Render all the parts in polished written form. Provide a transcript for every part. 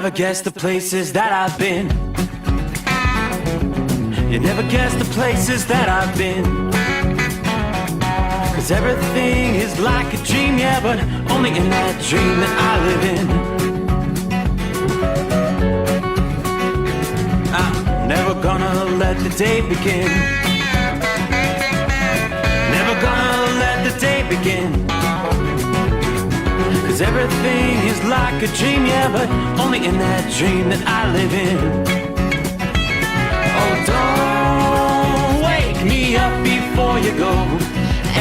never guess the places that I've been. You never guess the places that I've been. 'Cause everything is like a dream, yeah, but only in that dream that I live in. I'm never gonna let the day begin. Never gonna let the day begin. 'Cause everything is like a dream, yeah, but only in that dream that I live in. Oh, don't wake me up before you go,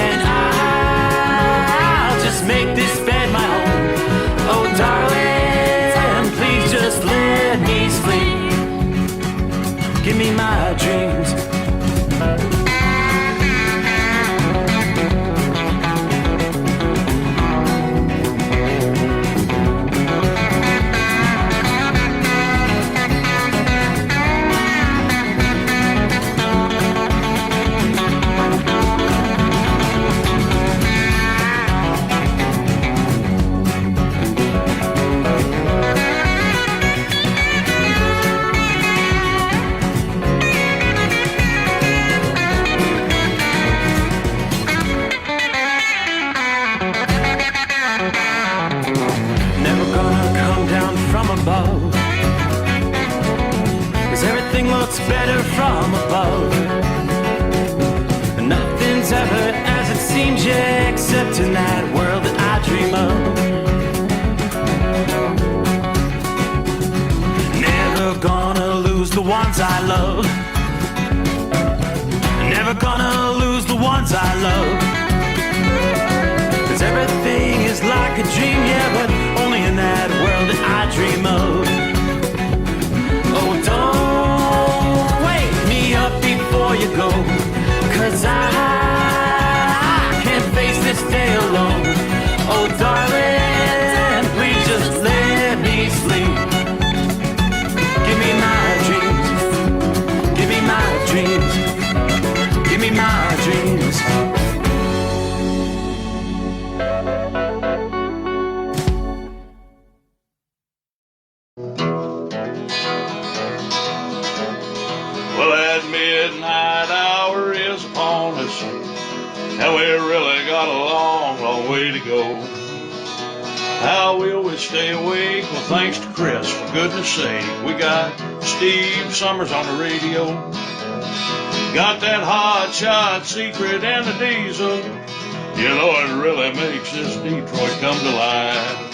and I'll just make this bed my home. Oh, darling, please just let me sleep. Give me my dreams. Better from above. Nothing's ever as it seems, yeah, except in that world that I dream of. Never gonna lose the ones I love. Never gonna lose the ones I love. 'Cause everything is like a dream, yeah, but only in that world that I dream of. Oh, don't up before you go, 'cause I can't face this day alone. Oh, darling, please just let me sleep. Give me my dreams. Give me my dreams. Give me my dreams. Midnight hour is upon us, and we really got a long, long way to go. How will we stay awake? Well, thanks to Chris, for goodness sake. We got Steve Sommers on the radio. Got that hot shot secret and the diesel. You know it really makes this Detroit come to life.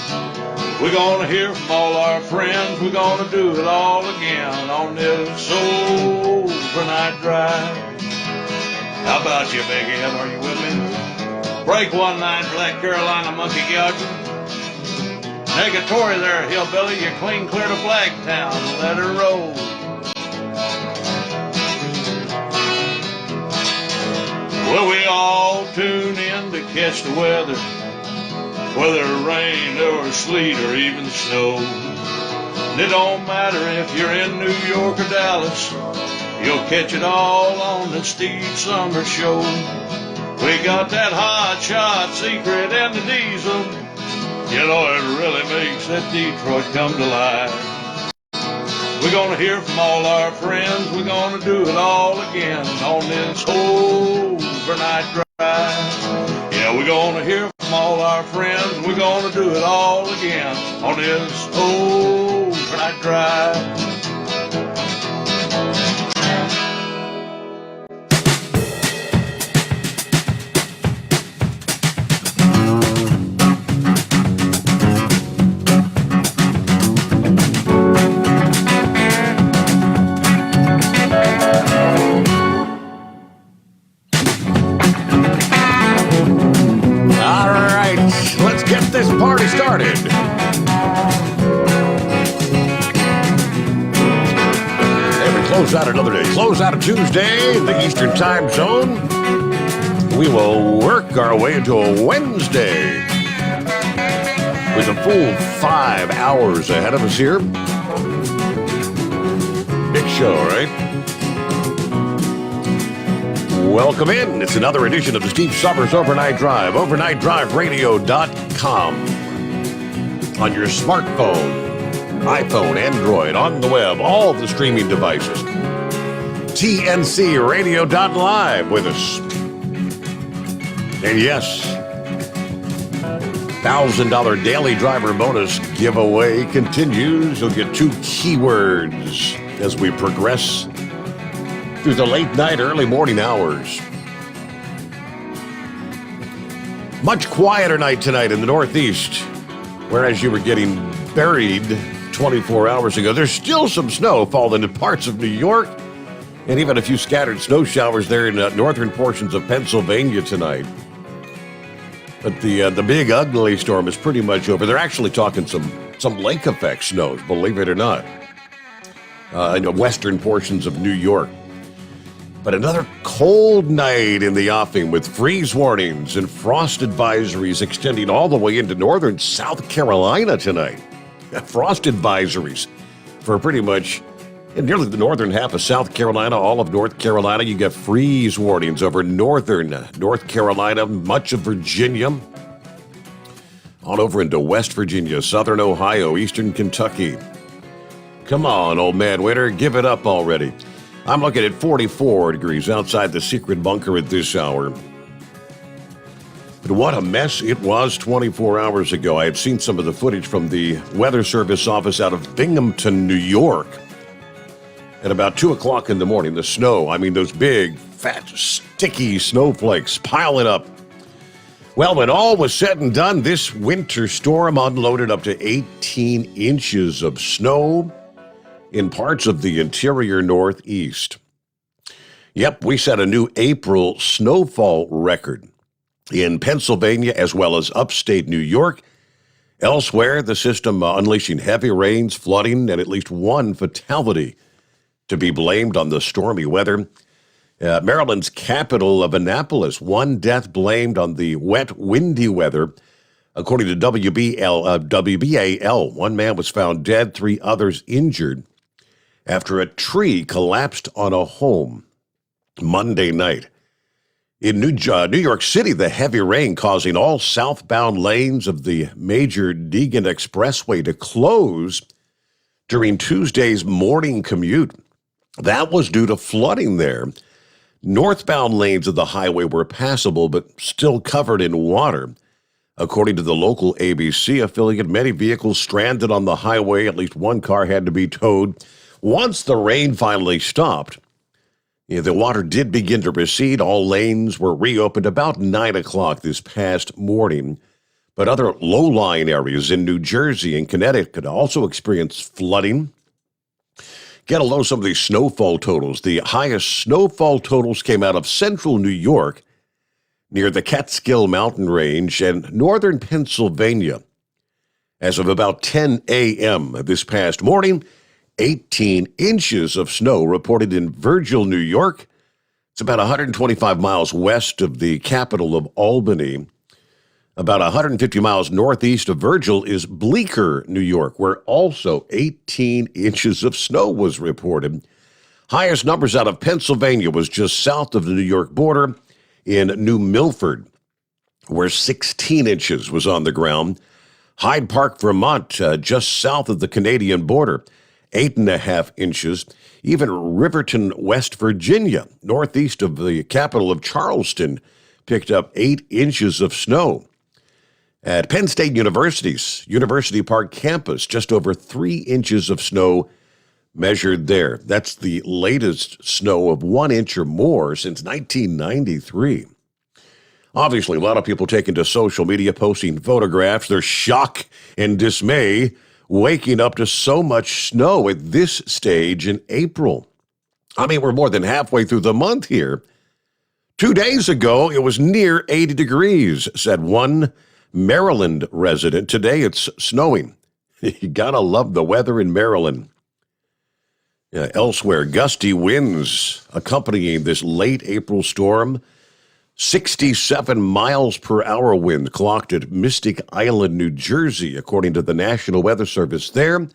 We're gonna hear from all our friends. We're gonna do it all again on this overnight drive. How about you, Big Ed? Are you with me? Break 19, Black Carolina monkey gouging. Negatory there, hillbilly. You clean clear to Blacktown. Let her roll. Well, we all tune in to catch the weather, whether rain or sleet or even snow. And it don't matter if you're in New York or Dallas, you'll catch it all on the Steve Sommers Show. We got that hot shot secret and the diesel. You know it really makes that Detroit come to life. We're gonna hear from all our friends. We're gonna do it all again on this overnight drive. Yeah, we're gonna hear from all our friends. We're gonna do it all again on this overnight drive. Party started. And we close out another day. Close out a Tuesday in the Eastern Time Zone. We will work our way into a Wednesday with a full 5 hours ahead of us here. Big show, right? Welcome in. It's another edition of the Steve Sommers Overnight Drive. OvernightDriveRadio.com. On your smartphone, iPhone, Android, on the web, all the streaming devices. TNCradio.live with us. And yes, $1,000 daily driver bonus giveaway continues. You'll get 2 keywords as we progress through the late night, early morning hours. Much quieter night tonight in the Northeast, whereas you were getting buried 24 hours ago. There's still some snow falling in parts of New York, and even a few scattered snow showers there in northern portions of Pennsylvania tonight. But the big ugly storm is pretty much over. They're actually talking some lake effect snows, believe it or not, in the western portions of New York. But another cold night in the offing with freeze warnings and frost advisories extending all the way into northern South Carolina tonight. Frost advisories for pretty much nearly the northern half of South Carolina, all of North Carolina. You got freeze warnings over northern North Carolina, much of Virginia, on over into West Virginia, southern Ohio, eastern Kentucky. Come on, old man winter, give it up already. I'm looking at 44 degrees outside the secret bunker at this hour. But what a mess it was 24 hours ago. I had seen some of the footage from the Weather Service office out of Binghamton, New York. At about 2 o'clock in the morning, the snow, I mean those big, fat, sticky snowflakes piling up. Well, when all was said and done, this winter storm unloaded up to 18 inches of snow in parts of the interior Northeast. Yep, we set a new April snowfall record in Pennsylvania as well as upstate New York. Elsewhere, the system unleashing heavy rains, flooding, and at least 1 fatality to be blamed on the stormy weather. Maryland's capital of Annapolis, 1 death blamed on the wet, windy weather. According to WBAL, 1 man was found dead, 3 others injured after a tree collapsed on a home Monday night. In New York City, the heavy rain causing all southbound lanes of the major Deegan Expressway to close during Tuesday's morning commute. That was due to flooding there. Northbound lanes of the highway were passable, but still covered in water. According to the local ABC affiliate, many vehicles stranded on the highway. At least 1 car had to be towed. Once the rain finally stopped, the water did begin to recede. All lanes were reopened about 9 o'clock this past morning. But other low-lying areas in New Jersey and Connecticut also experienced flooding. Get a load of some of these snowfall totals. The highest snowfall totals came out of central New York near the Catskill Mountain Range and northern Pennsylvania. As of about 10 a.m. this past morning, 18 inches of snow reported in Virgil, New York. It's about 125 miles west of the capital of Albany. About 150 miles northeast of Virgil is Bleecker, New York, where also 18 inches of snow was reported. Highest numbers out of Pennsylvania was just south of the New York border in New Milford, where 16 inches was on the ground. Hyde Park, Vermont, just south of the Canadian border, 8.5 inches. Even Riverton, West Virginia, northeast of the capital of Charleston, picked up 8 inches of snow. At Penn State University's University Park campus, just over 3 inches of snow measured there. That's the latest snow of 1 inch or more since 1993. Obviously, a lot of people taking to social media, posting photographs, their shock and dismay, waking up to so much snow at this stage in April. I mean, we're more than halfway through the month here. 2 days ago, it was near 80 degrees, said one Maryland resident. Today, it's snowing. You gotta love the weather in Maryland. Elsewhere, gusty winds accompanying this late April storm. 67 miles per hour wind clocked at Mystic Island, New Jersey, according to the National Weather Service there.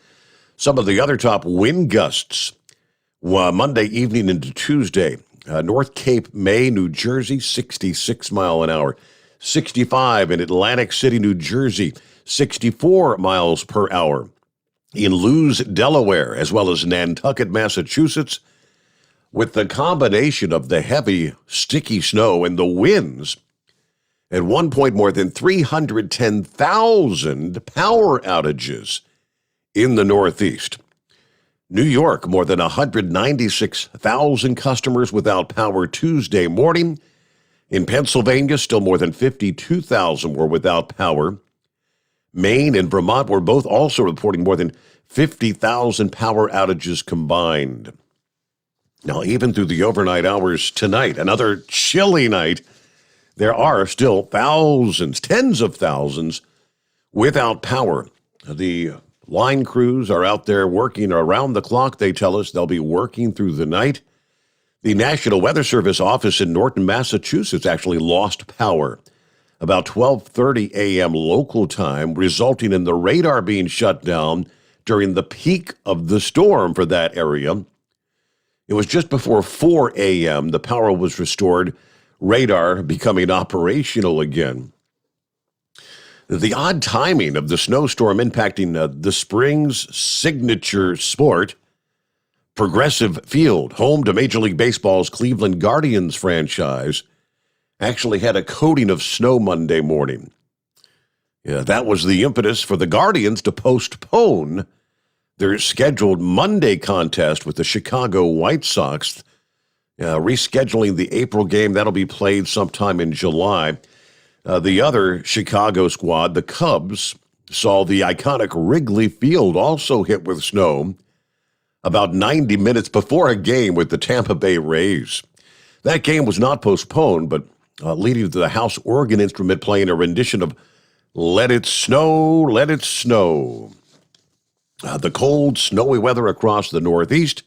Some of the other top wind gusts Monday evening into Tuesday. North Cape May, New Jersey, 66 mile an hour. 65 in Atlantic City, New Jersey, 64 miles per hour. in Lewes, Delaware, as well as Nantucket, Massachusetts, with the combination of the heavy, sticky snow and the winds. At one point, more than 310,000 power outages in the Northeast. New York, more than 196,000 customers without power Tuesday morning. In Pennsylvania, still more than 52,000 were without power. Maine and Vermont were both also reporting more than 50,000 power outages combined. Now, even through the overnight hours tonight, another chilly night, there are still thousands, tens of thousands without power. The line crews are out there working around the clock. They tell us they'll be working through the night. The National Weather Service office in Norton, Massachusetts actually lost power about 12:30 a.m. local time, resulting in the radar being shut down during the peak of the storm for that area. It was just before 4 a.m. the power was restored, radar becoming operational again. The odd timing of the snowstorm impacting the spring's signature sport, Progressive Field, home to Major League Baseball's Cleveland Guardians franchise, actually had a coating of snow Monday morning. Yeah, that was the impetus for the Guardians to postpone their scheduled Monday contest with the Chicago White Sox, rescheduling the April game. That'll be played sometime in July. The other Chicago squad, the Cubs, saw the iconic Wrigley Field also hit with snow about 90 minutes before a game with the Tampa Bay Rays. That game was not postponed, but leading to the house organ instrument playing a rendition of Let It Snow, Let It Snow. The cold, snowy weather across the Northeast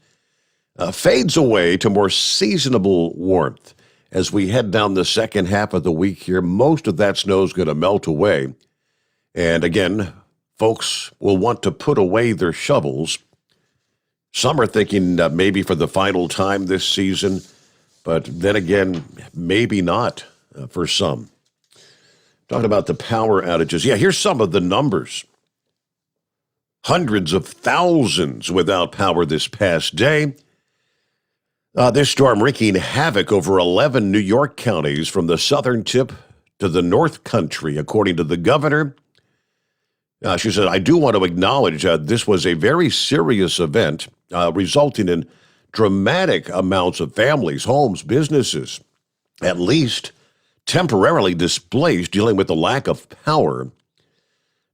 fades away to more seasonable warmth. As we head down the second half of the week here, most of that snow is going to melt away. And again, folks will want to put away their shovels. Some are thinking maybe for the final time this season, but then again, maybe not for some. Talking about the power outages. Yeah, here's some of the numbers. Hundreds of thousands without power this past day. This storm wreaking havoc over 11 New York counties from the southern tip to the North Country, according to the governor. She said, I do want to acknowledge this was a very serious event, resulting in dramatic amounts of families, homes, businesses, at least temporarily displaced, dealing with the lack of power.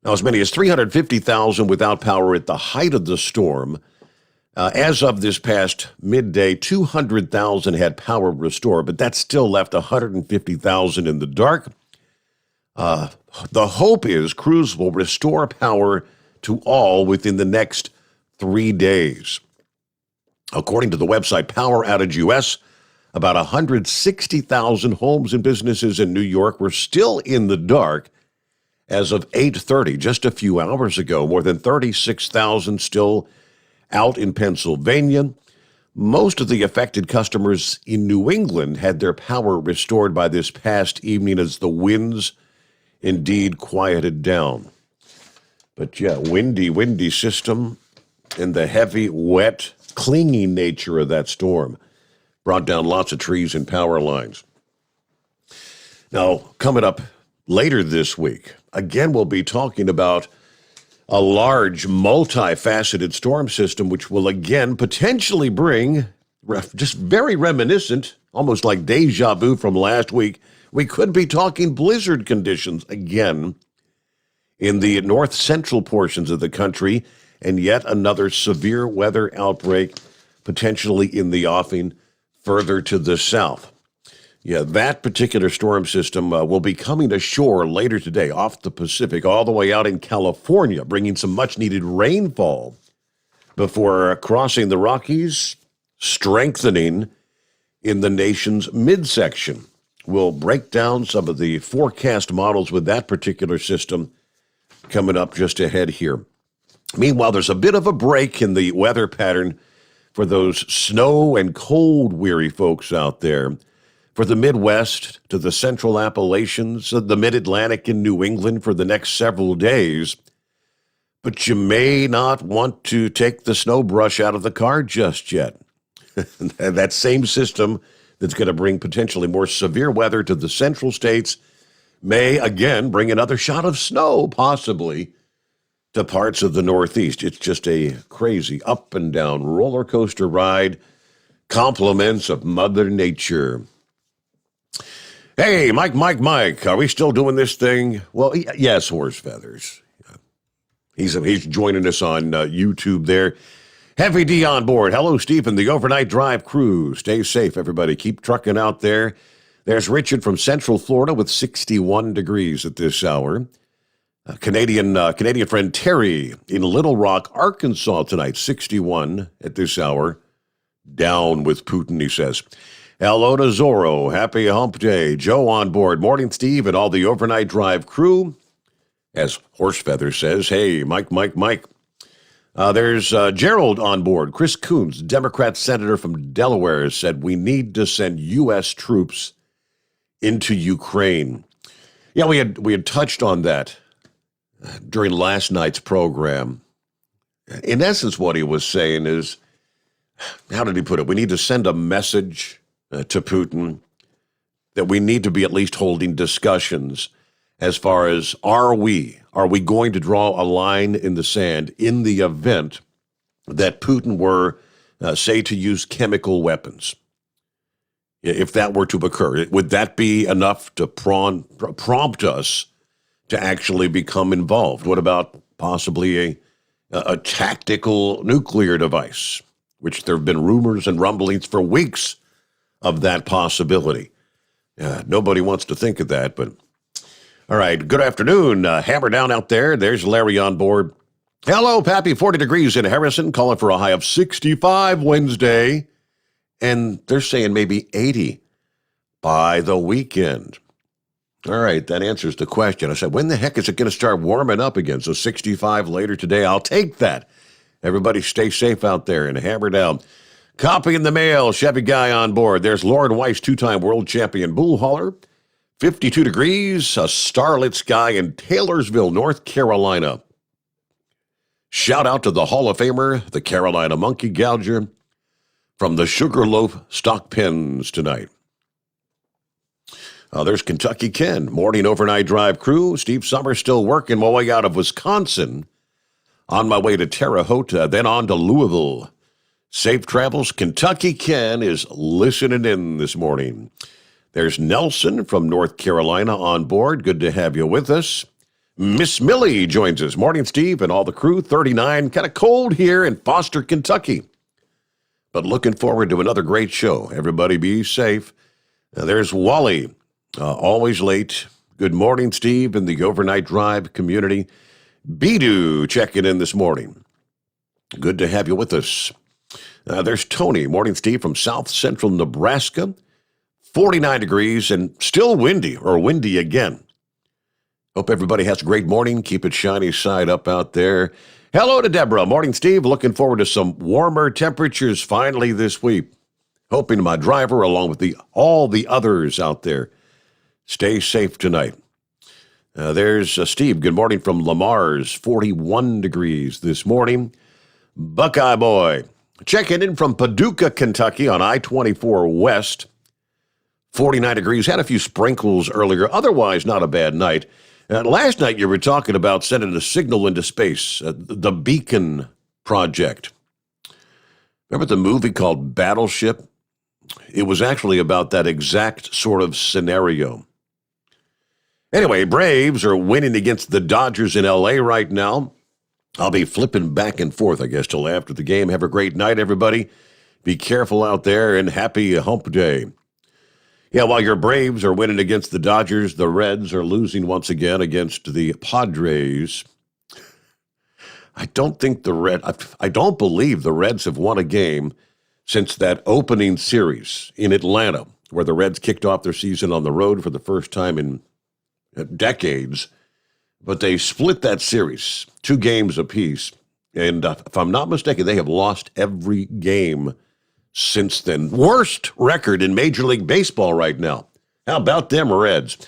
Now, as many as 350,000 without power at the height of the storm. As of this past midday, 200,000 had power restored, but that still left 150,000 in the dark. The hope is crews will restore power to all within the next 3 days. According to the website Power Outage US, about 160,000 homes and businesses in New York were still in the dark as of 8:30, just a few hours ago. More than 36,000 still out in Pennsylvania. Most of the affected customers in New England had their power restored by this past evening as the winds indeed quieted down. But yeah, windy system, and the heavy, wet, clinging nature of that storm brought down lots of trees and power lines. Now, coming up later this week, again, we'll be talking about a large, multifaceted storm system, which will again potentially bring, just very reminiscent, almost like deja vu from last week, we could be talking blizzard conditions again in the north central portions of the country, and yet another severe weather outbreak potentially in the offing further to the south. Yeah, that particular storm system will be coming ashore later today off the Pacific, all the way out in California, bringing some much-needed rainfall before crossing the Rockies, strengthening in the nation's midsection. We'll break down some of the forecast models with that particular system coming up just ahead here. Meanwhile, there's a bit of a break in the weather pattern for those snow and cold-weary folks out there. For the Midwest to the Central Appalachians, the Mid-Atlantic and New England for the next several days. but you may not want to take the snow brush out of the car just yet. That same system that's going to bring potentially more severe weather to the central states may again bring another shot of snow, possibly, to parts of the Northeast. It's just a crazy up and down roller coaster ride, compliments of Mother Nature. Hey, Mike, are we still doing this thing? Well, yes, Horse Feathers. He's joining us on YouTube there. Heavy D on board. Hello, Stephen, the overnight drive crew. Stay safe, everybody. Keep trucking out there. There's Richard from Central Florida with 61 degrees at this hour. Canadian friend Terry in Little Rock, Arkansas tonight, 61 at this hour. Down with Putin, he says. Hello to Zorro. Happy hump day. Joe on board. Morning, Steve, and all the overnight drive crew. As Horsefeather says, hey, Mike. There's Gerald on board. Chris Coons, Democrat senator from Delaware, said we need to send U.S. troops into Ukraine. Yeah, we had touched on that during last night's program. In essence, what he was saying is, how did he put it? We need to send a message to Putin that we need to be at least holding discussions as far as are we going to draw a line in the sand in the event that Putin were, say, to use chemical weapons? If that were to occur, would that be enough to prompt us to actually become involved? What about possibly a tactical nuclear device, which there have been rumors and rumblings for weeks of that possibility? Nobody wants to think of that, but all right. Good afternoon. Hammer down out there. There's Larry on board. Hello, Pappy. 40 degrees in Harrison, calling for a high of 65 Wednesday. And they're saying maybe 80 by the weekend. All right, that answers the question. I said, when the heck is it going to start warming up again? So 65 later today, I'll take that. Everybody stay safe out there and hammer down. Copy in the mail, Chevy Guy on board. There's Lauren Weiss, two-time world champion bull hauler. 52 degrees, a starlit sky in Taylorsville, North Carolina. Shout out to the Hall of Famer, the Carolina Monkey Gouger, from the Sugarloaf Stock Pens tonight. There's Kentucky Ken, morning overnight drive crew. Steve Sommers still working my way out of Wisconsin. On my way to Terre Haute, then on to Louisville. Safe travels. Kentucky Ken is listening in this morning. There's Nelson from North Carolina on board. Good to have you with us. Miss Millie joins us. Morning, Steve, and all the crew. 39, kind of cold here in Foster, Kentucky. But looking forward to another great show. Everybody be safe. There's Wally, always late. Good morning, Steve, and the overnight drive community. Bidu checking in this morning. Good to have you with us. There's Tony. Morning, Steve, from South Central Nebraska. 49 degrees and still windy, or windy again. Hope everybody has a great morning. Keep it shiny side up out there. Hello to Deborah. Morning, Steve. Looking forward to some warmer temperatures finally this week. Hoping my driver, along with all the others out there, stay safe tonight. There's Steve. Good morning from Lamar's. 41 degrees this morning. Buckeye Boy. Checking in from Paducah, Kentucky on I-24 West. 49 degrees. Had a few sprinkles earlier. Otherwise, not a bad night. Last night, you were talking about sending a signal into space, the Beacon Project. Remember the movie called Battleship? It was actually about that exact sort of scenario. Anyway, Braves are winning against the Dodgers in L.A. right now. I'll be flipping back and forth, I guess, till after the game. Have a great night, everybody. Be careful out there, and happy hump day. Yeah, while your Braves are winning against the Dodgers, the Reds are losing once again against the Padres. I don't believe the Reds have won a game since that opening series in Atlanta, where the Reds kicked off their season on the road for the first time in decades. But they split that series, 2 games apiece. And if I'm not mistaken, they have lost every game since then. Worst record in Major League Baseball right now. How about them Reds?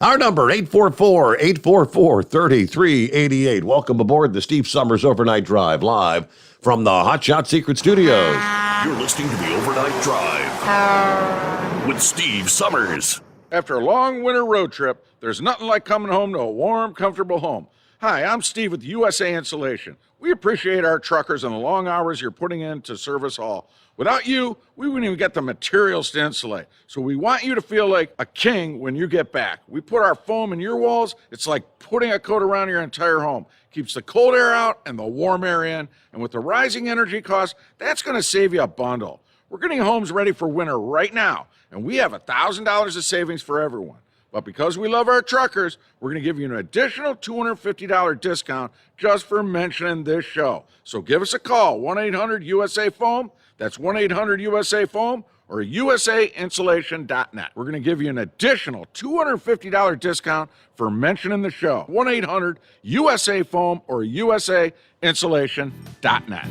Our number, 844-844-3388. Welcome aboard the Steve Sommers Overnight Drive, live from the Hot Shot Secret Studios. You're listening to the Overnight Drive with Steve Sommers. After a long winter road trip, there's nothing like coming home to a warm, comfortable home. Hi, I'm Steve with USA Insulation. We appreciate our truckers and the long hours you're putting in to serve us all. Without you, we wouldn't even get the materials to insulate. So we want you to feel like a king when you get back. We put our foam in your walls. It's like putting a coat around your entire home. Keeps the cold air out and the warm air in. And with the rising energy costs, that's going to save you a bundle. We're getting homes ready for winter right now, and we have $1,000 of savings for everyone. But because we love our truckers, we're going to give you an additional $250 discount just for mentioning this show. So give us a call, 1-800-USA-FOAM. That's 1-800-USA-FOAM or usainsulation.net. We're going to give you an additional $250 discount for mentioning the show. 1-800-USA-FOAM or usainsulation.net.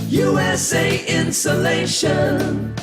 USA Insulation.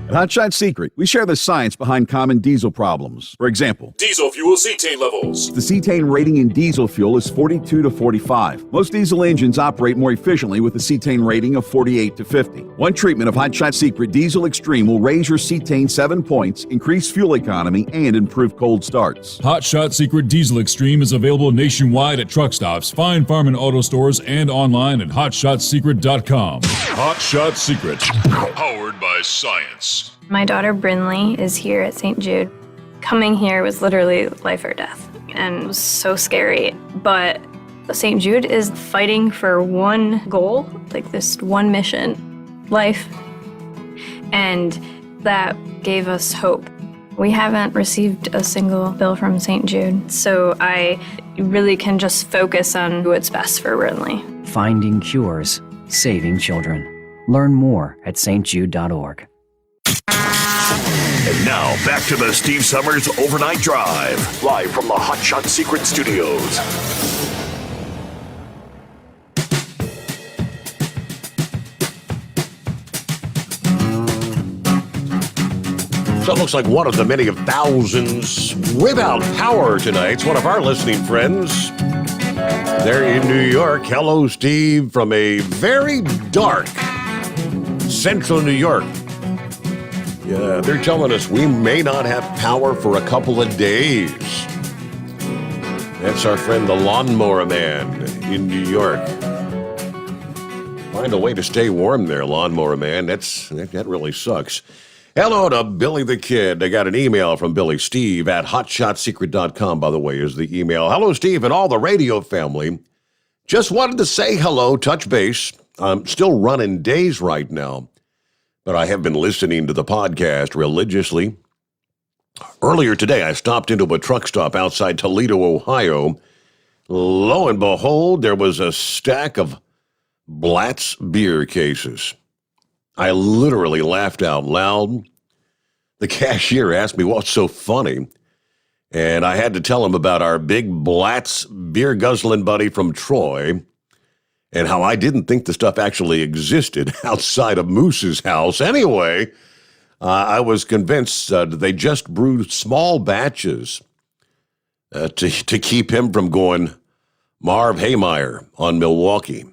At Hot Shot Secret, we share the science behind common diesel problems. For example, Diesel fuel cetane levels. the cetane rating in diesel fuel is 42 to 45. Most diesel engines operate more efficiently with a cetane rating of 48 to 50. One treatment of Hot Shot Secret Diesel Extreme will raise your cetane 7 points, increase fuel economy, and improve cold starts. Hot Shot Secret Diesel Extreme is available nationwide at truck stops, fine farm and auto stores, and online at hotshotsecret.com. Hot Shot Secret. Powered by science. My daughter Brinley is here at St. Jude. Coming here was literally life or death, and it was so scary. But St. Jude is fighting for one goal, like this one mission, life. And that gave us hope. We haven't received a single bill from St. Jude, so I really can just focus on what's best for Brinley. Finding cures, saving children. Learn more at stjude.org. And now, back to the Steve Sommers Overnight Drive, live from the Hot Shot Secret Studios. So it looks like one of the many of thousands without power tonight. It's one of our listening friends. They're in New York. Hello, Steve, from a very dark central New York. Yeah, they're telling us we may not have power for a couple of days. That's our friend the Lawnmower Man in New York. Find a way to stay warm there, Lawnmower Man. That really sucks. Hello to Billy the Kid. I got an email from Billy. Steve at hotshotsecret.com, by the way, is the email. Hello, Steve, and all the radio family. Just wanted to say hello, touch base. I'm still running days right now, but I have been listening to the podcast religiously. Earlier today, I stopped into a truck stop outside Toledo, Ohio. Lo and behold, there was a stack of Blatt's beer cases. I literally laughed out loud. The cashier asked me what's so funny, and I had to tell him about our big Blatt's beer guzzling buddy from Troy and how I didn't think the stuff actually existed outside of Moose's house. Anyway, I was convinced they just brewed small batches to keep him from going Marv Haymeyer on Milwaukee.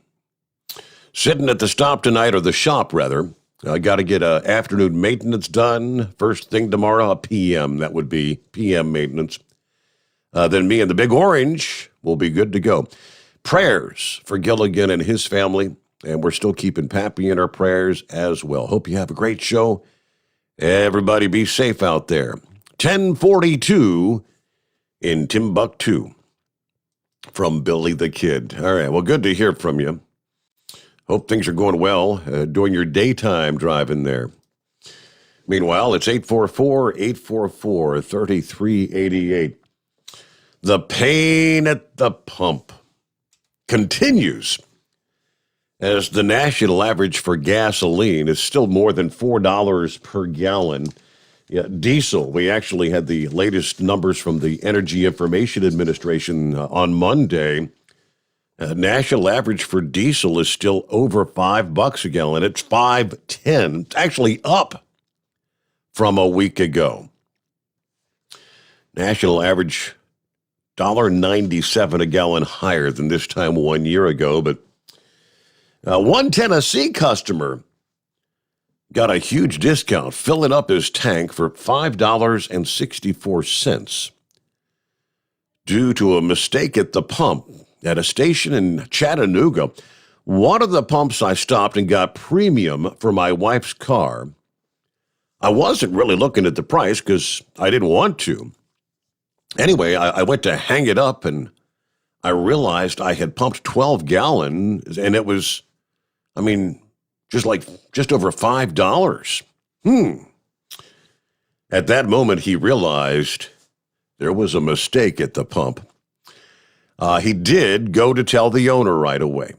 Sitting at the stop tonight, or the shop rather. I got to get afternoon maintenance done. First thing tomorrow, a PM. That would be PM maintenance. Then me and the Big Orange will be good to go. Prayers for Gilligan and his family. And we're still keeping Pappy in our prayers as well. Hope you have a great show. Everybody be safe out there. 1042 in Timbuktu from Billy the Kid. All right, well, good to hear from you. Hope things are going well during your daytime driving there. Meanwhile, it's 844-844-3388. The pain at the pump continues as the national average for gasoline is still more than $4 per gallon. Yeah, diesel, we actually had the latest numbers from the Energy Information Administration on Monday. National average for diesel is still over $5 a gallon. It's $5.10. It's actually up from a week ago. National average $1.97 a gallon higher than this time 1 year ago. But one Tennessee customer got a huge discount, filling up his tank for $5.64 due to a mistake at the pump at a station in Chattanooga. One of the pumps I stopped and got premium for my wife's car. I wasn't really looking at the price because I didn't want to. Anyway, I went to hang it up and I realized I had pumped 12 gallons and it was, just over $5. At that moment, he realized there was a mistake at the pump. He did go to tell the owner right away.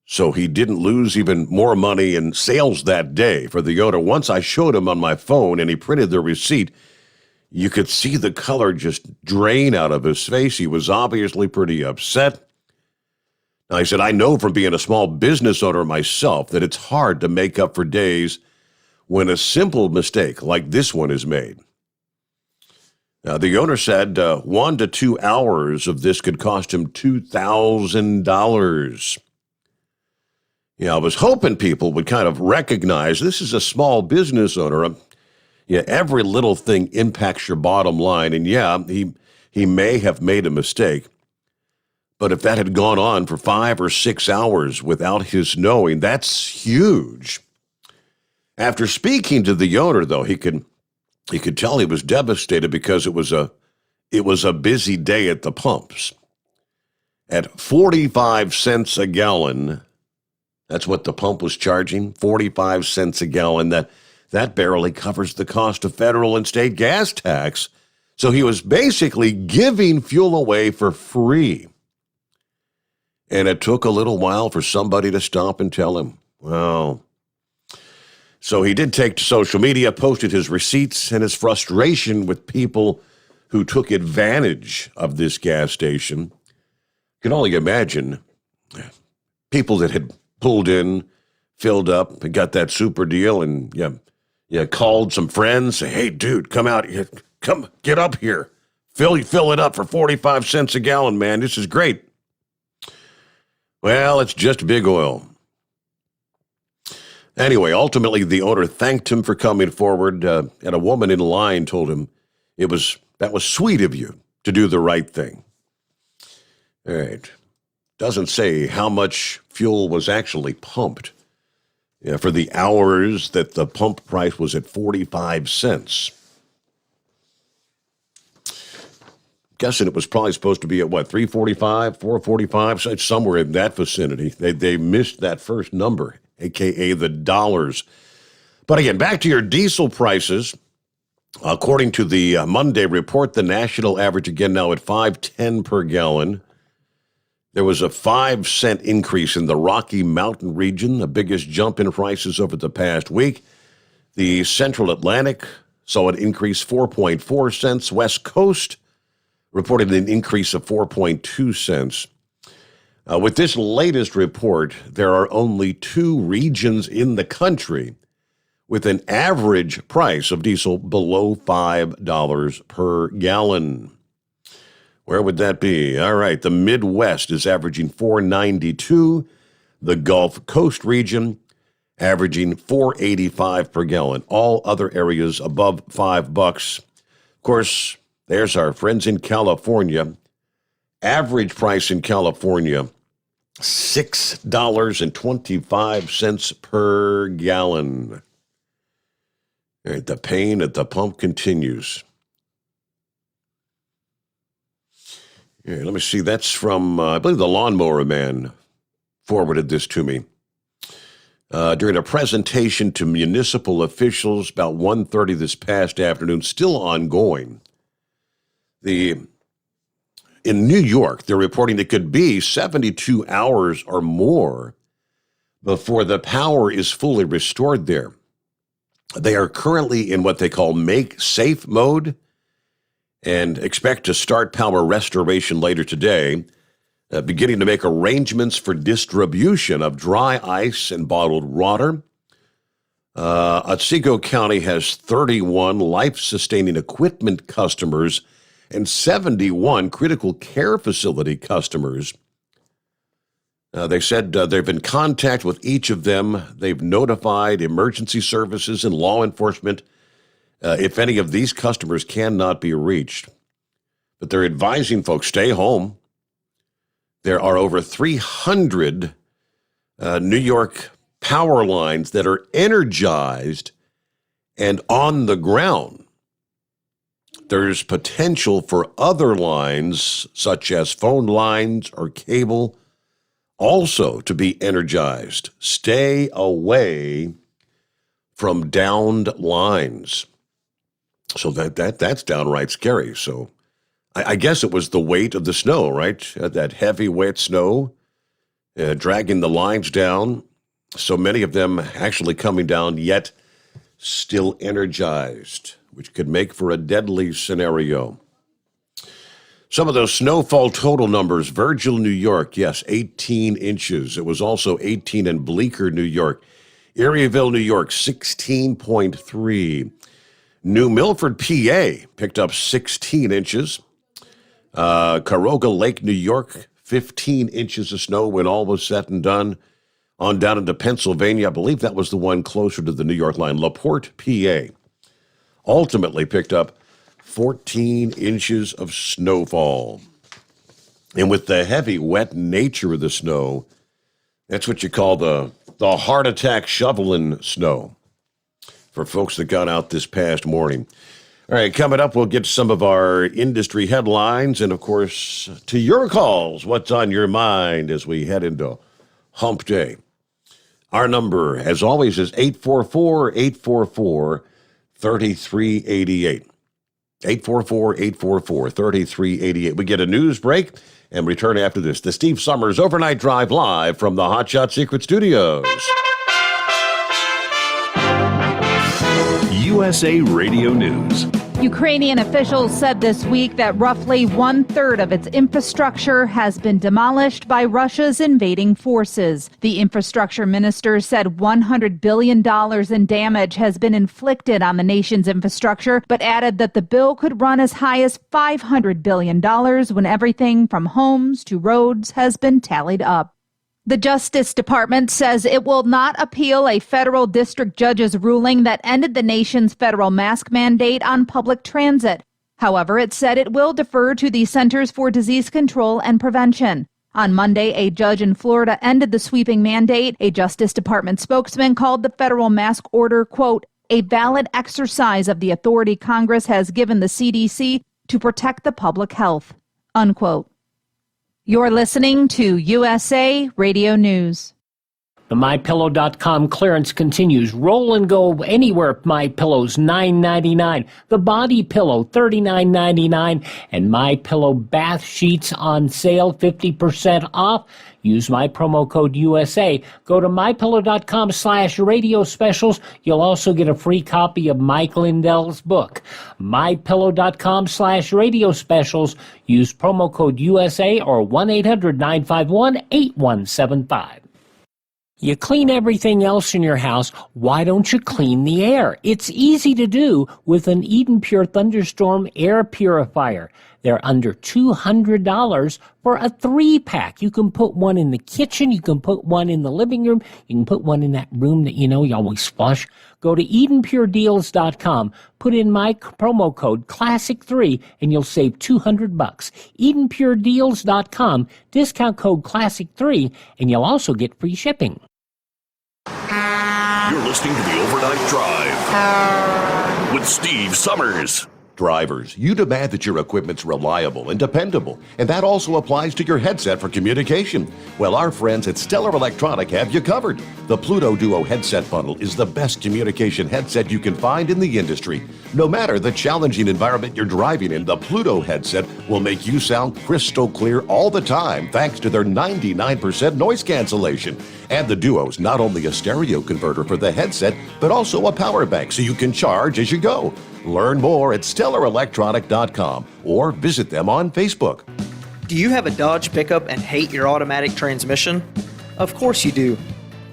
So he didn't lose even more money in sales that day for the owner. Once I showed him on my phone and he printed the receipt, you could see the color just drain out of his face. He was obviously pretty upset. Now, he said, I know from being a small business owner myself that it's hard to make up for days when a simple mistake like this one is made. Now, the owner said 1 to 2 hours of this could cost him $2,000. Yeah, I was hoping people would kind of recognize this is a small business owner. Every little thing impacts your bottom line. And he may have made a mistake. But if that had gone on for 5 or 6 hours without his knowing, that's huge. After speaking to the owner, though, he could tell he was devastated because it was a busy day at the pumps. At 45 cents a gallon, that's what the pump was charging, 45 cents a gallon. That barely covers the cost of federal and state gas tax. So he was basically giving fuel away for free. And it took a little while for somebody to stop and tell him. Well, so he did take to social media, posted his receipts and his frustration with people who took advantage of this gas station. You can only imagine people that had pulled in, filled up, and got that super deal, and called some friends, say, hey, dude, come out here, come get up here. Fill it up for 45 cents a gallon, man. This is great. Well, it's just big oil. Anyway, ultimately, the owner thanked him for coming forward, and a woman in line told him that was sweet of you to do the right thing. All right. Doesn't say how much fuel was actually pumped for the hours that the pump price was at 45 cents. Guessing it was probably supposed to be at what, 345, 445, somewhere in that vicinity. They missed that first number, a.k.a. the dollars. But again, back to your diesel prices. According to the Monday report, the national average again now at $5.10 per gallon. There was a 5-cent increase in the Rocky Mountain region, the biggest jump in prices over the past week. The Central Atlantic saw an increase 4.4 cents. West Coast reported an increase of 4.2 cents. With this latest report, there are only 2 regions in the country with an average price of diesel below $5 per gallon. Where would that be? All right, the Midwest is averaging $4.92. The Gulf Coast region averaging $4.85 per gallon. All other areas above $5. Of course, there's our friends in California. Average price in California, $6.25 per gallon. All right, the pain at the pump continues. Yeah, let me see. That's from, I believe the Lawnmower Man forwarded this to me. During a presentation to municipal officials about 1:30 this past afternoon, still ongoing. In New York, they're reporting it could be 72 hours or more before the power is fully restored there. They are currently in what they call make safe mode and expect to start power restoration later today, beginning to make arrangements for distribution of dry ice and bottled water. Otsego County has 31 life-sustaining equipment customers and 71 critical care facility customers. They said they've been in contact with each of them. They've notified emergency services and law enforcement if any of these customers cannot be reached. But they're advising folks, stay home. There are over 300 New York power lines that are energized and on the ground. There's potential for other lines, such as phone lines or cable, also to be energized. Stay away from downed lines. So that's downright scary. So I guess it was the weight of the snow, right? That heavy, wet snow dragging the lines down. So many of them actually coming down, yet still energized, which could make for a deadly scenario. Some of those snowfall total numbers: Virgil, New York, yes, 18 inches. It was also 18 in Bleecker, New York. Eerieville, New York, 16.3. New Milford, PA, picked up 16 inches. Caroga Lake, New York, 15 inches of snow when all was said and done. On down into Pennsylvania, I believe that was the one closer to the New York line. LaPorte, PA, ultimately picked up 14 inches of snowfall. And with the heavy, wet nature of the snow, that's what you call the heart attack shoveling snow for folks that got out this past morning. All right, coming up, we'll get to some of our industry headlines and, of course, to your calls. What's on your mind as we head into Hump Day? Our number, as always, is 844-844-3388. 844-844-3388. We get a news break and return after this. The Steve Sommers Overnight Drive live from the Hot Shot Secret Studios. USA Radio News. Ukrainian officials said this week that roughly 1/3 of its infrastructure has been demolished by Russia's invading forces. The infrastructure minister said $100 billion in damage has been inflicted on the nation's infrastructure, but added that the bill could run as high as $500 billion when everything from homes to roads has been tallied up. The Justice Department says it will not appeal a federal district judge's ruling that ended the nation's federal mask mandate on public transit. However, it said it will defer to the Centers for Disease Control and Prevention. On Monday, a judge in Florida ended the sweeping mandate. A Justice Department spokesman called the federal mask order, quote, a valid exercise of the authority Congress has given the CDC to protect the public health, unquote. You're listening to USA Radio News. The MyPillow.com clearance continues. Roll and go anywhere. MyPillow's $9.99. The Body Pillow $39.99. And MyPillow bath sheets on sale 50% off. Use my promo code USA. Go to MyPillow.com/radio specials. You'll also get a free copy of Mike Lindell's book. MyPillow.com/radio specials. Use promo code USA or 1-800-951-8175. You clean everything else in your house, why don't you clean the air? It's easy to do with an Eden Pure Thunderstorm air purifier. They're under $200 for a 3-pack. You can put one in the kitchen, you can put one in the living room, you can put one in that room that you always flush. Go to EdenPureDeals.com, put in my promo code Classic3, and you'll save $200. EdenPureDeals.com, discount code Classic3, and you'll also get free shipping. You're listening to the Overnight Drive with Steve Sommers. Drivers, you demand that your equipment's reliable and dependable, and that also applies to your headset for communication. Well, our friends at Stellar Electronic have you covered. The Pluto Duo headset bundle is the best communication headset you can find in the industry. No matter the challenging environment you're driving in, the Pluto headset will make you sound crystal clear all the time thanks to their 99% noise cancellation. And the Duo's not only a stereo converter for the headset, but also a power bank so you can charge as you go. Learn more at StellarElectronic.com or visit them on Facebook. Do you have a Dodge pickup and hate your automatic transmission? Of course you do.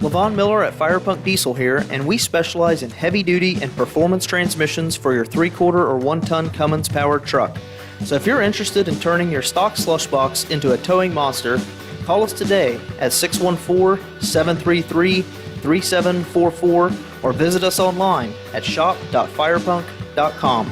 LaVon Miller at Firepunk Diesel here, and we specialize in heavy-duty and performance transmissions for your 3-quarter or 1-ton Cummins-powered truck. So if you're interested in turning your stock slush box into a towing monster, call us today at 614-733-3744 or visit us online at shop.firepunk.com.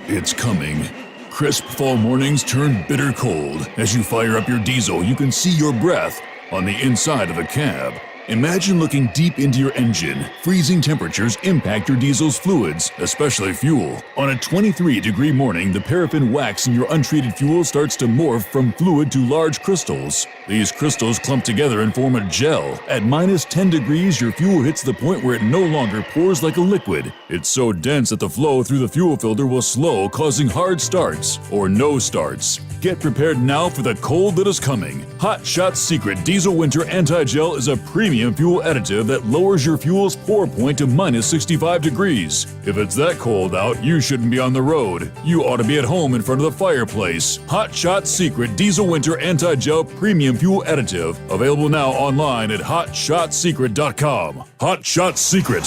It's coming. Crisp fall mornings turn bitter cold. As you fire up your diesel, you can see your breath on the inside of a cab. Imagine looking deep into your engine. Freezing temperatures impact your diesel's fluids, especially fuel. On a 23-degree morning, the paraffin wax in your untreated fuel starts to morph from fluid to large crystals. These crystals clump together and form a gel. At minus 10 degrees, your fuel hits the point where it no longer pours like a liquid. It's so dense that the flow through the fuel filter will slow, causing hard starts or no starts. Get prepared now for the cold that is coming. Hot Shot's Secret Diesel Winter Anti-Gel is a premium fuel additive that lowers your fuel's pour point to minus 65 degrees. If it's that cold out, you shouldn't be on the road. You ought to be at home in front of the fireplace. Hot Shot's Secret Diesel Winter Anti-Gel Premium Fuel Additive. Available now online at hotshotsecret.com. Hot Shot Secret.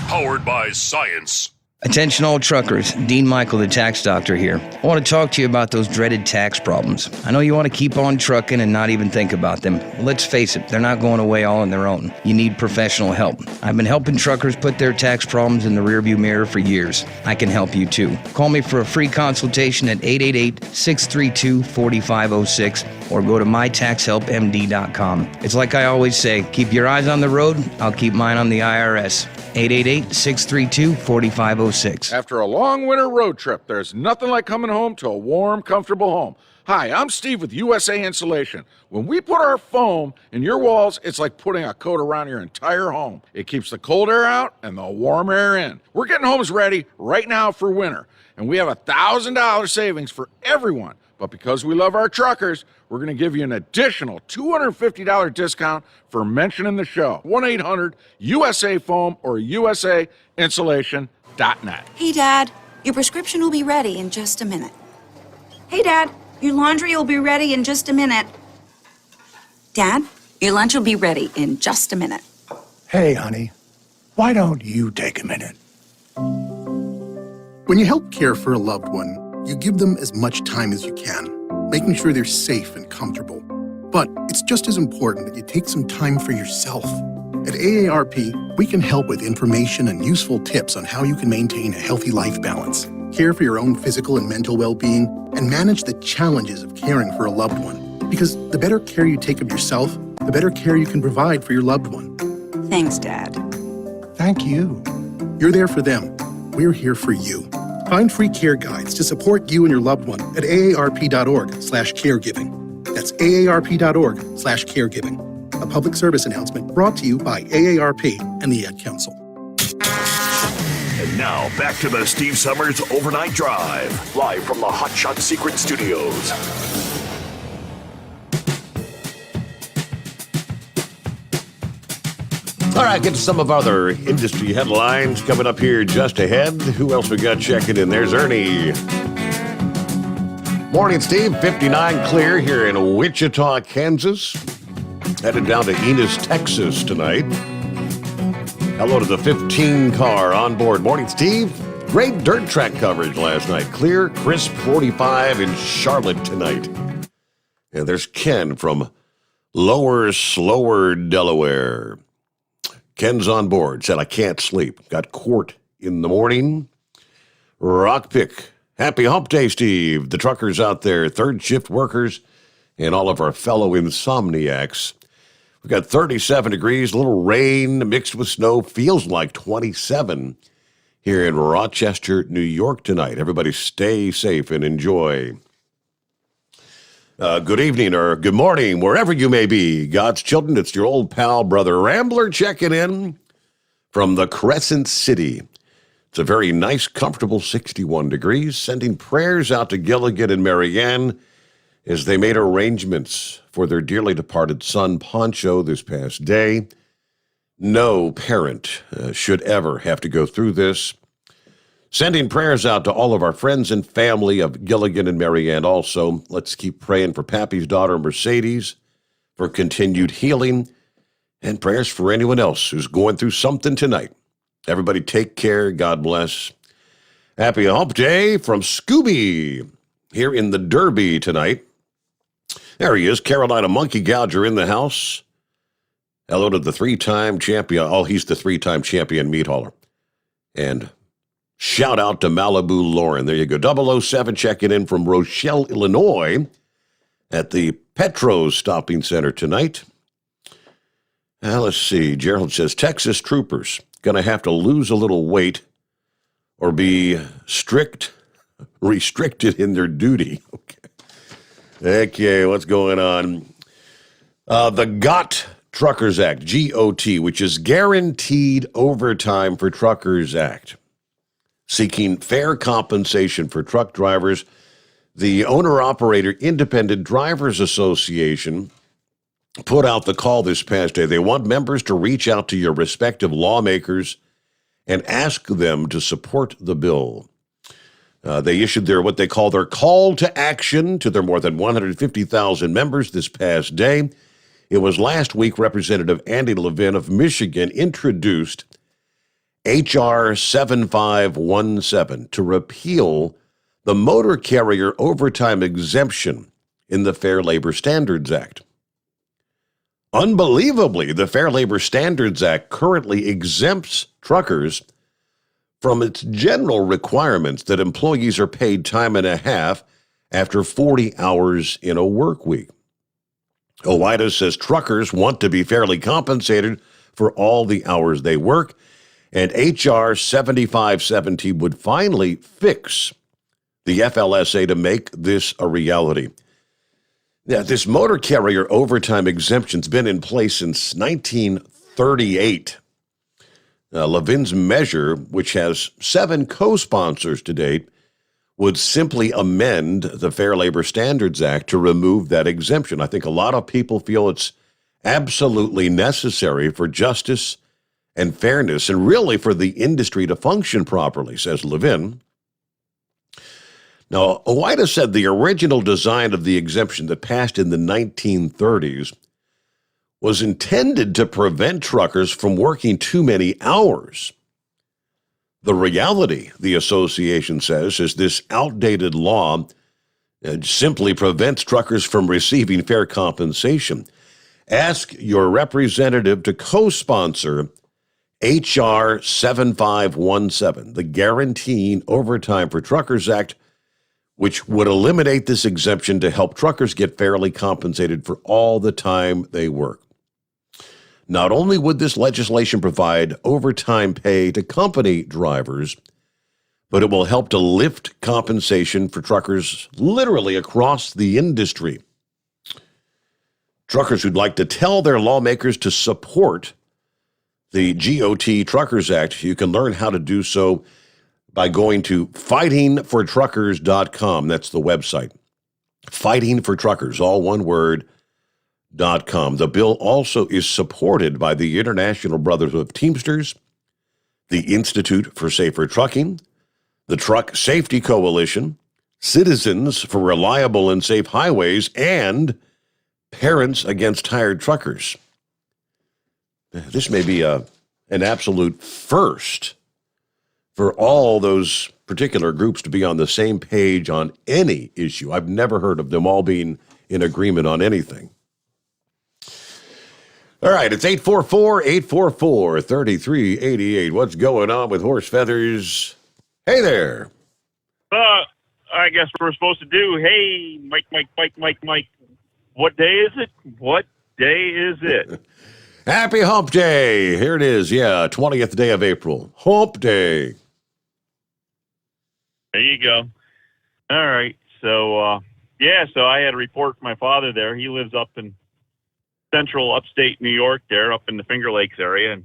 Powered by science. Attention all truckers, Dean Michael, the tax doctor here. I want to talk to you about those dreaded tax problems. I know you want to keep on trucking and not even think about them. Well, let's face it, they're not going away all on their own. You need professional help. I've been helping truckers put their tax problems in the rearview mirror for years. I can help you too. Call me for a free consultation at 888-632-4506 or go to mytaxhelpmd.com. It's like I always say, keep your eyes on the road, I'll keep mine on the IRS. 888-632-4506. After a long winter road trip, there's nothing like coming home to a warm, comfortable home. Hi, I'm Steve with USA Insulation. When we put our foam in your walls, it's like putting a coat around your entire home. It keeps the cold air out and the warm air in. We're getting homes ready right now for winter, and we have $1,000 savings for everyone. But because we love our truckers, we're going to give you an additional $250 discount for mentioning the show. 1-800-USA-FOAM or USAinsulation.net. Hey, Dad, your prescription will be ready in just a minute. Hey, Dad, your laundry will be ready in just a minute. Dad, your lunch will be ready in just a minute. Hey, honey, why don't you take a minute? When you help care for a loved one, you give them as much time as you can, making sure they're safe and comfortable. But it's just as important that you take some time for yourself. At AARP, we can help with information and useful tips on how you can maintain a healthy life balance, care for your own physical and mental well-being, and manage the challenges of caring for a loved one. Because the better care you take of yourself, the better care you can provide for your loved one. Thanks, Dad. Thank you. You're there for them. We're here for you. Find free care guides to support you and your loved one at aarp.org/caregiving. That's aarp.org/caregiving. A public service announcement brought to you by AARP and the Ad Council. And now back to the Steve Summers Overnight Drive, live from the Hot Shot Secret Studios. All right, get to some of our other industry headlines coming up here just ahead. Who else we got checking in? There's Ernie. Morning, Steve. 59 clear here in Wichita, Kansas. Headed down to Enos, Texas tonight. Hello to the 15 car on board. Morning, Steve. Great dirt track coverage last night. Clear, crisp 45 in Charlotte tonight. And there's Ken from Lower Slower, Delaware. Ken's on board, said, I can't sleep. Got court in the morning. Rock pick. Happy hump day, Steve. The truckers out there, third shift workers, and all of our fellow insomniacs. We've got 37 degrees, a little rain mixed with snow. Feels like 27 here in Rochester, New York tonight. Everybody stay safe and enjoy. Good evening or good morning, wherever you may be. God's children, it's your old pal, Brother Rambler, checking in from the Crescent City. It's a very nice, comfortable 61 degrees. Sending prayers out to Gilligan and Marianne as they made arrangements for their dearly departed son, Poncho, this past day. No parent should ever have to go through this. Sending prayers out to all of our friends and family of Gilligan and Marianne also. Let's keep praying for Pappy's daughter, Mercedes, for continued healing, and prayers for anyone else who's going through something tonight. Everybody take care. God bless. Happy Hump Day from Scooby here in the Derby tonight. There he is, Carolina Monkey Gouger in the house. Hello to the three-time champion. Oh, he's the three-time champion meat hauler. And shout out to Malibu Lauren. There you go. 007 checking in from Rochelle, Illinois at the Petros Stopping Center tonight. Let's see. Gerald says, Texas troopers going to have to lose a little weight or be restricted in their duty. Okay, what's going on? The GOT Truckers Act, GOT, which is Guaranteed Overtime for Truckers Act, seeking fair compensation for truck drivers. The Owner-Operator Independent Drivers Association put out the call this past day. They want members to reach out to your respective lawmakers and ask them to support the bill. They issued what they call their call to action to their more than 150,000 members this past day. It was last week Representative Andy Levin of Michigan introduced H.R. 7517 to repeal the motor carrier overtime exemption in the Fair Labor Standards Act. Unbelievably, the Fair Labor Standards Act currently exempts truckers from its general requirements that employees are paid time and a half after 40 hours in a work week. OOIDA says truckers want to be fairly compensated for all the hours they work, and H.R. 7570 would finally fix the FLSA to make this a reality. Now, this motor carrier overtime exemption's been in place since 1938. Levin's measure, which has 7 co-sponsors to date, would simply amend the Fair Labor Standards Act to remove that exemption. I think a lot of people feel it's absolutely necessary for justice and fairness and really for the industry to function properly, says Levin. Now, OOIDA said the original design of the exemption that passed in the 1930s was intended to prevent truckers from working too many hours. The reality, the association says, is this outdated law simply prevents truckers from receiving fair compensation. Ask your representative to co-sponsor H.R. 7517, the Guaranteeing Overtime for Truckers Act, which would eliminate this exemption to help truckers get fairly compensated for all the time they work. Not only would this legislation provide overtime pay to company drivers, but it will help to lift compensation for truckers literally across the industry. Truckers who'd like to tell their lawmakers to support the GOT Truckers Act, you can learn how to do so by going to fightingfortruckers.com. That's the website. Fighting for Truckers, all one word, .com. The bill also is supported by the International Brotherhood of Teamsters, the Institute for Safer Trucking, the Truck Safety Coalition, Citizens for Reliable and Safe Highways, and Parents Against Tired Truckers. This may be an absolute first for all those particular groups to be on the same page on any issue. I've never heard of them all being in agreement on anything. All right, it's 844-844-3388. What's going on with Horse Feathers? Hey there. I guess we're supposed to do, hey, Mike. What day is it? What day is it? Happy Hump Day. Here it is. Yeah, 20th day of April. Hump Day. There you go. All right. So I had to report my father there. He lives up in central upstate New York there, up in the Finger Lakes area. And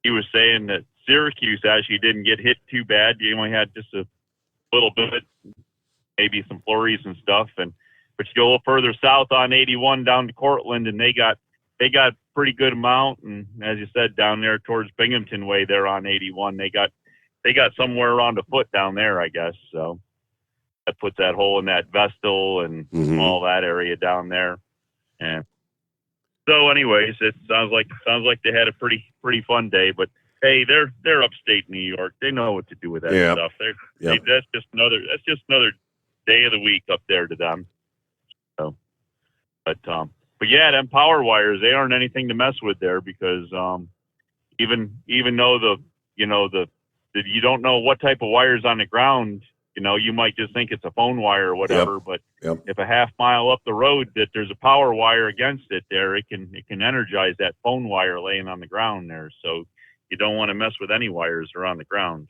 he was saying that Syracuse actually didn't get hit too bad. You only had just a little bit, maybe some flurries and stuff. But you go a little further south on 81 down to Cortland, and they got pretty good amount. And as you said, down there towards Binghamton way there on 81, they got somewhere around a foot down there, I guess. So that puts that hole in that Vestal and all that area down there. And So, anyways, it sounds like they had a pretty fun day. But hey, they're upstate New York. They know what to do with that stuff. That's just another day of the week up there to them. So, but yeah, them power wires, they aren't anything to mess with there, because even though you don't know what type of wire's on the ground. You might just think it's a phone wire or whatever, but if a half mile up the road that there's a power wire against it there, it can energize that phone wire laying on the ground there. So you don't want to mess with any wires that are on the ground.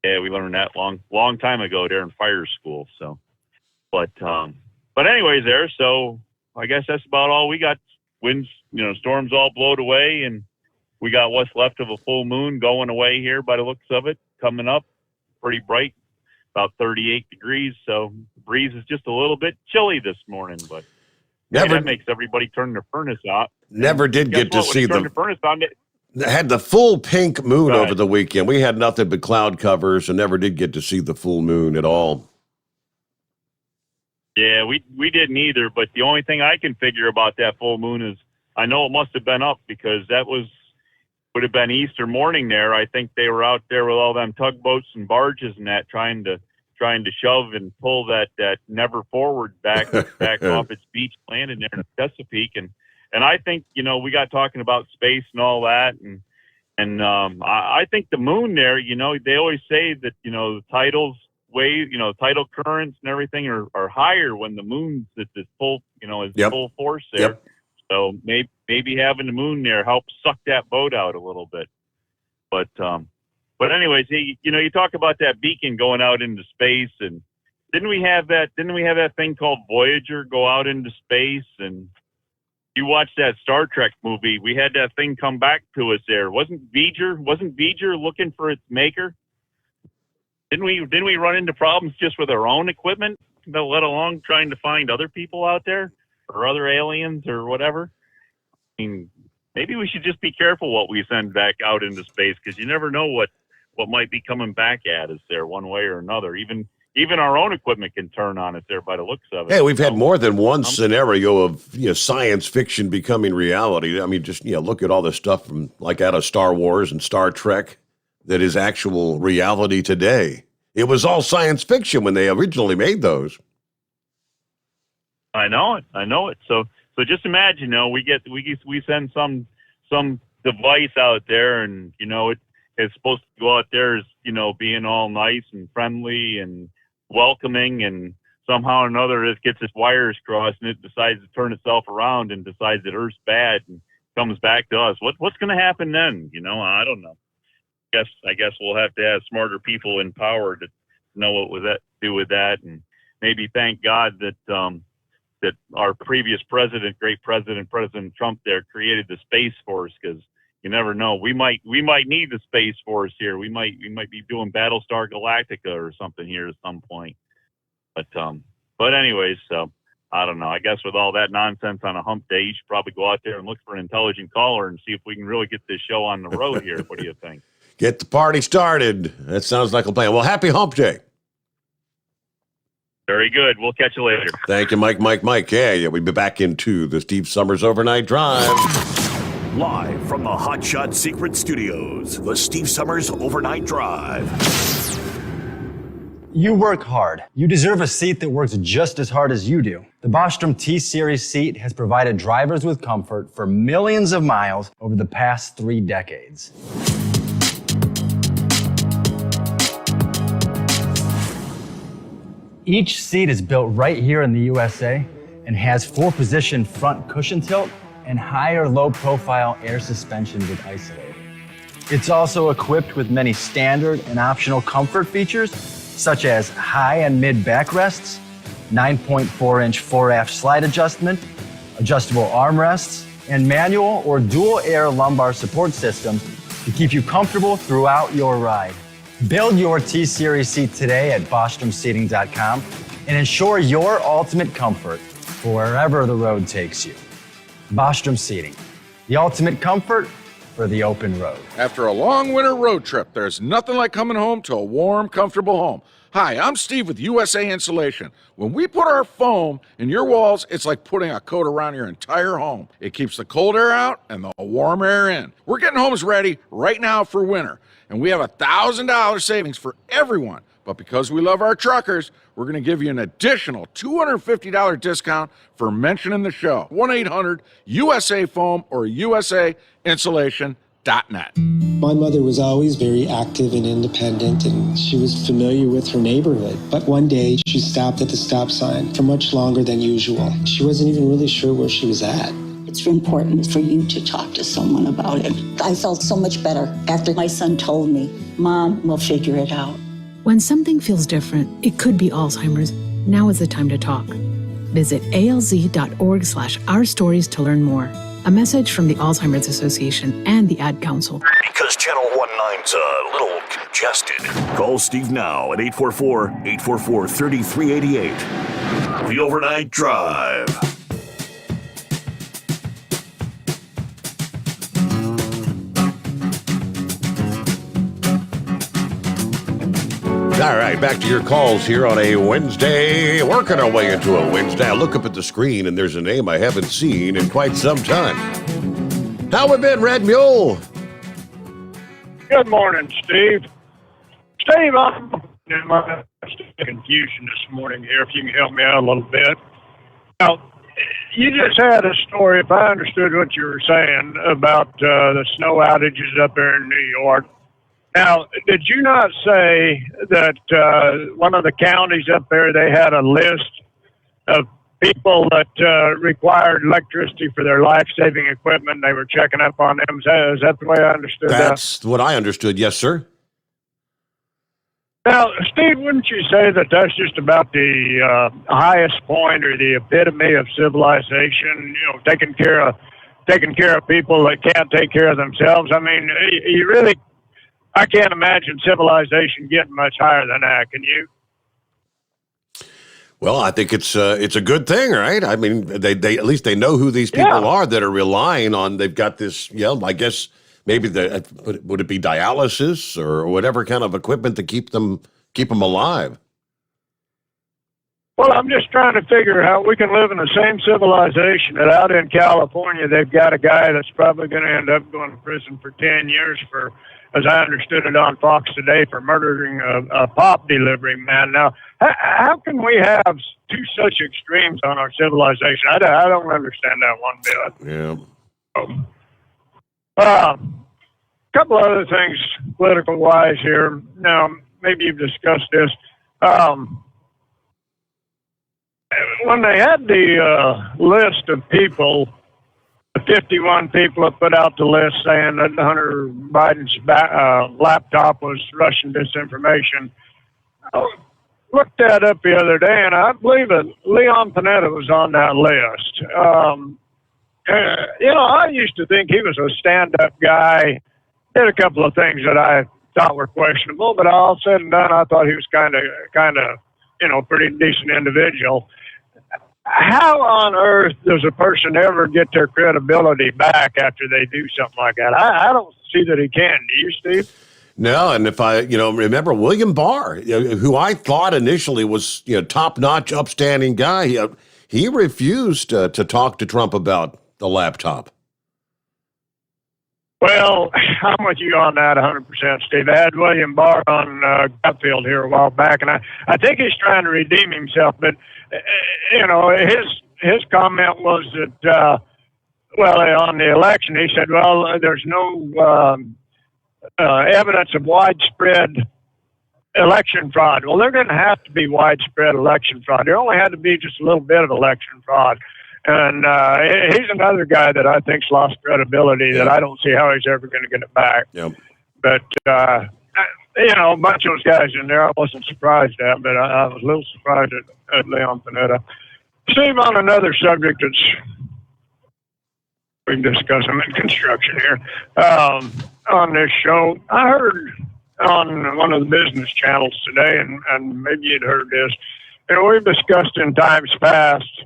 Yeah, we learned that long time ago there in fire school. So, but anyways there, so I guess that's about all we got. Winds, storms all blowed away, and we got what's left of a full moon going away here by the looks of it, coming up. Pretty bright, about 38 degrees. So the breeze is just a little bit chilly this morning, but that makes everybody turn their furnace out. Never did get to see the furnace on. Had the full pink moon over the weekend. We had nothing but cloud covers and never did get to see the full moon at all. Yeah, we didn't either. But the only thing I can figure about that full moon is I know it must have been up, because that would have been Easter morning there. I think they were out there with all them tugboats and barges and that, trying to shove and pull that Never Forward back off its beach landing there in Chesapeake. And I think, we got talking about space and all that. And I think the moon there, they always say that, the tidal currents and everything are higher when the moon's at this full, full force there. Yep. So maybe having the moon there helps suck that boat out a little bit. But anyways, you talk about that beacon going out into space, and didn't we have that thing called Voyager go out into space? And you watched that Star Trek movie, we had that thing come back to us there. Wasn't Voyager looking for its maker? Didn't we run into problems just with our own equipment, let alone trying to find other people out there? Or other aliens or whatever? I mean, maybe we should just be careful what we send back out into space, because you never know what might be coming back at us there one way or another. Even our own equipment can turn on us there by the looks of it. Hey, we've had more than one scenario of science fiction becoming reality. I mean, just look at all the stuff from out of Star Wars and Star Trek that is actual reality today. It was all science fiction when they originally made those. I know it. So just imagine, we send some device out there, and it's supposed to go out there as being all nice and friendly and welcoming, and somehow or another it gets its wires crossed and it decides to turn itself around and decides that Earth's bad and comes back to us. What's going to happen then? I don't know. I guess we'll have to have smarter people in power to know what to do with that, and maybe thank God that our previous president, President Trump there, created the Space Force, because you never know. We might need the Space Force here. We might be doing Battlestar Galactica or something here at some point. But anyways, so I don't know. I guess with all that nonsense on a hump day, you should probably go out there and look for an intelligent caller and see if we can really get this show on the road here. What do you think? Get the party started. That sounds like a plan. Well, happy hump day. Very good. We'll catch you later. Thank you, Mike. Yeah, we'll be back into the Steve Sommers Overnight Drive. Live from the Hot Shot Secret Studios, the Steve Sommers Overnight Drive. You work hard. You deserve a seat that works just as hard as you do. The Bostrom T-Series seat has provided drivers with comfort for millions of miles over the past 3 decades. Each seat is built right here in the USA and has 4-position front cushion tilt and higher low-profile air suspension with Isolate. It's also equipped with many standard and optional comfort features, such as high and mid backrests, 9.4-inch fore-aft slide adjustment, adjustable armrests, and manual or dual air lumbar support systems to keep you comfortable throughout your ride. Build your T-Series seat today at BostromSeating.com and ensure your ultimate comfort for wherever the road takes you. Bostrom Seating, the ultimate comfort for the open road. After a long winter road trip, there's nothing like coming home to a warm, comfortable home. Hi, I'm Steve with USA Insulation. When we put our foam in your walls, it's like putting a coat around your entire home. It keeps the cold air out and the warm air in. We're getting homes ready right now for winter, and we have $1,000 savings for everyone. But because we love our truckers, we're going to give you an additional $250 discount for mentioning the show. 1-800-USA-FOAM or USAinsulation.net. My mother was always very active and independent, and she was familiar with her neighborhood. But one day, she stopped at the stop sign for much longer than usual. She wasn't even really sure where she was at. It's important for you to talk to someone about it. I felt so much better after my son told me, Mom, we'll figure it out. When something feels different, it could be Alzheimer's. Now is the time to talk. Visit alz.org/ourstories to learn more. A message from the Alzheimer's Association and the Ad Council. Because Channel 19's a little congested. Call Steve now at 844-844-3388. The Overnight Drive. All right, back to your calls here on a Wednesday. Working our way into a Wednesday. I look up at the screen and there's a name I haven't seen in quite some time. How we been, Red Mule? Good morning, Steve. Steve, I'm in my confusion this morning here, if you can help me out a little bit. Now, you just had a story, if I understood what you were saying, about the snow outages up there in New York. Now, did you not say that one of the counties up there, they had a list of people that required electricity for their life-saving equipment? They were checking up on them. Is that the way I understood that? That's what I understood, yes, sir. Now, Steve, wouldn't you say that that's just about the highest point or the epitome of civilization? You know, taking care of people that can't take care of themselves. I mean, you really... I can't imagine civilization getting much higher than that. Can you? Well, I think it's a good thing, right? I mean, they at least they know who these people are that are relying on. They've got this, I guess maybe would it be dialysis or whatever kind of equipment to keep them alive? Well, I'm just trying to figure how we can live in the same civilization that out in California they've got a guy that's probably going to end up going to prison for 10 years for, as I understood it on Fox Today, for murdering a pop delivery man. Now, how can we have two such extremes on our civilization? I don't understand that one bit. Yeah. A couple other things political-wise here. Now, maybe you've discussed this. When they had the list of people, the 51 people that put out the list saying that Hunter Biden's laptop was Russian disinformation, I looked that up the other day, and I believe that Leon Panetta was on that list. I used to think he was a stand-up guy, did a couple of things that I thought were questionable, but all said and done, I thought he was kind of, pretty decent individual. How on earth does a person ever get their credibility back after they do something like that? I don't see that he can. Do you, Steve? No, and if I, remember William Barr, who I thought initially was, top-notch, upstanding guy, he refused to talk to Trump about the laptop. Well, I'm with you on that 100%, Steve. I had William Barr on Gutfield here a while back, and I think he's trying to redeem himself, but his comment was that, on the election, he said, there's no evidence of widespread election fraud. Well, there didn't have to be widespread election fraud. There only had to be just a little bit of election fraud. And he's another guy that I think's lost credibility that I don't see how he's ever going to get it back. Yep. But, a bunch of those guys in there I wasn't surprised at, but I was a little surprised at Leon Panetta. Steve, on another subject we can discuss, I'm in construction here, on this show, I heard on one of the business channels today, and maybe you'd heard this, we've discussed in times past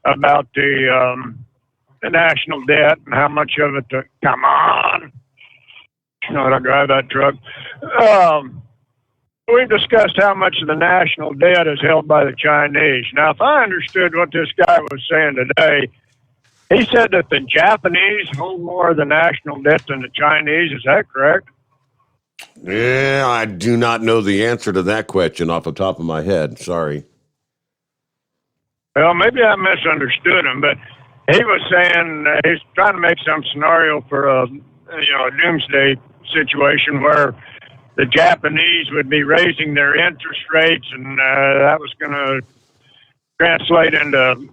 about the national debt and how much of it, come on, when I drive that truck. We've discussed how much of the national debt is held by the Chinese. Now, if I understood what this guy was saying today, he said that the Japanese hold more of the national debt than the Chinese. Is that correct? Yeah, I do not know the answer to that question off the top of my head. Sorry. Well, maybe I misunderstood him, but he was saying he's trying to make some scenario for a doomsday situation where the Japanese would be raising their interest rates, and that was going to translate into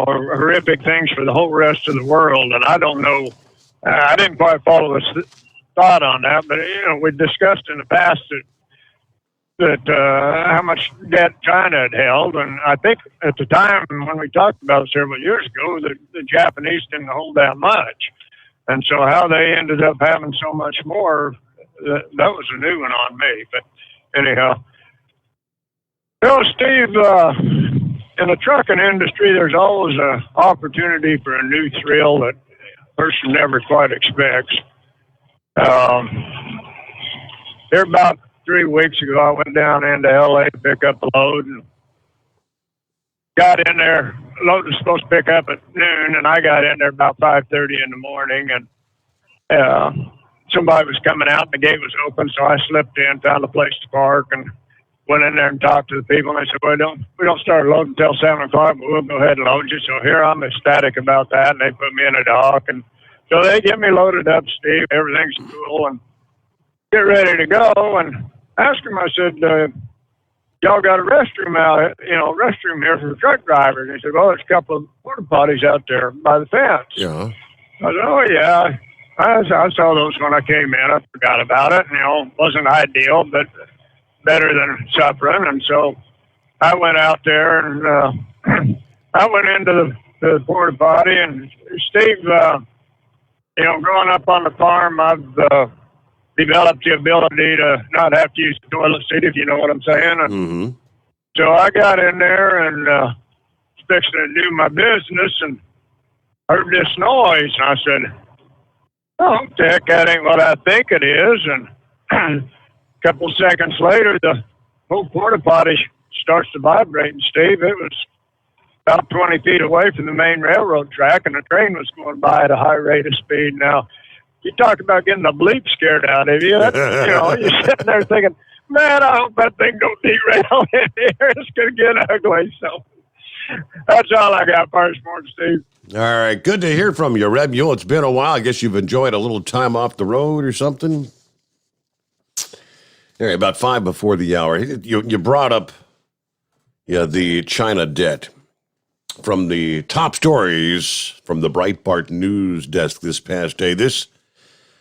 horrific things for the whole rest of the world. And I don't know, I didn't quite follow his thought on that, but we discussed in the past that how much debt China had held, and I think at the time when we talked about it several years ago, the Japanese didn't hold that much, and so how they ended up having so much more. That was a new one on me, but anyhow. Steve, in the trucking industry, there's always an opportunity for a new thrill that a person never quite expects. There about 3 weeks ago, I went down into L.A. to pick up a load and got in there. The load was supposed to pick up at noon, and I got in there about 5:30 in the morning, and somebody was coming out, and the gate was open, so I slipped in, found a place to park, and went in there and talked to the people, and they said, well, we don't start loading until 7 o'clock, but we'll go ahead and load you. So here I'm ecstatic about that, and they put me in a dock, and so they get me loaded up, Steve. Everything's cool, and get ready to go, and I asked them, I said, y'all got a restroom restroom here for truck drivers? And he said, well, there's a couple of porta potties out there by the fence. Yeah. I said, oh, yeah. I saw those when I came in. I forgot about it. Wasn't ideal, but better than suffering. And so I went out there, and I went into the porta potty. And Steve, growing up on the farm, I've developed the ability to not have to use the toilet seat, if you know what I'm saying. And so I got in there and fixing to do my business, and heard this noise. And I said, oh, heck, that ain't what I think it is. And a couple of seconds later, the whole porta potty starts to vibrate. And Steve, it was about 20 feet away from the main railroad track, and the train was going by at a high rate of speed. Now, you talk about getting the bleep scared out of you. You're sitting there thinking, man, I hope that thing don't derail in here. It's going to get ugly. So that's all I got for this morning, Steve. All right, good to hear from you, Red Mule. It's been a while. I guess you've enjoyed a little time off the road or something. All right, about 5 before the hour. You brought up the China debt. From the top stories from the Breitbart news desk this past day,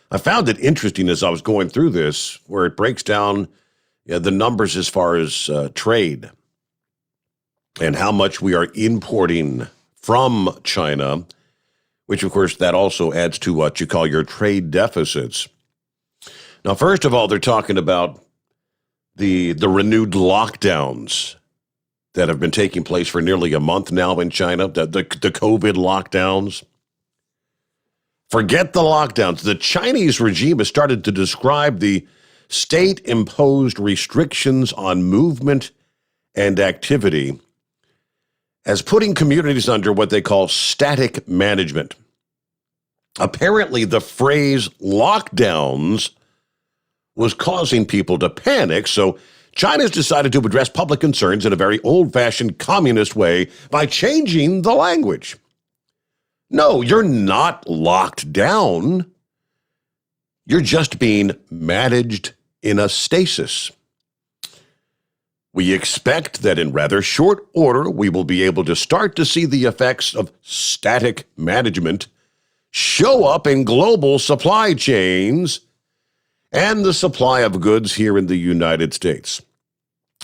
I found it interesting as I was going through this, where it breaks down the numbers as far as trade and how much we are importing from China, which, of course, that also adds to what you call your trade deficits. Now, first of all, they're talking about the renewed lockdowns that have been taking place for nearly a month now in China, the COVID lockdowns. Forget the lockdowns. The Chinese regime has started to describe the state-imposed restrictions on movement and activity as putting communities under what they call static management. Apparently, the phrase lockdowns was causing people to panic, so China's decided to address public concerns in a very old-fashioned communist way by changing the language. No, you're not locked down. You're just being managed in a stasis. We expect that in rather short order, we will be able to start to see the effects of static management show up in global supply chains and the supply of goods here in the United States.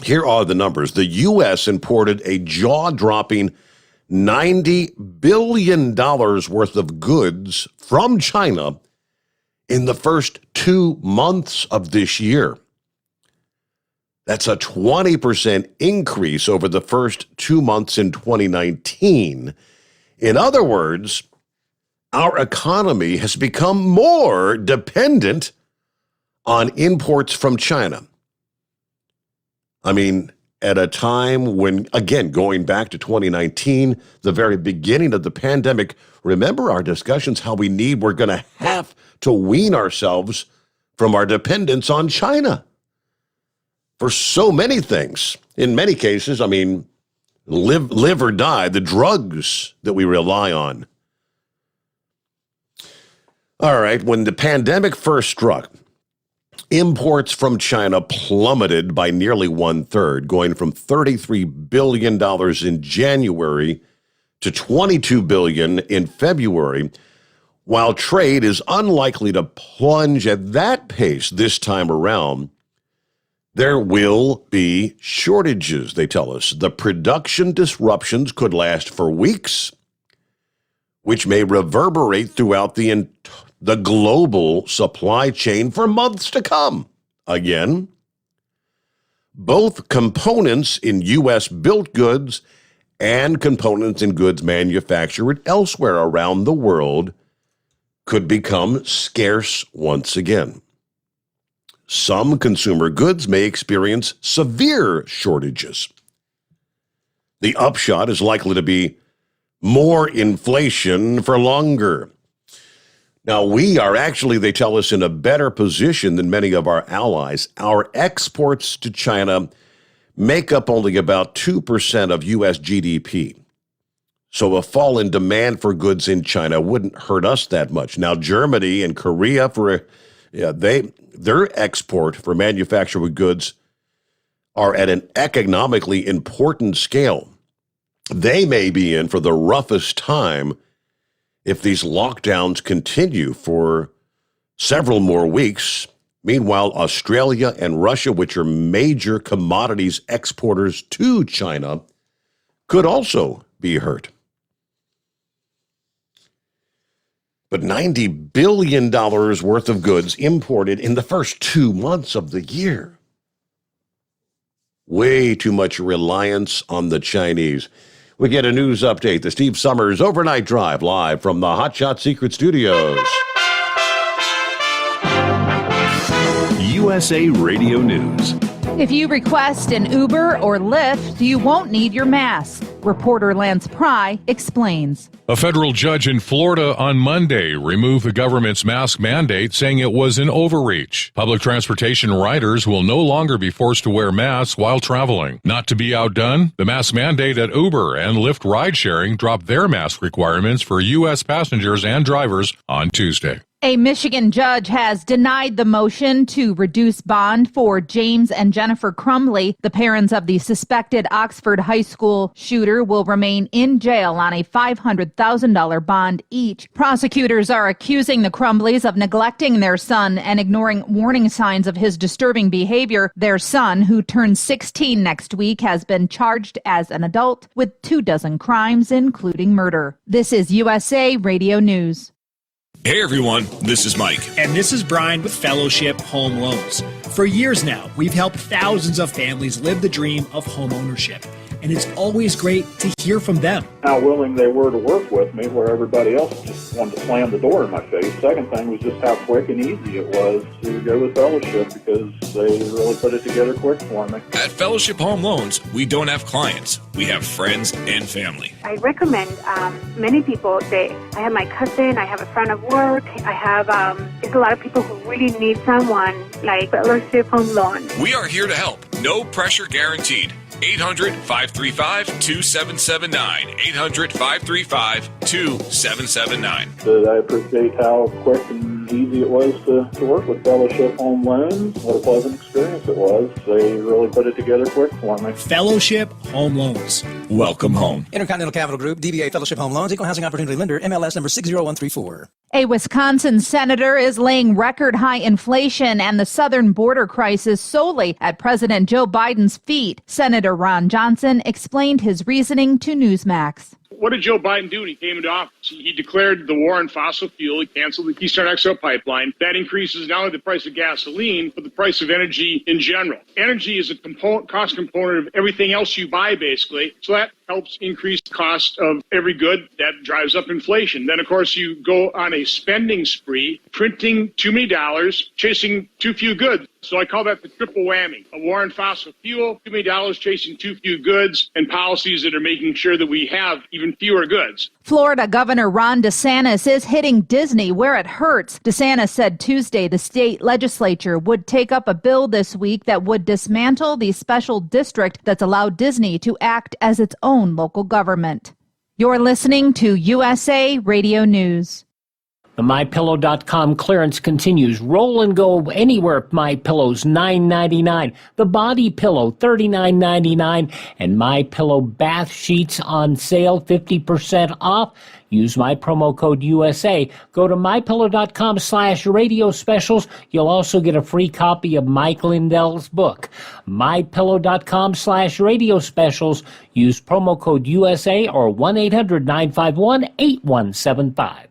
Here are the numbers. The U.S. imported a jaw-dropping $90 billion worth of goods from China in the first 2 months of this year. That's a 20% increase over the first 2 months in 2019. In other words, our economy has become more dependent on imports from China. I mean, at a time when, again, going back to 2019, the very beginning of the pandemic, remember our discussions how we're going to have to wean ourselves from our dependence on China for so many things. In many cases, I mean, live or die, the drugs that we rely on. All right, when the pandemic first struck, imports from China plummeted by nearly 1/3, going from $33 billion in January to $22 billion in February. While trade is unlikely to plunge at that pace this time around, there will be shortages, they tell us. The production disruptions could last for weeks, which may reverberate throughout the global supply chain for months to come. Again, both components in U.S.-built goods and components in goods manufactured elsewhere around the world could become scarce once again. Some consumer goods may experience severe shortages. The upshot is likely to be more inflation for longer. Now, we are actually, they tell us, in a better position than many of our allies. Our exports to China make up only about 2% of U.S. GDP. So a fall in demand for goods in China wouldn't hurt us that much. Now, Germany and Korea, their export for manufactured goods are at an economically important scale. They may be in for the roughest time if these lockdowns continue for several more weeks. Meanwhile, Australia and Russia, which are major commodities exporters to China, could also be hurt. But $90 billion worth of goods imported in the first 2 months of the year. Way too much reliance on the Chinese. We get a news update. The Steve Sommers Overnight Drive live from the Hotshot Secret Studios. USA Radio News. If you request an Uber or Lyft, you won't need your mask. Reporter Lance Pry explains. A federal judge in Florida on Monday removed the government's mask mandate, saying it was an overreach. Public transportation riders will no longer be forced to wear masks while traveling. Not to be outdone, the mask mandate at Uber and Lyft ride-sharing dropped their mask requirements for U.S. passengers and drivers on Tuesday. A Michigan judge has denied the motion to reduce bond for James and Jennifer Crumbley. The parents of the suspected Oxford High School shooter will remain in jail on a $500,000 bond each. Prosecutors are accusing the Crumbleys of neglecting their son and ignoring warning signs of his disturbing behavior. Their son, who turns 16 next week, has been charged as an adult with 24 crimes, including murder. This is USA Radio News. Hey everyone, this is Mike. And this is Brian with Fellowship Home Loans. For years now, we've helped thousands of families live the dream of home ownership. And it's always great to hear from them. How willing they were to work with me, where everybody else just wanted to slam the door in my face. Second thing was just how quick and easy it was to go with Fellowship, because they really put it together quick for me. At Fellowship Home Loans, we don't have clients. We have friends and family. I recommend many people. I have my cousin, I have a friend of work, I have it's a lot of people who really need someone like Fellowship Home Loans. We are here to help. No pressure guaranteed. 800-535-2779. 800-535-2779. I appreciate how quick and easy it was to work with Fellowship Home Loans. What a pleasant experience it was. They really put it together quick for me. Fellowship Home Loans. Welcome home. Intercontinental Capital Group, DBA Fellowship Home Loans, Equal Housing Opportunity Lender, MLS number 60134. A Wisconsin senator is laying record high inflation and the southern border crisis solely at President Joe Biden's feet. Senator Ron Johnson explained his reasoning to Newsmax. what did Joe Biden do when he came into office? He declared the war on fossil fuel. He canceled the Keystone XL pipeline. That increases not only the price of gasoline, but the price of energy in general. Energy is a cost component of everything else you buy, basically. So that helps increase the cost of every good. That drives up inflation. Then, of course, you go on a spending spree, printing too many dollars, chasing too few goods. So I call that the triple whammy. A war on fossil fuel, too many dollars chasing too few goods, and policies that are making sure that we have even fewer goods. Florida Governor Ron DeSantis is hitting Disney where it hurts. DeSantis said Tuesday the state legislature would take up a bill this week that would dismantle the special district that's allowed Disney to act as its own local government. You're listening to USA Radio News. The MyPillow.com clearance continues. Roll and go anywhere. MyPillow's $9.99. The Body Pillow $39.99. And MyPillow bath sheets on sale 50% off. Use my promo code USA. Go to MyPillow.com/radio specials. You'll also get a free copy of Mike Lindell's book. MyPillow.com/radio specials. Use promo code USA or 1-800-951-8175.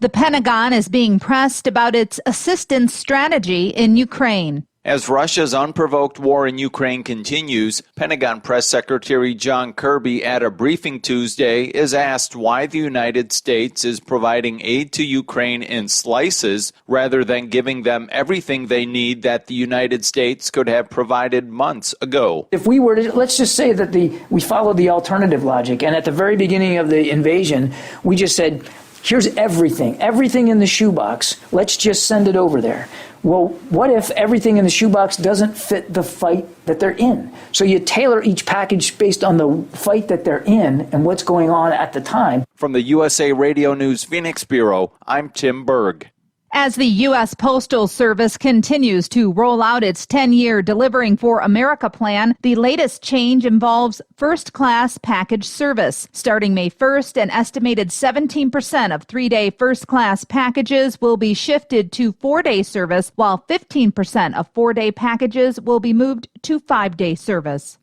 The Pentagon is being pressed about its assistance strategy in Ukraine. As Russia's unprovoked war in Ukraine continues, Pentagon Press Secretary John Kirby at a briefing Tuesday is asked why the United States is providing aid to Ukraine in slices rather than giving them everything they need that the United States could have provided months ago. If we were to, let's just say that we followed the alternative logic, and at the very beginning of the invasion, we just said, here's everything in the shoebox. Let's just send it over there. Well, what if everything in the shoebox doesn't fit the fight that they're in? So you tailor each package based on the fight that they're in and what's going on at the time. From the USA Radio News Phoenix Bureau, I'm Tim Berg. As the U.S. Postal Service continues to roll out its 10-year Delivering for America plan, the latest change involves first-class package service. Starting May 1st, an estimated 17% of 3-day first-class packages will be shifted to 4-day service, while 15% of 4-day packages will be moved to 5-day service.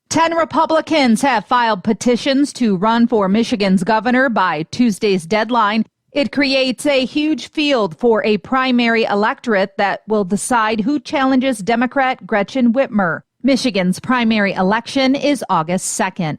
10 Republicans have filed petitions to run for Michigan's governor by Tuesday's deadline. It creates a huge field for a primary electorate that will decide who challenges Democrat Gretchen Whitmer. Michigan's primary election is August 2nd.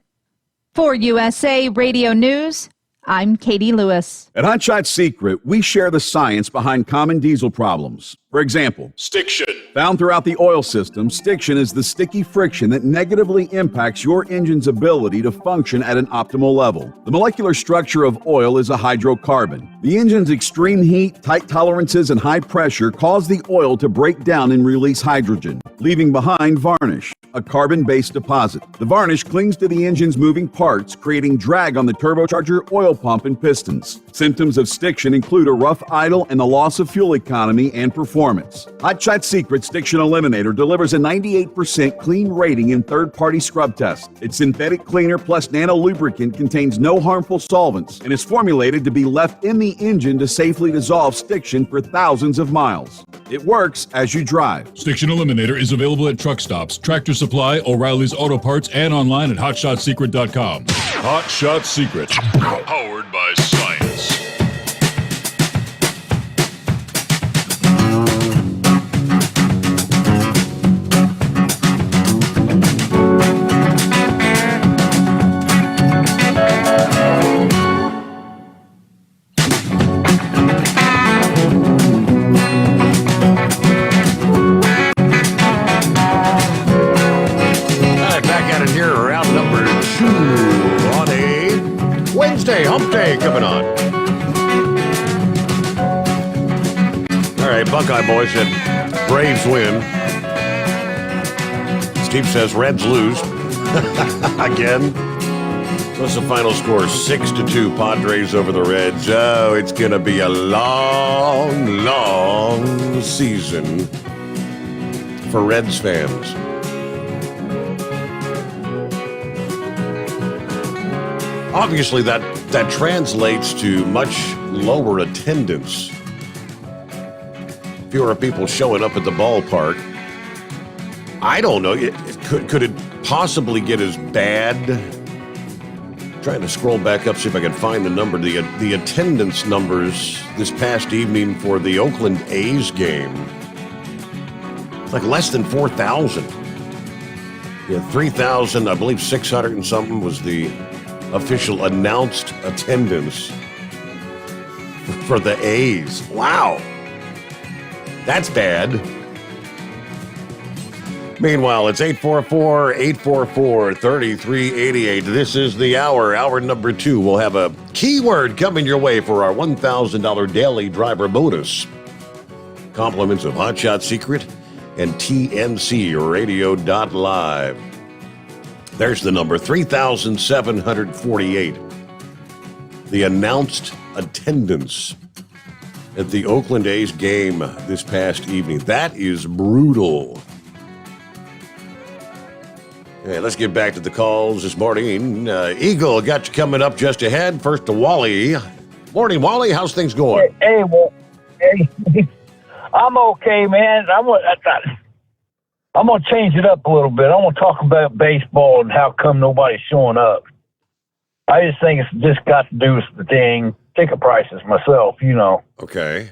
For USA Radio News, I'm Katie Lewis. At Hotshot Secret, we share the science behind common diesel problems. For example, stiction. Found throughout the oil system, stiction is the sticky friction that negatively impacts your engine's ability to function at an optimal level. The molecular structure of oil is a hydrocarbon. The engine's extreme heat, tight tolerances, and high pressure cause the oil to break down and release hydrogen, leaving behind varnish, a carbon-based deposit. The varnish clings to the engine's moving parts, creating drag on the turbocharger, oil pump, and pistons. Symptoms of stiction include a rough idle and the loss of fuel economy and performance. Hotshot Secret Stiction Eliminator delivers a 98% clean rating in third-party scrub tests. Its synthetic cleaner plus nano lubricant contains no harmful solvents and is formulated to be left in the engine to safely dissolve stiction for thousands of miles. It works as you drive. Stiction Eliminator is available at truck stops, Tractor Supply, O'Reilly's Auto Parts, and online at HotShotSecret.com. Hot Shot Secret. Powered by science. Hump Day coming on. All right, Buckeye boys said Braves win. Steve says Reds lose. Again. What's the final score? 6-2 Padres over the Reds. Oh, it's going to be a long, long season for Reds fans. Obviously, that translates to much lower attendance. Fewer people showing up at the ballpark. I don't know. Could it possibly get as bad Trying to scroll back up, see if I can find the number. The attendance numbers this past evening for the Oakland A's game. It's like less than 4,000. Yeah, 3,000, I believe 600 and something was the official announced attendance for the A's. Wow. That's bad. Meanwhile, it's 844-844-3388. This is the hour number 2. We'll have a keyword coming your way for our $1,000 daily driver bonus. Compliments of Hotshot Secret and TNCRadio.live. There's the number, 3,748. The announced attendance at the Oakland A's game this past evening. That is brutal. Okay, let's get back to the calls this morning. Eagle got you coming up just ahead. First to Wally. Morning, Wally. How's things going? Hey, I'm okay, man. I'm going to change it up a little bit. I want to talk about baseball and how come nobody's showing up. I just think it's just got to do with the dang ticket prices myself, you know. Okay.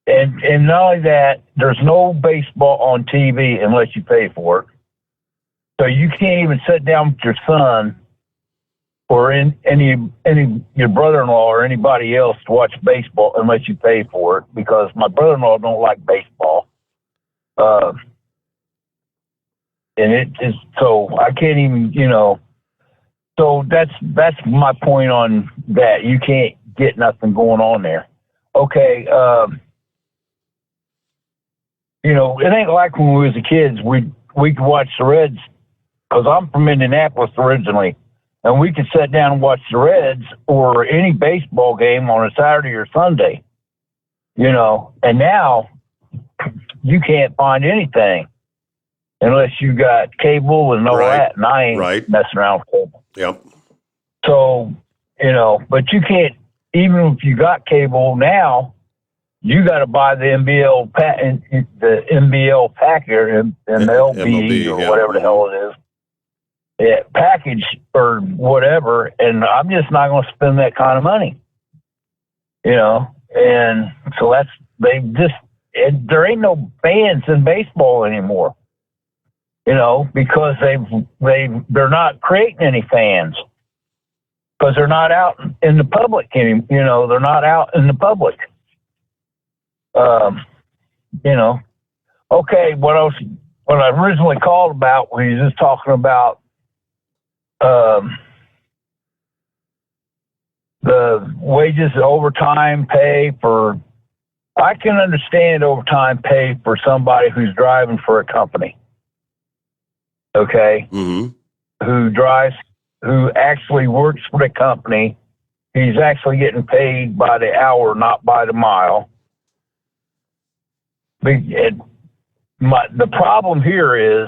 And not only that, there's no baseball on TV unless you pay for it. So you can't even sit down with your son or any your brother-in-law or anybody else to watch baseball unless you pay for it, because my brother-in-law don't like baseball. And it is, so I can't even, you know, so that's my point on that. You can't get nothing going on there. Okay. You know, it ain't like when we was kids, we could watch the Reds, because I'm from Indianapolis originally, and we could sit down and watch the Reds or any baseball game on a Saturday or Sunday, you know, and now you can't find anything unless you got cable and all that, and I ain't messing around with cable. Yep. So, you know, but you can't, even if you got cable now, you got to buy the NBL package and MLB or whatever the hell it is. Yeah, package or whatever, and I'm just not going to spend that kind of money. You know, and so there ain't no fans in baseball anymore. You know, because they're not creating any fans, because they're not out in the public anymore. You know, they're not out in the public. You know, okay. What I originally called about was just talking about the wages, overtime pay for. I can understand overtime pay for somebody who's driving for a company. Okay. Mm-hmm. Who actually works for the company. He's actually getting paid by the hour, not by the mile. The problem here is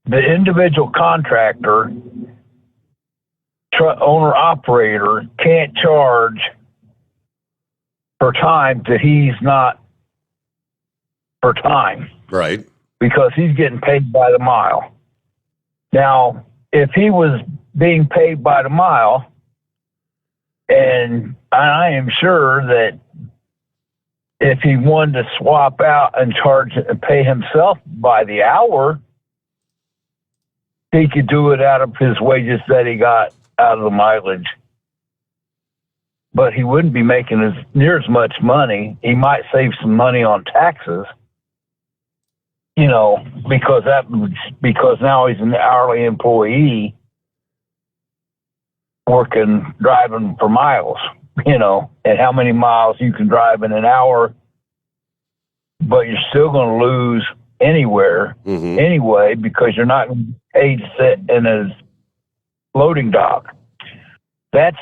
the individual contractor, owner operator can't charge for time that he's not for time. Right. Because he's getting paid by the mile. Now, if he was being paid by the mile, and I am sure that if he wanted to swap out and charge and pay himself by the hour, he could do it out of his wages that he got out of the mileage. But he wouldn't be making near as much money. He might save some money on taxes, you know, because now he's an hourly employee driving for miles, you know, and how many miles you can drive in an hour, but you're still going to lose anyway, because you're not paid to sit in a loading dock. That's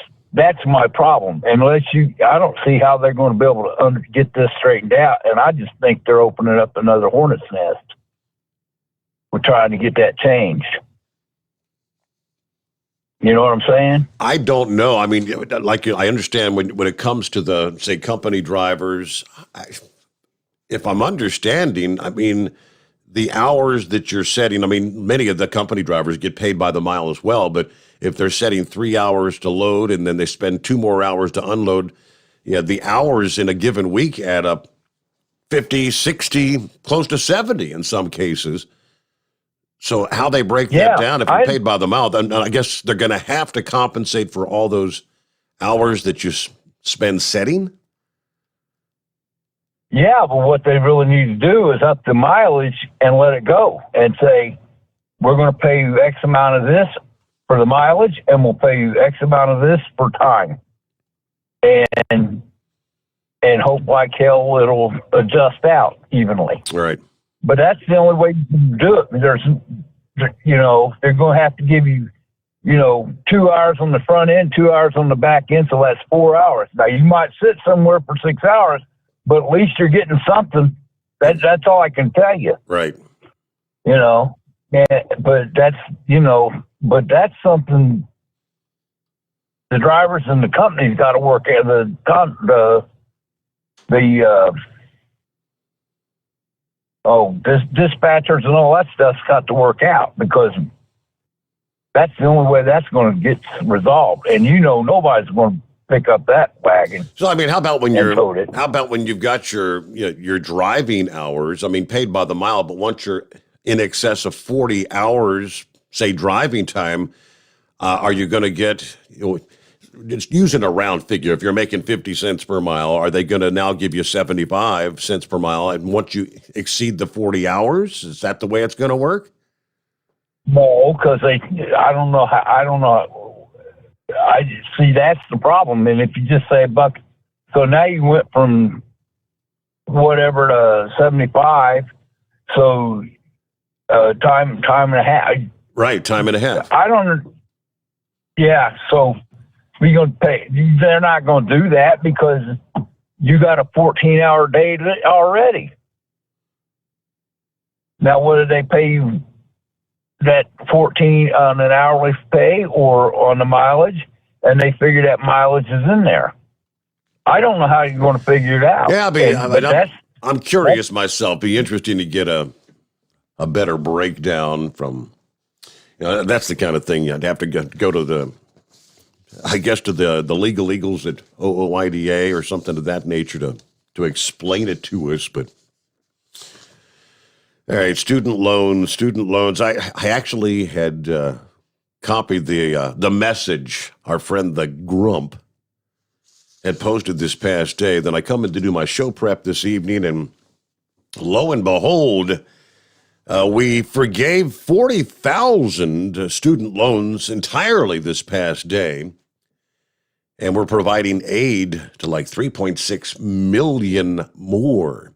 my problem. I don't see how they're going to be able to get this straightened out. And I just think they're opening up another hornet's nest. We're trying to get that changed. You know what I'm saying? I don't know. I mean, I understand when it comes to the, say, company drivers, if I'm understanding, I mean, the hours that you're setting, I mean, many of the company drivers get paid by the mile as well, but if they're setting 3 hours to load and then they spend 2 more hours to unload, yeah, the hours in a given week add up 50, 60, close to 70 in some cases. So how they break that down, if you're paid by the mile, then I guess they're going to have to compensate for all those hours that you spend setting? Yeah, but what they really need to do is up the mileage and let it go and say, we're going to pay you X amount of this for the mileage, and we'll pay you X amount of this for time. And hope like hell it'll adjust out evenly. Right. But that's the only way you can do it. There's, they're going to have to give you, 2 hours on the front end, 2 hours on the back end, so that's 4 hours. Now, you might sit somewhere for 6 hours, but at least you're getting something. That's all I can tell you. Right. But that's something the drivers and the company's got to work at. Dispatchers and all that stuff's got to work out, because that's the only way that's going to get resolved. And nobody's going to pick up that wagon. So I mean, how about when you've got your driving hours? I mean, paid by the mile, but once you're in excess of 40 hours, say driving time, are you going to get? Just using a round figure, if you're making 50 cents per mile, are they going to now give you 75 cents per mile? And once you exceed the 40 hours, is that the way it's going to work? No, because I don't know. I see that's the problem. And if you just say $1, so now you went from whatever to 75. So time and a half. Right, time and a half. I don't. Yeah, so we're going to pay. They're not going to do that because you got a 14-hour day already. Now, whether they pay you that 14 on an hourly pay or on the mileage, and they figure that mileage is in there. I don't know how you're going to figure it out. Yeah, I'm curious myself. Be interesting to get a better breakdown from. That's the kind of thing you'd have to go to the legal eagles at OOIDA or something of that nature to explain it to us. But all right, student loans. I actually had copied the message our friend the Grump had posted this past day. Then I come in to do my show prep this evening, and lo and behold, we forgave 40,000 student loans entirely this past day, and we're providing aid to like 3.6 million more.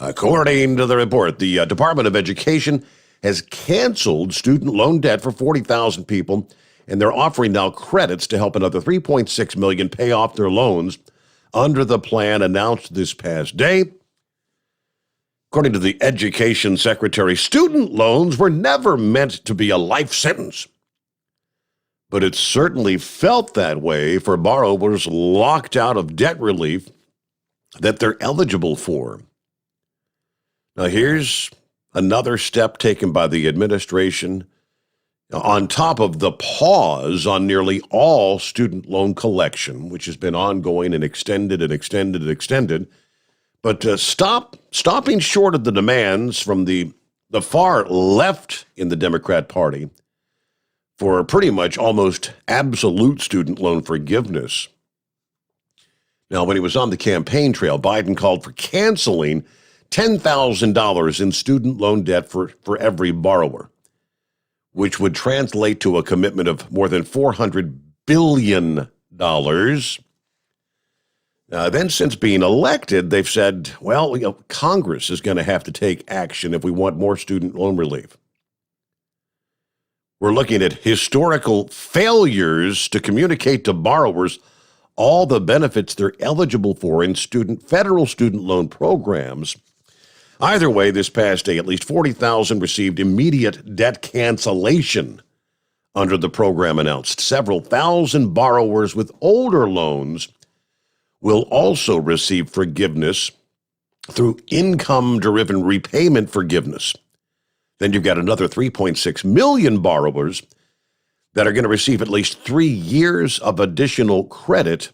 According to the report, the Department of Education has canceled student loan debt for 40,000 people, and they're offering now credits to help another 3.6 million pay off their loans under the plan announced this past day. According to the Education Secretary, student loans were never meant to be a life sentence, but it certainly felt that way for borrowers locked out of debt relief that they're eligible for. Now, here's another step taken by the administration on top of the pause on nearly all student loan collection, which has been ongoing and extended and extended and extended. But stopping short of the demands from the far left in the Democrat Party for pretty much almost absolute student loan forgiveness. Now, when he was on the campaign trail, Biden called for canceling $10,000 in student loan debt for every borrower, which would translate to a commitment of more than $400 billion. Then since being elected, they've said, Congress is going to have to take action if we want more student loan relief. We're looking at historical failures to communicate to borrowers all the benefits they're eligible for in federal student loan programs. Either way, this past day, at least 40,000 received immediate debt cancellation under the program announced. Several thousand borrowers with older loans will also receive forgiveness through income-driven repayment forgiveness. Then you've got another 3.6 million borrowers that are going to receive at least 3 years of additional credit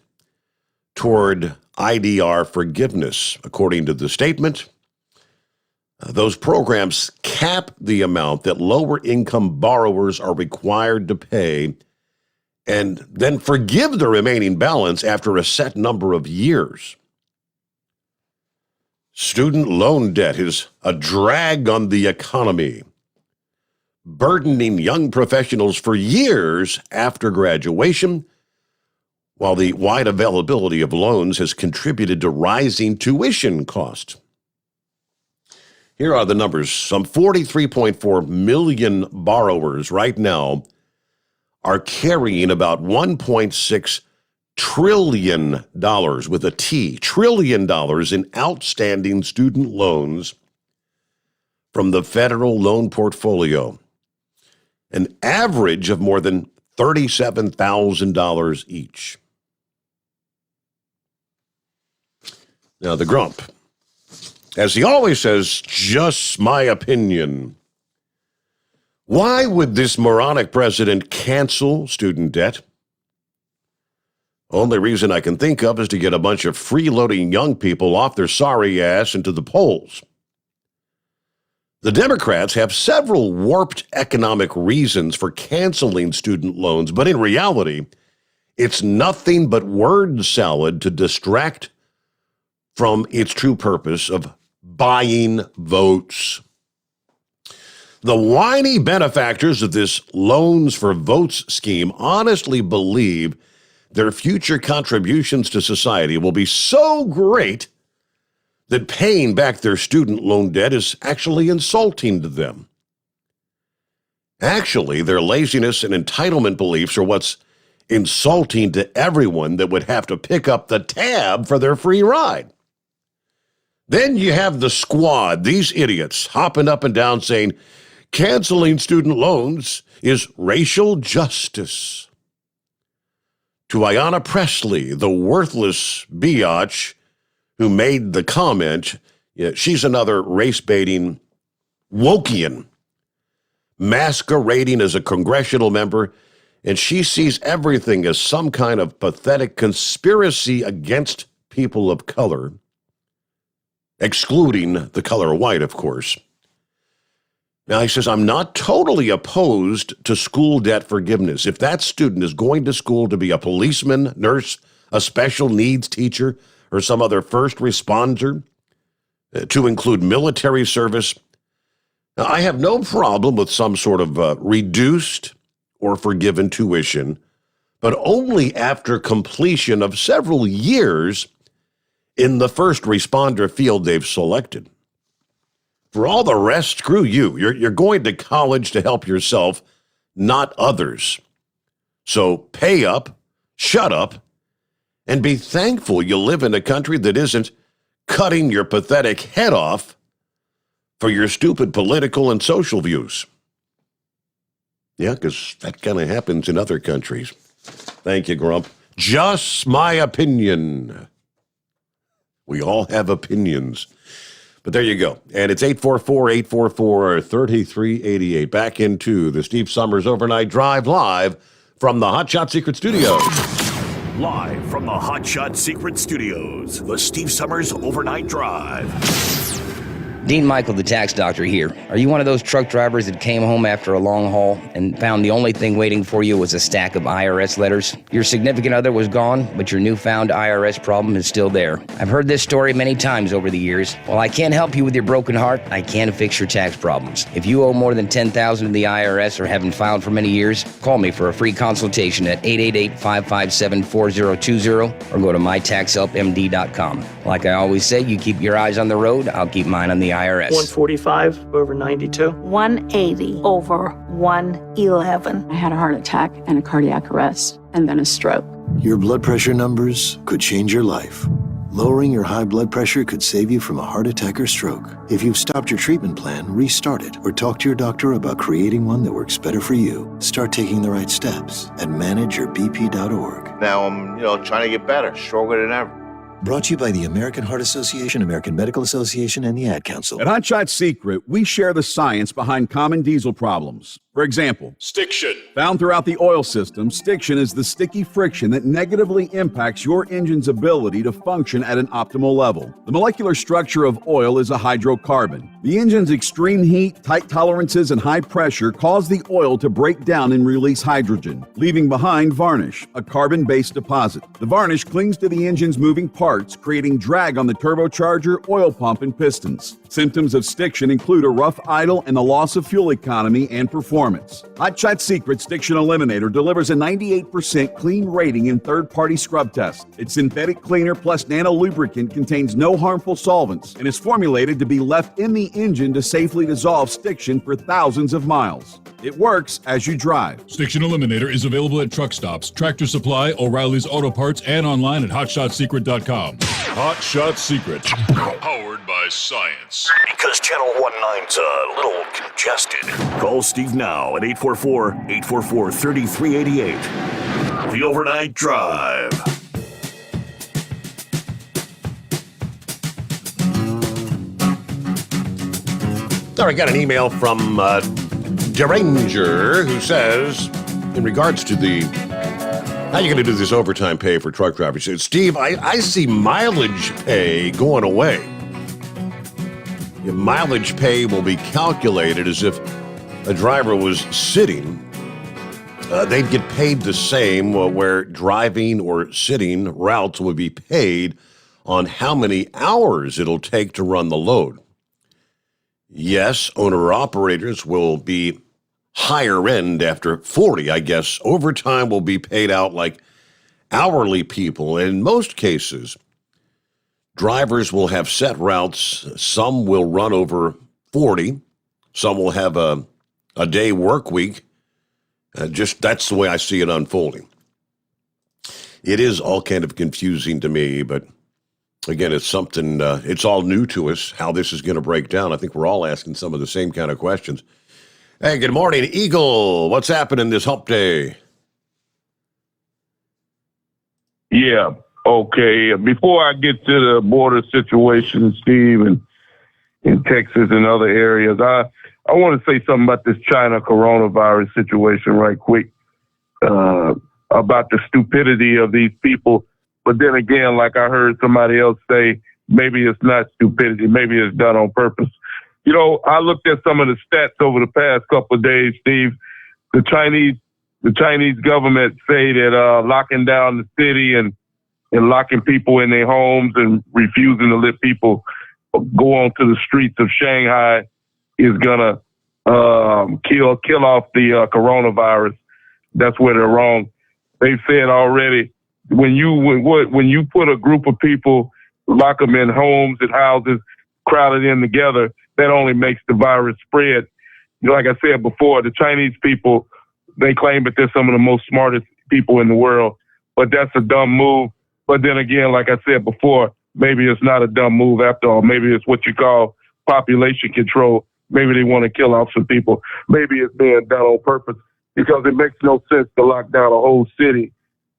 toward IDR forgiveness. According to the statement, those programs cap the amount that lower-income borrowers are required to pay and then forgive the remaining balance after a set number of years. Student loan debt is a drag on the economy, burdening young professionals for years after graduation, while the wide availability of loans has contributed to rising tuition costs. Here are the numbers. Some 43.4 million borrowers right now are carrying about $1.6 trillion with a T, trillion dollars in outstanding student loans from the federal loan portfolio, an average of more than $37,000 each. Now, the grump, as he always says, just my opinion. Why would this moronic president cancel student debt? Only reason I can think of is to get a bunch of freeloading young people off their sorry ass into the polls. The Democrats have several warped economic reasons for canceling student loans, but in reality, it's nothing but word salad to distract from its true purpose of buying votes. The whiny benefactors of this loans for votes scheme honestly believe their future contributions to society will be so great that paying back their student loan debt is actually insulting to them. Actually, their laziness and entitlement beliefs are what's insulting to everyone that would have to pick up the tab for their free ride. Then you have the squad, these idiots, hopping up and down saying, canceling student loans is racial justice. To Ayanna Pressley, the worthless biatch who made the comment, she's another race-baiting Wokian, masquerading as a congressional member, and she sees everything as some kind of pathetic conspiracy against people of color, excluding the color white, of course. Now, he says, I'm not totally opposed to school debt forgiveness. If that student is going to school to be a policeman, nurse, a special needs teacher, or some other first responder, to include military service, now, I have no problem with some sort of reduced or forgiven tuition, but only after completion of several years in the first responder field they've selected. For all the rest, screw you. You're going to college to help yourself, not others. So pay up, shut up, and be thankful you live in a country that isn't cutting your pathetic head off for your stupid political and social views. Yeah, because that kind of happens in other countries. Thank you, Grump. Just my opinion. We all have opinions. But there you go. And it's 844-844-3388. Back into the Steve Sommers Overnight Drive live from the Hot Shot Secret Studios. Live from the Hot Shot Secret Studios, the Steve Sommers Overnight Drive. Dean Michael, the tax doctor here. Are you one of those truck drivers that came home after a long haul and found the only thing waiting for you was a stack of IRS letters? Your significant other was gone, but your newfound IRS problem is still there. I've heard this story many times over the years. While I can't help you with your broken heart, I can fix your tax problems. If you owe more than $10,000 to the IRS or haven't filed for many years, call me for a free consultation at 888-557-4020 or go to mytaxhelpmd.com. Like I always say, you keep your eyes on the road, I'll keep mine on the IRS. 145 over 92. 180 over 111. I had a heart attack and a cardiac arrest and then a stroke. Your blood pressure numbers could change your life. Lowering your high blood pressure could save you from a heart attack or stroke. If you've stopped your treatment plan, restart it or talk to your doctor about creating one that works better for you. Start taking the right steps at manageyourbp.org. Now I'm, trying to get better, stronger than ever. Brought to you by the American Heart Association, American Medical Association, and the Ad Council. At Hot Shot Secret, we share the science behind common diesel problems. For example, Stiction. Found throughout the oil system, stiction is the sticky friction that negatively impacts your engine's ability to function at an optimal level. The molecular structure of oil is a hydrocarbon. The engine's extreme heat, tight tolerances, and high pressure cause the oil to break down and release hydrogen, leaving behind varnish, a carbon-based deposit. The varnish clings to the engine's moving parts, creating drag on the turbocharger, oil pump, and pistons. Symptoms of stiction include a rough idle and the loss of fuel economy and performance. Hot Shot Secret Stiction Eliminator delivers a 98% clean rating in third-party scrub tests. Its synthetic cleaner plus nano lubricant contains no harmful solvents and is formulated to be left in the engine to safely dissolve stiction for thousands of miles. It works as you drive. Stiction Eliminator is available at truck stops, Tractor Supply, O'Reilly's Auto Parts, and online at hotshotsecret.com. Hot Shot Secret. Powered by science. Because Channel 19's a little congested. Call Steve now at 844-844-3388. The Overnight Drive. All right, got an email from Deranger who says, in regards to how you going to do this overtime pay for truck drivers? He said, Steve, I see mileage pay going away. Your mileage pay will be calculated as if a driver was sitting. They'd get paid the same where driving or sitting routes would be paid on how many hours it'll take to run the load. Yes, owner-operators will be higher end after 40, I guess. Overtime will be paid out like hourly people. In most cases, drivers will have set routes. Some will run over 40. Some will have a day work week. That's the way I see it unfolding. It is all kind of confusing to me, but again, it's something, it's all new to us, how this is going to break down. I think we're all asking some of the same kind of questions. Hey, good morning, Eagle. What's happening this hump day? Yeah, okay. Before I get to the border situation, Steve, and in Texas and other areas, I want to say something about this China coronavirus situation right quick, about the stupidity of these people. But then again, like I heard somebody else say, maybe it's not stupidity. Maybe it's done on purpose. You know, I looked at some of the stats over the past couple of days, Steve. The Chinese government say that locking down the city and locking people in their homes and refusing to let people go onto the streets of Shanghai is gonna kill off the coronavirus. That's where they're wrong. They've said already, when you put a group of people, lock them in homes and houses, crowded in together, that only makes the virus spread. You know, like I said before, the Chinese people, they claim that they're some of the most smartest people in the world, but that's a dumb move. But then again, like I said before, maybe it's not a dumb move after all. Maybe it's what you call population control. Maybe they want to kill off some people. Maybe it's being done on purpose because it makes no sense to lock down a whole city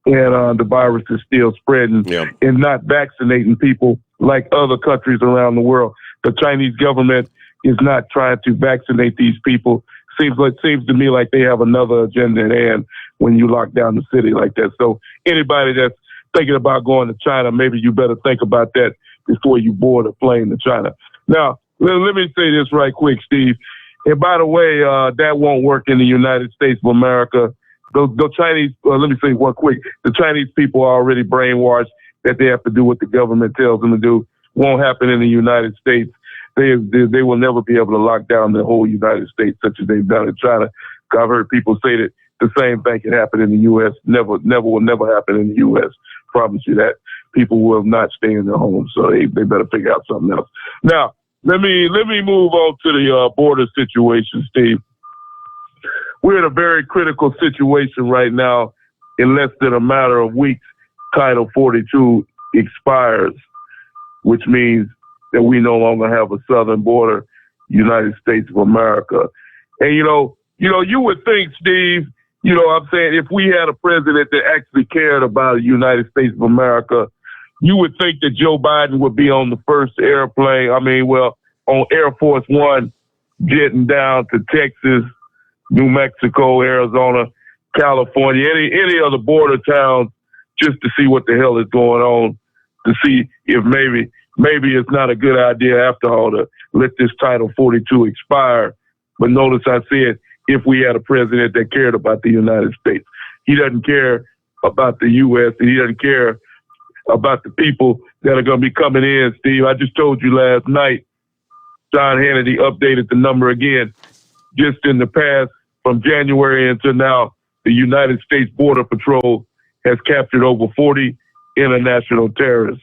and the virus is still spreading and not vaccinating people like other countries around the world. The Chinese government is not trying to vaccinate these people. Seems to me like they have another agenda at hand when you lock down the city like that. So anybody that's thinking about going to China, maybe you better think about that before you board a plane to China. Now, let me say this right quick, Steve. And by the way, that won't work in the United States of America. The Chinese, let me say one quick, the Chinese people are already brainwashed that they have to do what the government tells them to do. Won't happen in the United States. They will never be able to lock down the whole United States such as they've done in China. I've heard people say that the same thing can happen in the U.S. Never will never happen in the U.S. Promise you that. People will not stay in their homes, so they better figure out something else. Now, let me move on to the border situation, Steve. We're in a very critical situation right now. In less than a matter of weeks, Title 42 expires, which means that we no longer have a southern border, United States of America. And, you would think, Steve, I'm saying if we had a president that actually cared about the United States of America, you would think that Joe Biden would be on the first airplane. On Air Force One, getting down to Texas, New Mexico, Arizona, California, any other border towns, just to see what the hell is going on, to see if maybe it's not a good idea after all to let this Title 42 expire. But notice I said if we had a president that cared about the United States. He doesn't care about the U.S. and he doesn't care about the people that are going to be coming in, Steve. I just told you last night, John Hannity updated the number again. Just in the past, from January until now, the United States Border Patrol has captured over 40 international terrorists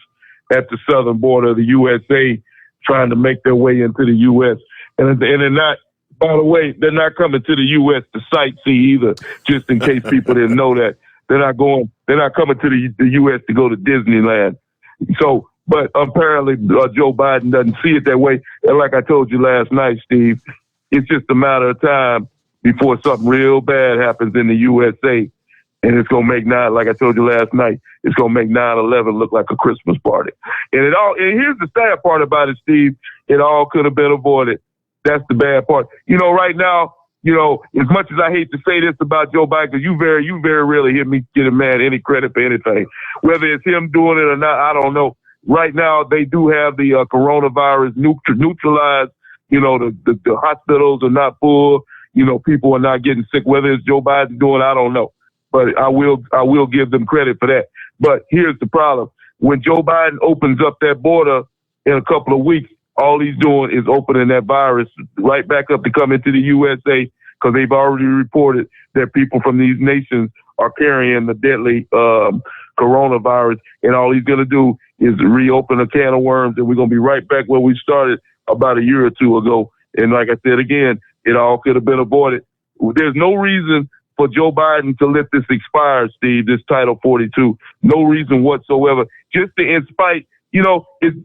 at the southern border of the USA, trying to make their way into the U.S. And they're not, by the way, they're not coming to the U.S. to sightsee either, just in case people didn't know that. They're not coming to the U.S. to go to Disneyland. So, but apparently Joe Biden doesn't see it that way. And like I told you last night, Steve, it's just a matter of time before something real bad happens in the USA. And it's going to make like I told you last night, it's going to make 9/11 look like a Christmas party. And here's the sad part about it, Steve. It all could have been avoided. That's the bad part. Right now, as much as I hate to say this about Joe Biden, because you very rarely hear me get a man any credit for anything. Whether it's him doing it or not, I don't know. Right now, they do have the coronavirus neutralized. The hospitals are not full. People are not getting sick. Whether it's Joe Biden doing it, I don't know. But I will give them credit for that. But here's the problem. When Joe Biden opens up that border in a couple of weeks, all he's doing is opening that virus right back up to come into the USA, because they've already reported that people from these nations are carrying the deadly coronavirus. And all he's going to do is reopen a can of worms, and we're going to be right back where we started about a year or two ago. And like I said again, it all could have been avoided. There's no reason for Joe Biden to let this expire, Steve, this Title 42. No reason whatsoever. It's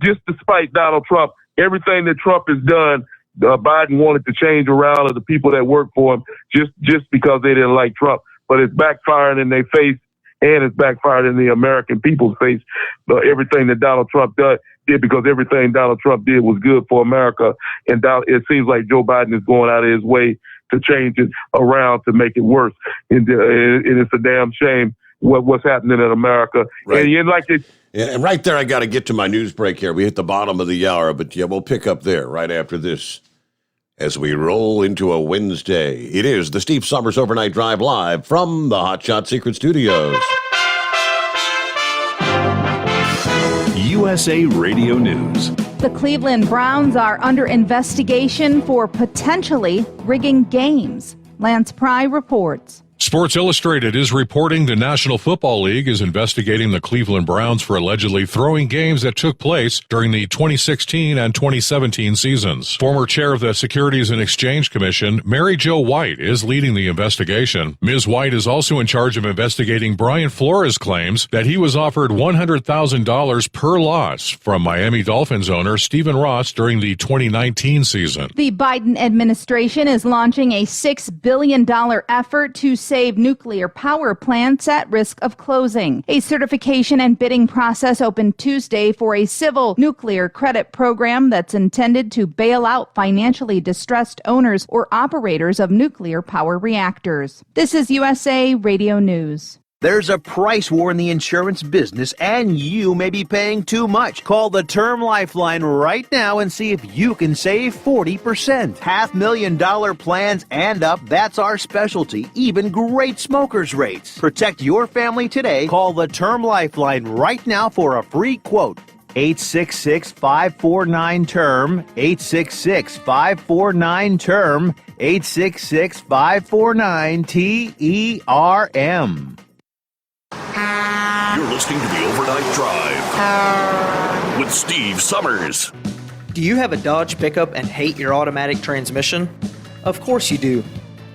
just to spite Donald Trump. Everything that Trump has done, Biden wanted to change around of the people that work for him just because they didn't like Trump. But it's backfiring in their face, and it's backfired in the American people's face. Everything that Donald Trump did, because everything Donald Trump did was good for America. And it seems like Joe Biden is going out of his way to change it around to make it worse. And it's a damn shame what's happening in America. Right. And right there, I got to get to my news break here. We hit the bottom of the hour, but yeah, we'll pick up there right after this as we roll into a Wednesday. It is the Steve Sommers Overnight Drive live from the Hotshot Secret Studios. USA Radio News. The Cleveland Browns are under investigation for potentially rigging games. Lance Pry reports. Sports Illustrated is reporting the National Football League is investigating the Cleveland Browns for allegedly throwing games that took place during the 2016 and 2017 seasons. Former chair of the Securities and Exchange Commission, Mary Jo White, is leading the investigation. Ms. White is also in charge of investigating Brian Flores' claims that he was offered $100,000 per loss from Miami Dolphins owner Stephen Ross during the 2019 season. The Biden administration is launching a $6 billion effort to save nuclear power plants at risk of closing. A certification and bidding process opened Tuesday for a civil nuclear credit program that's intended to bail out financially distressed owners or operators of nuclear power reactors. This is USA Radio News. There's a price war in the insurance business, and you may be paying too much. Call the Term Lifeline right now and see if you can save 40%. $500,000 plans and up, that's our specialty. Even great smokers' rates. Protect your family today. Call the Term Lifeline right now for a free quote. 866-549-TERM, 866-549-TERM, 866-549-TERM. You're listening to the Overnight Drive with Steve Sommers. Do you have a Dodge pickup and hate your automatic transmission? Of course you do.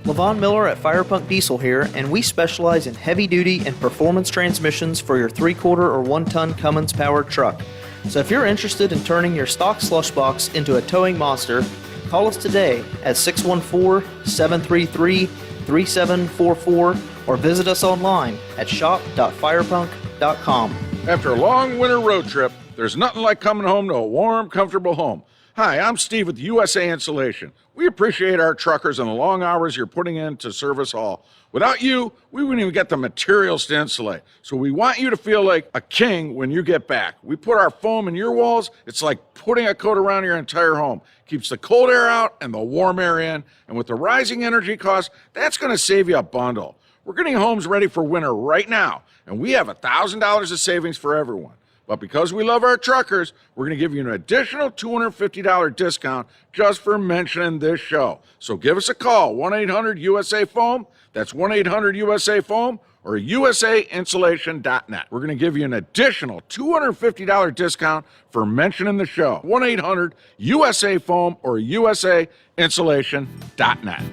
Levon Miller at Firepunk Diesel here, and we specialize in heavy-duty and performance transmissions for your 3/4 or 1-ton Cummins-powered truck. So if you're interested in turning your stock slush box into a towing monster, call us today at 614-733-3744 or visit us online at shop.firepunk.com. After a long winter road trip, there's nothing like coming home to a warm, comfortable home. Hi, I'm Steve with USA Insulation. We appreciate our truckers and the long hours you're putting in to serve us all. Without you, we wouldn't even get the materials to insulate. So we want you to feel like a king when you get back. We put our foam in your walls. It's like putting a coat around your entire home. Keeps the cold air out and the warm air in. And with the rising energy costs, that's going to save you a bundle. We're getting homes ready for winter right now, and we have $1,000 of savings for everyone. But because we love our truckers, we're going to give you an additional $250 discount just for mentioning this show. So give us a call, 1-800-USA-FOAM. That's 1-800-USA-FOAM or usainsulation.net. We're going to give you an additional $250 discount for mentioning the show, 1-800-USA-FOAM or usainsulation.net.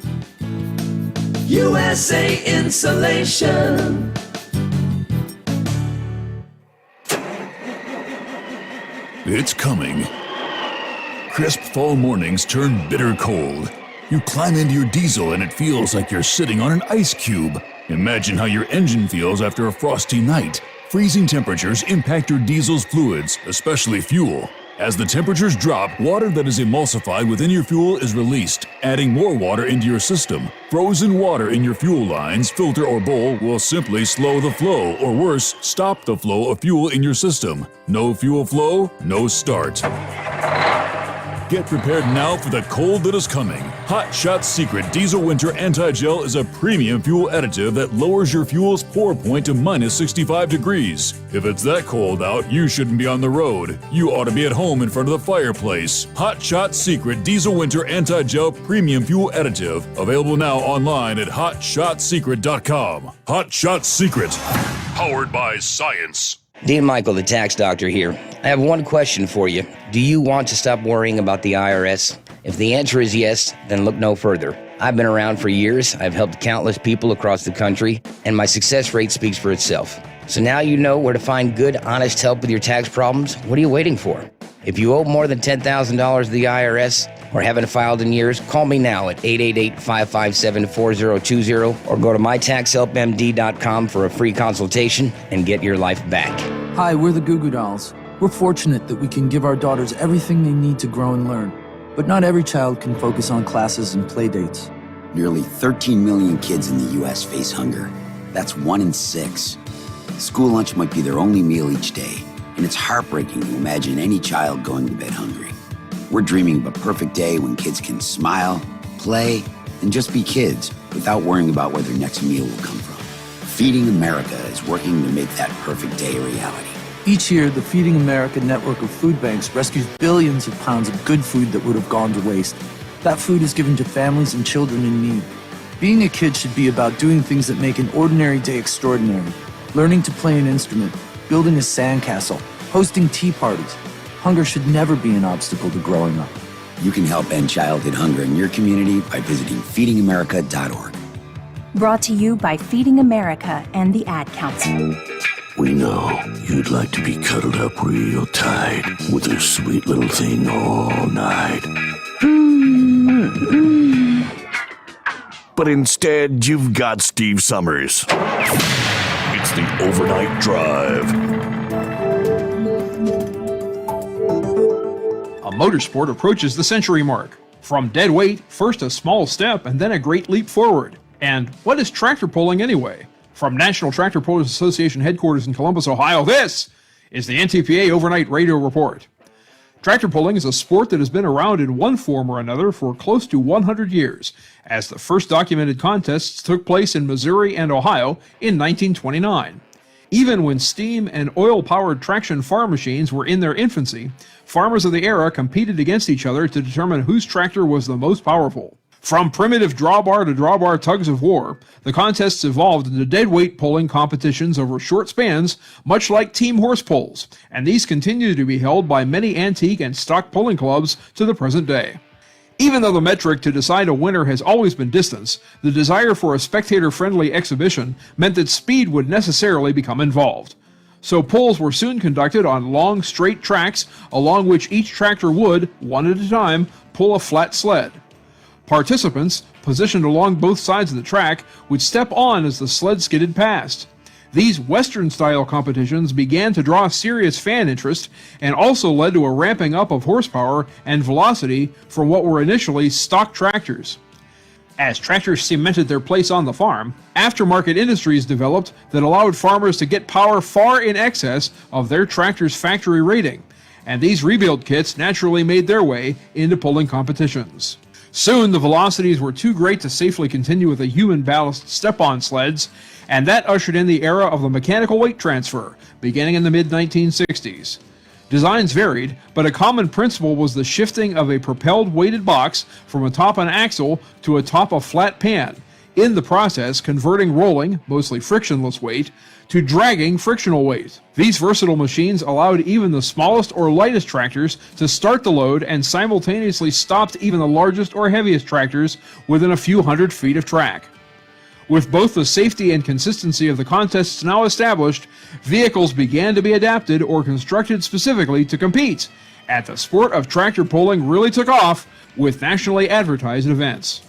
USA Insulation. It's coming. Crisp fall mornings turn bitter cold. You climb into your diesel and it feels like you're sitting on an ice cube. Imagine how your engine feels after a frosty night. Freezing temperatures impact your diesel's fluids, especially fuel. As the temperatures drop, water that is emulsified within your fuel is released, adding more water into your system. Frozen water in your fuel lines, filter, or bowl will simply slow the flow, or worse, stop the flow of fuel in your system. No fuel flow, no start. Get prepared now for the cold that is coming. Hot Shot Secret Diesel Winter Anti-Gel is a premium fuel additive that lowers your fuel's pour point to minus 65 degrees. If it's that cold out, you shouldn't be on the road. You ought to be at home in front of the fireplace. Hot Shot Secret Diesel Winter Anti-Gel Premium Fuel Additive. Available now online at hotshotsecret.com. Hot Shot Secret. Powered by science. Dean Michael, the tax doctor here. I have one question for you. Do you want to stop worrying about the IRS? If the answer is yes, then look no further. I've been around for years, I've helped countless people across the country, and my success rate speaks for itself. So now you know where to find good, honest help with your tax problems. What are you waiting for? If you owe more than $10,000 to the IRS or haven't filed in years, call me now at 888-557-4020 or go to mytaxhelpmd.com for a free consultation and get your life back. Hi, we're the Goo Goo Dolls. We're fortunate that we can give our daughters everything they need to grow and learn. But not every child can focus on classes and play dates. Nearly 13 million kids in the U.S. face hunger. That's 1 in 6. School lunch might be their only meal each day, and it's heartbreaking to imagine any child going to bed hungry. We're dreaming of a perfect day when kids can smile, play, and just be kids without worrying about where their next meal will come from. Feeding America is working to make that perfect day a reality. Each year, the Feeding America network of food banks rescues billions of pounds of good food that would have gone to waste. That food is given to families and children in need. Being a kid should be about doing things that make an ordinary day extraordinary. Learning to play an instrument, building a sandcastle, hosting tea parties. Hunger should never be an obstacle to growing up. You can help end childhood hunger in your community by visiting feedingamerica.org. Brought to you by Feeding America and the Ad Council. We know you'd like to be cuddled up real tight with a sweet little thing all night. But instead, you've got Steve Sommers. It's the Overnight Drive. A motorsport approaches the century mark. From dead weight, first a small step and then a great leap forward. And what is tractor pulling anyway? From National Tractor Pullers Association headquarters in Columbus, Ohio, this is the NTPA Overnight Radio Report. Tractor pulling is a sport that has been around in one form or another for close to 100 years, as the first documented contests took place in Missouri and Ohio in 1929. Even when steam and oil-powered traction farm machines were in their infancy, farmers of the era competed against each other to determine whose tractor was the most powerful. From primitive drawbar to drawbar tugs of war, the contests evolved into deadweight pulling competitions over short spans, much like team horse pulls, and these continue to be held by many antique and stock pulling clubs to the present day. Even though the metric to decide a winner has always been distance, the desire for a spectator-friendly exhibition meant that speed would necessarily become involved. So pulls were soon conducted on long, straight tracks, along which each tractor would, one at a time, pull a flat sled. Participants, positioned along both sides of the track, would step on as the sled skidded past. These Western-style competitions began to draw serious fan interest and also led to a ramping up of horsepower and velocity from what were initially stock tractors. As tractors cemented their place on the farm, aftermarket industries developed that allowed farmers to get power far in excess of their tractor's factory rating, and these rebuild kits naturally made their way into pulling competitions. Soon, the velocities were too great to safely continue with the human ballast step-on sleds, and that ushered in the era of the mechanical weight transfer, beginning in the mid-1960s. Designs varied, but a common principle was the shifting of a propelled weighted box from atop an axle to atop a flat pan, in the process converting rolling, mostly frictionless weight, to dragging frictional weight. These versatile machines allowed even the smallest or lightest tractors to start the load and simultaneously stopped even the largest or heaviest tractors within a few hundred feet of track. With both the safety and consistency of the contests now established, vehicles began to be adapted or constructed specifically to compete, and the sport of tractor pulling really took off with nationally advertised events.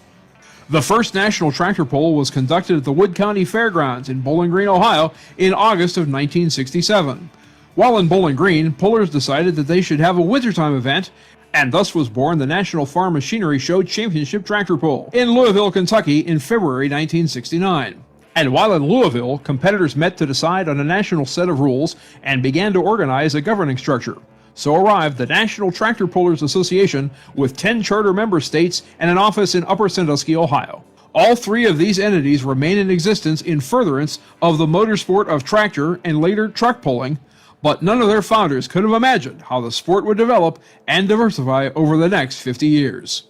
The first national tractor pull was conducted at the Wood County Fairgrounds in Bowling Green, Ohio in August of 1967. While in Bowling Green, pullers decided that they should have a wintertime event, and thus was born the National Farm Machinery Show Championship Tractor Pull in Louisville, Kentucky in February 1969. And while in Louisville, competitors met to decide on a national set of rules and began to organize a governing structure. So arrived the National Tractor Pullers Association with 10 charter member states and an office in Upper Sandusky, Ohio. All three of these entities remain in existence in furtherance of the motorsport of tractor and later truck pulling, but none of their founders could have imagined how the sport would develop and diversify over the next 50 years.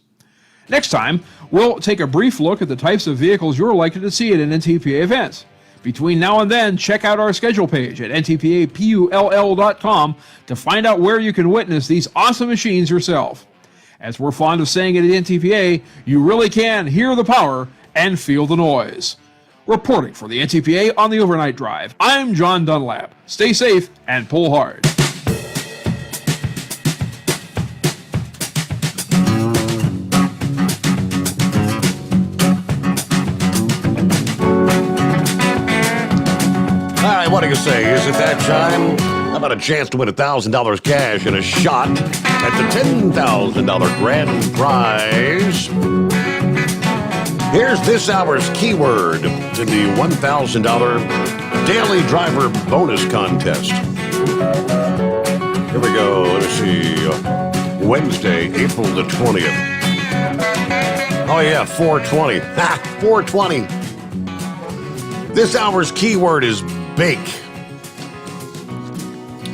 Next time, we'll take a brief look at the types of vehicles you're likely to see at an NTPA event. Between now and then, check out our schedule page at ntpapull.com to find out where you can witness these awesome machines yourself. As we're fond of saying at NTPA, you really can hear the power and feel the noise. Reporting for the NTPA on the Overnight Drive, I'm John Dunlap. Stay safe and pull hard. What do you say? Is it that time? How about a chance to win $1,000 cash and a shot at the $10,000 grand prize? Here's this hour's keyword in the $1,000 Daily Driver Bonus Contest. Here we go. Let me see. Wednesday, April the 20th. Oh, yeah, 420. Ha! 420. This hour's keyword is bake.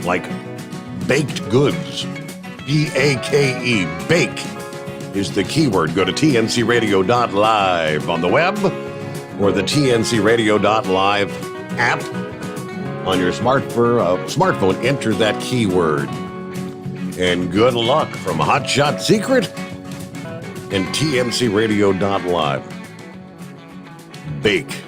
Like baked goods. B-A-K-E. Bake is the keyword. Go to tncradio.live on the web or the tncradio.live app on your smartphone. Enter that keyword. And good luck from Hotshot Secret and tncradio.live. Bake.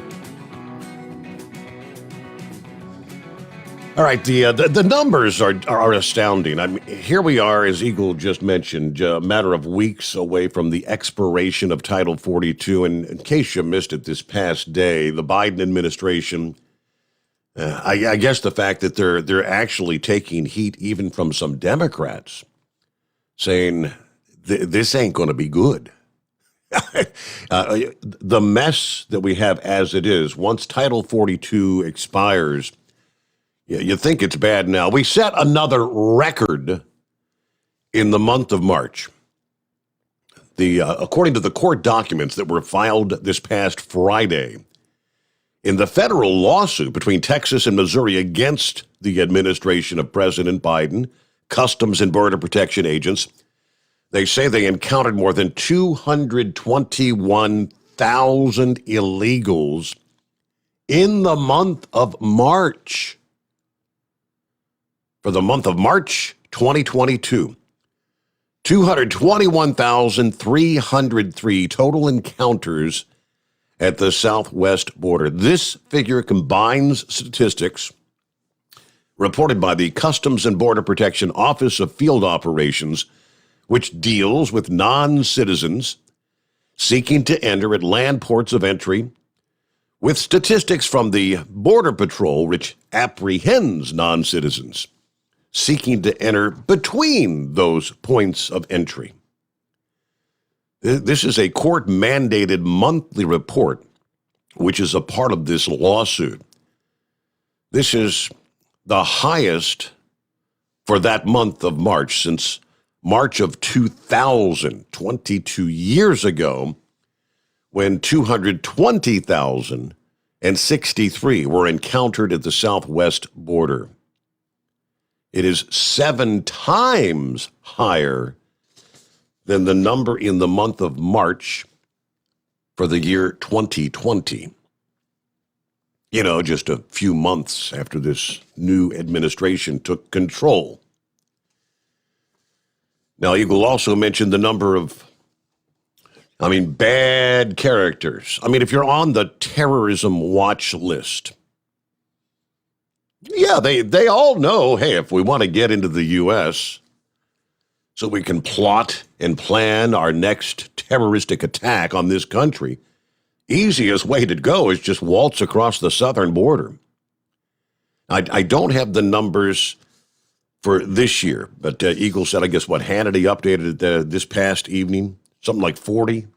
All right, the numbers are astounding. I mean, here we are, as Eagle just mentioned, a matter of weeks away from the expiration of Title 42. And in case you missed it this past day, the Biden administration, I guess the fact that they're actually taking heat even from some Democrats, saying this ain't going to be good. The mess that we have as it is, once Title 42 expires. Yeah, you think it's bad now. We set another record in the month of March. According to the court documents that were filed this past Friday, in the federal lawsuit between Texas and Missouri against the administration of President Biden, Customs and Border Protection agents, they say they encountered more than 221,000 illegals in the month of March. For the month of March 2022, 221,303 total encounters at the southwest border. This figure combines statistics reported by the Customs and Border Protection Office of Field Operations, which deals with non-citizens seeking to enter at land ports of entry, with statistics from the Border Patrol, which apprehends non-citizens seeking to enter between those points of entry. This is a court-mandated monthly report, which is a part of this lawsuit. This is the highest for that month of March since March of 2000, 22 years ago, when 220,063 were encountered at the southwest border. It is 7 times higher than the number in the month of March for the year 2020. You know, just a few months after this new administration took control. Now, Eagle also mentioned the number of, bad characters. If you're on the terrorism watch list, yeah, they all know, hey, if we want to get into the U.S. so we can plot and plan our next terroristic attack on this country, easiest way to go is just waltz across the southern border. I don't have the numbers for this year, but Eagle said, I guess, Hannity updated it this past evening, something like 40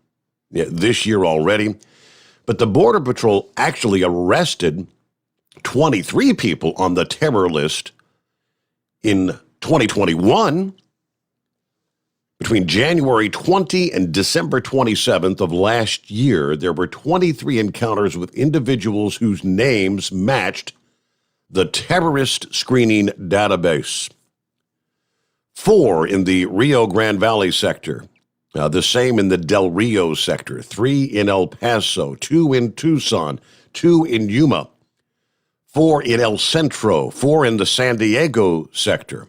this year already. But the Border Patrol actually arrested 23 people on the terror list in 2021. Between January 20 and December 27th of last year, there were 23 encounters with individuals whose names matched the terrorist screening database. 4 in the Rio Grande Valley sector, the same in the Del Rio sector, 3 in El Paso, 2 in Tucson, 2 in Yuma, 4 in El Centro, 4 in the San Diego sector.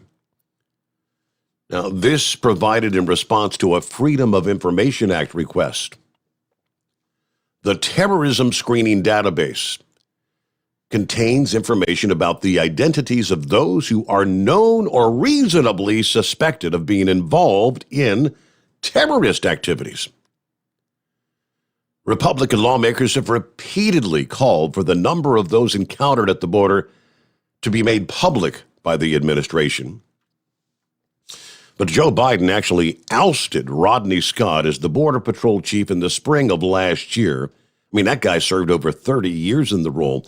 Now, this provided in response to a Freedom of Information Act request. The terrorism screening database contains information about the identities of those who are known or reasonably suspected of being involved in terrorist activities. Republican lawmakers have repeatedly called for the number of those encountered at the border to be made public by the administration. But Joe Biden actually ousted Rodney Scott as the Border Patrol chief in the spring of last year. That guy served over 30 years in the role.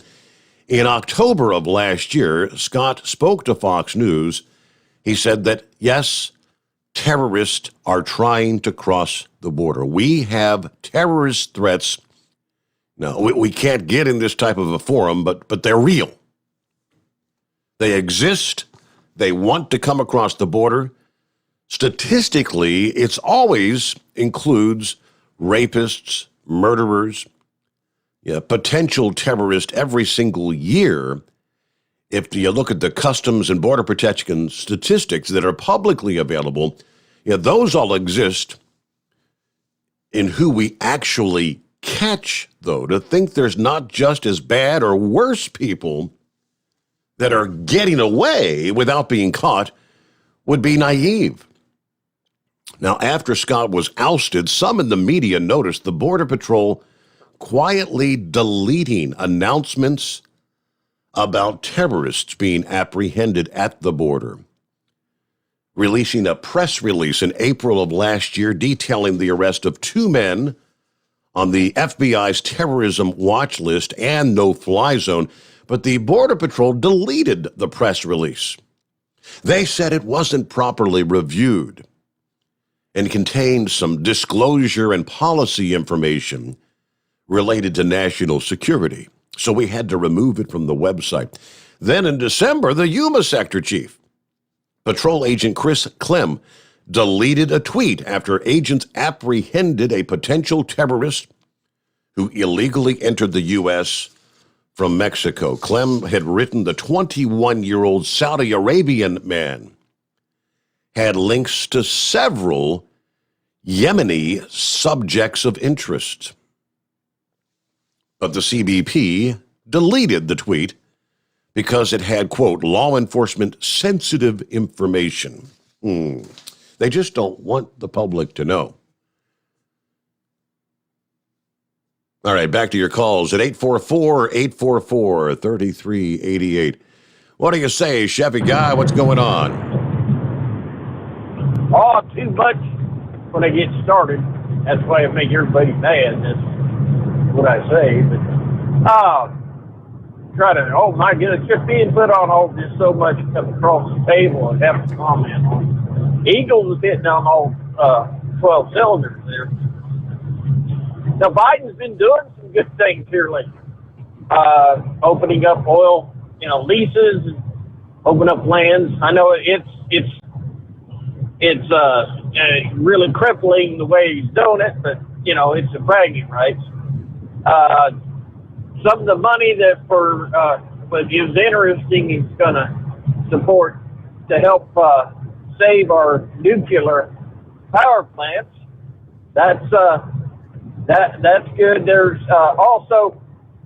In October of last year, Scott spoke to Fox News. He said that, yes, terrorists are trying to cross the border. We have terrorist threats. Now, we can't get in this type of a forum, but they're real. They exist. They want to come across the border. Statistically, it's always includes rapists, murderers, potential terrorists every single year. If you look at the Customs and Border Protection statistics that are publicly available, those all exist in who we actually catch, though. To think there's not just as bad or worse people that are getting away without being caught would be naive. Now, after Scott was ousted, some in the media noticed the Border Patrol quietly deleting announcements about terrorists being apprehended at the border, releasing a press release in April of last year detailing the arrest of 2 men on the FBI's terrorism watch list and no-fly zone, but the Border Patrol deleted the press release. They said it wasn't properly reviewed and contained some disclosure and policy information related to national security. So we had to remove it from the website. Then in December, the Yuma sector chief, Patrol Agent Chris Clem, deleted a tweet after agents apprehended a potential terrorist who illegally entered the U.S. from Mexico. Clem had written the 21-year-old Saudi Arabian man had links to several Yemeni subjects of interest. But the CBP deleted the tweet because it had, quote, law enforcement sensitive information. They just don't want the public to know. All right, back to your calls at 844-844-3388. What do you say, Chevy Guy? What's going on? Oh, too much when I get started. That's why I make everybody mad. That's what I say. But oh my goodness, just being put on hold, there's so much come across the table and have to comment on. Eagles hitting on all 12 cylinders there. Now, Biden's been doing some good things here lately. Opening up oil, leases, and open up lands. I know it's really crippling the way he's doing it, but, it's a bragging rights. Some of the money that what is interesting is going to support to help save our nuclear power plants. That's good. There's also,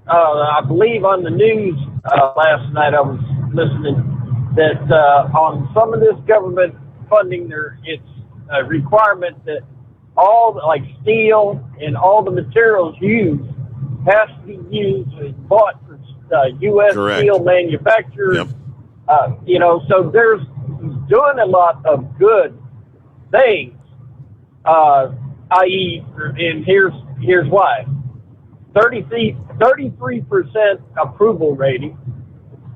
I believe on the news last night I was listening that on some of this government funding, it's a requirement that all like steel and all the materials used has to be used and bought for U.S. steel manufacturers. Yep. So there's doing a lot of good things, i.e., and here's why. 33% approval rating.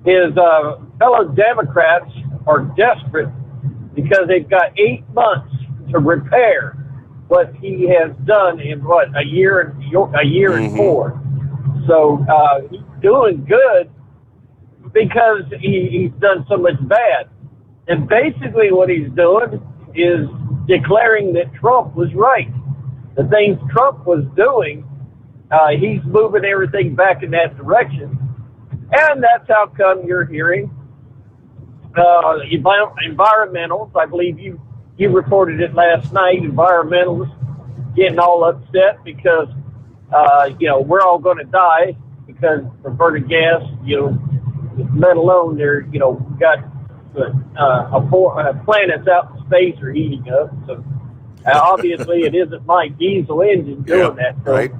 His fellow Democrats are desperate because they've got 8 months to repair what he has done in a year and 4. So he's doing good because he's done so much bad. And basically what he's doing is declaring that Trump was right. The things Trump was doing, he's moving everything back in that direction. And that's how come you're hearing environmentals. I believe you reported it last night. Environmentalists getting all upset because we're all going to die because of burning gas. Let alone got planets out in space are heating up. So obviously it isn't my diesel engine doing that. So, right.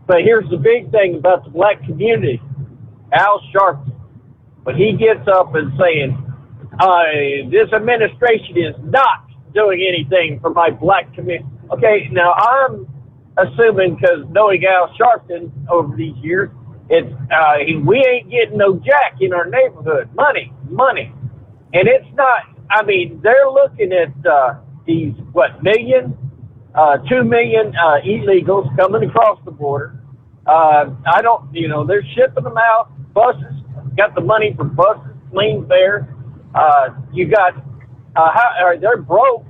But here's the big thing about the black community. Al Sharpton, when he gets up and saying, this administration is not doing anything for my black community. Okay, now I'm assuming, because knowing Al Sharpton over these years, we ain't getting no jack in our neighborhood. Money. And it's not, they're looking at these, 2 million illegals coming across the border. They're shipping them out, buses, got the money for buses, plane fare. You got, they're broke.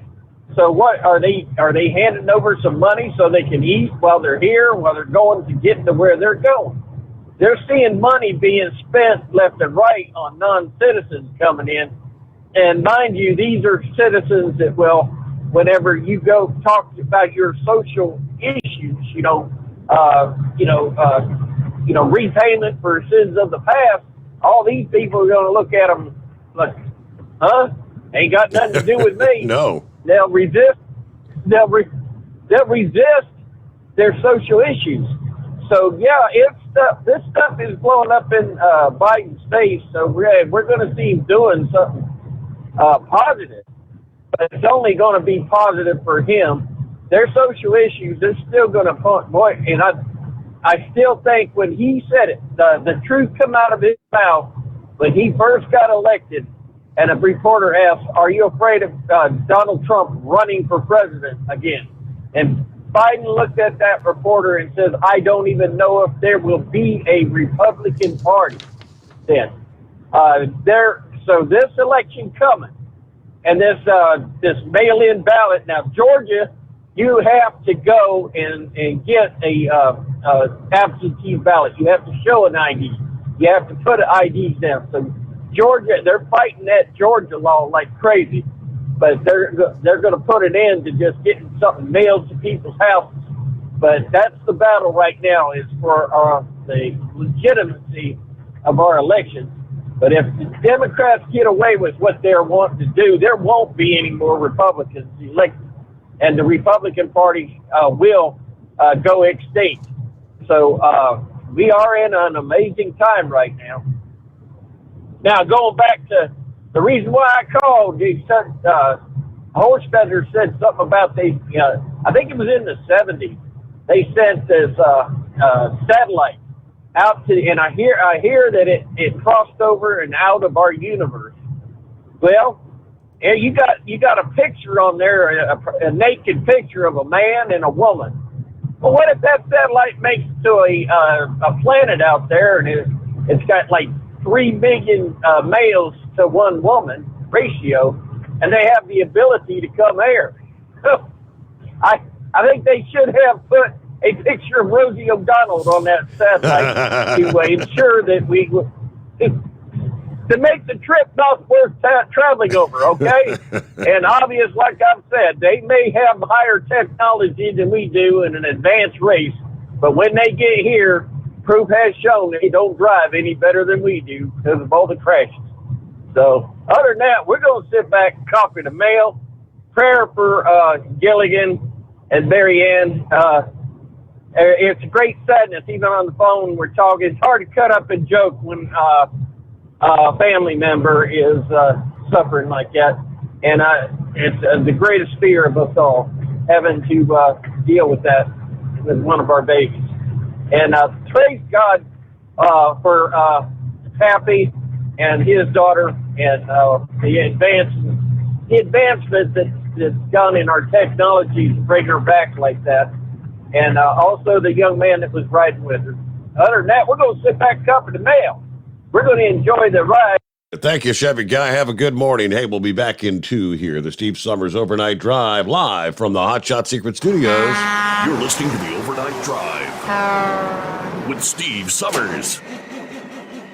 So what, are they handing over some money so they can eat while they're here, while they're going to get to where they're going? They're seeing money being spent left and right on non-citizens coming in. And mind you, these are citizens that whenever you go talk about your social issues, repayment for sins of the past, all these people are going to look at them like, ain't got nothing to do with me. No. They'll resist their social issues. So yeah, this stuff is blowing up in Biden's face. So we're going to see him doing something positive, but it's only going to be positive for him. Their social issues, they're still going to point. And I still think when he said it, the truth come out of his mouth when he first got elected. And a reporter asked, are you afraid of Donald Trump running for president again? And Biden looked at that reporter and says, I don't even know if there will be a Republican Party then. So this election coming, and this mail-in ballot. Now, Georgia, you have to go and get a absentee ballot. You have to show an ID. You have to put IDs down. So Georgia, they're fighting that Georgia law like crazy, but they're going to put an end to just getting something mailed to people's houses. But that's the battle right now, is for the legitimacy of our elections. But if the Democrats get away with what they're wanting to do, there won't be any more Republicans elected, and the Republican Party will go extinct. So we are in an amazing time right now. Now, going back to the reason why I called, Horstfeather said something about I think it was in the 70s, they sent this satellite out to, and I hear that it crossed over and out of our universe. Well, and you got a picture on there, a naked picture of a man and a woman. Well, what if that satellite makes it to a planet out there, and it's got like 3 million males to 1 woman ratio, and they have the ability to come here? I think they should have put a picture of Rosie O'Donnell on that satellite to ensure that we to make the trip not worth traveling over, okay? And obvious, like I've said, they may have higher technology than we do in an advanced race, but when they get here, proof has shown they don't drive any better than we do because of all the crashes. So, other than that, we're going to sit back and copy the mail. Prayer for Gilligan and Mary Ann. It's a great sadness, even on the phone we're talking. It's hard to cut up and joke when a family member is suffering like that. And it's the greatest fear of us all, having to deal with that with one of our babies. And praise God for Happy and his daughter, and the advancement that's gone in our technology to bring her back like that. And also the young man that was riding with her. Other than that, we're going to sit back and cover the mail. We're going to enjoy the ride. Thank you, Chevy Guy. Have a good morning. Hey, we'll be back in 2 here. The Steve Summers Overnight Drive, live from the Hot Shot Secret Studios. You're listening to the Overnight Drive with Steve Summers.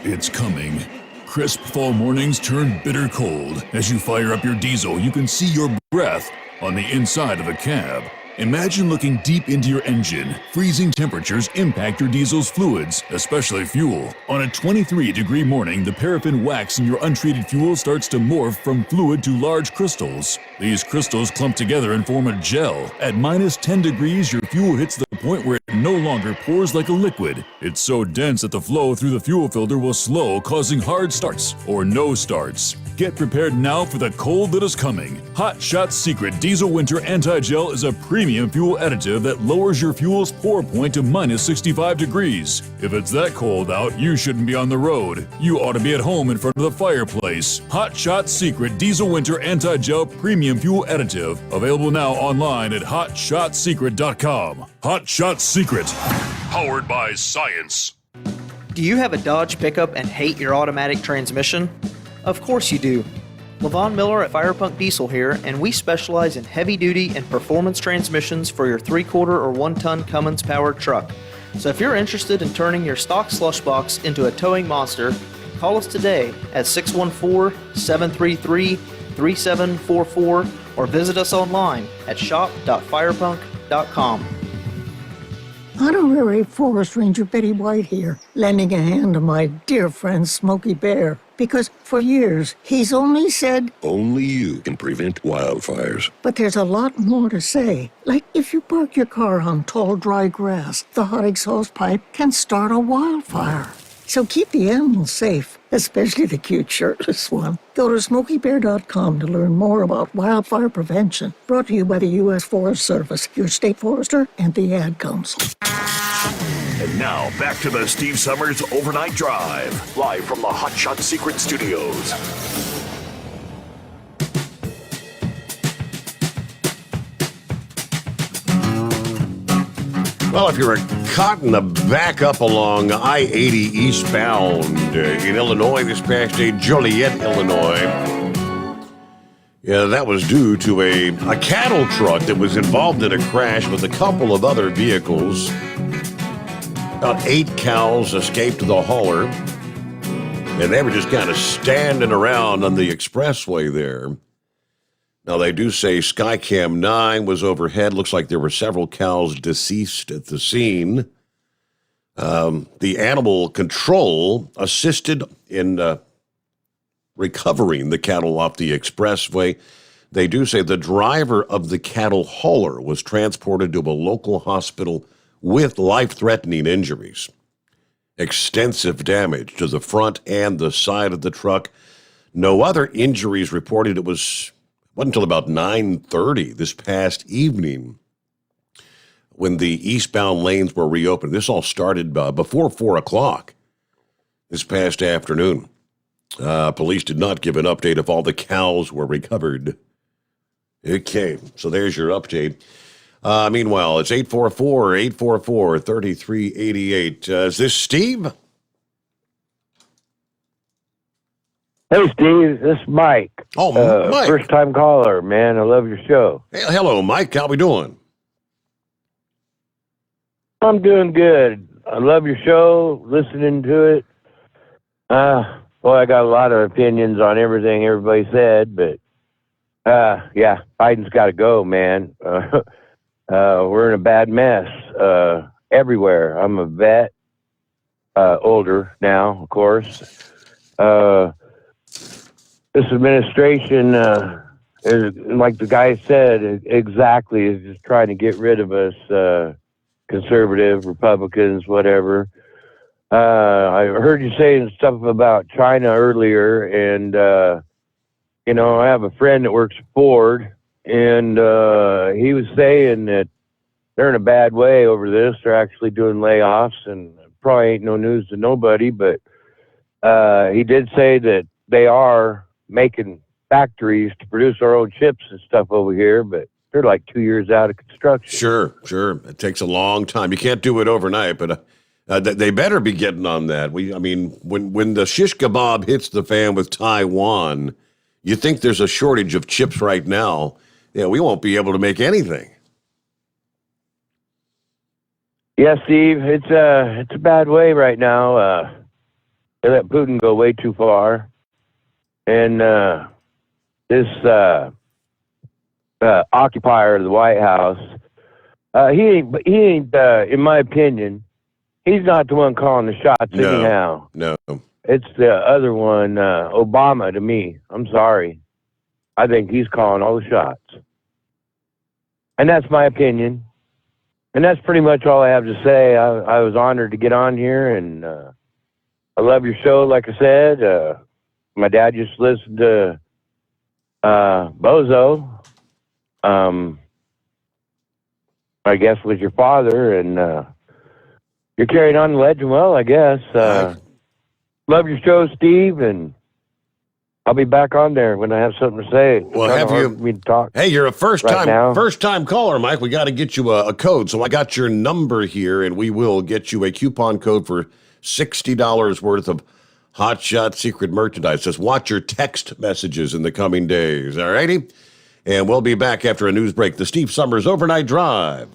It's coming. Crisp fall mornings turn bitter cold. As you fire up your diesel, you can see your breath on the inside of a cab. Imagine looking deep into your engine. Freezing temperatures impact your diesel's fluids, especially fuel. On a 23-degree morning, the paraffin wax in your untreated fuel starts to morph from fluid to large crystals. These crystals clump together and form a gel. At minus 10 degrees, your fuel hits the point where it no longer pours like a liquid. It's so dense that the flow through the fuel filter will slow, causing hard starts or no starts. Get prepared now for the cold that is coming. Hot Shot Secret Diesel Winter Anti-Gel is a premium fuel additive that lowers your fuel's pour point to minus 65 degrees. If it's that cold out, you shouldn't be on the road. You ought to be at home in front of the fireplace. Hot Shot Secret Diesel Winter Anti-Gel Premium Fuel Additive. Available now online at hotshotsecret.com. Hot Shot Secret. Powered by science. Do you have a Dodge pickup and hate your automatic transmission? Of course you do. Levon Miller at Firepunk Diesel here, and we specialize in heavy-duty and performance transmissions for your 3-quarter or 1-ton Cummins-powered truck. So if you're interested in turning your stock slush box into a towing monster, call us today at 614-733-3744 or visit us online at shop.firepunk.com. Honorary Forest Ranger Betty White here, lending a hand to my dear friend Smokey Bear. Because for years, he's only said, Only you can prevent wildfires. But there's a lot more to say. Like if you park your car on tall, dry grass, the hot exhaust pipe can start a wildfire. So keep the animals safe, especially the cute shirtless one. Go to SmokeyBear.com to learn more about wildfire prevention. Brought to you by the U.S. Forest Service, your state forester, and the Ad Council. And now, back to the Steve Summers Overnight Drive, live from the Hot Shot Secret Studios. Well, if you're caught in the backup along I-80 eastbound in Illinois this past day, Joliet, Illinois, yeah, that was due to a cattle truck that was involved in a crash with a couple of other vehicles. About 8 cows escaped the hauler, and they were just kind of standing around on the expressway there. Now, they do say Skycam 9 was overhead. Looks like there were several cows deceased at the scene. The animal control assisted in recovering the cattle off the expressway. They do say the driver of the cattle hauler was transported to a local hospital with life-threatening injuries. Extensive damage to the front and the side of the truck. No other injuries reported. It wasn't until about 9:30 this past evening when the eastbound lanes were reopened. This all started before 4 o'clock this past afternoon. Police did not give an update if all the cows were recovered. Okay, so there's your update. Meanwhile, it's 844-844-3388. Is this Steve? Hey, Steve, this is Mike. Oh, Mike. First-time caller, man. I love your show. Hey, hello, Mike. How we doing? I'm doing good. I love your show, listening to it. Boy, I got a lot of opinions on everything everybody said, but yeah, Biden's got to go, man. We're in a bad mess everywhere. I'm a vet, older now, of course. This administration is, like the guy said, exactly, is just trying to get rid of us, conservative, Republicans, whatever. I heard you saying stuff about China earlier, and I have a friend that works at Ford, and he was saying that they're in a bad way over this. They're actually doing layoffs, and probably ain't no news to nobody, but he did say that they are making factories to produce our own chips and stuff over here, but they're like 2 years out of construction. Sure. It takes a long time. You can't do it overnight, but they better be getting on that. When the shish kebab hits the fan with Taiwan, you think there's a shortage of chips right now. Yeah, we won't be able to make anything. Yeah, Steve, it's a bad way right now. They let Putin go way too far, and this occupier of the White House, he ain't. In my opinion, he's not the one calling the shots anyhow. No. It's the other one, Obama, to me. I'm sorry. I think he's calling all the shots. And that's my opinion. And that's pretty much all I have to say. I was honored to get on here, and I love your show, like I said. My dad just listened to Bozo, I guess with your father, and you're carrying on the legend well, I guess. Love your show, Steve, and I'll be back on there when I have something to say. Well, have you? Me to talk. Hey, you're a first right now. time caller, Mike. We got to get you a code. So I got your number here, and we will get you a coupon code for $60 worth of Hot Shot Secret merchandise. Just watch your text messages in the coming days. All righty, and we'll be back after a news break. The Steve Sommers Overnight Drive.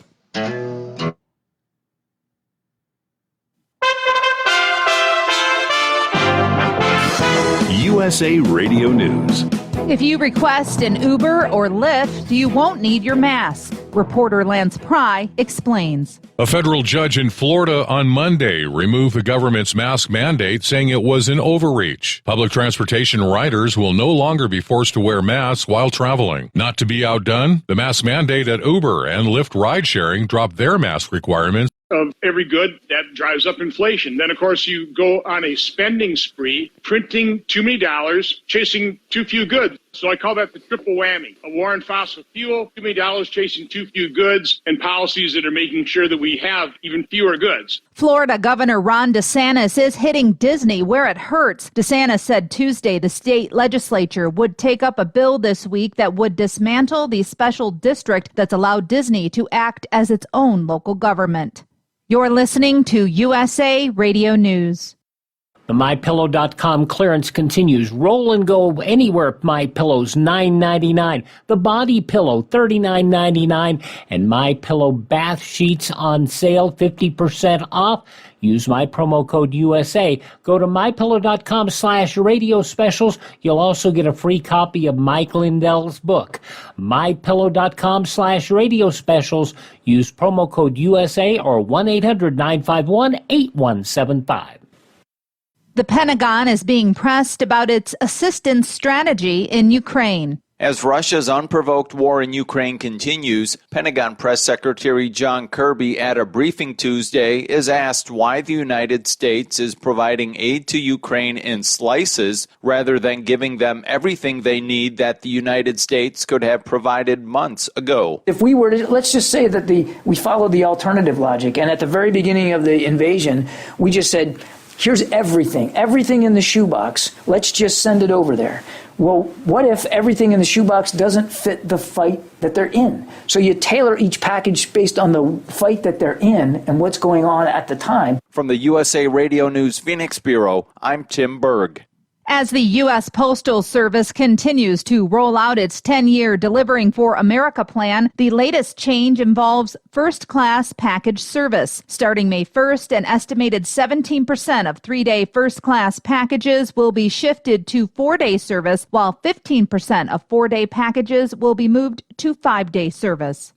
USA Radio News. If you request an Uber or Lyft, you won't need your mask. Reporter Lance Pry explains. A federal judge in Florida on Monday removed the government's mask mandate, saying it was an overreach. Public transportation riders will no longer be forced to wear masks while traveling. Not to be outdone, the mask mandate at Uber and Lyft ride-sharing dropped their mask requirements. Of every good, that drives up inflation. Then, of course, you go on a spending spree, printing too many dollars, chasing too few goods. So I call that the triple whammy. A war on fossil fuel, too many dollars chasing too few goods, and policies that are making sure that we have even fewer goods. Florida Governor Ron DeSantis is hitting Disney where it hurts. DeSantis said Tuesday the state legislature would take up a bill this week that would dismantle the special district that's allowed Disney to act as its own local government. You're listening to USA Radio News. The MyPillow.com clearance continues. Roll and go anywhere. MyPillow's $9.99. The Body Pillow $39.99. And MyPillow bath sheets on sale 50% off. Use my promo code USA. Go to MyPillow.com/radio specials. You'll also get a free copy of Mike Lindell's book. MyPillow.com/radio specials. Use promo code USA or 1-800-951-8175. The Pentagon is being pressed about its assistance strategy in Ukraine. As Russia's unprovoked war in Ukraine continues, Pentagon Press Secretary John Kirby at a briefing Tuesday is asked why the United States is providing aid to Ukraine in slices rather than giving them everything they need that the United States could have provided months ago. If we were to, let's just say that we followed the alternative logic, and at the very beginning of the invasion, we just said, here's everything in the shoebox, let's just send it over there. Well, what if everything in the shoebox doesn't fit the fight that they're in? So you tailor each package based on the fight that they're in and what's going on at the time. From the USA Radio News Phoenix Bureau, I'm Tim Berg. As the U.S. Postal Service continues to roll out its 10-year Delivering for America plan, the latest change involves first-class package service. Starting May 1st, an estimated 17% of 3-day first-class packages will be shifted to 4-day service, while 15% of 4-day packages will be moved to 5-day service.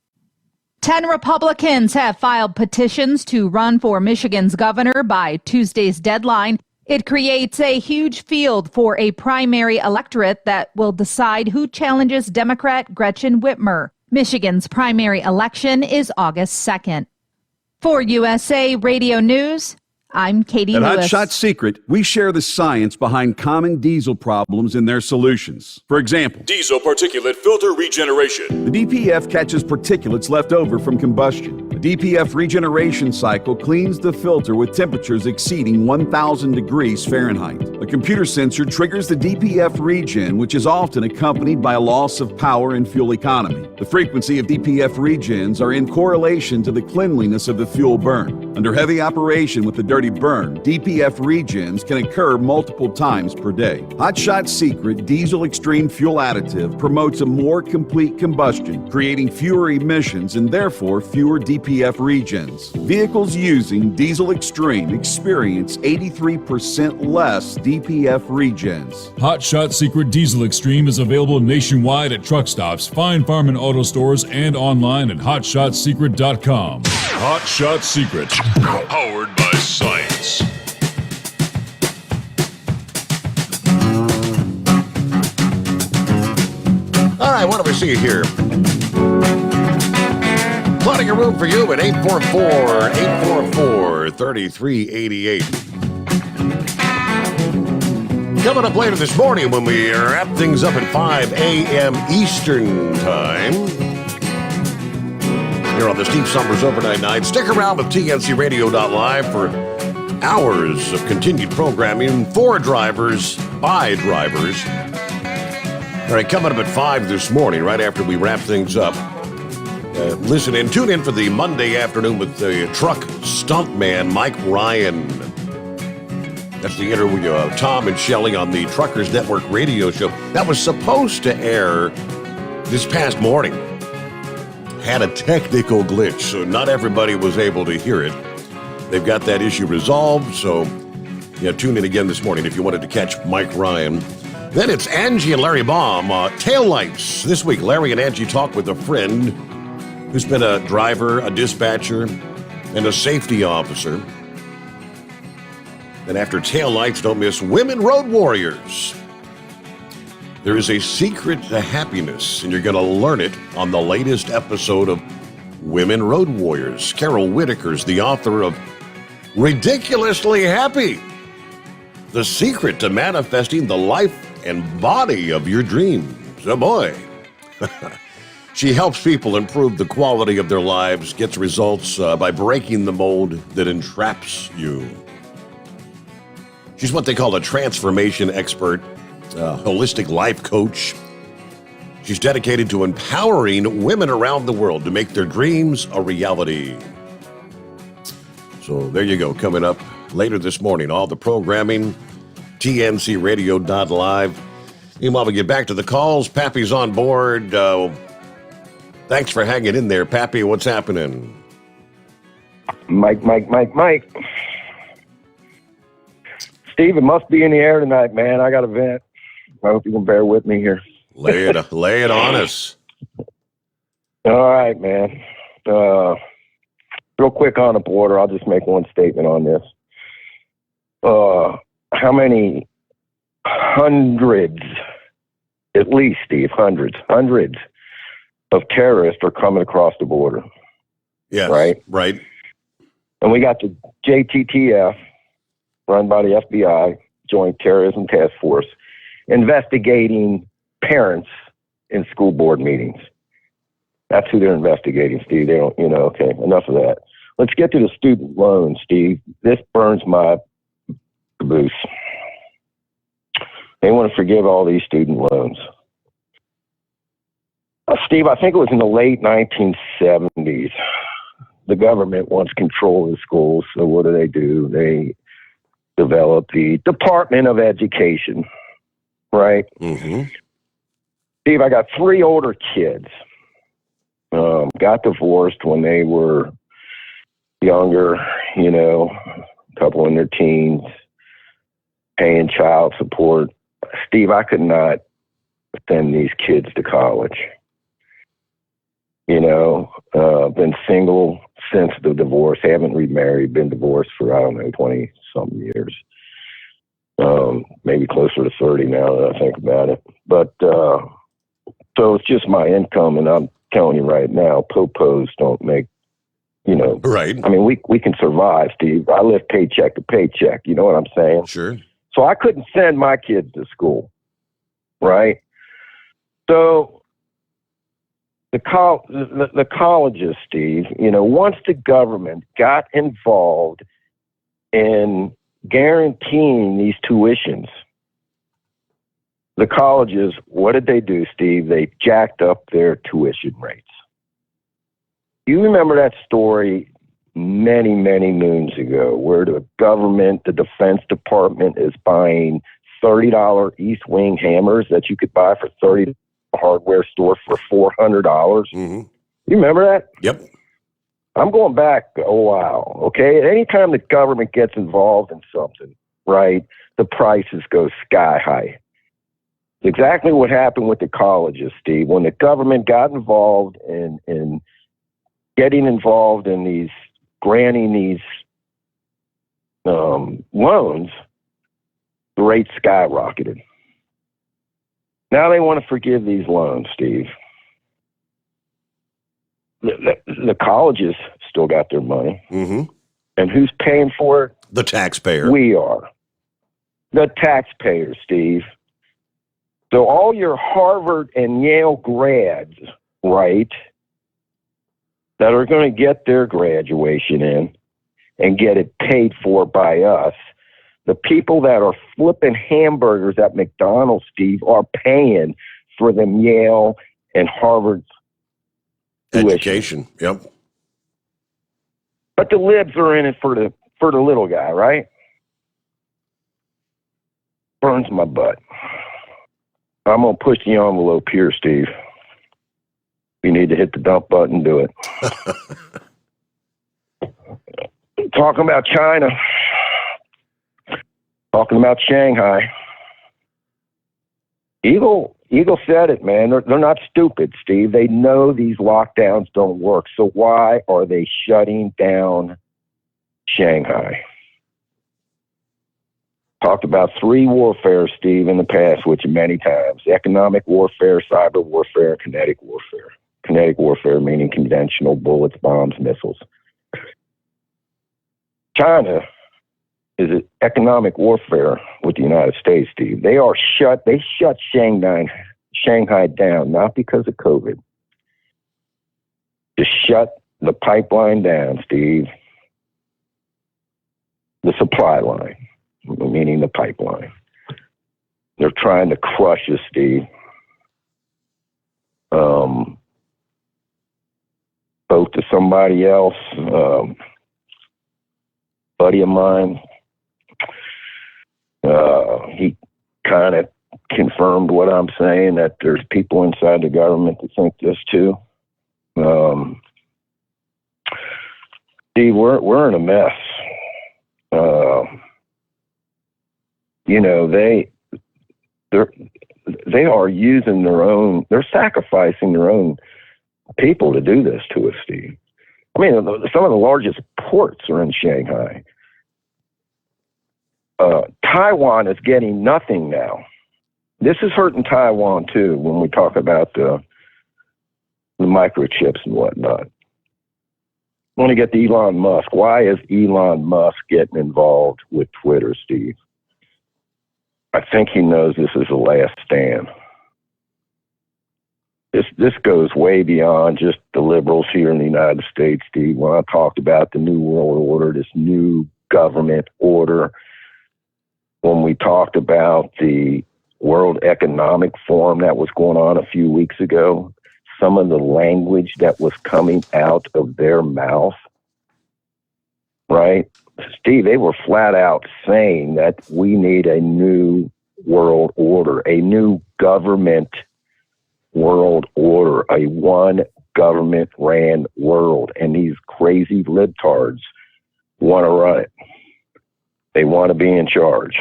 10 Republicans have filed petitions to run for Michigan's governor by Tuesday's deadline. It creates a huge field for a primary electorate that will decide who challenges Democrat Gretchen Whitmer. Michigan's primary election is August 2nd. For USA Radio News, I'm Katie At Lewis. Hot Shot Secret, we share the science behind common diesel problems and their solutions. For example, Diesel particulate filter regeneration. the DPF catches particulates left over from combustion. The DPF regeneration cycle cleans the filter with temperatures exceeding 1,000 degrees Fahrenheit. A computer sensor triggers the DPF regen, which is often accompanied by a loss of power and fuel economy. The frequency of DPF regens are in correlation to the cleanliness of the fuel burn. Under heavy operation with the dirty burn, DPF regens can occur multiple times per day. Hot Shot Secret Diesel Extreme Fuel Additive promotes a more complete combustion, creating fewer emissions and therefore fewer DPF regens. Vehicles using Diesel Extreme experience 83% less DPF regens. Hot Shot Secret Diesel Extreme is available nationwide at truck stops, Fine Farm and auto stores, and online at hotshotsecret.com. Hot Shot Secret, powered by science. All right, what do we see here? Plenty of room for you at 844-3388. Coming up later this morning when we wrap things up at 5 a.m. Eastern Time. Here on the Steve Sommers Overnight Night. Stick around with TNCRadio.live for hours of continued programming for drivers, by drivers. All right, coming up at 5 this morning, right after we wrap things up. Listen in, tune in for the Monday afternoon with the truck stuntman, Mike Ryan. That's the interview of Tom and Shelley on the Truckers Network radio show. That was supposed to air this past morning. Had a technical glitch, so not everybody was able to hear it. They've got that issue resolved, so tune in again this morning if you wanted to catch Mike Ryan. Then it's Angie and Larry Baum. Taillights. This week, Larry and Angie talk with a friend who's been a driver, a dispatcher, and a safety officer. And after taillights, don't miss Women Road Warriors. There is a secret to happiness, and you're going to learn it on the latest episode of Women Road Warriors. Carol Whitaker's the author of Ridiculously Happy, the secret to manifesting the life and body of your dreams. Oh boy. She helps people improve the quality of their lives, gets results by breaking the mold that entraps you. She's what they call a transformation expert, a holistic life coach. She's dedicated to empowering women around the world to make their dreams a reality. So there you go, coming up later this morning, all the programming, TNCRadio.live. Meanwhile, we get back to the calls. Pappy's on board. Thanks for hanging in there, Pappy. What's happening? Mike. Steve, it must be in the air tonight, man. I got a vent. I hope you can bear with me here. Lay it on us. All right, man. Real quick on the border, I'll just make one statement on this. How many hundreds, at least, Steve, hundreds of terrorists are coming across the border. Yes. Right. And we got the JTTF, run by the FBI, Joint Terrorism Task Force, investigating parents in school board meetings. That's who they're investigating, Steve. They don't, okay, enough of that. Let's get to the student loans, Steve. This burns my caboose. They want to forgive all these student loans. Steve, I think it was in the late 1970s. The government wants control of the schools, so what do? They develop the Department of Education, right? Mm-hmm. Steve, I got 3 older kids. Got divorced when they were younger, a couple in their teens, paying child support. Steve, I could not send these kids to college. Been single since the divorce, haven't remarried, been divorced for, 20-something years. Maybe closer to 30 now that I think about it. But, so it's just my income, and I'm telling you right now, popos don't make, Right. I mean, we can survive, Steve. I live paycheck to paycheck. You know what I'm saying? Sure. So I couldn't send my kids to school, right? So the colleges, Steve, once the government got involved in guaranteeing these tuitions, the colleges, what did they do, Steve? They jacked up their tuition rates. You remember that story many, many moons ago where the government, the Defense Department is buying $30 East Wing hammers that you could buy for $30 hardware store for $400. Mm-hmm. You remember that? Yep. I'm going back a while, okay? Anytime the government gets involved in something, right, the prices go sky high. It's exactly what happened with the colleges, Steve. When the government got involved in getting involved in these, granting these loans, the rates skyrocketed. Now they want to forgive these loans, Steve. The colleges still got their money. Mm-hmm. And who's paying for it? The taxpayer. We are. The taxpayers, Steve. So all your Harvard and Yale grads, right, that are going to get their graduation in and get it paid for by us, the people that are flipping hamburgers at McDonald's, Steve, are paying for them Yale and Harvard education. Yep. But the libs are in it for the little guy, right? Burns my butt. I'm going to push the envelope here, Steve. You need to hit the dump button, do it. Talking about China. Talking about Shanghai. Eagle said it, man. They're not stupid, Steve. They know these lockdowns don't work. So why are they shutting down Shanghai? Talked about 3 warfare, Steve, in the past, which many times. Economic warfare, cyber warfare, and kinetic warfare. Kinetic warfare meaning conventional bullets, bombs, missiles. China is an economic warfare with the United States, Steve. They shut Shanghai down, not because of COVID. To shut the pipeline down, Steve. The supply line, meaning the pipeline. They're trying to crush us, Steve. Spoke to somebody else, buddy of mine. He kind of confirmed what I'm saying, that there's people inside the government that think this too. Steve, we're in a mess. They are using they're sacrificing their own people to do this to us, Steve. I mean, some of the largest ports are in Shanghai. Taiwan is getting nothing now. this is hurting Taiwan too when we talk about the microchips and whatnot. I want to get to Elon Musk. Why is Elon Musk getting involved with Twitter, Steve? I think he knows this is the last stand. This goes way beyond just the liberals here in the United States, Steve. When I talked about the New World Order, this new government order, when we talked about the World Economic Forum that was going on a few weeks ago, some of the language that was coming out of their mouth, right? Steve, they were flat out saying that we need a new world order, a new government world order, a one government ran world. And these crazy libtards want to run it. They want to be in charge.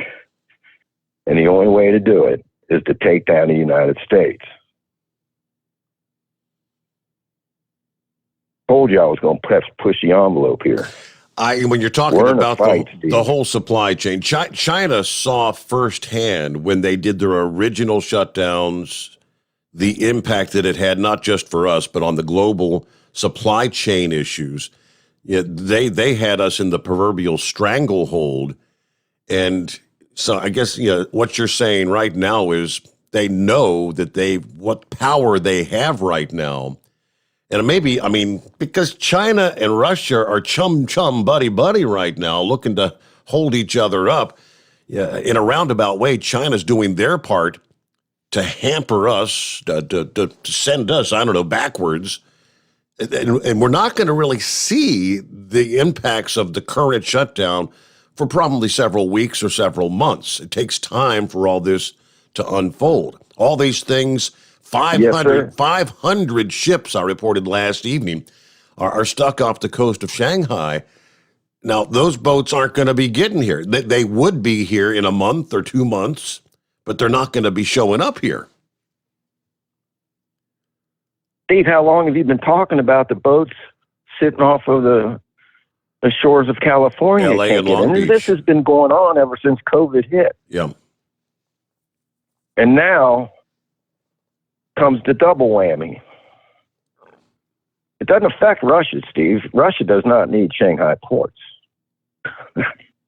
And the only way to do it is to take down the United States. Told you I was going to push the envelope here. When you're talking We're in a about fight, the whole supply chain, China saw firsthand when they did their original shutdowns the impact that it had, not just for us, but on the global supply chain issues. Yeah, they had us in the proverbial stranglehold. And so I guess what you're saying right now is they know that what power they have right now. And maybe, because China and Russia are chum, buddy right now, looking to hold each other up. Yeah, in a roundabout way, China's doing their part to hamper us, to send us, backwards. And we're not going to really see the impacts of the current shutdown for probably several weeks or several months. It takes time for all this to unfold. All these things, 500 ships, I reported last evening, are stuck off the coast of Shanghai. Now, those boats aren't going to be getting here. They would be here in a month or 2 months, but they're not going to be showing up here. Steve, how long have you been talking about the boats sitting off of the shores of California? LA and Long Beach. This has been going on ever since COVID hit. Yeah. And now comes the double whammy. It doesn't affect Russia, Steve. Russia does not need Shanghai ports.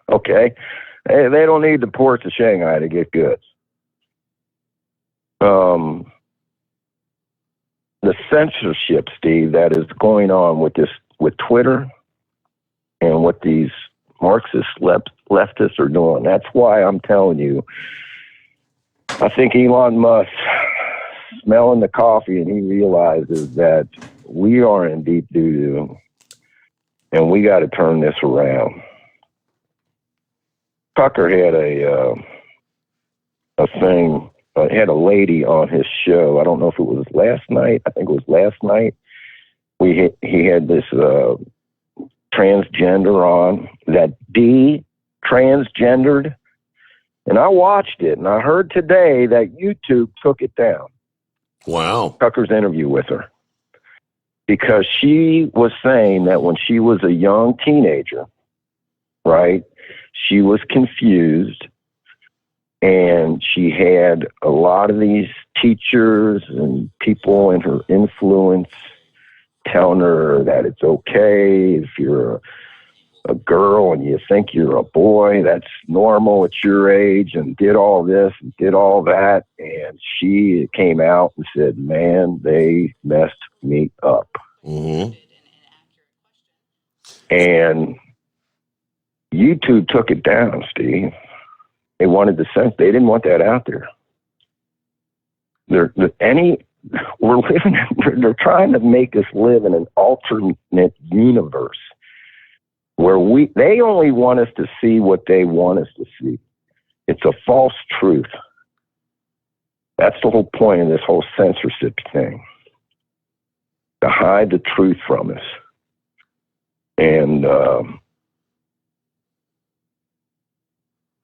Okay? They don't need the ports of Shanghai to get goods. The censorship, Steve, that is going on with Twitter and what these Marxist leftists are doing. That's why I'm telling you, I think Elon Musk smelling the coffee and he realizes that we are in deep doo-doo and we got to turn this around. Tucker had a thing, had a lady on his show. I don't know if it was last night. I think it was last night. He had this transgender on that transgendered. And I watched it, and I heard today that YouTube took it down. Wow. Tucker's interview with her. Because she was saying that when she was a young teenager, right, she was confused, and she had a lot of these teachers and people in her influence telling her that it's okay if you're a girl and you think you're a boy, that's normal at your age, and did all this and did all that. And she came out and said, man, they messed me up. Mm-hmm. And YouTube took it down, Steve. They wanted the sense. They didn't want that out there. They're trying to make us live in an alternate universe where they only want us to see what they want us to see. It's a false truth. That's the whole point of this whole censorship thing. To hide the truth from us. And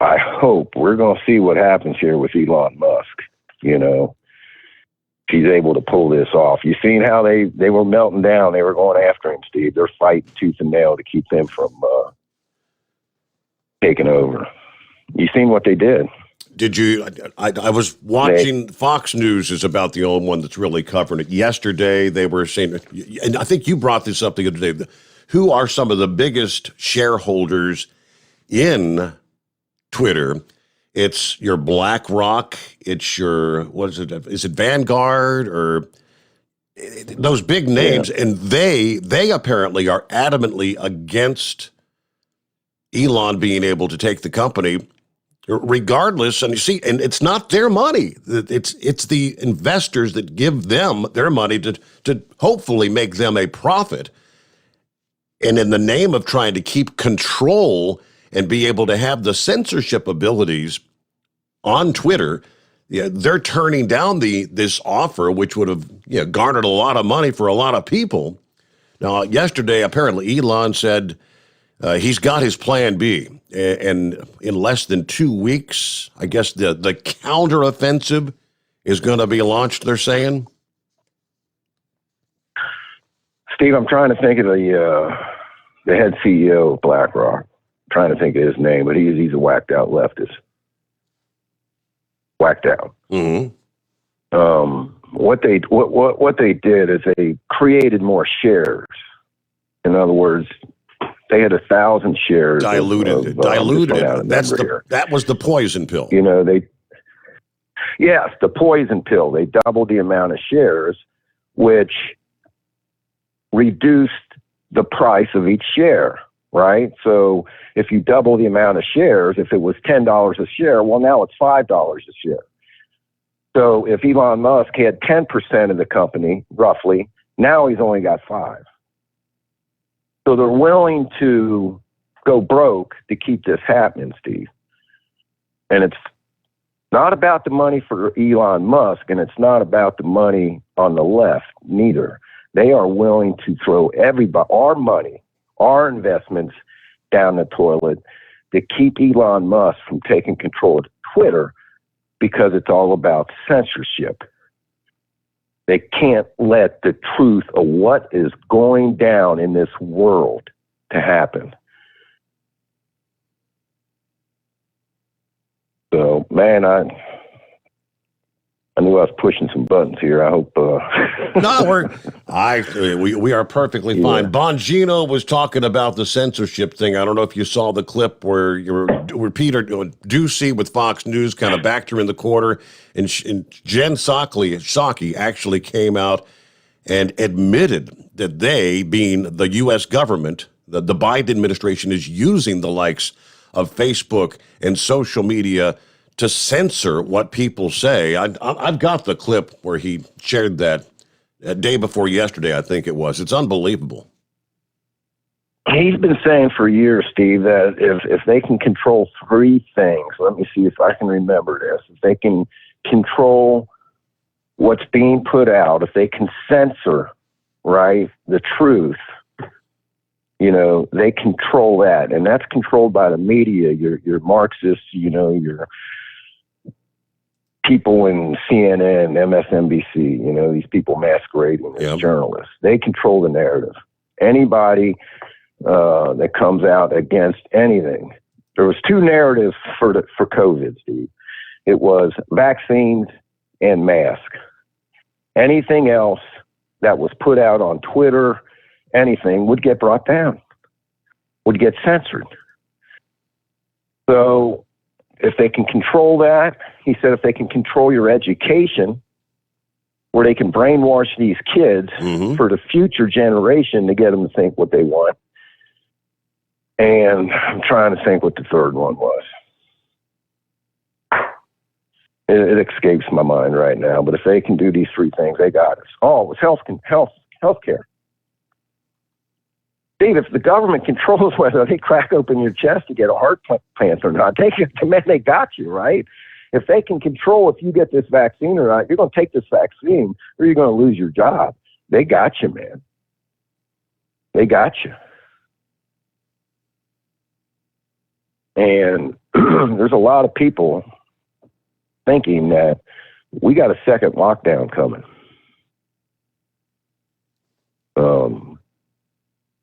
I hope we're going to see what happens here with Elon Musk. If he's able to pull this off. You seen how they were melting down. They were going after him, Steve. They're fighting tooth and nail to keep them from taking over. You seen what they did? Did you? I was watching Fox News is about the only one that's really covering it. Yesterday, they were saying, and I think you brought this up the other day. Who are some of the biggest shareholders in Twitter? It's your BlackRock. It's your, what is it? Is it Vanguard or those big names? Yeah. And they apparently are adamantly against Elon being able to take the company, regardless. And you see, and it's not their money. It's the investors that give them their money to hopefully make them a profit. And in the name of trying to keep control and be able to have the censorship abilities on Twitter, they're turning down this offer, which would have garnered a lot of money for a lot of people. Now, yesterday, apparently, Elon said he's got his plan B, and in less than 2 weeks, I guess the counteroffensive is going to be launched, they're saying. Steve, I'm trying to think of the head CEO of BlackRock. I'm trying to think of his name, but he's a whacked out leftist. Whacked out. Mm-hmm. What they did is they created more shares. In other words, they had 1,000 shares. Diluted it. That was the poison pill. Yes, the poison pill. They doubled the amount of shares, which reduced the price of each share, right? So if you double the amount of shares, if it was $10 a share, well, now it's $5 a share. So if Elon Musk had 10% of the company, roughly, now he's only got 5%. So they're willing to go broke to keep this happening, Steve. And it's not about the money for Elon Musk, and it's not about the money on the left, neither. They are willing to throw our money, our investments down the toilet to keep Elon Musk from taking control of Twitter, because it's all about censorship. They can't let the truth of what is going down in this world to happen. So, man, I knew I was pushing some buttons here. I hope. No, we are perfectly fine. Bongino was talking about the censorship thing. I don't know if you saw the clip where Peter Ducey with Fox News kind of backed her in the corner, and Jen Psaki actually came out and admitted that they, being the U.S. government, the Biden administration, is using the likes of Facebook and social media to censor what people say. I've got the clip where he shared that day before yesterday, I think it was. It's unbelievable. He's been saying for years, Steve, that if they can control 3 things, let me see if I can remember this. If they can control what's being put out, if they can censor, right, the truth, they control that. And that's controlled by the media, your Marxists, your people in CNN, MSNBC, these people masquerading as journalists. They control the narrative. Anybody that comes out against anything. There was 2 narratives for COVID, Steve. It was vaccines and masks. Anything else that was put out on Twitter, anything, would get brought down, would get censored. So if they can control that, he said, if they can control your education, where they can brainwash these kids for the future generation to get them to think what they want. And I'm trying to think what the third one was. It escapes my mind right now, but if they can do these 3 things, they got us. Oh, it was healthcare. Steve, if the government controls whether they crack open your chest to get a heart plant or not, they got you, right? If they can control if you get this vaccine or not, you're going to take this vaccine or you're going to lose your job. They got you, man. They got you. And there's a lot of people thinking that we got a second lockdown coming.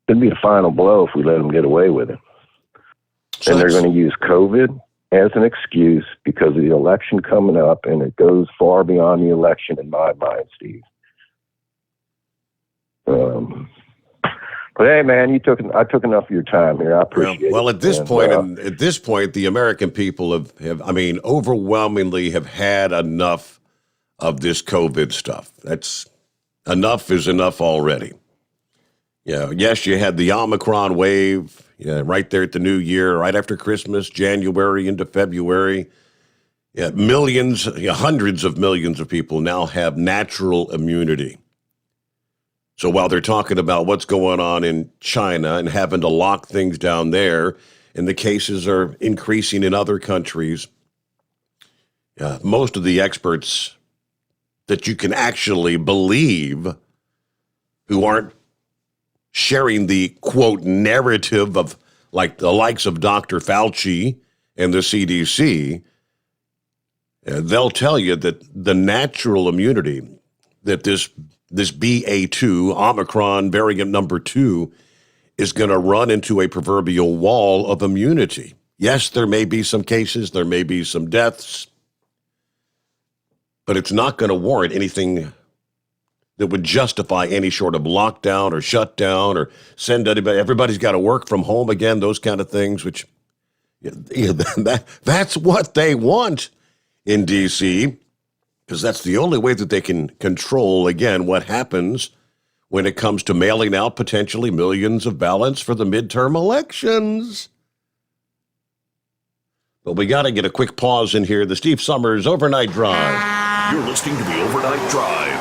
Could be a final blow if we let them get away with it. And they're going to use COVID as an excuse because of the election coming up, and it goes far beyond the election in my mind, Steve. But hey, man, I took enough of your time here. I appreciate it. Well, at this point, the American people have overwhelmingly have had enough of this COVID stuff. That's enough is enough already. Yeah, yes, you had the Omicron wave, right there at the new year, right after Christmas, January into February. Yeah, millions, hundreds of millions of people now have natural immunity. So while they're talking about what's going on in China and having to lock things down there, and the cases are increasing in other countries, most of the experts that you can actually believe who aren't sharing the, quote, narrative of like the likes of Dr. Fauci and the CDC, they'll tell you that the natural immunity that this BA2, Omicron variant number 2, is going to run into a proverbial wall of immunity. Yes, there may be some cases, there may be some deaths, but it's not going to warrant anything that would justify any sort of lockdown or shutdown or send anybody. Everybody's got to work from home again, those kind of things, which that's what they want in D.C., because that's the only way that they can control, again, what happens when it comes to mailing out potentially millions of ballots for the midterm elections. But we got to get a quick pause in here. The Steve Sommers Overnight Drive. You're listening to the Overnight Drive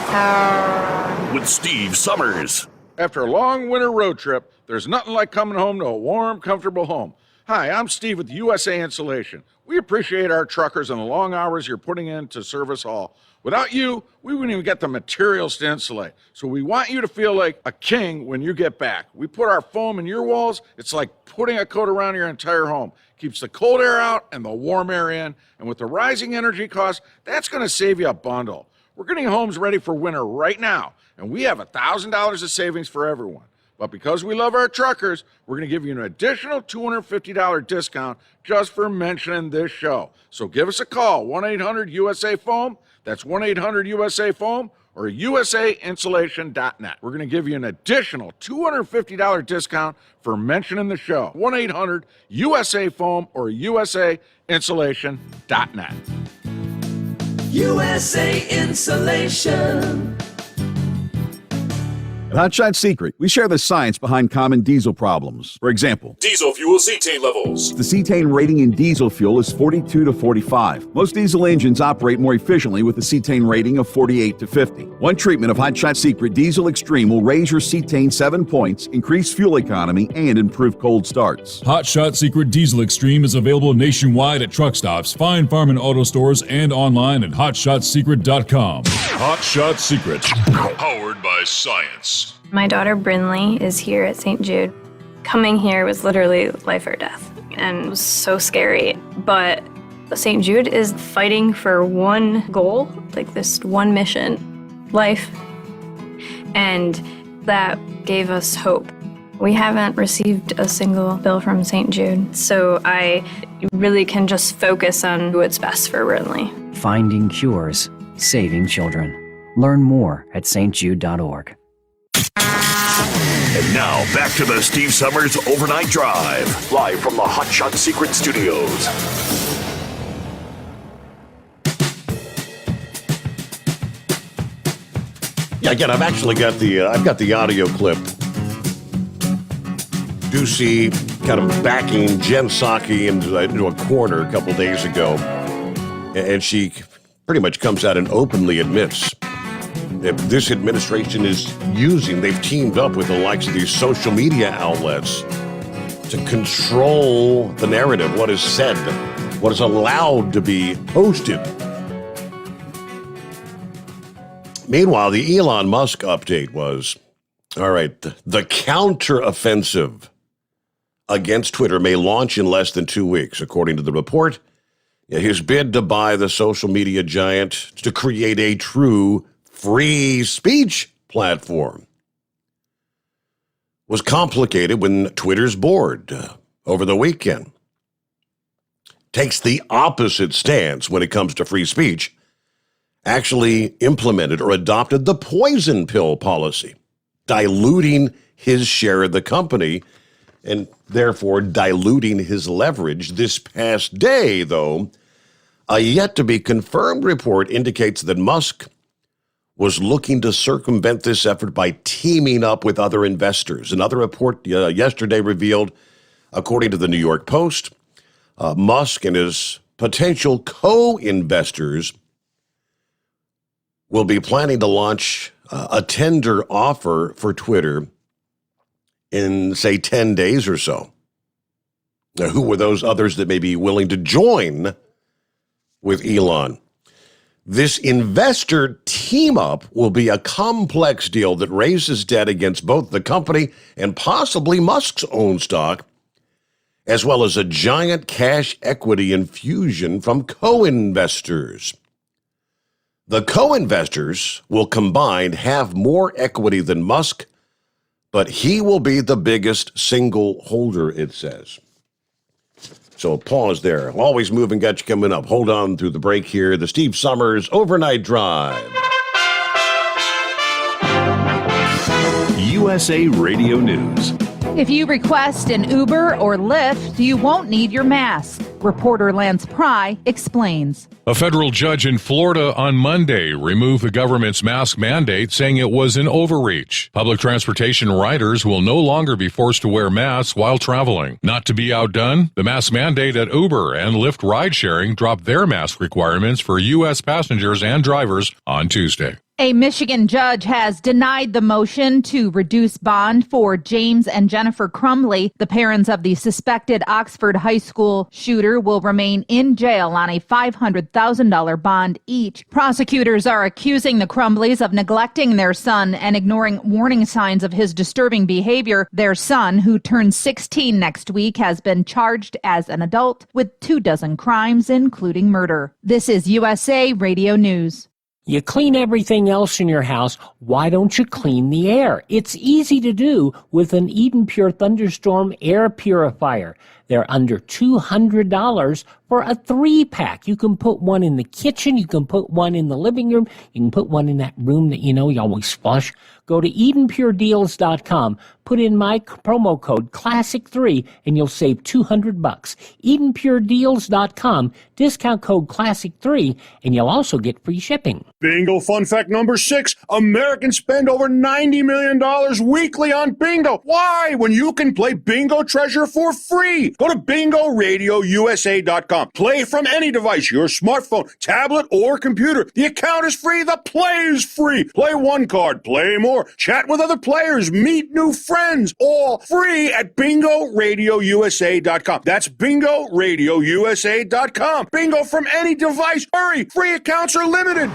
with Steve Sommers. After a long winter road trip, there's nothing like coming home to a warm, comfortable home. Hi, I'm Steve with USA Insulation. We appreciate our truckers and the long hours you're putting in to serve us all. Without you, we wouldn't even get the materials to insulate. So we want you to feel like a king when you get back. We put our foam in your walls. It's like putting a coat around your entire home. Keeps the cold air out and the warm air in. And with the rising energy costs, that's going to save you a bundle. We're getting homes ready for winter right now, and we have $1,000 of savings for everyone. But because we love our truckers, we're going to give you an additional $250 discount just for mentioning this show. So give us a call, 1-800-USA-FOAM. That's 1-800-USA-FOAM or usainsulation.net. We're going to give you an additional $250 discount for mentioning the show. 1-800-USA-FOAM or usainsulation.net. USA Insulation. At Hotshot Secret, we share the science behind common diesel problems. For example, Diesel fuel cetane levels. the cetane rating in diesel fuel is 42 to 45. Most diesel engines operate more efficiently with a cetane rating of 48 to 50. One treatment of Hotshot Secret Diesel Extreme will raise your cetane 7 points, increase fuel economy, and improve cold starts. Hot Shot Secret Diesel Extreme is available nationwide at truck stops, fine farm and auto stores, and online at hotshotsecret.com. Hot Shot Secret, powered by science. My daughter Brinley is here at St. Jude. Coming here was literally life or death, and it was so scary. But St. Jude is fighting for one goal, like this one mission, life. And that gave us hope. We haven't received a single bill from St. Jude, so I really can just focus on what's best for Brinley. Finding cures, saving children. Learn more at stjude.org. And now, back to the Steve Sommers Overnight Drive, live from the Hot Shot Secret Studios. Yeah, again, I've actually got the audio clip. Ducey kind of backing Jen Psaki into a corner a couple days ago, and she pretty much comes out and openly admits that this administration is they've teamed up with the likes of these social media outlets to control the narrative, what is said, what is allowed to be posted. Meanwhile, the Elon Musk update was, all right, the counteroffensive against Twitter may launch in less than 2 weeks, according to the report. His bid to buy the social media giant to create a true free speech platform was complicated when Twitter's board over the weekend takes the opposite stance when it comes to free speech, actually implemented or adopted the poison pill policy, diluting his share of the company and therefore diluting his leverage. This past day, though, a yet-to-be-confirmed report indicates that Musk was looking to circumvent this effort by teaming up with other investors. Another report yesterday revealed, according to the New York Post, Musk and his potential co-investors will be planning to launch a tender offer for Twitter in, say, 10 days or so. Now, who were those others that may be willing to join with Elon? This investor team-up will be a complex deal that raises debt against both the company and possibly Musk's own stock, as well as a giant cash equity infusion from co-investors. The co-investors will combined have more equity than Musk, but he will be the biggest single holder, it says. So pause there. Always moving, got you coming up. Hold on through the break here. The Steve Sommers Overnight Drive. USA Radio News. If you request an Uber or Lyft, you won't need your mask. Reporter Lance Pry explains. A federal judge in Florida on Monday removed the government's mask mandate, saying it was an overreach. Public transportation riders will no longer be forced to wear masks while traveling. Not to be outdone, the mask mandate at Uber and Lyft ride-sharing dropped their mask requirements for U.S. passengers and drivers on Tuesday. A Michigan judge has denied the motion to reduce bond for James and Jennifer Crumbley. The parents of the suspected Oxford High School shooter will remain in jail on a $500,000 bond each. Prosecutors are accusing the Crumbleys of neglecting their son and ignoring warning signs of his disturbing behavior. Their son, who turns 16 next week, has been charged as an adult with 24 crimes, including murder. This is USA Radio News. You clean everything else in your house, why don't you clean the air? It's easy to do with an Eden Pure Thunderstorm air purifier. They're under $200 for a 3-pack. You can put one in the kitchen, you can put one in the living room, you can put one in that room that you always flush. Go to EdenPureDeals.com, put in my promo code CLASSIC3, and you'll save $200. EdenPureDeals.com, discount code CLASSIC3, and you'll also get free shipping. Bingo fun fact number 6. Americans spend over $90 million weekly on bingo. Why? When you can play Bingo Treasure for free. Go to BingoRadioUSA.com. Play from any device, your smartphone, tablet, or computer. The account is free. The play is free. Play one card. Play more. Chat with other players. Meet new friends. All free at BingoRadioUSA.com. That's BingoRadioUSA.com. Bingo from any device. Hurry. Free accounts are limited.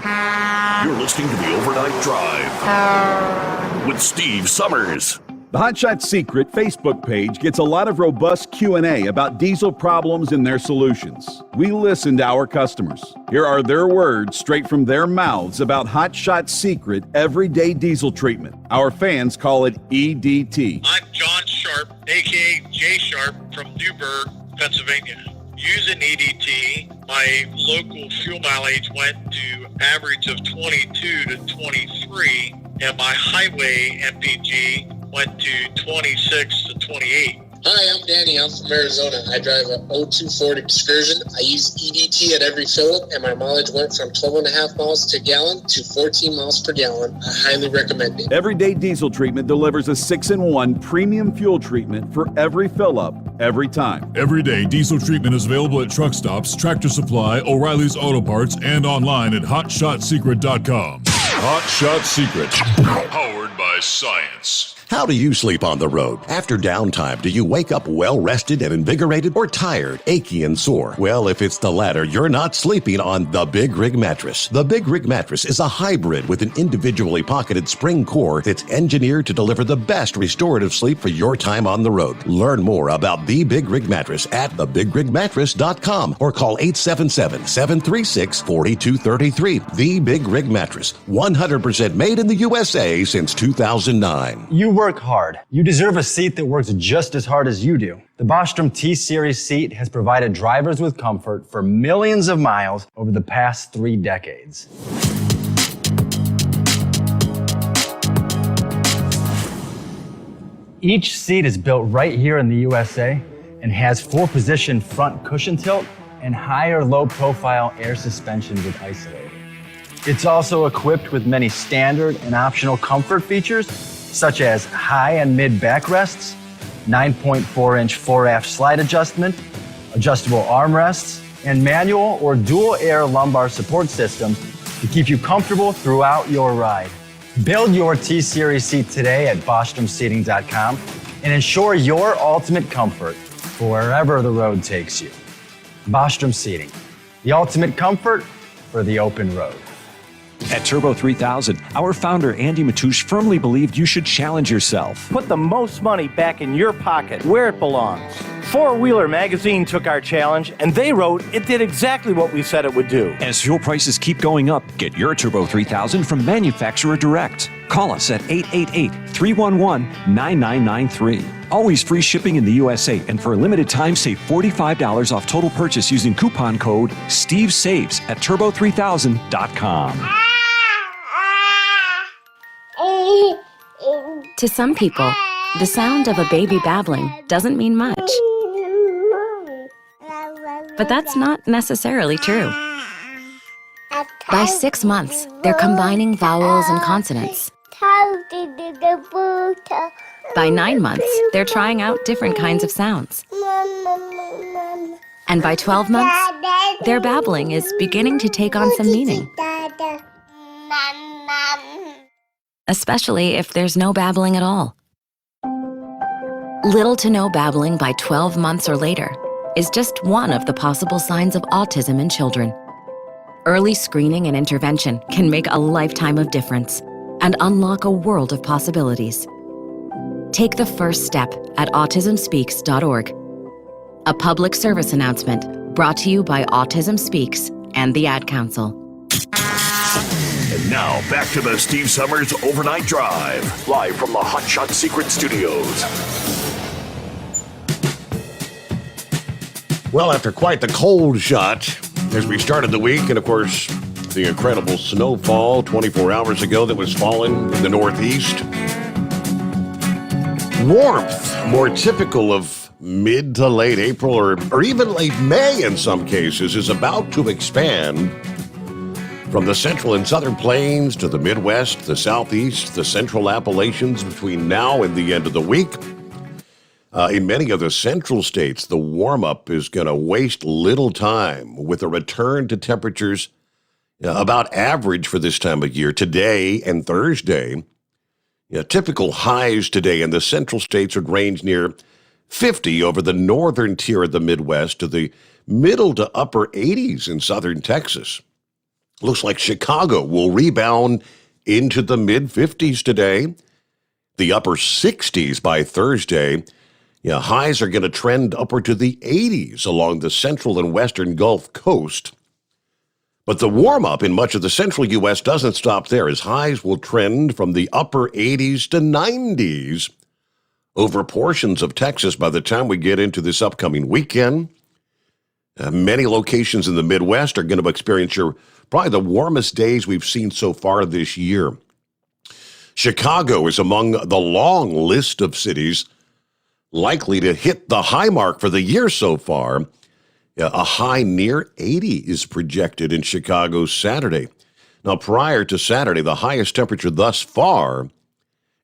You're listening to the Overnight Drive with Steve Sommers. The Hot Shot Secret Facebook page gets a lot of robust Q&A about diesel problems and their solutions. We listen to our customers. Here are their words straight from their mouths about Hot Shot Secret Everyday Diesel Treatment. Our fans call it EDT. I'm John Sharp, a.k.a. Jay Sharp from Newburgh, Pennsylvania. Using EDT, my local fuel mileage went to average of 22 to 23, and my highway MPG went to 26 to 28. Hi, I'm Danny. I'm from Arizona. I drive a 02 Ford Excursion. I use EDT at every fill-up, and my mileage went from 12.5 miles to gallon to 14 miles per gallon. I highly recommend it. Everyday Diesel Treatment delivers a 6-in-1 premium fuel treatment for every fill-up, every time. Everyday Diesel Treatment is available at truck stops, Tractor Supply, O'Reilly's Auto Parts, and online at HotShotSecret.com. Hot Shot Secret, powered by science. How do you sleep on the road? After downtime, do you wake up well-rested and invigorated or tired, achy, and sore? Well, if it's the latter, you're not sleeping on the Big Rig Mattress. The Big Rig Mattress is a hybrid with an individually pocketed spring core that's engineered to deliver the best restorative sleep for your time on the road. Learn more about the Big Rig Mattress at thebigrigmattress.com or call 877-736-4233. The Big Rig Mattress, 100% made in the USA since 2009. You work hard. You deserve a seat that works just as hard as you do. The Bostrom T-Series seat has provided drivers with comfort for millions of miles over the past 3 decades. Each seat is built right here in the USA and has 4-position front cushion tilt and higher low-profile air suspension with isolator. It's also equipped with many standard and optional comfort features, such as high and mid backrests, 9.4-inch 4-aft slide adjustment, adjustable armrests, and manual or dual air lumbar support systems to keep you comfortable throughout your ride. Build your T-Series seat today at BostromSeating.com and ensure your ultimate comfort for wherever the road takes you. Bostrom Seating, the ultimate comfort for the open road. At Turbo 3000, our founder Andy Matouche firmly believed you should challenge yourself. Put the most money back in your pocket, where it belongs. Four Wheeler magazine took our challenge, and they wrote it did exactly what we said it would do. As fuel prices keep going up, get your Turbo 3000 from manufacturer direct. Call us at 888-311-9993. Always free shipping in the USA, and for a limited time, save $45 off total purchase using coupon code STEVESAVES at turbo3000.com. To some people, the sound of a baby babbling doesn't mean much. But that's not necessarily true. By 6 months, they're combining vowels and consonants. By 9 months, they're trying out different kinds of sounds. And by 12 months, their babbling is beginning to take on some meaning. Especially if there's no babbling at all. Little to no babbling by 12 months or later is just one of the possible signs of autism in children. Early screening and intervention can make a lifetime of difference and unlock a world of possibilities. Take the first step at autismspeaks.org. A public service announcement brought to you by Autism Speaks and the Ad Council. And now, back to the Steve Summers Overnight Drive, live from the Hot Shot Secret Studios. Well, after quite the cold shot, as we started the week, and of course, the incredible snowfall 24 hours ago that was falling in the Northeast. Warmth, more typical of mid to late April or even late May in some cases, is about to expand from the central and southern plains to the Midwest, the Southeast, the central Appalachians between now and the end of the week. In many of the central states, the warm-up is going to waste little time with a return to temperatures about average for this time of year. Today and Thursday, typical highs today in the central states would range near 50 over the northern tier of the Midwest to the middle to upper 80s in southern Texas. Looks like Chicago will rebound into the mid-50s today, the upper 60s by Thursday. Highs are going to trend upward to the 80s along the central and western Gulf Coast. But the warm-up in much of the central U.S. doesn't stop there, as highs will trend from the upper 80s to 90s over portions of Texas by the time we get into this upcoming weekend. Many locations in the Midwest are going to experience probably the warmest days we've seen so far this year. Chicago is among the long list of cities likely to hit the high mark for the year so far. A high near 80 is projected in Chicago Saturday. Now, prior to Saturday, the highest temperature thus far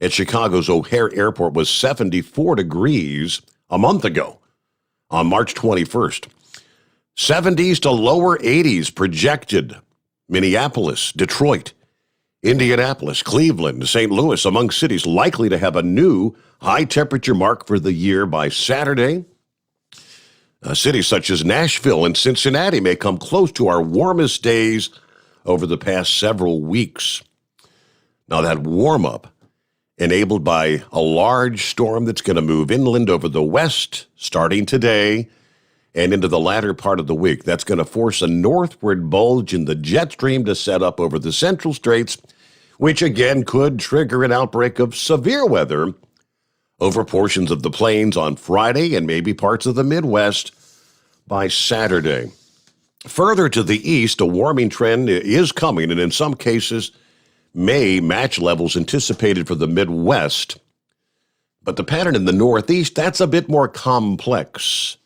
at Chicago's O'Hare Airport was 74 degrees a month ago on March 21st. 70s to lower 80s projected. Minneapolis, Detroit, Indianapolis, Cleveland, St. Louis, among cities likely to have a new high temperature mark for the year by Saturday. Cities such as Nashville and Cincinnati may come close to our warmest days over the past several weeks. Now, that warm-up, enabled by a large storm that's going to move inland over the west starting today and into the latter part of the week. That's going to force a northward bulge in the jet stream to set up over the central states, which again could trigger an outbreak of severe weather over portions of the plains on Friday and maybe parts of the Midwest by Saturday. Further to the east, a warming trend is coming, and in some cases may match levels anticipated for the Midwest. But the pattern in the Northeast, that's a bit more complex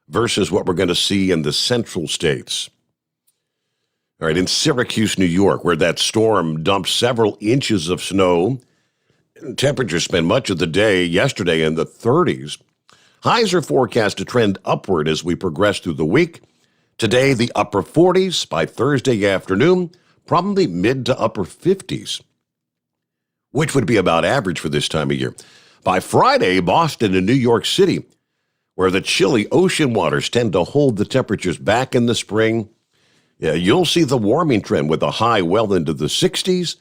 versus what we're going to see in the central states. All right, in Syracuse, New York, where that storm dumped several inches of snow, temperatures spent much of the day yesterday in the 30s. Highs are forecast to trend upward as we progress through the week. Today, the upper 40s. By Thursday afternoon, probably mid to upper 50s, which would be about average for this time of year. By Friday, Boston and New York City, where the chilly ocean waters tend to hold the temperatures back in the spring, you'll see the warming trend with a high well into the 60s.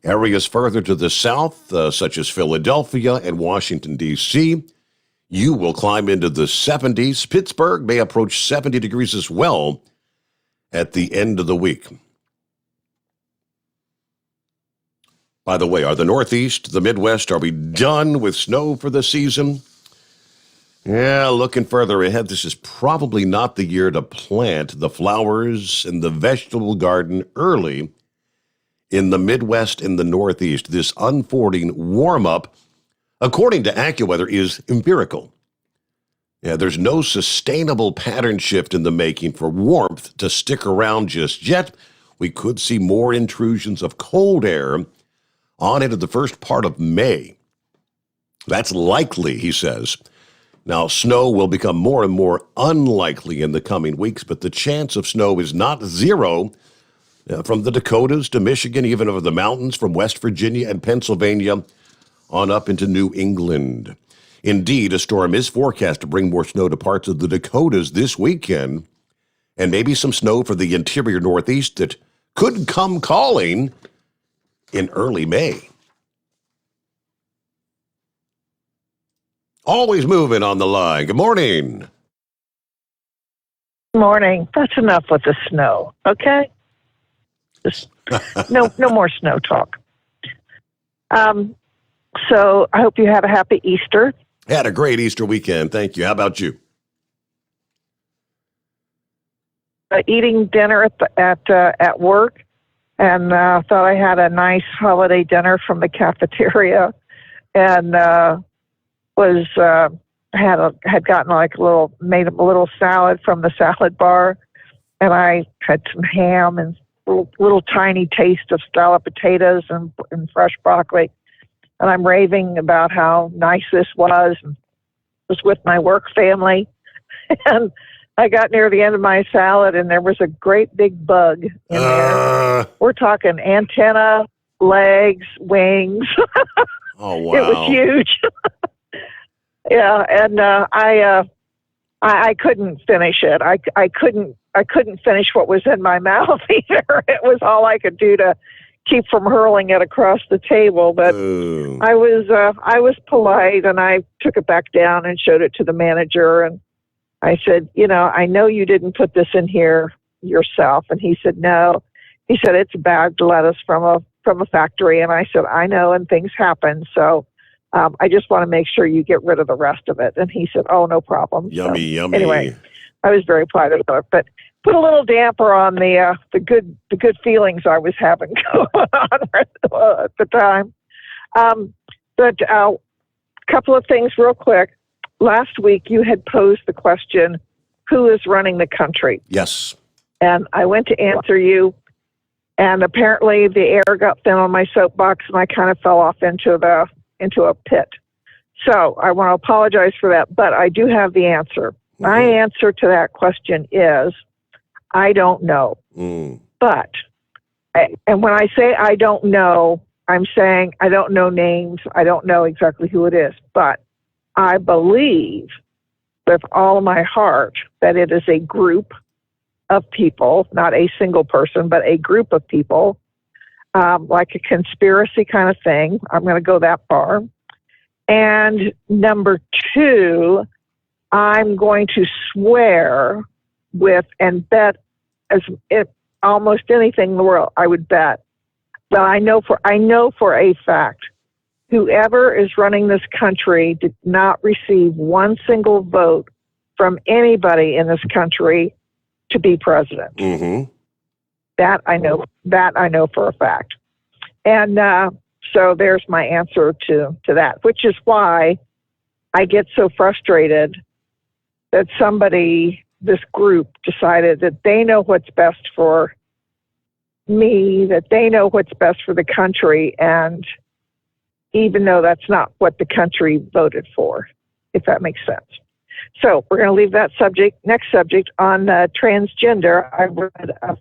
Areas further to the south, such as Philadelphia and Washington, D.C., you will climb into the 70s. Pittsburgh may approach 70 degrees as well at the end of the week. By the way, are the Northeast, the Midwest, are we done with snow for the season? Yeah, looking further ahead, this is probably not the year to plant the flowers in the vegetable garden early in the Midwest and the Northeast. This unfolding warm-up, according to AccuWeather, is empirical. Yeah, there's no sustainable pattern shift in the making for warmth to stick around just yet. We could see more intrusions of cold air on into the first part of May. That's likely, he says. Now, snow will become more and more unlikely in the coming weeks, but the chance of snow is not zero. From the Dakotas to Michigan, even over the mountains, from West Virginia and Pennsylvania on up into New England. Indeed, a storm is forecast to bring more snow to parts of the Dakotas this weekend, and maybe some snow for the interior Northeast that could come calling in early May. Always moving on the line. Good morning. Morning. That's enough with the snow, okay? Just no more snow talk. So I hope you had a happy Easter. Had a great Easter weekend. Thank you. How about you? Eating dinner at work, and thought I had a nice holiday dinner from the cafeteria, and had gotten made a little salad from the salad bar, and I had some ham and little tiny taste of scalloped potatoes and fresh broccoli. And I'm raving about how nice this was. And was with my work family. And I got near the end of my salad, and there was a great big bug in there. We're talking antenna, legs, wings. Oh, wow. It was huge. Yeah, and I couldn't finish it. I couldn't finish what was in my mouth either. It was all I could do to keep from hurling it across the table. But I was polite, and I took it back down and showed it to the manager. And I said, I know you didn't put this in here yourself. And he said, no. He said, it's bagged lettuce from a factory. And I said, I know, and things happen. So I just want to make sure you get rid of the rest of it. And he said, oh, no problem. Yummy, yummy. Anyway, I was very polite about it, but put a little damper on the good feelings I was having going on at the time. But a couple of things real quick. Last week you had posed the question, who is running the country? Yes. And I went to answer you, and apparently the air got thin on my soapbox, and I kind of fell off into a pit. So I want to apologize for that, but I do have the answer. Mm-hmm. My answer to that question is, I don't know. But, and when I say I don't know, I'm saying I don't know names. I don't know exactly who it is, but I believe with all of my heart that it is a group of people, not a single person, but a group of people, like a conspiracy kind of thing. I'm going to go that far. And number two, I'm going to swear with and bet almost anything in the world, I would bet But I know for a fact, whoever is running this country did not receive one single vote from anybody in this country to be president. Mm-hmm. That I know for a fact. And so there's my answer to that, which is why I get so frustrated that this group decided that they know what's best for me, that they know what's best for the country, and even though that's not what the country voted for, if that makes sense. So we're going to leave that subject. Next subject on transgender. I read a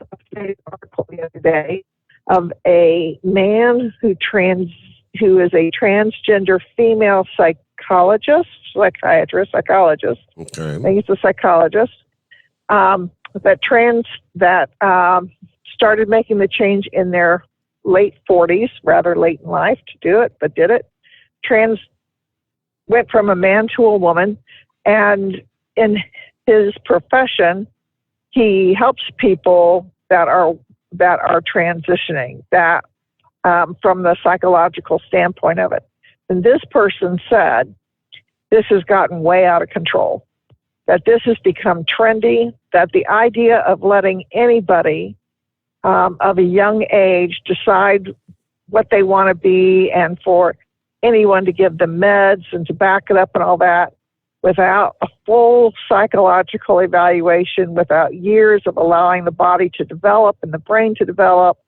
article the other day of a man who is a transgender female psychologist. Okay. I think it's a psychologist. That started making the change in their late 40s, rather late in life to do it, but did it. Went from a man to a woman, and in his profession, he helps people that are transitioning, that from the psychological standpoint of it. And this person said, this has gotten way out of control, that this has become trendy, that the idea of letting anybody of a young age decide what they want to be, and for anyone to give them meds and to back it up and all that without a full psychological evaluation, without years of allowing the body to develop and the brain to develop,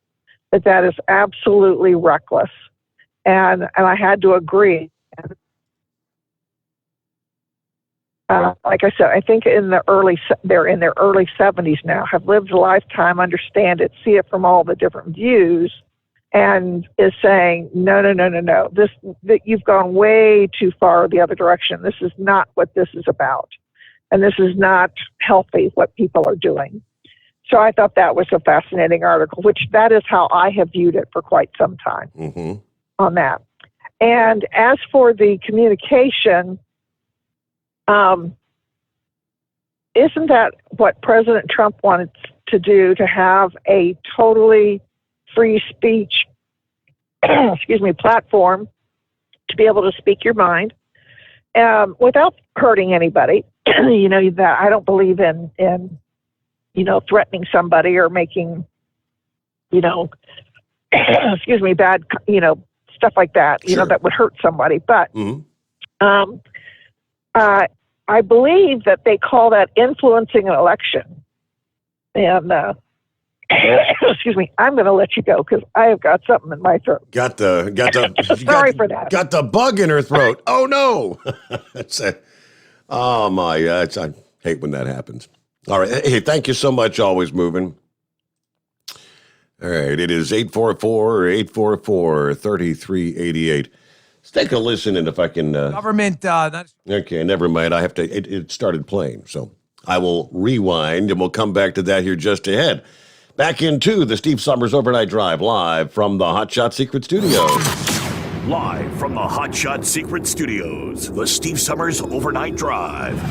that is absolutely reckless. And I had to agree. Like I said, I think they're in their early 70s now, have lived a lifetime, understand it, see it from all the different views, and is saying, no. That you've gone way too far the other direction. This is not what this is about. And this is not healthy, what people are doing. So I thought that was a fascinating article, which that is how I have viewed it for quite some time on that. And as for the communication, isn't that what President Trump wanted to do, to have a totally free speech platform to be able to speak your mind without hurting anybody? That I don't believe in threatening somebody or making bad stuff like that, that would hurt somebody. But I believe that they call that influencing an election. And I'm going to let you go because I have got something in my throat. Sorry for that. Got the bug in her throat. Oh no! Oh my! I hate when that happens. All right. Hey, thank you so much. Always moving. All right. It is 844-844-3388. Let's take a listen, and if I can... Government... Okay, never mind. I have to... It started playing, so I will rewind, and we'll come back to that here just ahead. Back into the Steve Sommers Overnight Drive, live from the Hot Shot Secret Studios. Live from the Hot Shot Secret Studios, the Steve Sommers Overnight Drive.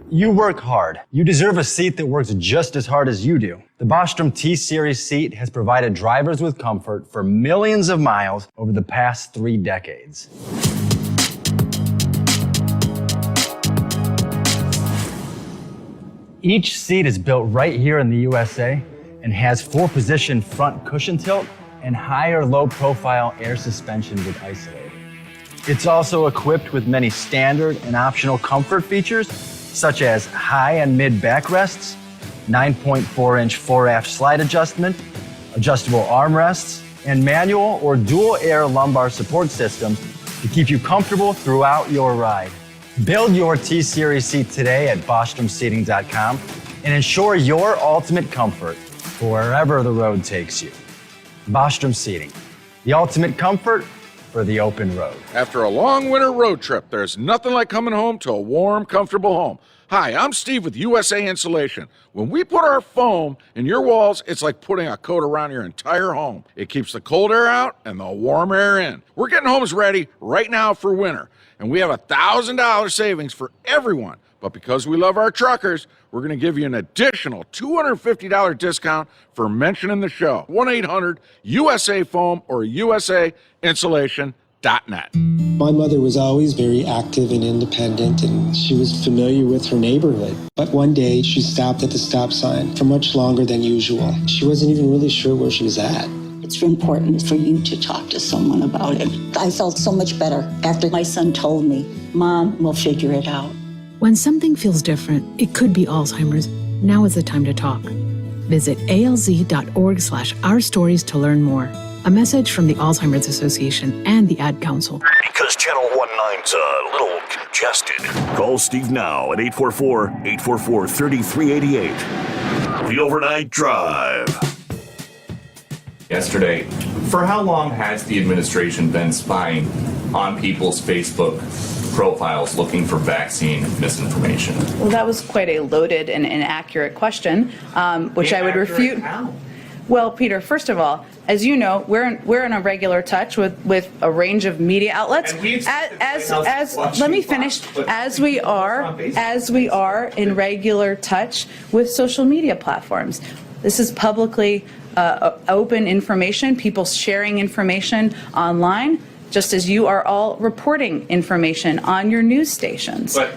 You work hard. You deserve a seat that works just as hard as you do. The Bostrom T-Series seat has provided drivers with comfort for millions of miles over the past 3 decades. Each seat is built right here in the USA and has 4-position front cushion tilt and higher low-profile air suspension with isolator. It's also equipped with many standard and optional comfort features, such as high and mid backrests, 9.4-inch fore-aft slide adjustment, adjustable armrests, and manual or dual air lumbar support systems to keep you comfortable throughout your ride. Build your T-Series seat today at BostromSeating.com and ensure your ultimate comfort for wherever the road takes you. Bostrom Seating, the ultimate comfort for the open road. After a long winter road trip, there's nothing like coming home to a warm, comfortable home. Hi, I'm Steve with USA Insulation. When we put our foam in your walls, it's like putting a coat around your entire home. It keeps the cold air out and the warm air in. We're getting homes ready right now for winter. And we have $1,000 savings for everyone. But because we love our truckers, we're going to give you an additional $250 discount for mentioning the show. 1-800-USA-FOAM or USAinsulation.net. My mother was always very active and independent, and she was familiar with her neighborhood. But one day, she stopped at the stop sign for much longer than usual. She wasn't even really sure where she was at. It's important for you to talk to someone about it. I felt so much better after my son told me, Mom, we'll figure it out. When something feels different, it could be Alzheimer's. Now is the time to talk. Visit alz.org/ourstories to learn more. A message from the Alzheimer's Association and the Ad Council. Because Channel 19's a little congested. Call Steve now at 844-844-3388. The Overnight Drive. Yesterday, for how long has the administration been spying on people's Facebook profiles looking for vaccine misinformation? Well, that was quite a loaded and inaccurate question, which I would refute. How? Well, Peter, first of all, as you know, we're in a regular touch with a range of media outlets. Let me finish. As we are in regular touch with social media platforms. This is publicly open information, people sharing information online, just as you are all reporting information on your news stations. But,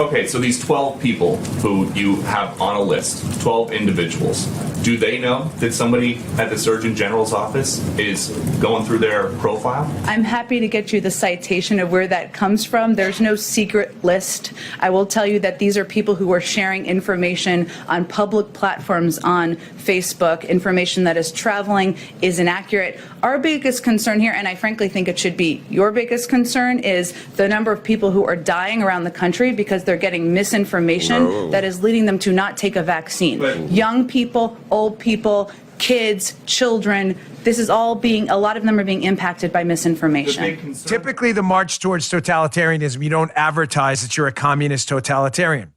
okay, so these 12 people who you have on a list, 12 individuals, do they know that somebody at the Surgeon General's office is going through their profile? I'm happy to get you the citation of where that comes from. There's no secret list. I will tell you that these are people who are sharing information on public platforms on Facebook, information that is traveling, is inaccurate. Our biggest concern here, and I frankly think it should be your biggest concern, is the number of people who are dying around the country because they're getting misinformation that is leading them to not take a vaccine. Young people, old people, kids, children, this is all a lot of them are being impacted by misinformation. Typically, the march towards totalitarianism, you don't advertise that you're a communist totalitarian.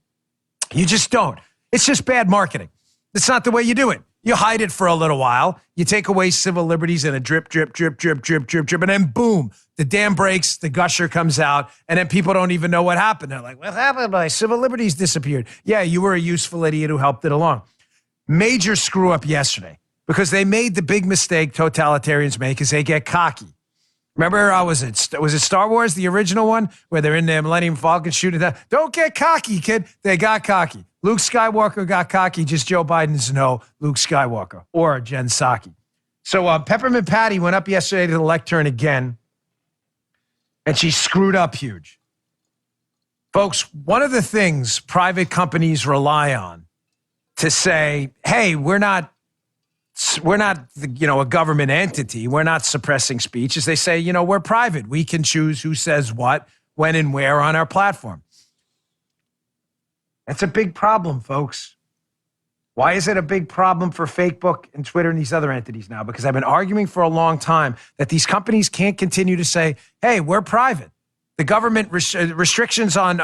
You just don't. It's just bad marketing. It's not the way you do it. You hide it for a little while. You take away civil liberties in a drip, drip, drip, drip, drip, drip, drip, and then boom, the dam breaks, the gusher comes out, and then people don't even know what happened. They're like, what happened? My civil liberties disappeared. Yeah, you were a useful idiot who helped it along. Major screw up yesterday because they made the big mistake totalitarians make is they get cocky. Remember, was it Star Wars, the original one, where they're in the Millennium Falcon shooting that? Don't get cocky, kid. They got cocky. Luke Skywalker got cocky, just Joe Biden's no Luke Skywalker or Jen Psaki. So Peppermint Patty went up yesterday to the lectern again, and she screwed up huge. Folks, one of the things private companies rely on to say, hey, we're not a government entity. We're not suppressing speech. As they say, we're private. We can choose who says what, when, and where on our platform. That's a big problem, folks. Why is it a big problem for Facebook and Twitter and these other entities now? Because I've been arguing for a long time that these companies can't continue to say, hey, we're private. The government restrictions on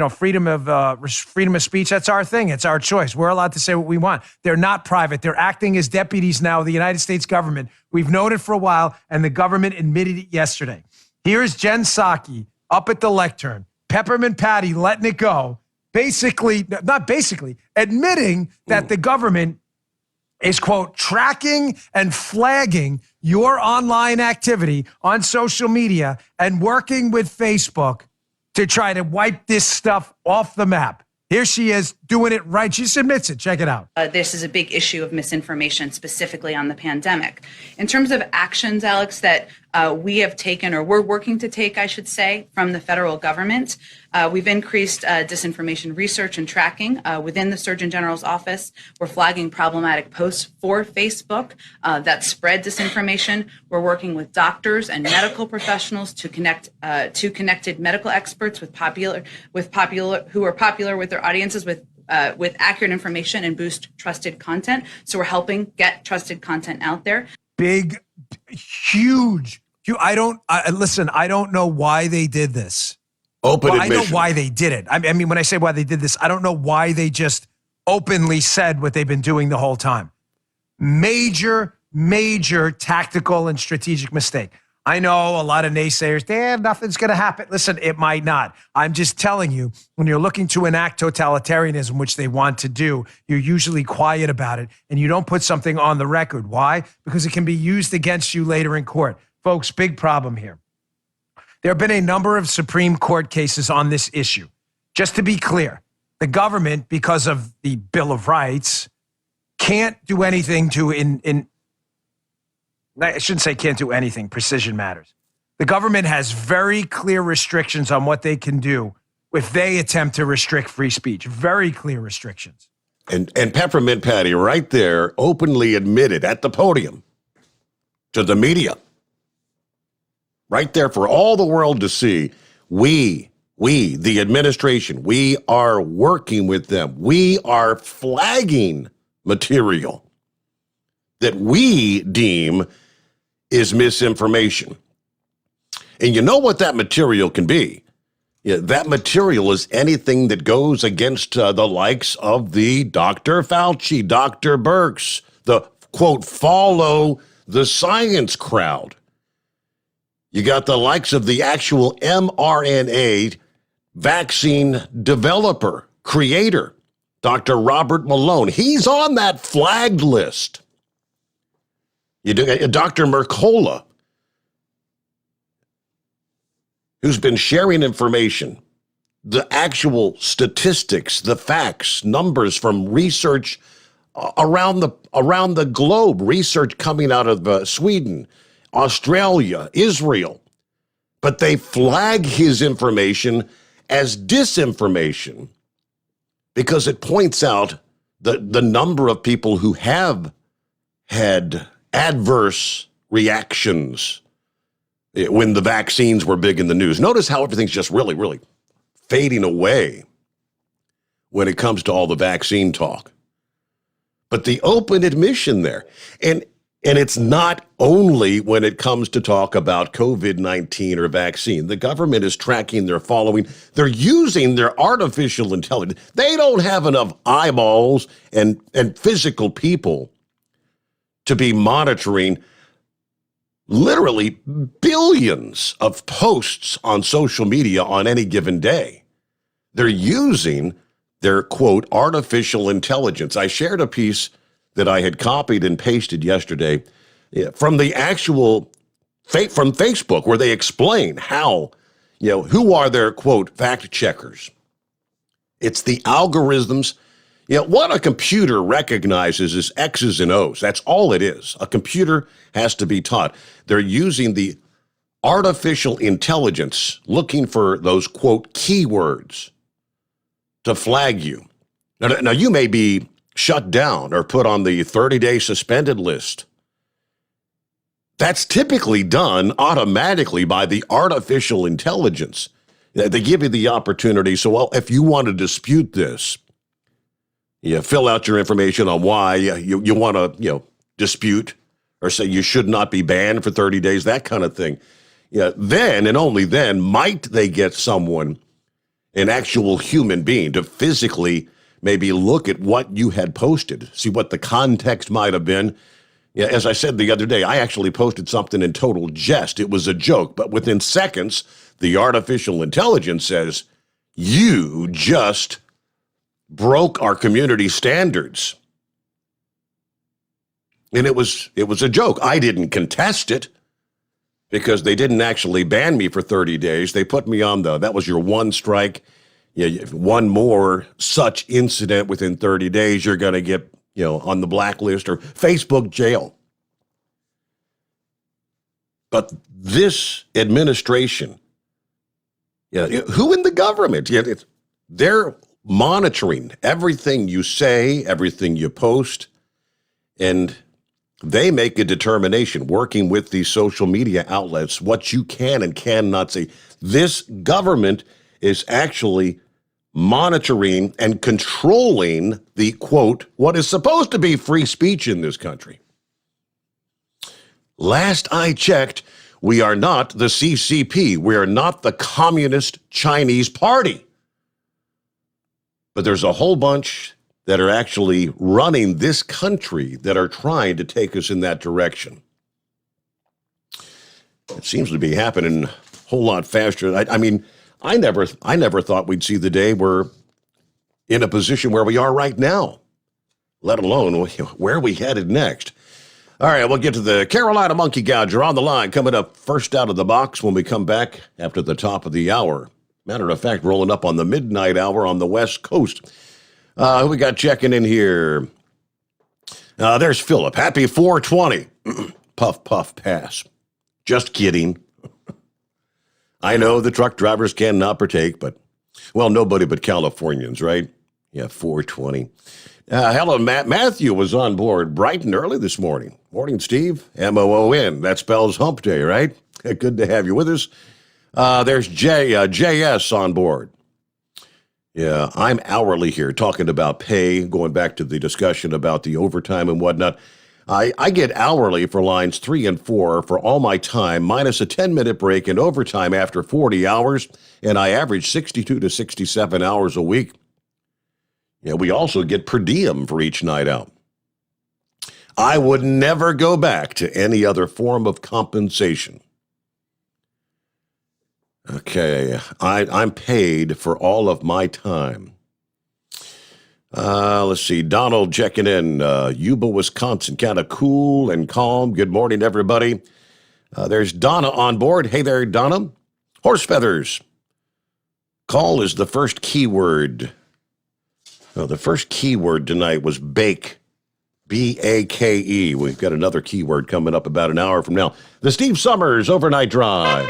freedom of speech, that's our thing. It's our choice. We're allowed to say what we want. They're not private. They're acting as deputies now of the United States government. We've known it for a while, and the government admitted it yesterday. Here's Jen Psaki up at the lectern, Peppermint Patty letting it go, admitting that the government is, quote, tracking and flagging your online activity on social media and working with Facebook to try to wipe this stuff off the map. Here she is doing it right. She just admits it. Check it out. This is a big issue of misinformation, specifically on the pandemic. In terms of actions, Alex, that we have taken, or we're working to take, I should say, from the federal government, we've increased disinformation research and tracking within the Surgeon General's office. We're flagging problematic posts for Facebook that spread disinformation. We're working with doctors and medical professionals to connect to connected medical experts who are popular with their audiences with accurate information and boost trusted content. So we're helping get trusted content out there. Big, huge. I don't know why they did this. Admission. I know why they did it. I mean, when I say why they did this, I don't know why they just openly said what they've been doing the whole time. Major tactical and strategic mistake. I know a lot of naysayers, damn, nothing's going to happen. Listen, it might not. I'm just telling you, when you're looking to enact totalitarianism, which they want to do, you're usually quiet about it and you don't put something on the record. Why? Because it can be used against you later in court. Folks, big problem here. There have been a number of Supreme Court cases on this issue. Just to be clear, the government, because of the Bill of Rights, can't do anything to I shouldn't say can't do anything. Precision matters. The government has very clear restrictions on what they can do if they attempt to restrict free speech. Very clear restrictions. And Peppermint Patty right there openly admitted at the podium to the media, right there for all the world to see, we, the administration, we are working with them. We are flagging material that we deem is misinformation. And you know what that material can be? Yeah, that material is anything that goes against the likes of the Dr. Fauci, Dr. Birx, the, quote, follow the science crowd. You got the likes of the actual mRNA vaccine developer, creator, Dr. Robert Malone. He's on that flagged list. You do Dr. Mercola, who's been sharing information, the actual statistics, the facts, numbers from research around the globe, research coming out of Sweden, Australia, Israel. But they flag his information as disinformation because it points out the number of people who have had adverse reactions when the vaccines were big in the news. Notice how everything's just really, really fading away when it comes to all the vaccine talk. But the open admission there, and it's not only when it comes to talk about COVID-19 or vaccine. The government is tracking their following. They're using their artificial intelligence. They don't have enough eyeballs and physical people to be monitoring literally billions of posts on social media on any given day. They're using their, quote, artificial intelligence. I shared a piece that I had copied and pasted yesterday from the actual, from Facebook, where they explain how, who are their, quote, fact checkers. It's the algorithms. What a computer recognizes is X's and O's. That's all it is. A computer has to be taught. They're using the artificial intelligence, looking for those, quote, keywords to flag you. Now you may be shut down or put on the 30-day suspended list. That's typically done automatically by the artificial intelligence. They give you the opportunity. So, well, if you want to dispute this, you fill out your information on why you want to, dispute or say you should not be banned for 30 days, that kind of thing. Then and only then might they get someone, an actual human being, to physically maybe look at what you had posted, see what the context might have been. As I said the other day, I actually posted something in total jest. It was a joke, but within seconds, the artificial intelligence says, you just broke our community standards. And it was a joke. I didn't contest it because they didn't actually ban me for 30 days. They put me on that was your one strike. One more such incident within 30 days, you're going to get, on the blacklist or Facebook jail. But this administration, who in the government? They're monitoring everything you say, everything you post, and they make a determination, working with these social media outlets, what you can and cannot say. This government is actually monitoring and controlling the, quote, what is supposed to be free speech in this country. Last I checked, we are not the CCP. We are not the Communist Chinese Party. But there's a whole bunch that are actually running this country that are trying to take us in that direction. It seems to be happening a whole lot faster. I mean, I never thought we'd see the day we're in a position where we are right now, let alone where are we headed next. All right, we'll get to the Carolina Monkey Gouger on the line, coming up first out of the box when we come back after the top of the hour. Matter of fact, rolling up on the midnight hour on the West Coast. Who we got checking in here? There's Philip. Happy 420. Puff, puff, pass. Just kidding. I know the truck drivers cannot partake, but, well, nobody but Californians, right? Yeah, 420. Hello, Matt. Matthew was on board bright and early this morning. Morning, Steve. MOON. That spells hump day, right? Good to have you with us. There's JS on board. Yeah, I'm hourly here talking about pay, going back to the discussion about the overtime and whatnot. I get hourly for lines 3 and 4 for all my time, minus a 10-minute break and overtime after 40 hours, and I average 62 to 67 hours a week. Yeah, we also get per diem for each night out. I would never go back to any other form of compensation. Okay, I'm paid for all of my time. Let's see, Donald checking in. Yuba, Wisconsin, kind of cool and calm. Good morning, everybody. There's Donna on board. Hey there, Donna. Horse feathers. Call is the first keyword. The first keyword tonight was bake. B-A-K-E. We've got another keyword coming up about an hour from now. The Steve Sommers Overnight Drive.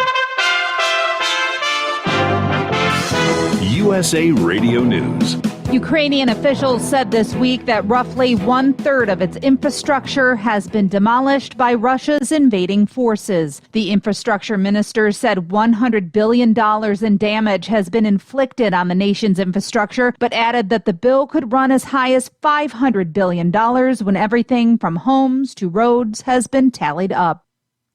USA Radio News. Ukrainian officials said this week that roughly 1/3 of its infrastructure has been demolished by Russia's invading forces. The infrastructure minister said $100 billion in damage has been inflicted on the nation's infrastructure, but added that the bill could run as high as $500 billion when everything from homes to roads has been tallied up.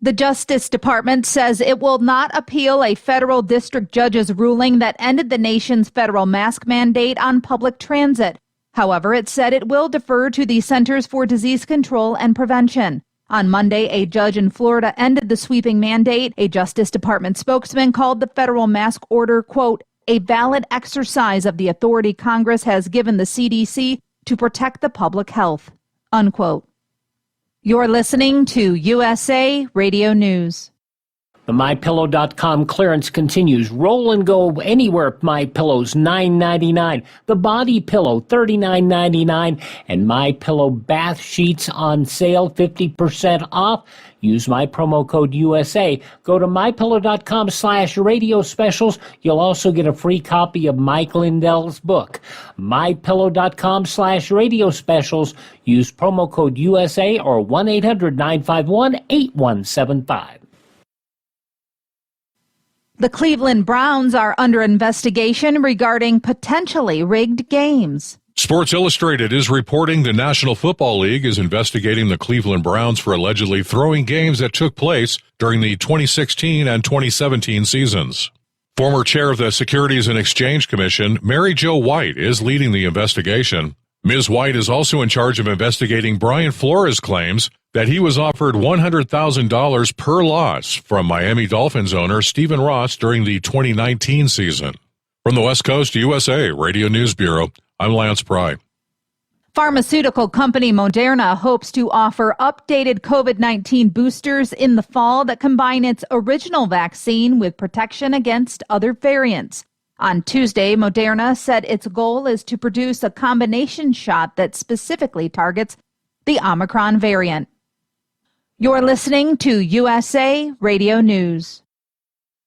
The Justice Department says it will not appeal a federal district judge's ruling that ended the nation's federal mask mandate on public transit. However, it said it will defer to the Centers for Disease Control and Prevention. On Monday, a judge in Florida ended the sweeping mandate. A Justice Department spokesman called the federal mask order, quote, a valid exercise of the authority Congress has given the CDC to protect the public health, unquote. You're listening to USA Radio News. The MyPillow.com clearance continues. Roll and go anywhere. MyPillow's $9.99. The Body Pillow $39.99. And MyPillow bath sheets on sale 50% off. Use my promo code USA. Go to MyPillow.com/radio specials. You'll also get a free copy of Mike Lindell's book. MyPillow.com/radio specials. Use promo code USA or 1-800-951-8175. The Cleveland Browns are under investigation regarding potentially rigged games. Sports Illustrated is reporting the National Football League is investigating the Cleveland Browns for allegedly throwing games that took place during the 2016 and 2017 seasons. Former chair of the Securities and Exchange Commission, Mary Jo White, is leading the investigation. Ms. White is also in charge of investigating Brian Flores' claims that he was offered $100,000 per loss from Miami Dolphins owner Stephen Ross during the 2019 season. From the West Coast USA Radio News Bureau, I'm Lance Pry. Pharmaceutical company Moderna hopes to offer updated COVID-19 boosters in the fall that combine its original vaccine with protection against other variants. On Tuesday, Moderna said its goal is to produce a combination shot that specifically targets the Omicron variant. You're listening to USA Radio News.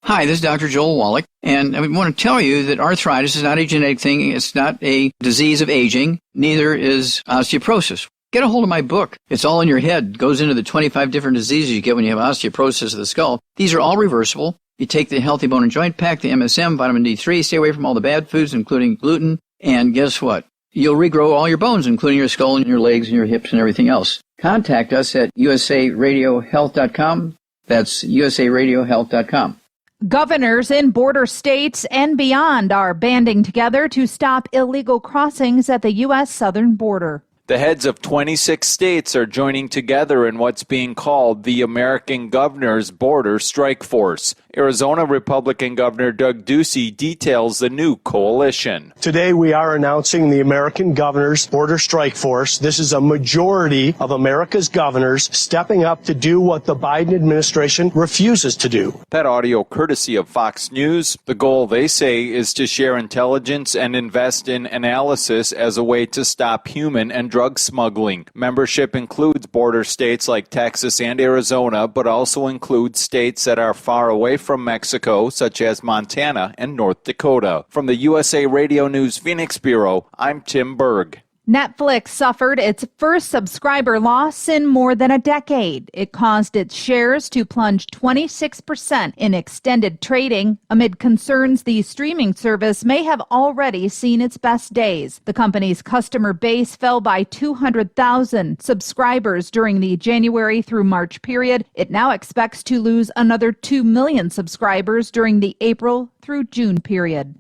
Hi, this is Dr. Joel Wallach, and I want to tell you that arthritis is not a genetic thing. It's not a disease of aging. Neither is osteoporosis. Get a hold of my book. It's all in your head. It goes into the 25 different diseases you get when you have osteoporosis of the skull. These are all reversible. You take the Healthy Bone and Joint Pack, the MSM, vitamin D3, stay away from all the bad foods, including gluten, and guess what? You'll regrow all your bones, including your skull and your legs and your hips and everything else. Contact us at usaradiohealth.com. That's usaradiohealth.com. Governors in border states and beyond are banding together to stop illegal crossings at the U.S. southern border. The heads of 26 states are joining together in what's being called the American Governor's Border Strike Force. Arizona Republican Governor Doug Ducey details the new coalition. Today we are announcing the American Governor's Border Strike Force. This is a majority of America's governors stepping up to do what the Biden administration refuses to do. That audio courtesy of Fox News. The goal, they say, is to share intelligence and invest in analysis as a way to stop human and drug smuggling. Membership includes border states like Texas and Arizona, but also includes states that are far away from Mexico, such as Montana and North Dakota. From the USA Radio News Phoenix Bureau, I'm Tim Berg. Netflix suffered its first subscriber loss in more than a decade. It caused its shares to plunge 26% in extended trading amid concerns the streaming service may have already seen its best days. The company's customer base fell by 200,000 subscribers during the January through March period. It now expects to lose another 2 million subscribers during the April through June period.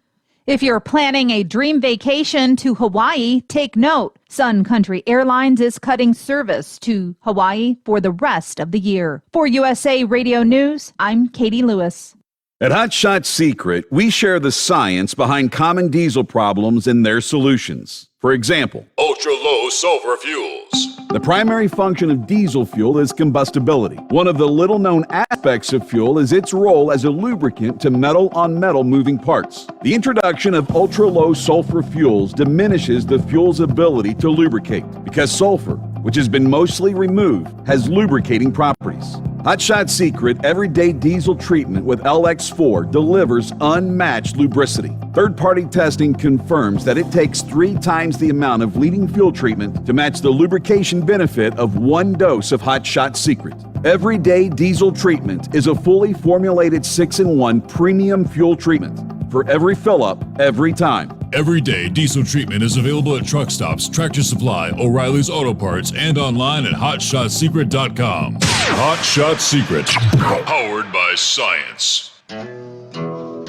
If you're planning a dream vacation to Hawaii, take note. Sun Country Airlines is cutting service to Hawaii for the rest of the year. For USA Radio News, I'm Katie Lewis. At Hot Shot Secret, we share the science behind common diesel problems and their solutions. For example, ultra-low sulfur fuels. The primary function of diesel fuel is combustibility. One of the little-known aspects of fuel is its role as a lubricant to metal-on-metal moving parts. The introduction of ultra-low sulfur fuels diminishes the fuel's ability to lubricate because sulfur, which has been mostly removed, has lubricating properties. Hot Shot Secret Everyday Diesel Treatment with LX4 delivers unmatched lubricity. Third-party testing confirms that it takes 3 times the amount of leading fuel treatment to match the lubrication benefit of 1 dose of Hot Shot Secret. Everyday Diesel Treatment is a fully formulated 6-in-1 premium fuel treatment for every fill-up, every time. Everyday Diesel Treatment is available at truck stops, Tractor Supply, O'Reilly's Auto Parts, and online at HotShotSecret.com. Hot Shot Secret, powered by science. Well,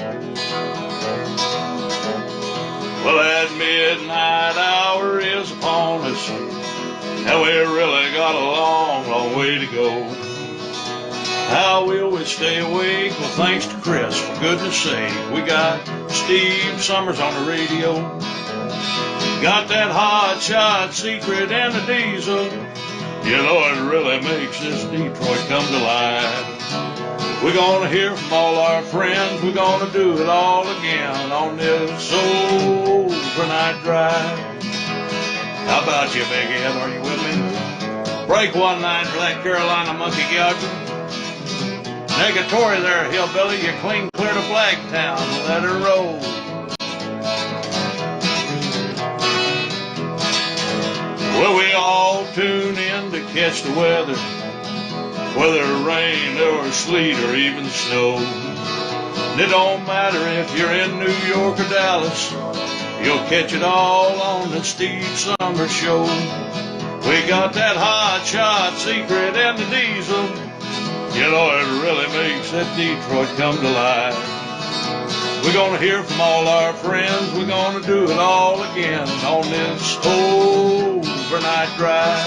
that midnight hour is upon us, and we really got a long, long way to go. How will we stay awake? Well, thanks to Chris, for goodness sake. We got Steve Sommers on the radio. Got that Hot Shot Secret and the diesel. You know, it really makes this Detroit come to life. We're gonna hear from all our friends. We're gonna do it all again on this overnight drive. How about you, Big Ed? Are you with me? Break 1 line for that Carolina monkey gouger. Negatory there, hillbilly. You clean clear to Flagtown. Let her roll. Well, we all tune in to catch the weather, whether rain or sleet or even snow. And it don't matter if you're in New York or Dallas, you'll catch it all on the Steve Sommers Show. We got that Hot Shot Secret and the diesel. You know, it really makes that Detroit come to life. We're gonna hear from all our friends. We're gonna do it all again on this overnight drive.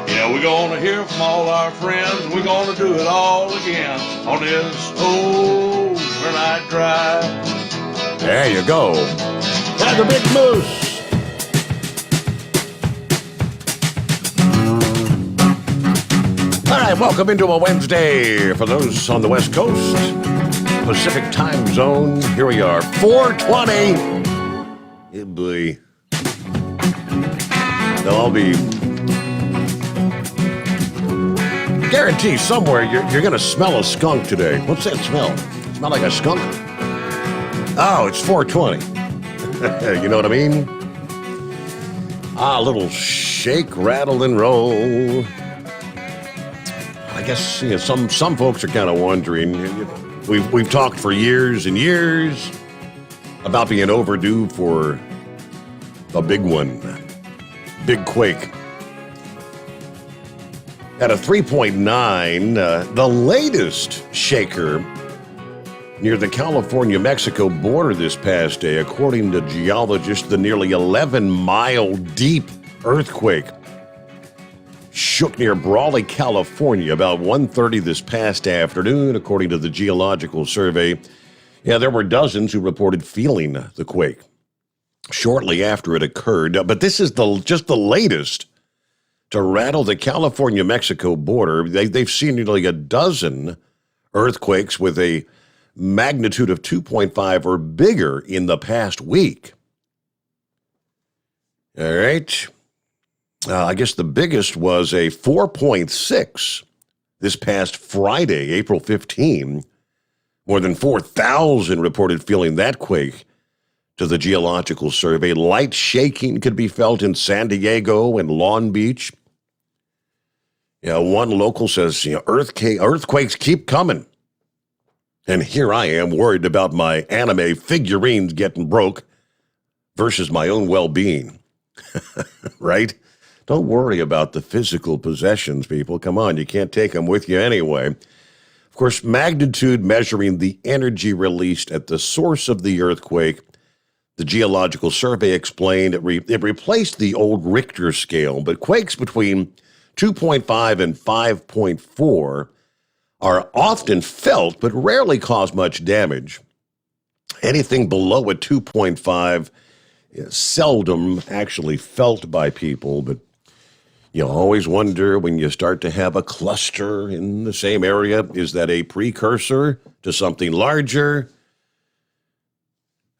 Yeah, we're gonna hear from all our friends. We're gonna do it all again on this overnight drive. There you go. That's a big moose. All right, welcome into a Wednesday for those on the West Coast, Pacific time zone. Here we are, 4:20. Yeah, boy. They'll all be... Guarantee somewhere you're going to smell a skunk today. What's that smell? Smell like a skunk? Oh, it's 4:20. You know what I mean? A little shake, rattle, and roll. I guess some folks are kind of wondering. We've talked for years and years about being overdue for a big one, big quake. At a 3.9, the latest shaker near the California-Mexico border this past day, according to geologists, the nearly 11-mile deep earthquake shook near Brawley, California about 1:30 this past afternoon, according to the Geological Survey. Yeah, there were dozens who reported feeling the quake shortly after it occurred. But this is just the latest to rattle the California-Mexico border. They've seen nearly a dozen earthquakes with a magnitude of 2.5 or bigger in the past week. All right. I guess the biggest was a 4.6 this past Friday, April 15. More than 4,000 reported feeling that quake to the Geological Survey. Light shaking could be felt in San Diego and Long Beach. One local says, earthquakes keep coming. And here I am worried about my anime figurines getting broke versus my own well-being. Right? Don't worry about the physical possessions, people. Come on, you can't take them with you anyway. Of course, magnitude measuring the energy released at the source of the earthquake. The Geological Survey explained it replaced the old Richter scale, but quakes between 2.5 and 5.4 are often felt but rarely cause much damage. Anything below a 2.5 is seldom actually felt by people, but you always wonder when you start to have a cluster in the same area, is that a precursor to something larger?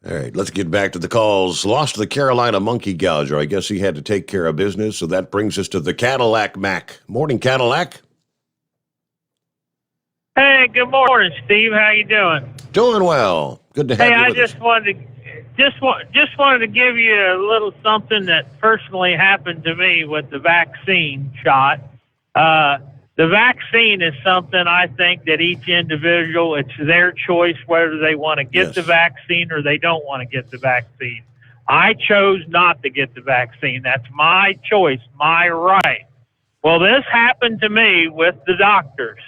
All right, let's get back to the calls. Lost to the Carolina monkey gouger. I guess he had to take care of business, so that brings us to the Cadillac Mac. Morning, Cadillac. Hey, good morning, Steve. How you doing? Doing well. Good to have you with us. Just wanted to give you a little something that personally happened to me with the vaccine shot. The vaccine is something I think that each individual, it's their choice whether they want to get the vaccine or they don't want to get the vaccine. I chose not to get the vaccine. That's my choice, my right. Well, this happened to me with the doctors.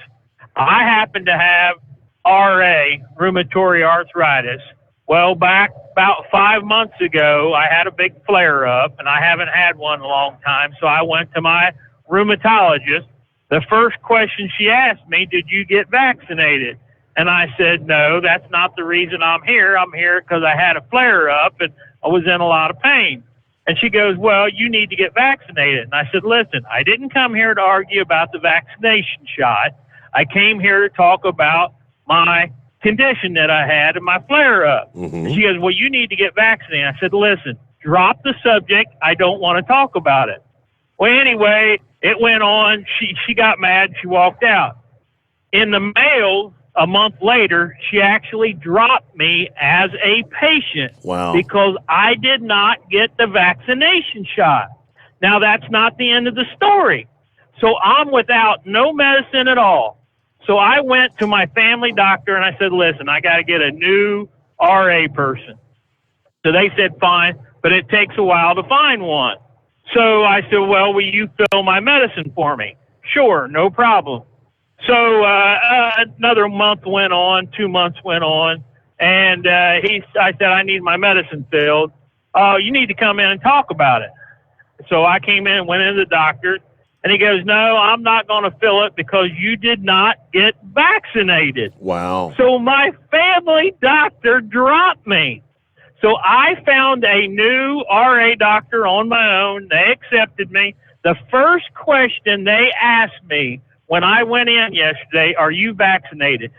I happen to have RA, rheumatoid arthritis. Well, back about 5 months ago, I had a big flare-up, and I haven't had one in a long time, so I went to my rheumatologist. The first question she asked me, did you get vaccinated? And I said, no, that's not the reason I'm here. I'm here because I had a flare-up, and I was in a lot of pain. And she goes, well, you need to get vaccinated. And I said, listen, I didn't come here to argue about the vaccination shot. I came here to talk about my condition that I had and my flare-up. And she goes, well, you need to get vaccinated. I said, listen, drop the subject. I don't want to talk about it. Well, anyway, it went on. She got mad. She walked out. In the mail, a month later, she actually dropped me as a patient. Wow. Because I did not get the vaccination shot. Now, that's not the end of the story. So I'm without no medicine at all. So I went to my family doctor and I said, listen, I got to get a new RA person. So they said, fine, but it takes a while to find one. So I said, well, will you fill my medicine for me? Sure, no problem. So another month went on, 2 months went on, and I said, I need my medicine filled. You need to come in and talk about it. So I came in and went into the doctor. And he goes, no, I'm not going to fill it because you did not get vaccinated. Wow. So my family doctor dropped me. So I found a new RA doctor on my own. They accepted me. The first question they asked me when I went in yesterday, are you vaccinated?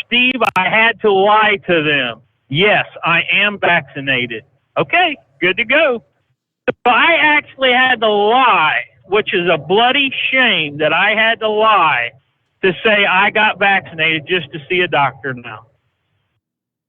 Steve, I had to lie to them. Yes, I am vaccinated. Okay, good to go. So I actually had to lie, which is a bloody shame that I had to lie to say I got vaccinated just to see a doctor now.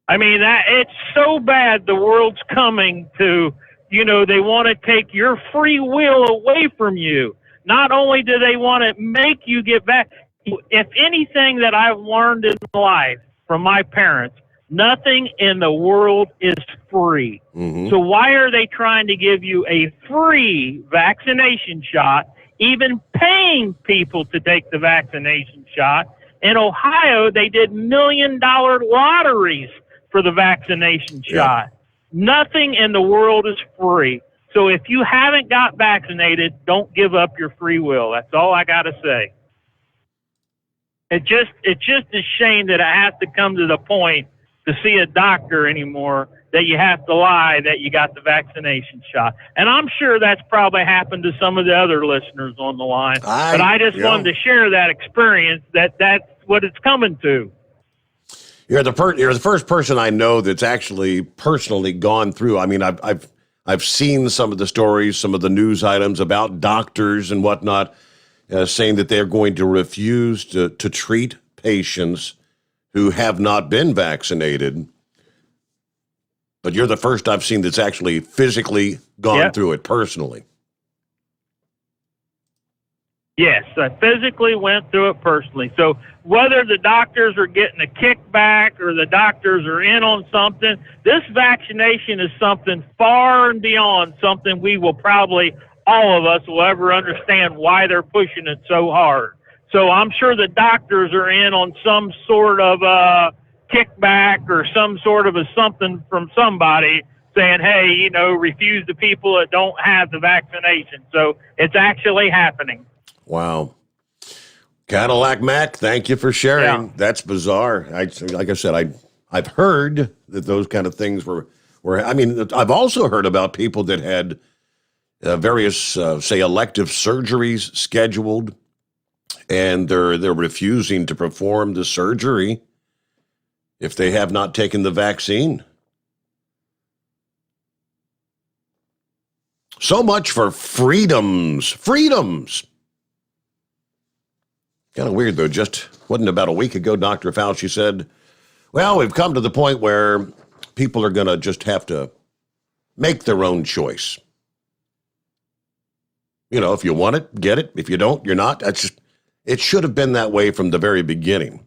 I mean, it's so bad the world's coming to, they want to take your free will away from you. Not only do they want to make you get back, if anything that I've learned in life from my parents, nothing in the world is free. So why are they trying to give you a free vaccination shot, even paying people to take the vaccination shot? In Ohio, they did $1 million lotteries for the vaccination shot. Nothing in the world is free. So if you haven't got vaccinated, don't give up your free will. That's all I got to say. It's just a shame that it has to come to the point to see a doctor anymore that you have to lie that you got the vaccination shot. And I'm sure that's probably happened to some of the other listeners on the line. But I just wanted to share that experience that's what it's coming to. You're the first person I know that's actually personally gone through. I mean, I've seen some of the stories, some of the news items about doctors and whatnot saying that they're going to refuse to treat patients who have not been vaccinated. But you're the first I've seen that's actually physically gone through it personally. Yes, I physically went through it personally. So whether the doctors are getting a kickback or the doctors are in on something, this vaccination is something far and beyond something we will probably, all of us will ever understand why they're pushing it so hard. So I'm sure the doctors are in on some sort of kickback or some sort of a something from somebody saying, hey, refuse the people that don't have the vaccination. So it's actually happening. Wow. Cadillac Mac, thank you for sharing. Yeah. That's bizarre. Like I said, I've heard that those kind of things were. I mean, I've also heard about people that had various, say, elective surgeries scheduled, and they're refusing to perform the surgery if they have not taken the vaccine. So much for freedoms. Freedoms. Kind of weird, though. Just wasn't about a week ago, Dr. Fauci said, well, we've come to the point where people are going to just have to make their own choice. If you want it, get it. If you don't, you're not. It should have been that way from the very beginning.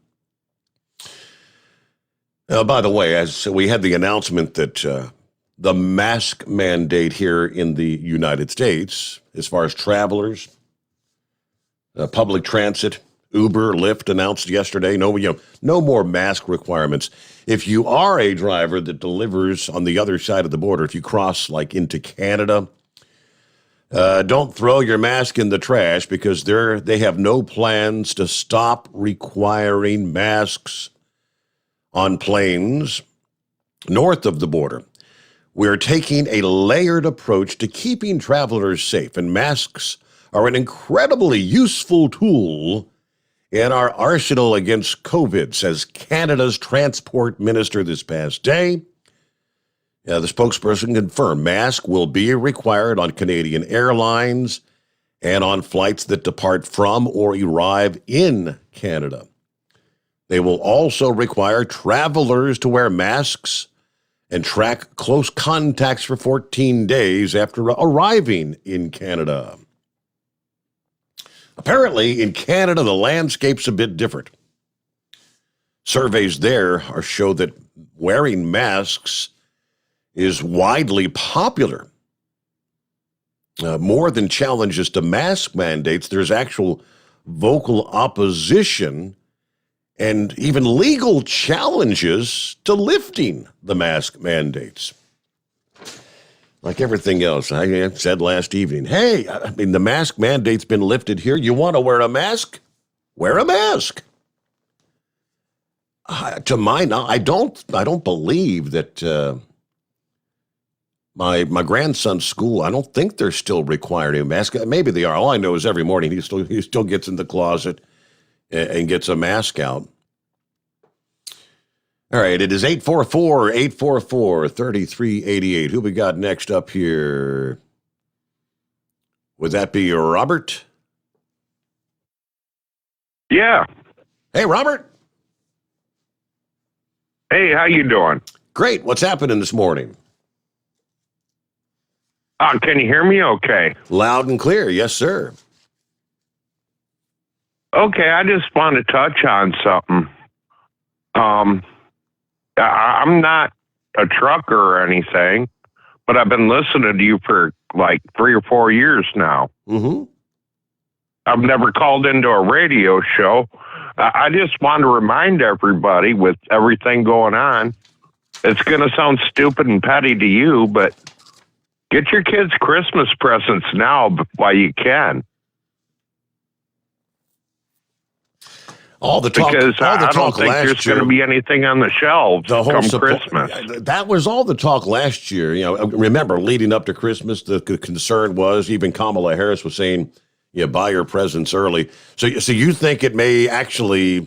By the way, as we had the announcement that the mask mandate here in the United States, as far as travelers, public transit, Uber, Lyft announced yesterday, no more mask requirements. If you are a driver that delivers on the other side of the border, if you cross like into Canada, don't throw your mask in the trash because they have no plans to stop requiring masks on planes north of the border. We're taking a layered approach to keeping travelers safe, and masks are an incredibly useful tool in our arsenal against COVID, says Canada's transport minister this past day. The spokesperson confirmed masks will be required on Canadian airlines and on flights that depart from or arrive in Canada. They will also require travelers to wear masks and track close contacts for 14 days after arriving in Canada. Apparently, in Canada, the landscape's a bit different. Surveys there show that wearing masks is widely popular. More than challenges to mask mandates, there's actual vocal opposition and even legal challenges to lifting the mask mandates. Like everything else, I said last evening, hey, the mask mandate's been lifted here. You want to wear a mask? Wear a mask. To my knowledge, I don't believe that my grandson's school, I don't think they're still requiring a mask. Maybe they are. All I know is every morning he still gets in the closet and gets a mask out. All right, it is 844-844-3388. Who we got next up here? Would that be Robert? Yeah. Hey, Robert. Hey, how you doing? Great. What's happening this morning? Can you hear me okay? Loud and clear. Yes, sir. Okay, I just want to touch on something. I'm not a trucker or anything, but I've been listening to you for like 3 or 4 years now. Mm-hmm. I've never called into a radio show. I just want to remind everybody with everything going on, it's going to sound stupid and petty to you, but Get your kids Christmas presents now while you can. Because I don't think there's going to be anything on the shelves come Christmas. That was all the talk last year. Remember, leading up to Christmas, the concern was, even Kamala Harris was saying, buy your presents early. So you think it may actually,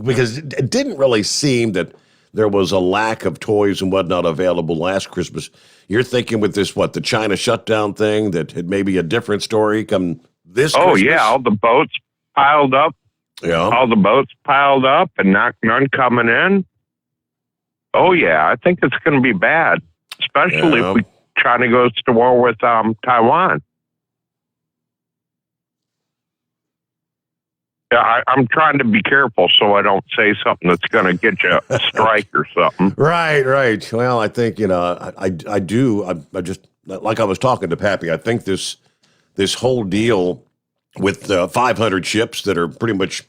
because it didn't really seem that there was a lack of toys and whatnot available last Christmas. You're thinking with this, the China shutdown thing, that it may be a different story come this Christmas? Yeah, all the boats piled up. Yeah. All the boats piled up and none coming in. Oh, yeah, I think it's going to be bad, especially if China goes to war with Taiwan. Yeah, I'm trying to be careful so I don't say something that's going to get you a strike or something. Right. Well, I think, I do. I just, like I was talking to Pappy, I think this whole deal with 500 ships that are pretty much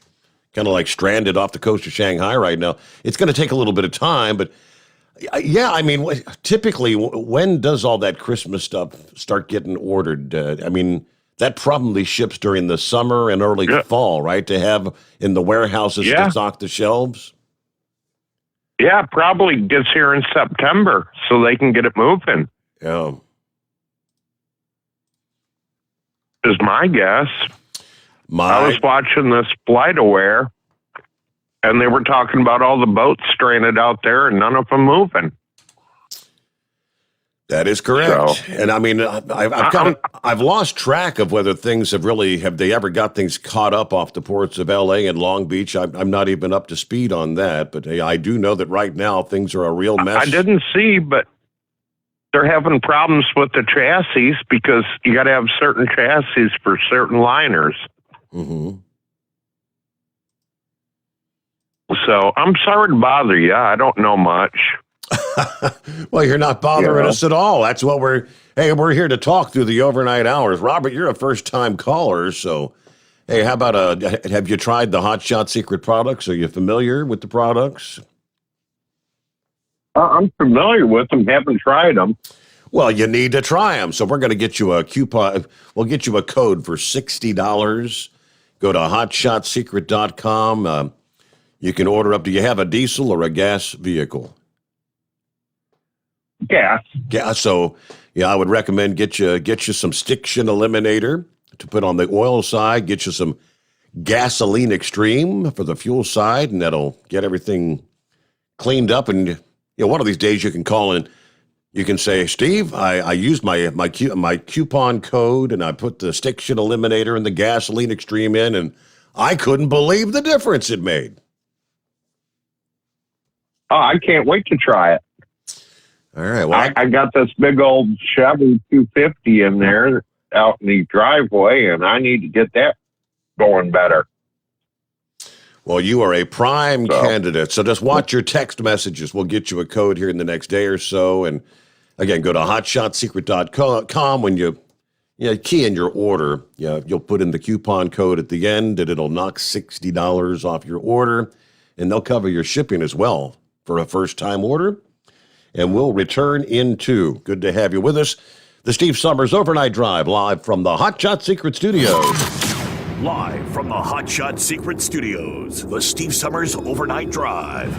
kind of like stranded off the coast of Shanghai right now, it's going to take a little bit of time. But yeah, I mean, typically, when does all that Christmas stuff start getting ordered? I mean, that probably ships during the summer and early fall, right? To have in the warehouses to stock the shelves. Yeah, probably gets here in September so they can get it moving. Yeah. Is my guess. I was watching this FlightAware, and they were talking about all the boats stranded out there and none of them moving. That is correct. And I mean, I've lost track of whether things have they ever got things caught up off the ports of L.A. and Long Beach. I'm not even up to speed on that, but I do know that right now things are a real mess. I didn't see, but they're having problems with the chassis because you got to have certain chassis for certain liners. Mm-hmm. So I'm sorry to bother you. I don't know much. Well, you're not bothering us at all. That's what we're here to talk through the overnight hours. Robert, you're a first-time caller, so hey, how about have you tried the Hot Shot Secret products? Are you familiar with the products? I'm familiar with them, haven't tried them. Well, you need to try them. So we're going to get you a coupon. We'll get you a code for $60. Go to hotshotsecret.com. You can order up. Do you have a diesel or a gas vehicle? Gas. Gas. So, I would recommend get you some Stiction Eliminator to put on the oil side. Get you some Gasoline Extreme for the fuel side, and that'll get everything cleaned up. And one of these days you can call in. You can say, Steve, I used my coupon code and I put the Stiction Eliminator and the Gasoline Extreme in, and I couldn't believe the difference it made. Oh, I can't wait to try it. All right. Well, I got this big old Chevy 250 in there out in the driveway, and I need to get that going better. Well, you are a prime candidate. So just watch your text messages. We'll get you a code here in the next day or so. And again, go to hotshotsecret.com. When you key in your order, you'll put in the coupon code at the end, and it'll knock $60 off your order. And they'll cover your shipping as well for a first-time order. And we'll return in 2. Good to have you with us. The Steve Sommers Overnight Drive, live from the Hot Shot Secret Studios. Live from the Hot Shot Secret Studios, the Steve Sommers Overnight Drive.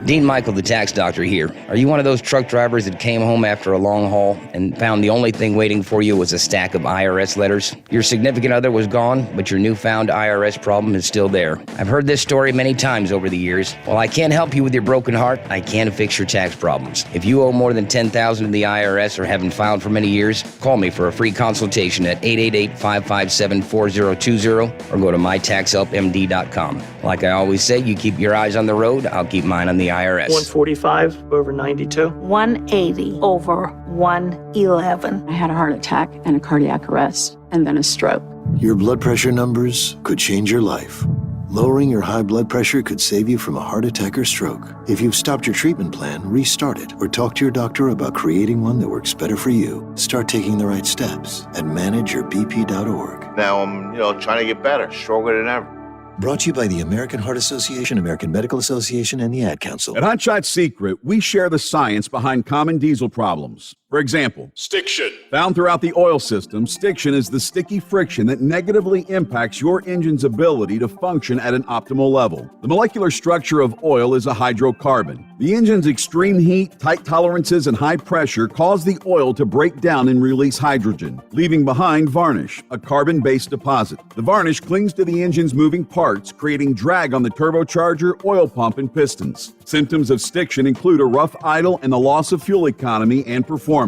Dean Michael, the tax doctor here. Are you one of those truck drivers that came home after a long haul and found the only thing waiting for you was a stack of IRS letters? Your significant other was gone, but your newfound IRS problem is still there. I've heard this story many times over the years. While I can't help you with your broken heart, I can fix your tax problems. If you owe more than $10,000 to the IRS or haven't filed for many years, call me for a free consultation at 888-557-4020 or go to mytaxhelpmd.com. Like I always say, you keep your eyes on the road, I'll keep mine on the IRS. 145 over 92. 180 over 111. I had a heart attack and a cardiac arrest and then a stroke. Your blood pressure numbers could change your life. Lowering your high blood pressure could save you from a heart attack or stroke. If you've stopped your treatment plan, restart it or talk to your doctor about creating one that works better for you. Start taking the right steps at manageyourbp.org. Now I'm, trying to get better, stronger than ever. Brought to you by the American Heart Association, American Medical Association, and the Ad Council. At Hot Shot Secret, we share the science behind common diesel problems. For example, Stiction. Found throughout the oil system, stiction is the sticky friction that negatively impacts your engine's ability to function at an optimal level. The molecular structure of oil is a hydrocarbon. The engine's extreme heat, tight tolerances, and high pressure cause the oil to break down and release hydrogen, leaving behind varnish, a carbon-based deposit. The varnish clings to the engine's moving parts, creating drag on the turbocharger, oil pump, and pistons. Symptoms of stiction include a rough idle and the loss of fuel economy and performance.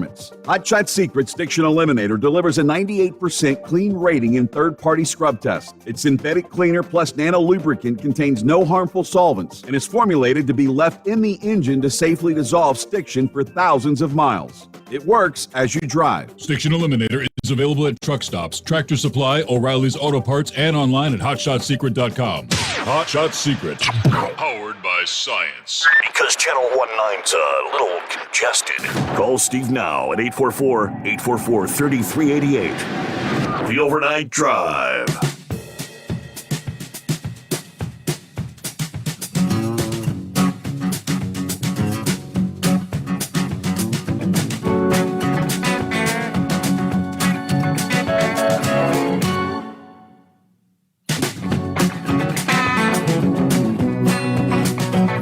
Hot Shot Secret Stiction Eliminator delivers a 98% clean rating in third-party scrub tests. Its synthetic cleaner plus nano lubricant contains no harmful solvents and is formulated to be left in the engine to safely dissolve stiction for thousands of miles. It works as you drive. Stiction Eliminator is available at truck stops, Tractor Supply, O'Reilly's Auto Parts, and online at hotshotsecret.com. Hot Shot Secret. Powered by science. Because Channel 19's a little congested. Call Steve now at 844-844-3388. The Overnight Drive.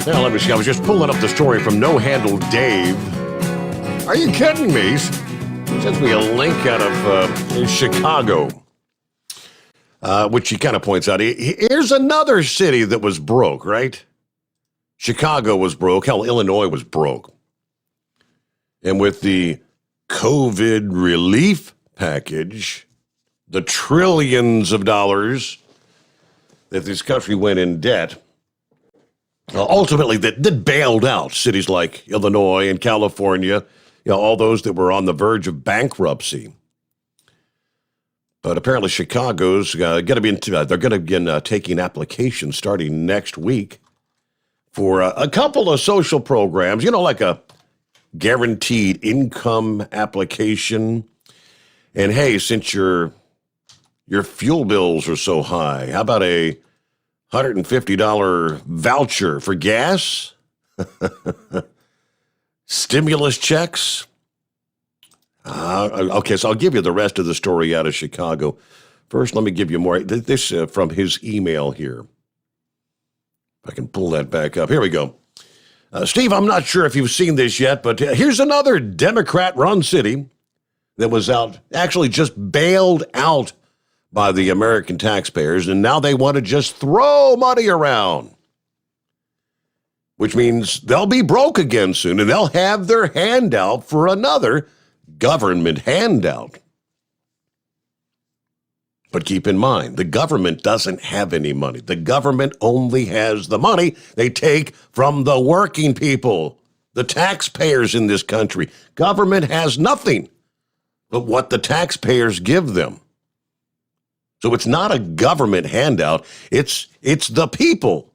Now, let me see. I was just pulling up the story from No Handle Dave. Are you kidding me? He sends me a link out of Chicago, which he kind of points out. Here's another city that was broke, right? Chicago was broke. Hell, Illinois was broke. And with the COVID relief package, the trillions of dollars that this country went in debt, ultimately, that bailed out cities like Illinois and California, all those that were on the verge of bankruptcy. But apparently, Chicago's going to be they're going to begin taking applications starting next week for a couple of social programs. Like a guaranteed income application. And hey, since your fuel bills are so high, how about a $150 voucher for gas? Stimulus checks? Okay, so I'll give you the rest of the story out of Chicago. First, let me give you more. This from his email here. If I can pull that back up. Here we go. Steve, I'm not sure if you've seen this yet, but here's another Democrat-run city that was actually just bailed out by the American taxpayers, and now they want to just throw money around, which means they'll be broke again soon, and they'll have their hand out for another government handout. But keep in mind, the government doesn't have any money. The government only has the money they take from the working people, the taxpayers in this country. Government has nothing but what the taxpayers give them. So it's not a government handout. It's the people.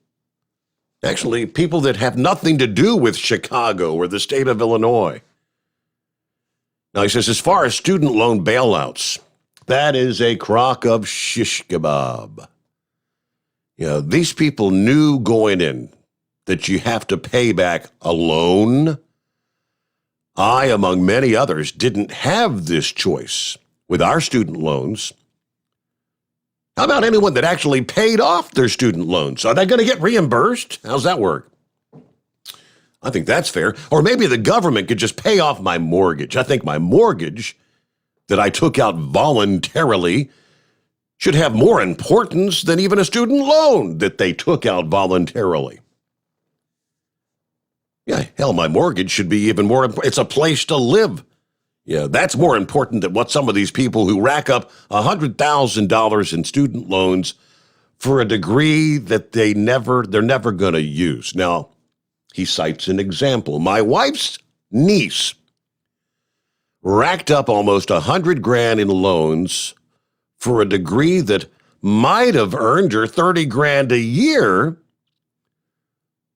Actually, people that have nothing to do with Chicago or the state of Illinois. Now, he says, as far as student loan bailouts, that is a crock of shish kebab. These people knew going in that you have to pay back a loan. I, among many others, didn't have this choice with our student loans. How about anyone that actually paid off their student loans? Are they going to get reimbursed? How's that work? I think that's fair. Or maybe the government could just pay off my mortgage. I think my mortgage that I took out voluntarily should have more importance than even a student loan that they took out voluntarily. Yeah, hell, my mortgage should be even more important. It's a place to live. Yeah, that's more important than what some of these people who rack up $100,000 in student loans for a degree that they're never going to use. Now, he cites an example. My wife's niece racked up almost $100,000 in loans for a degree that might have earned her $30,000 a year.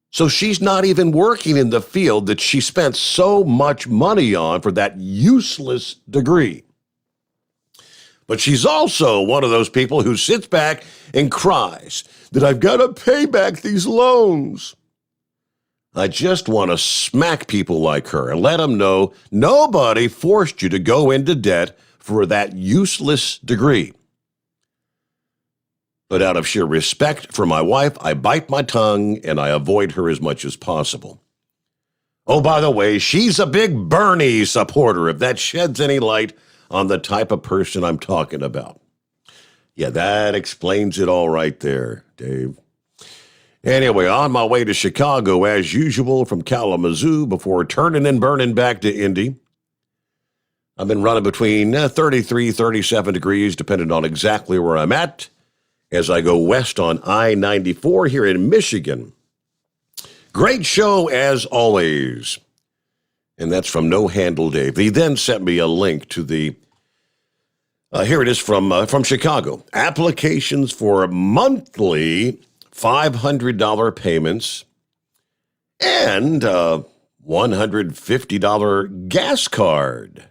So she's not even working in the field that she spent so much money on for that useless degree. But she's also one of those people who sits back and cries that I've got to pay back these loans. I just want to smack people like her and let them know nobody forced you to go into debt for that useless degree. But out of sheer respect for my wife, I bite my tongue and I avoid her as much as possible. Oh, by the way, she's a big Bernie supporter, if that sheds any light on the type of person I'm talking about. Yeah, that explains it all right there, Dave. Anyway, on my way to Chicago, as usual, from Kalamazoo, before turning and burning back to Indy. I've been running between 33, 37 degrees, depending on exactly where I'm at, as I go west on I-94 here in Michigan. Great show, as always. And that's from No Handle Dave. He then sent me a link to the, here it is from Chicago. Applications for monthly $500 payments and $150 gas card.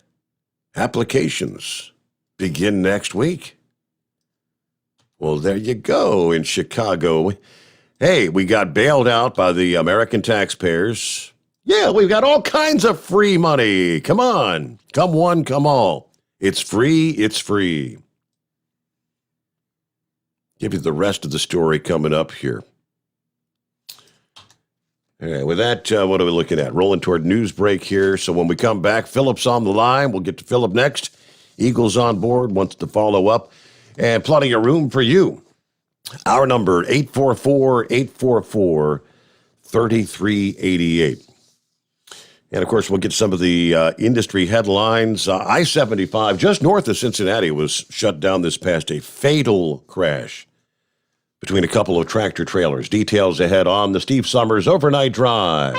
Applications begin next week. Well, there you go in Chicago. Hey, we got bailed out by the American taxpayers. Yeah, we've got all kinds of free money. Come on. Come one, come all. It's free. It's free. Give you the rest of the story coming up here. All right, with that, what are we looking at? Rolling toward news break here. So when we come back, Philip's on the line. We'll get to Philip next. Eagles on board, wants to follow up. And plenty of room for you. Our number, 844-844-3388. And, of course, we'll get some of the industry headlines. I-75, just north of Cincinnati, was shut down this past a fatal crash between a couple of tractor trailers. Details ahead on the Steve Sommers Overnight Drive.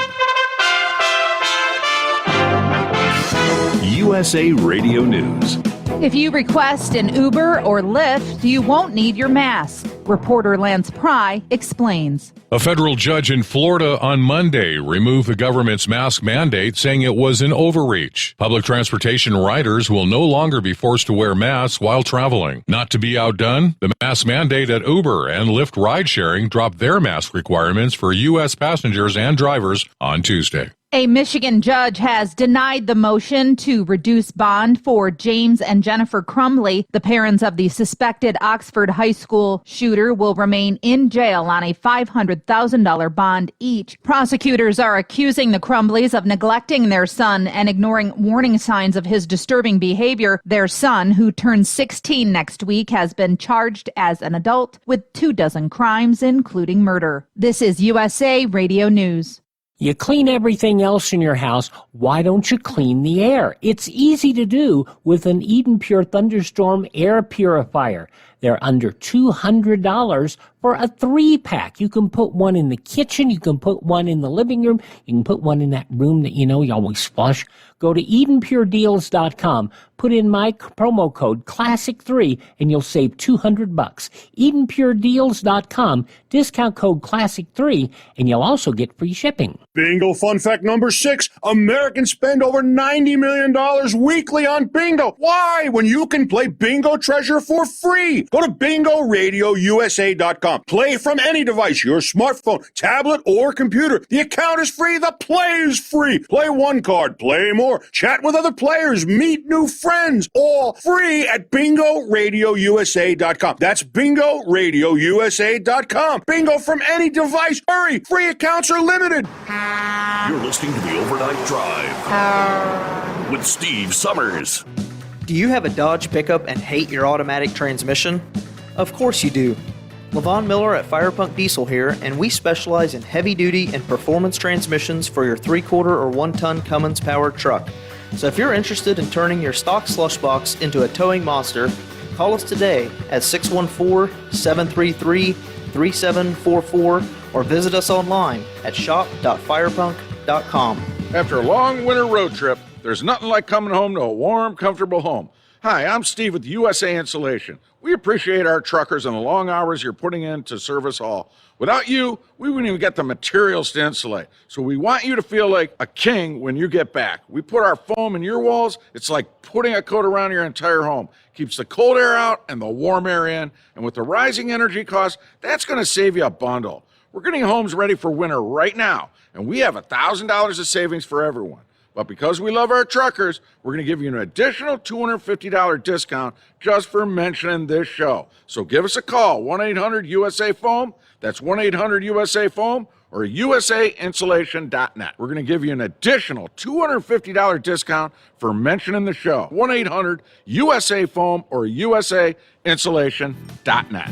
USA Radio News. If you request an Uber or Lyft, you won't need your mask. Reporter Lance Pry explains. A federal judge in Florida on Monday removed the government's mask mandate, saying it was an overreach. Public transportation riders will no longer be forced to wear masks while traveling. Not to be outdone, the mask mandate at Uber and Lyft ride-sharing dropped their mask requirements for U.S. passengers and drivers on Tuesday. A Michigan judge has denied the motion to reduce bond for James and Jennifer Crumley. The parents of the suspected Oxford High School shooter will remain in jail on a $500,000 bond each. Prosecutors are accusing the Crumbleys of neglecting their son and ignoring warning signs of his disturbing behavior. Their son, who turns 16 next week, has been charged as an adult with 24 crimes, including murder. This is USA Radio News. You clean everything else in your house. Why don't you clean the air? It's easy to do with an Eden Pure Thunderstorm air purifier. They're under $200 for a 3-pack. You can put one in the kitchen. You can put one in the living room. You can put one in that room that you always flush. Go to EdenPureDeals.com. Put in my promo code CLASSIC3 and you'll save $200. EdenPureDeals.com. Discount code CLASSIC3 and you'll also get free shipping. Bingo fun fact number 6. Americans spend over $90 million weekly on bingo. Why? When you can play Bingo Treasure for free. Go to BingoRadioUSA.com. Play from any device, your smartphone, tablet, or computer. The account is free. The play is free. Play one card. Play more. Chat with other players. Meet new friends. All free at BingoRadioUSA.com. That's BingoRadioUSA.com. Bingo from any device. Hurry. Free accounts are limited. You're listening to the Overnight Drive with Steve Sommers. Do you have a Dodge pickup and hate your automatic transmission? Of course you do. LaVon Miller at Firepunk Diesel here, and we specialize in heavy-duty and performance transmissions for your 3-quarter or 1-ton Cummins-powered truck. So if you're interested in turning your stock slush box into a towing monster, call us today at 614-733-3744 or visit us online at shop.firepunk.com. After a long winter road trip, there's nothing like coming home to a warm, comfortable home. Hi, I'm Steve with USA Insulation. We appreciate our truckers and the long hours you're putting in to serve us all. Without you, we wouldn't even get the materials to insulate. So we want you to feel like a king when you get back. We put our foam in your walls. It's like putting a coat around your entire home. Keeps the cold air out and the warm air in. And with the rising energy costs, that's going to save you a bundle. We're getting homes ready for winter right now, and we have $1,000 of savings for everyone. But because we love our truckers, we're going to give you an additional $250 discount just for mentioning this show. So give us a call, 1-800-USA-FOAM. That's 1-800-USA-FOAM or usainsulation.net. We're going to give you an additional $250 discount for mentioning the show. 1-800-USA-FOAM or usainsulation.net.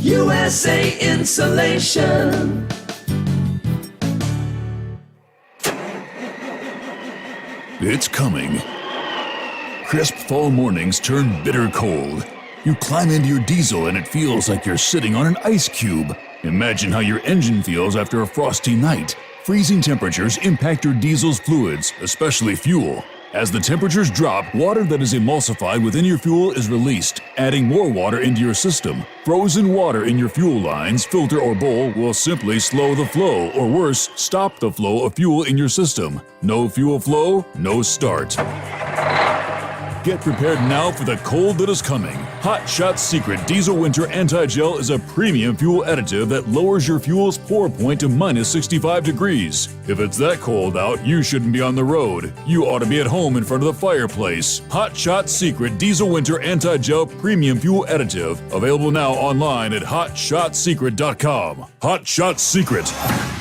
USA Insulation. It's coming. Crisp fall mornings turn bitter cold. You climb into your diesel and it feels like you're sitting on an ice cube. Imagine how your engine feels after a frosty night. Freezing temperatures impact your diesel's fluids, especially fuel. As the temperatures drop, water that is emulsified within your fuel is released, adding more water into your system. Frozen water in your fuel lines, filter, or bowl will simply slow the flow, or worse, stop the flow of fuel in your system. No fuel flow, no start. Get prepared now for the cold that is coming. Hot Shot's Secret Diesel Winter Anti-Gel is a premium fuel additive that lowers your fuel's pour point to minus 65 degrees. If it's that cold out, you shouldn't be on the road. You ought to be at home in front of the fireplace. Hot Shot's Secret Diesel Winter Anti-Gel Premium Fuel Additive. Available now online at HotShotSecret.com. Hot Shot Secret.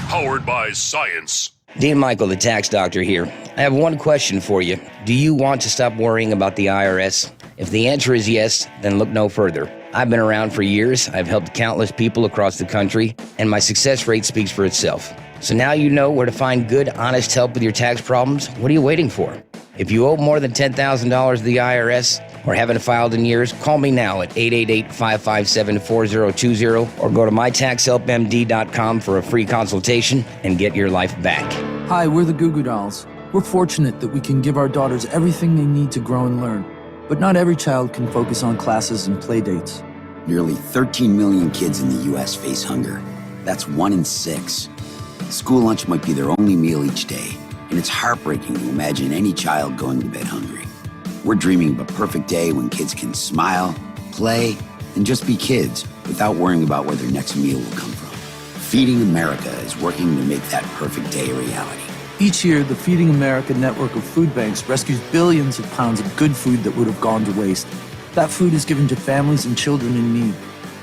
Powered by science. Dean Michael, the tax doctor here. I have one question for you. Do you want to stop worrying about the IRS? If the answer is yes, then look no further. I've been around for years. I've helped countless people across the country, and my success rate speaks for itself. So now you know where to find good, honest help with your tax problems. What are you waiting for? If you owe more than $10,000 to the IRS or haven't filed in years, call me now at 888-557-4020 or go to mytaxhelpmd.com for a free consultation and get your life back. Hi, we're the Goo Goo Dolls. We're fortunate that we can give our daughters everything they need to grow and learn. But not every child can focus on classes and play dates. Nearly 13 million kids in the U.S. face hunger. That's 1 in 6. School lunch might be their only meal each day, and it's heartbreaking to imagine any child going to bed hungry. We're dreaming of a perfect day when kids can smile, play, and just be kids without worrying about where their next meal will come from. Feeding America is working to make that perfect day a reality. Each year, the Feeding America network of food banks rescues billions of pounds of good food that would have gone to waste. That food is given to families and children in need.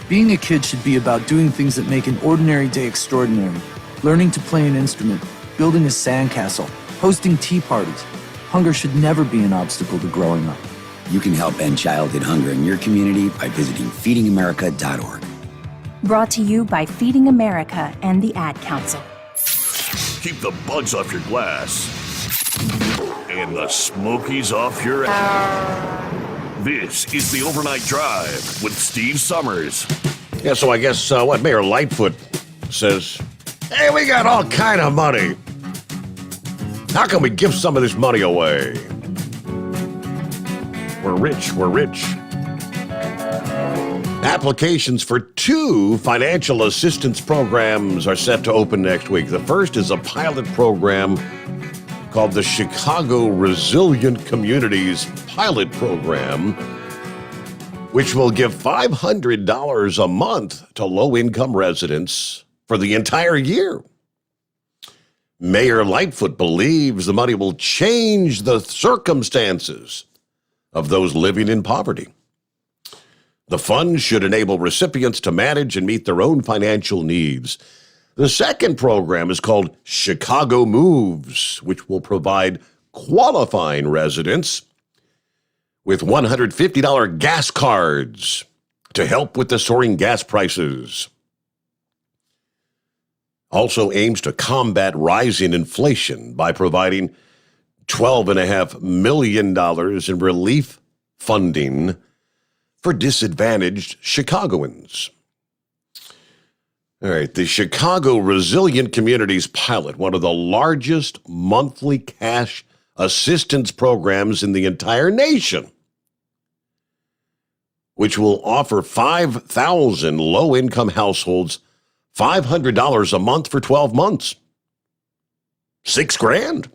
Being a kid should be about doing things that make an ordinary day extraordinary. Learning to play an instrument, building a sandcastle, hosting tea parties. Hunger should never be an obstacle to growing up. You can help end childhood hunger in your community by visiting feedingamerica.org. Brought to you by Feeding America and the Ad Council. Keep the bugs off your glass and the smokies off your ass. This is the Overnight Drive with Steve Sommers. Yeah, so I guess what Mayor Lightfoot says, hey, we got all kind of money. How can we give some of this money away? We're rich, we're rich. Applications for 2 financial assistance programs are set to open next week. The first is a pilot program called the Chicago Resilient Communities Pilot Program, which will give $500 a month to low-income residents for the entire year. Mayor Lightfoot believes the money will change the circumstances of those living in poverty. The fund should enable recipients to manage and meet their own financial needs. The second program is called Chicago Moves, which will provide qualifying residents with $150 gas cards to help with the soaring gas prices. Also aims to combat rising inflation by providing $12.5 million in relief funding for disadvantaged Chicagoans. All right, the Chicago Resilient Communities Pilot, one of the largest monthly cash assistance programs in the entire nation, which will offer 5,000 low-income households $500 a month for 12 months. $6,000.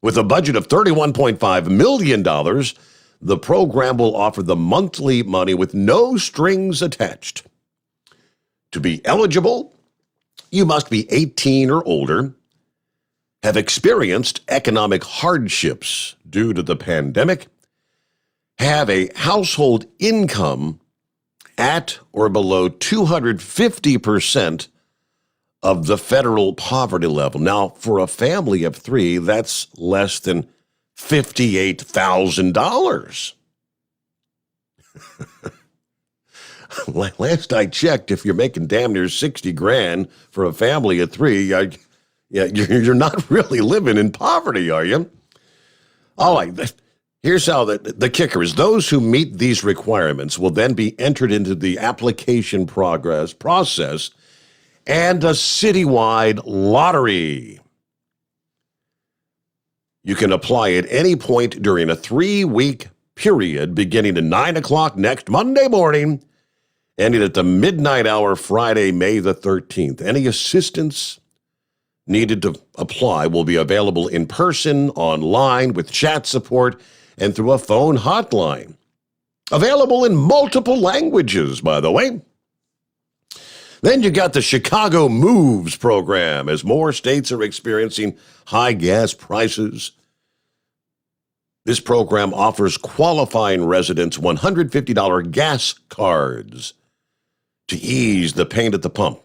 With a budget of $31.5 million, the program will offer the monthly money with no strings attached. To be eligible, you must be 18 or older, have experienced economic hardships due to the pandemic, have a household income at or below 250% of the federal poverty level. Now, for a family of three, that's less than $58,000. Last I checked, if you're making damn near $60,000 for a family of three, you're not really living in poverty, are you? All right, here's how the kicker is. Those who meet these requirements will then be entered into the application process and a citywide lottery. You can apply at any point during a 3-week period beginning at 9 o'clock next Monday morning, ending at the midnight hour Friday, May the 13th. Any assistance needed to apply will be available in person, online, with chat support, and through a phone hotline. Available in multiple languages, by the way. Then you got the Chicago Moves program. As more states are experiencing high gas prices, this program offers qualifying residents $150 gas cards to ease the pain at the pump.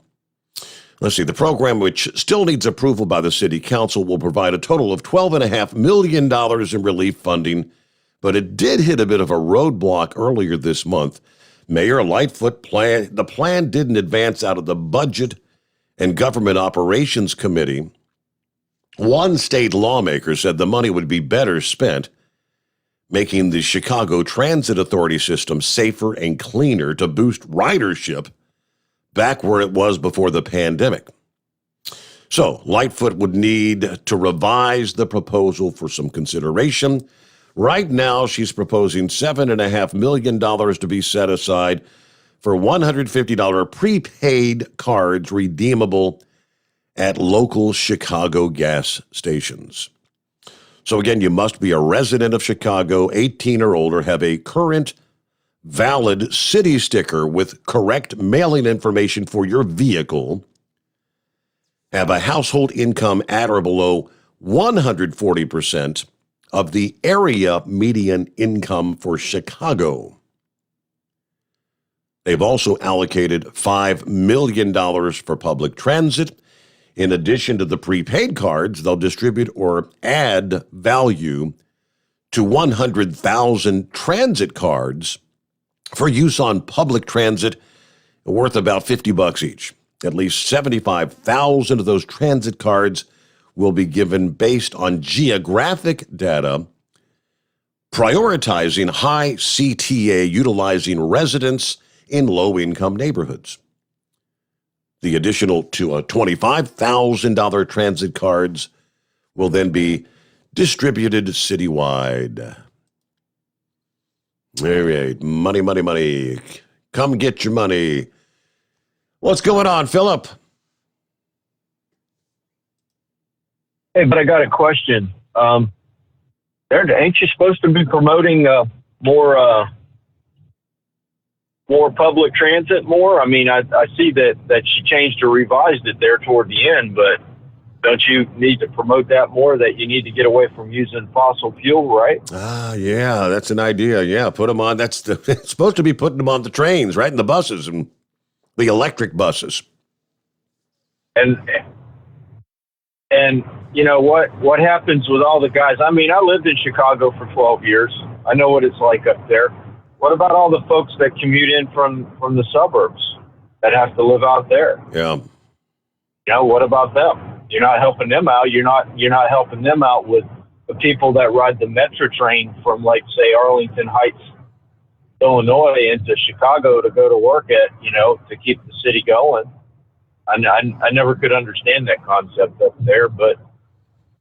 Let's see, the program, which still needs approval by the city council, will provide a total of $12.5 million in relief funding, but it did hit a bit of a roadblock earlier this month. Mayor Lightfoot the plan didn't advance out of the Budget and Government Operations Committee. One state lawmaker said the money would be better spent making the Chicago Transit Authority system safer and cleaner to boost ridership back where it was before the pandemic. So Lightfoot would need to revise the proposal for some consideration. Right now, she's proposing $7.5 million to be set aside for $150 prepaid cards redeemable at local Chicago gas stations. So again, you must be a resident of Chicago, 18 or older, have a current valid city sticker with correct mailing information for your vehicle, have a household income at or below 140% of the area median income for Chicago. They've also allocated $5 million for public transit. In addition to the prepaid cards, they'll distribute or add value to 100,000 transit cards for use on public transit, worth about $50 each. At least 75,000 of those transit cards will be given based on geographic data, prioritizing high CTA utilizing residents in low-income neighborhoods. The additional $25,000 transit cards will then be distributed citywide. All right, money, money, money. Come get your money. What's going on, Philip? Hey, but I got a question. Ain't you supposed to be promoting more public transit more? I mean, I see that she changed or revised it there toward the end, but don't you need to promote that more, that you need to get away from using fossil fuel, right? Yeah, that's an idea. Yeah, put them on. It's supposed to be putting them on the trains, right? In the buses and the electric buses. And you know what happens with all the guys? I mean, I lived in Chicago for 12 years. I know what it's like up there. What about all the folks that commute in from the suburbs that have to live out there? Yeah. You know, what about them? You're not helping them out. You're not helping them out with the people that ride the Metro train from, like, say, Arlington Heights, Illinois, into Chicago to go to work at, to keep the city going. I never could understand that concept up there, but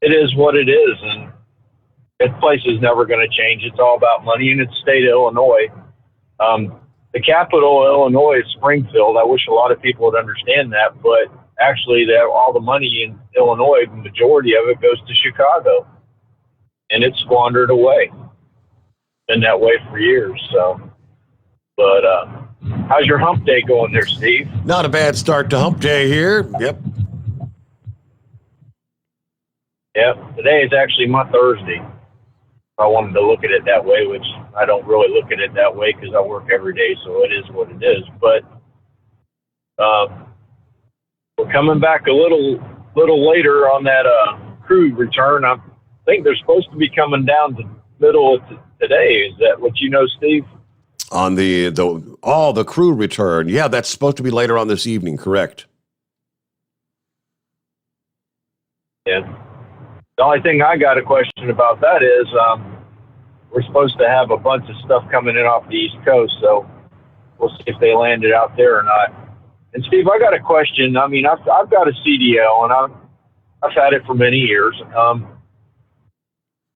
it is what it is, and that place is never going to change. It's all about money, and it's the state of Illinois. The capital of Illinois is Springfield. I wish a lot of people would understand that, but actually, all the money in Illinois, the majority of it goes to Chicago, and it's squandered away. Been that way for years. So, but how's your hump day going there, Steve? Not a bad start to hump day here. Yep. Yep. Today is actually my Thursday. I wanted to look at it that way, which I don't really look at it that way because I work every day, so it is what it is. But we're coming back a little later on that crew return. I think they're supposed to be coming down to the middle of today. Is that what you know, Steve? On the crew return. Yeah, that's supposed to be later on this evening, correct? Yeah. The only thing I got a question about that is we're supposed to have a bunch of stuff coming in off the East Coast, so we'll see if they landed out there or not. And Steve, I got a question. I mean, I've got a CDL, and I've had it for many years.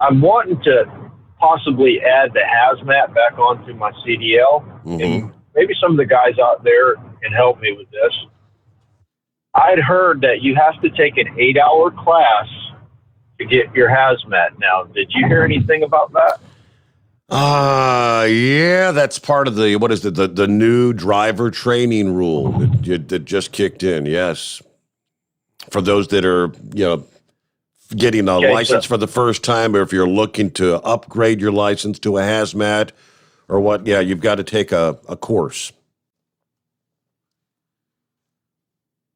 I'm wanting to possibly add the hazmat back onto my CDL, and maybe some of the guys out there can help me with this. I'd heard that you have to take an 8-hour class to get your hazmat now. Did you hear anything about that? Yeah, that's part of the new driver training rule that just kicked in. Yes, for those that are getting a license for the first time, or if you're looking to upgrade your license to a hazmat or what, yeah, you've got to take a course.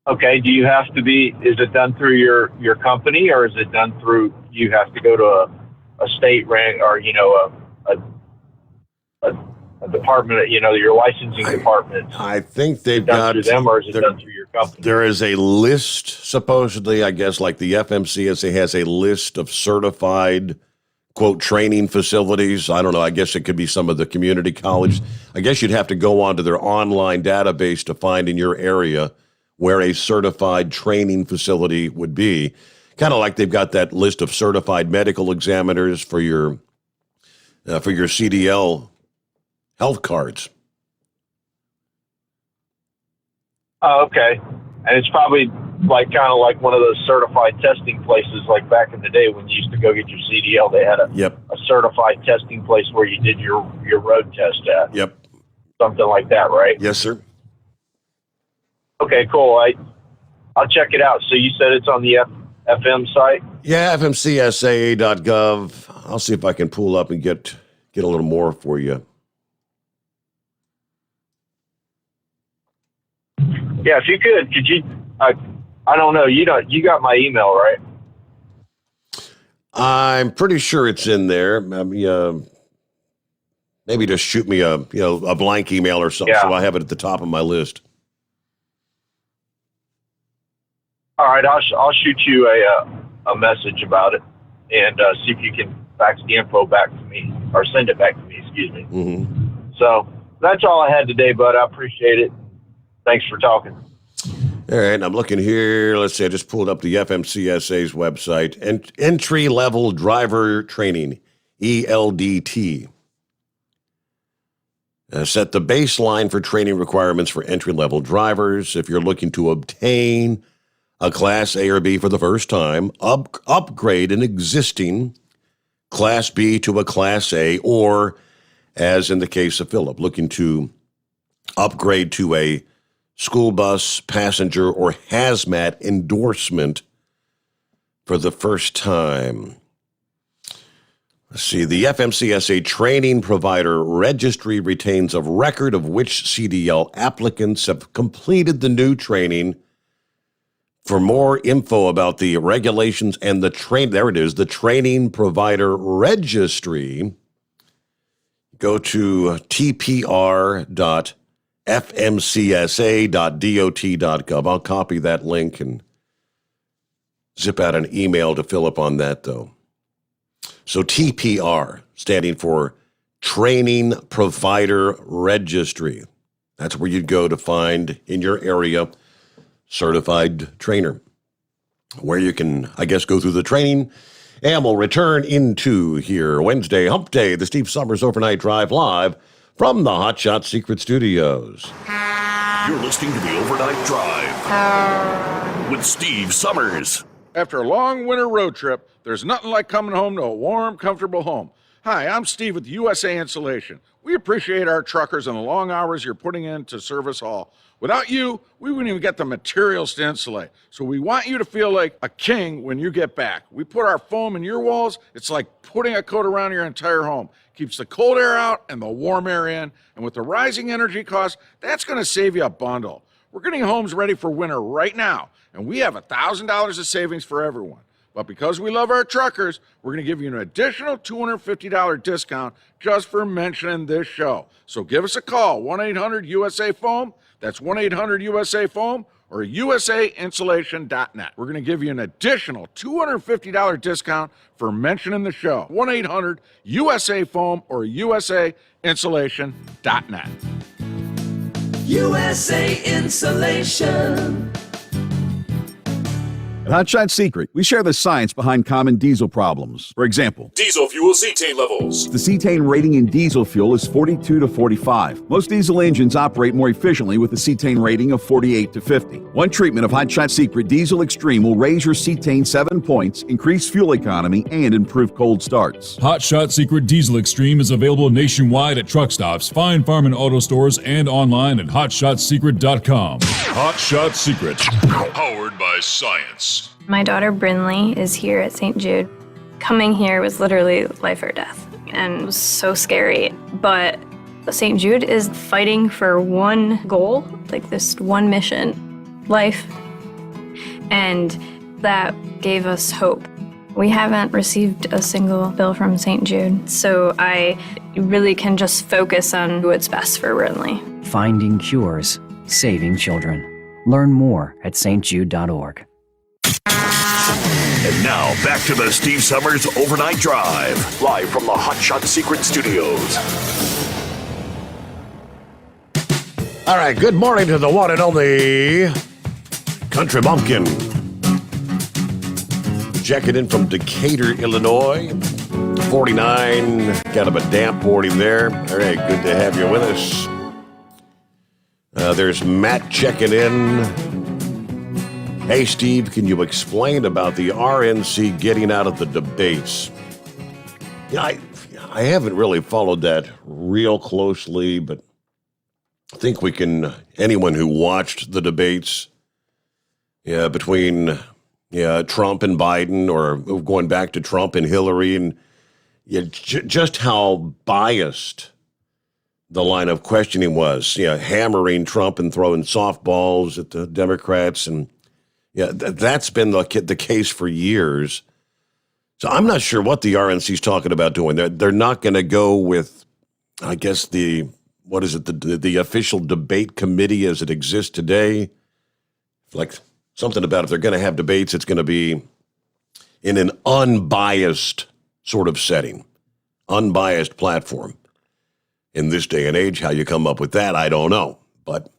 Okay, do you have to is it done through your company, or is it done through, you have to go to a state rank, or, a department, your licensing department? I think they've got through them, or is it done through your company? There is a list, supposedly, I guess, like the FMCSA has a list of certified, quote, training facilities. I don't know. I guess it could be some of the community colleges. I guess you'd have to go onto their online database to find in your area where a certified training facility would be. Kind of like they've got that list of certified medical examiners for your CDL health cards. Oh, okay. And it's probably kind of like one of those certified testing places, like back in the day when you used to go get your CDL, they had a certified testing place where you did your road test at. Yep. Something like that, right? Yes, sir. Okay, cool. I'll check it out. So you said it's on the FM site? Yeah, fmcsa.gov. I'll see if I can pull up and get a little more for you. Yeah, if you could you? I don't know. You got my email, right? I'm pretty sure it's in there. Maybe just shoot me a blank email or something, so I have it at the top of my list. All right, I'll shoot you a message about it and see if you can fax the info back to me, or send it back to me. Excuse me. Mm-hmm. So that's all I had today, bud. I appreciate it. Thanks for talking. All right, I'm looking here. Let's see, I just pulled up the FMCSA's website. Entry-level driver training, ELDT. Set the baseline for training requirements for entry-level drivers. If you're looking to obtain a Class A or B for the first time, upgrade an existing Class B to a Class A, or, as in the case of Philip, looking to upgrade to a school bus, passenger, or hazmat endorsement for the first time. Let's see, the FMCSA Training Provider Registry retains a record of which CDL applicants have completed the new training. For more info about the regulations and the the Training Provider Registry, go to tpr.fmcsa.dot.gov. I'll copy that link and zip out an email to Philip on that, though. So TPR, standing for Training Provider Registry. That's where you'd go to find in your area certified trainer. where you can, I guess, go through the training. And we'll return into here Wednesday, Hump Day, the Steve Sommers Overnight Drive live from the Hot Shot Secret Studios. You're listening to the Overnight Drive with Steve Sommers. After a long winter road trip, there's nothing like coming home to a warm, comfortable home. Hi, I'm Steve with USA Insulation. We appreciate our truckers and the long hours you're putting in to serve us all. Without you, we wouldn't even get the materials to insulate. So we want you to feel like a king when you get back. We put our foam in your walls. It's like putting a coat around your entire home. Keeps the cold air out and the warm air in. And with the rising energy costs, that's going to save you a bundle. We're getting homes ready for winter right now, and we have $1,000 of savings for everyone. But because we love our truckers, we're going to give you an additional $250 discount just for mentioning this show. So give us a call, 1-800-USA-FOAM. That's 1-800-USA-FOAM or usainsulation.net. We're going to give you an additional $250 discount for mentioning the show. 1-800-USA-FOAM or usainsulation.net. USA Insulation. At Hot Shot Secret, we share the science behind common diesel problems. For example, Diesel fuel cetane levels. the cetane rating in diesel fuel is 42 to 45. Most diesel engines operate more efficiently with a cetane rating of 48 to 50. One treatment of Hot Shot Secret Diesel Extreme will raise your cetane 7 points, increase fuel economy, and improve cold starts. Hot Shot Secret Diesel Extreme is available nationwide at truck stops, fine farm and auto stores, and online at hotshotsecret.com. Hot Shot Secret. Powered by science. My daughter Brinley is here at St. Jude. Coming here was literally life or death, and it was so scary. But St. Jude is fighting for one goal, like this one mission, life. And that gave us hope. We haven't received a single bill from St. Jude, so I really can just focus on what's best for Brinley. Finding cures, saving children. Learn more at stjude.org. And now, back to the Steve Sommers Overnight Drive, live from the Hot Shot Secret Studios. All right, good morning to the one and only Country Bumpkin. Checking in from Decatur, Illinois. 49, kind of a damp morning there. All right, good to have you with us. There's Matt checking in. Hey, Steve, can you explain about the RNC getting out of the debates? Yeah, I haven't really followed that real closely, but I think we can, anyone who watched the debates between Trump and Biden, or going back to Trump and Hillary, and just how biased the line of questioning was, hammering Trump and throwing softballs at the Democrats. And that's been the case for years. So I'm not sure what the RNC's talking about doing. They're not going to go with, I guess, the official debate committee as it exists today. Like something about if they're going to have debates, it's going to be in an unbiased sort of setting, unbiased platform. In this day and age, how you come up with that, I don't know. But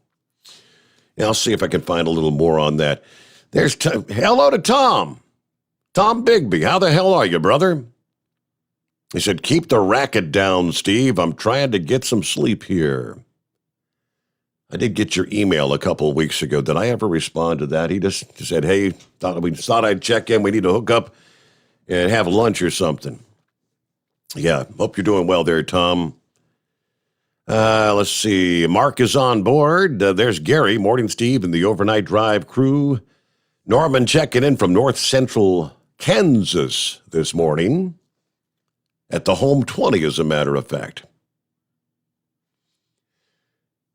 I'll see if I can find a little more on that. There's hello to Tom. Tom Bigby. How the hell are you, brother? He said, keep the racket down, Steve. I'm trying to get some sleep here. I did get your email a couple of weeks ago. Did I ever respond to that? He just said, hey, thought I'd check in. We need to hook up and have lunch or something. Yeah, hope you're doing well there, Tom. Let's see. Mark is on board. There's Gary, Morning Steve, and the Overnight Drive crew. Norman checking in from North Central Kansas this morning. At the home 20, as a matter of fact.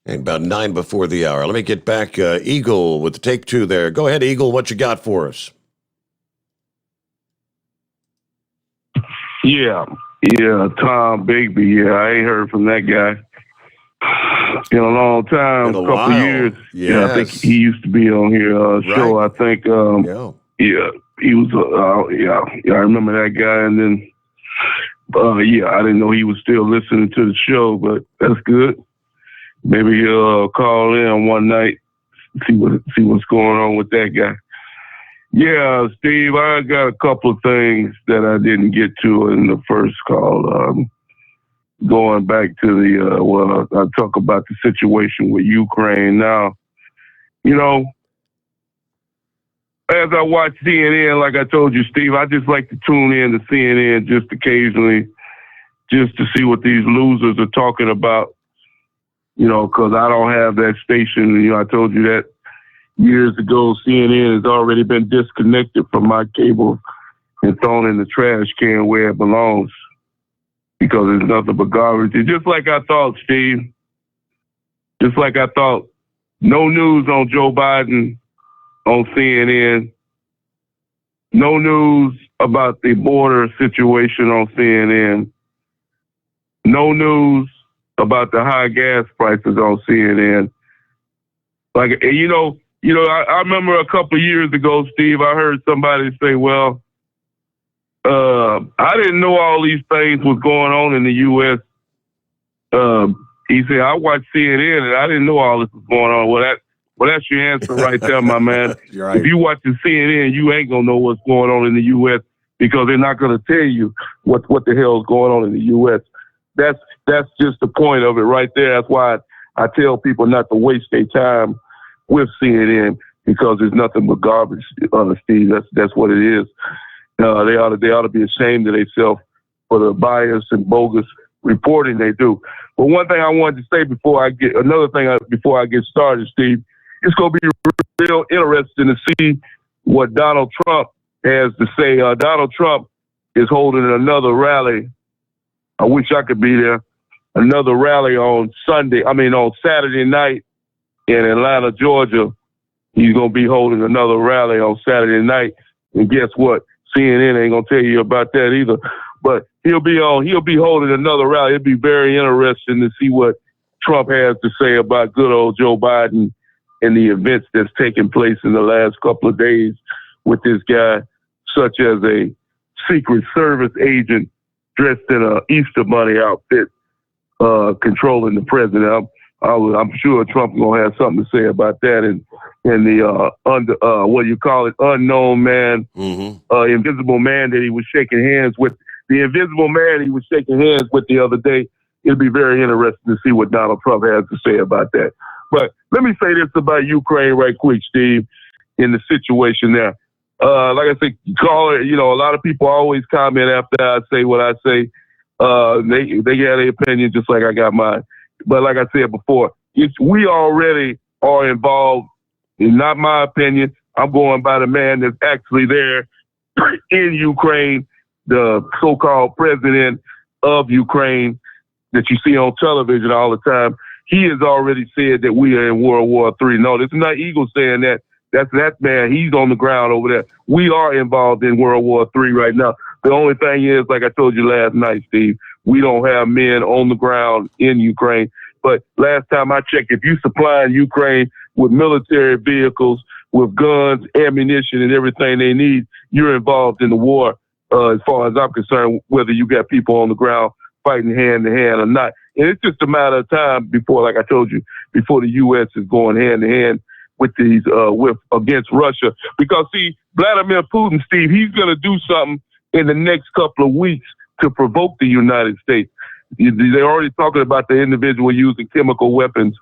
And about 9 before the hour. Let me get back. Eagle with the take 2 there. Go ahead, Eagle. What you got for us? Yeah, Tom Bigby. Yeah, I ain't heard from that guy in a long time, a couple years. Yes. Yeah, I think he used to be on here show. I think, he was. I remember that guy, and then, I didn't know he was still listening to the show, but that's good. Maybe he'll call in one night, see what's going on with that guy. Yeah, Steve, I got a couple of things that I didn't get to in the first call. Going back to I talk about the situation with Ukraine now. You know, as I watch CNN, like I told you, Steve, I just like to tune in to CNN just occasionally, just to see what these losers are talking about. You know, because I don't have that station. You know, I told you that years ago. CNN has already been disconnected from my cable and thrown in the trash can where it belongs, because it's nothing but garbage. It's just like I thought, Steve. Just like I thought. No news on Joe Biden on CNN. No news about the border situation on CNN. No news about the high gas prices on CNN. Like, I remember a couple of years ago, Steve, I heard somebody say, well, I didn't know all these things was going on in the U.S. He said, I watched CNN and I didn't know all this was going on. Well, that's your answer right there, my man. Right. If you watch the CNN, you ain't going to know what's going on in the U.S. because they're not going to tell you what the hell is going on in the U.S. That's just the point of it right there. That's why I tell people not to waste their time with CNN, because there's nothing but garbage, Steve. That's what it is. They ought to be ashamed of themselves for the bias and bogus reporting they do. But one thing I wanted to say before I get started, Steve, it's going to be real interesting to see what Donald Trump has to say. Donald Trump is holding another rally. I wish I could be there. Another rally on Saturday night in Atlanta, Georgia. He's going to be holding another rally on Saturday night. And guess what? CNN ain't going to tell you about that either. But he'll be holding another rally. It'll be very interesting to see what Trump has to say about good old Joe Biden and the events that's taken place in the last couple of days with this guy, such as a Secret Service agent dressed in an Easter Bunny outfit, controlling the president. I'm sure Trump's gonna have something to say about that, and the unknown man, invisible man that he was shaking hands with. The invisible man he was shaking hands with the other day. It'll be very interesting to see what Donald Trump has to say about that. But let me say this about Ukraine right quick, Steve, in the situation there. Like I say, a lot of people always comment after I say what I say. They got their opinion just like I got mine. But like I said before, we already are involved. In not my opinion. I'm going by the man that's actually there in Ukraine, the so-called president of Ukraine that you see on television all the time. He has already said that we are in World War III. No, this is not Eagle saying that. That's that man. He's on the ground over there. We are involved in World War III right now. The only thing is, like I told you last night, Steve, we don't have men on the ground in Ukraine. But last time I checked, if you supplying Ukraine with military vehicles, with guns, ammunition, and everything they need, you're involved in the war, as far as I'm concerned, whether you got people on the ground fighting hand to hand or not. And it's just a matter of time before, like I told you, before the U.S. is going hand to hand with these against Russia. Because see, Vladimir Putin, Steve, he's going to do something in the next couple of weeks to provoke the United States. They're already talking about the individual using chemical weapons.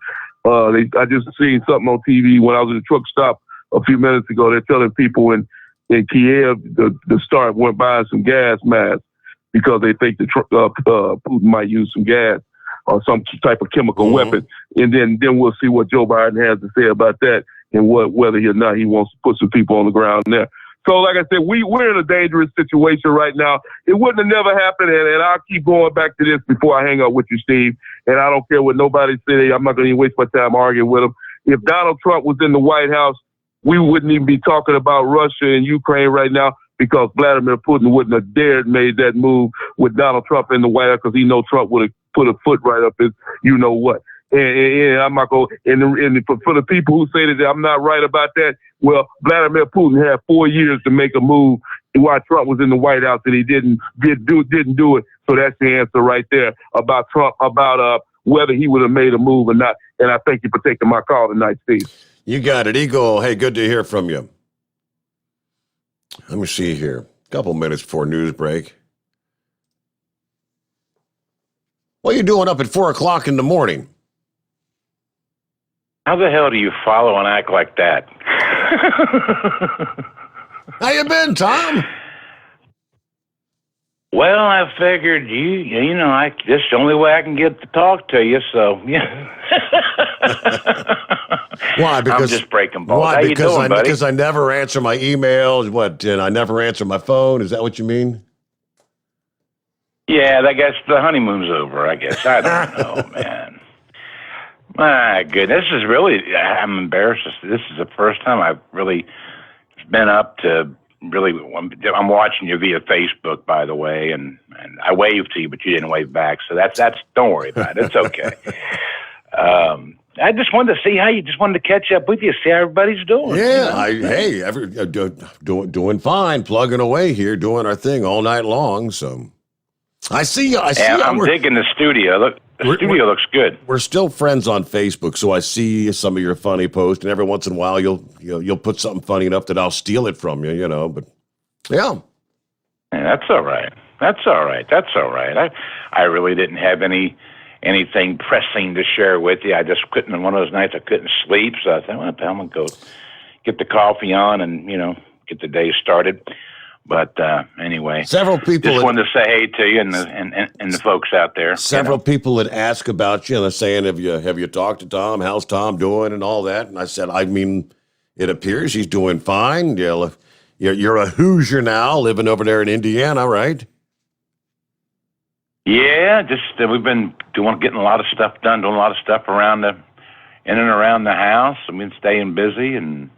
I just seen something on TV when I was in a truck stop a few minutes ago. They're telling people in Kiev the start went buying some gas masks because they think Putin might use some gas or some type of chemical weapon. And then we'll see what Joe Biden has to say about that and whether or not he wants to put some people on the ground there. So, like I said, we're in a dangerous situation right now. It wouldn't have never happened, and I'll keep going back to this before I hang up with you, Steve. And I don't care what nobody say. I'm not going to even waste my time arguing with him. If Donald Trump was in the White House, we wouldn't even be talking about Russia and Ukraine right now, because Vladimir Putin wouldn't have dared made that move with Donald Trump in the White House, because he know Trump would have put a foot right up his you-know-what. And I'm not going. And for the people who say that I'm not right about that, well, Vladimir Putin had 4 years to make a move while Trump was in the White House, and he didn't do it. So that's the answer right there about Trump, about whether he would have made a move or not. And I thank you for taking my call tonight, Steve. You got it, Eagle. Hey, good to hear from you. Let me see here. A couple minutes before news break. What are you doing up at 4 o'clock in the morning? How the hell do you follow and act like that? How you been, Tom? Well, I figured this is the only way I can get to talk to you, so yeah. Why? Because I'm just breaking balls. Why? How you Because doing, buddy? because I never answer my emails. What? And I never answer my phone. Is that what you mean? Yeah, I guess the honeymoon's over, I guess. I don't know, man. My goodness, this is really, I'm embarrassed. This is the first time I've really been up to really, I'm watching you via Facebook, by the way, and I waved to you, but you didn't wave back. So that's don't worry about it. It's okay. I just wanted to see how you just wanted to catch up with you, see how everybody's doing. Yeah, doing fine, plugging away here, doing our thing all night long. So I see you. I'm digging the studio. Look, the studio looks good. We're still friends on Facebook, so I see some of your funny posts, and every once in a while you'll put something funny enough that I'll steal it from you, But yeah, that's all right. That's all right. I really didn't have anything pressing to share with you. I just couldn't. One of those nights I couldn't sleep, so I thought, well, I'm gonna go get the coffee on and get the day started. But anyway, several people just wanted to say hey to you and the folks out there. Several people had asked about you, and saying, have you talked to Tom? How's Tom doing and all that? And I said, it appears he's doing fine. You're a Hoosier now, living over there in Indiana, right? Yeah, just we've been getting a lot of stuff done, doing a lot of stuff in and around the house. I've been staying busy, and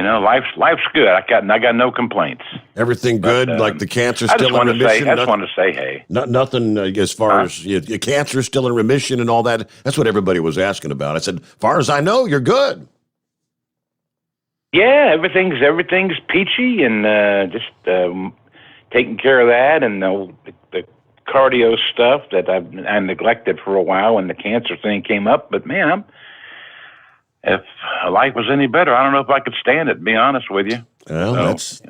life's good. I got no complaints. Everything good, like the cancer still in remission. I just wanted to say hey. Nothing as far as your cancer is still in remission and all that. That's what everybody was asking about. I said, as far as I know, you're good. Yeah, everything's peachy, and just taking care of that, and the cardio stuff that I neglected for a while when the cancer thing came up. But man, if life was any better, I don't know if I could stand it, to be honest with you. Well, life's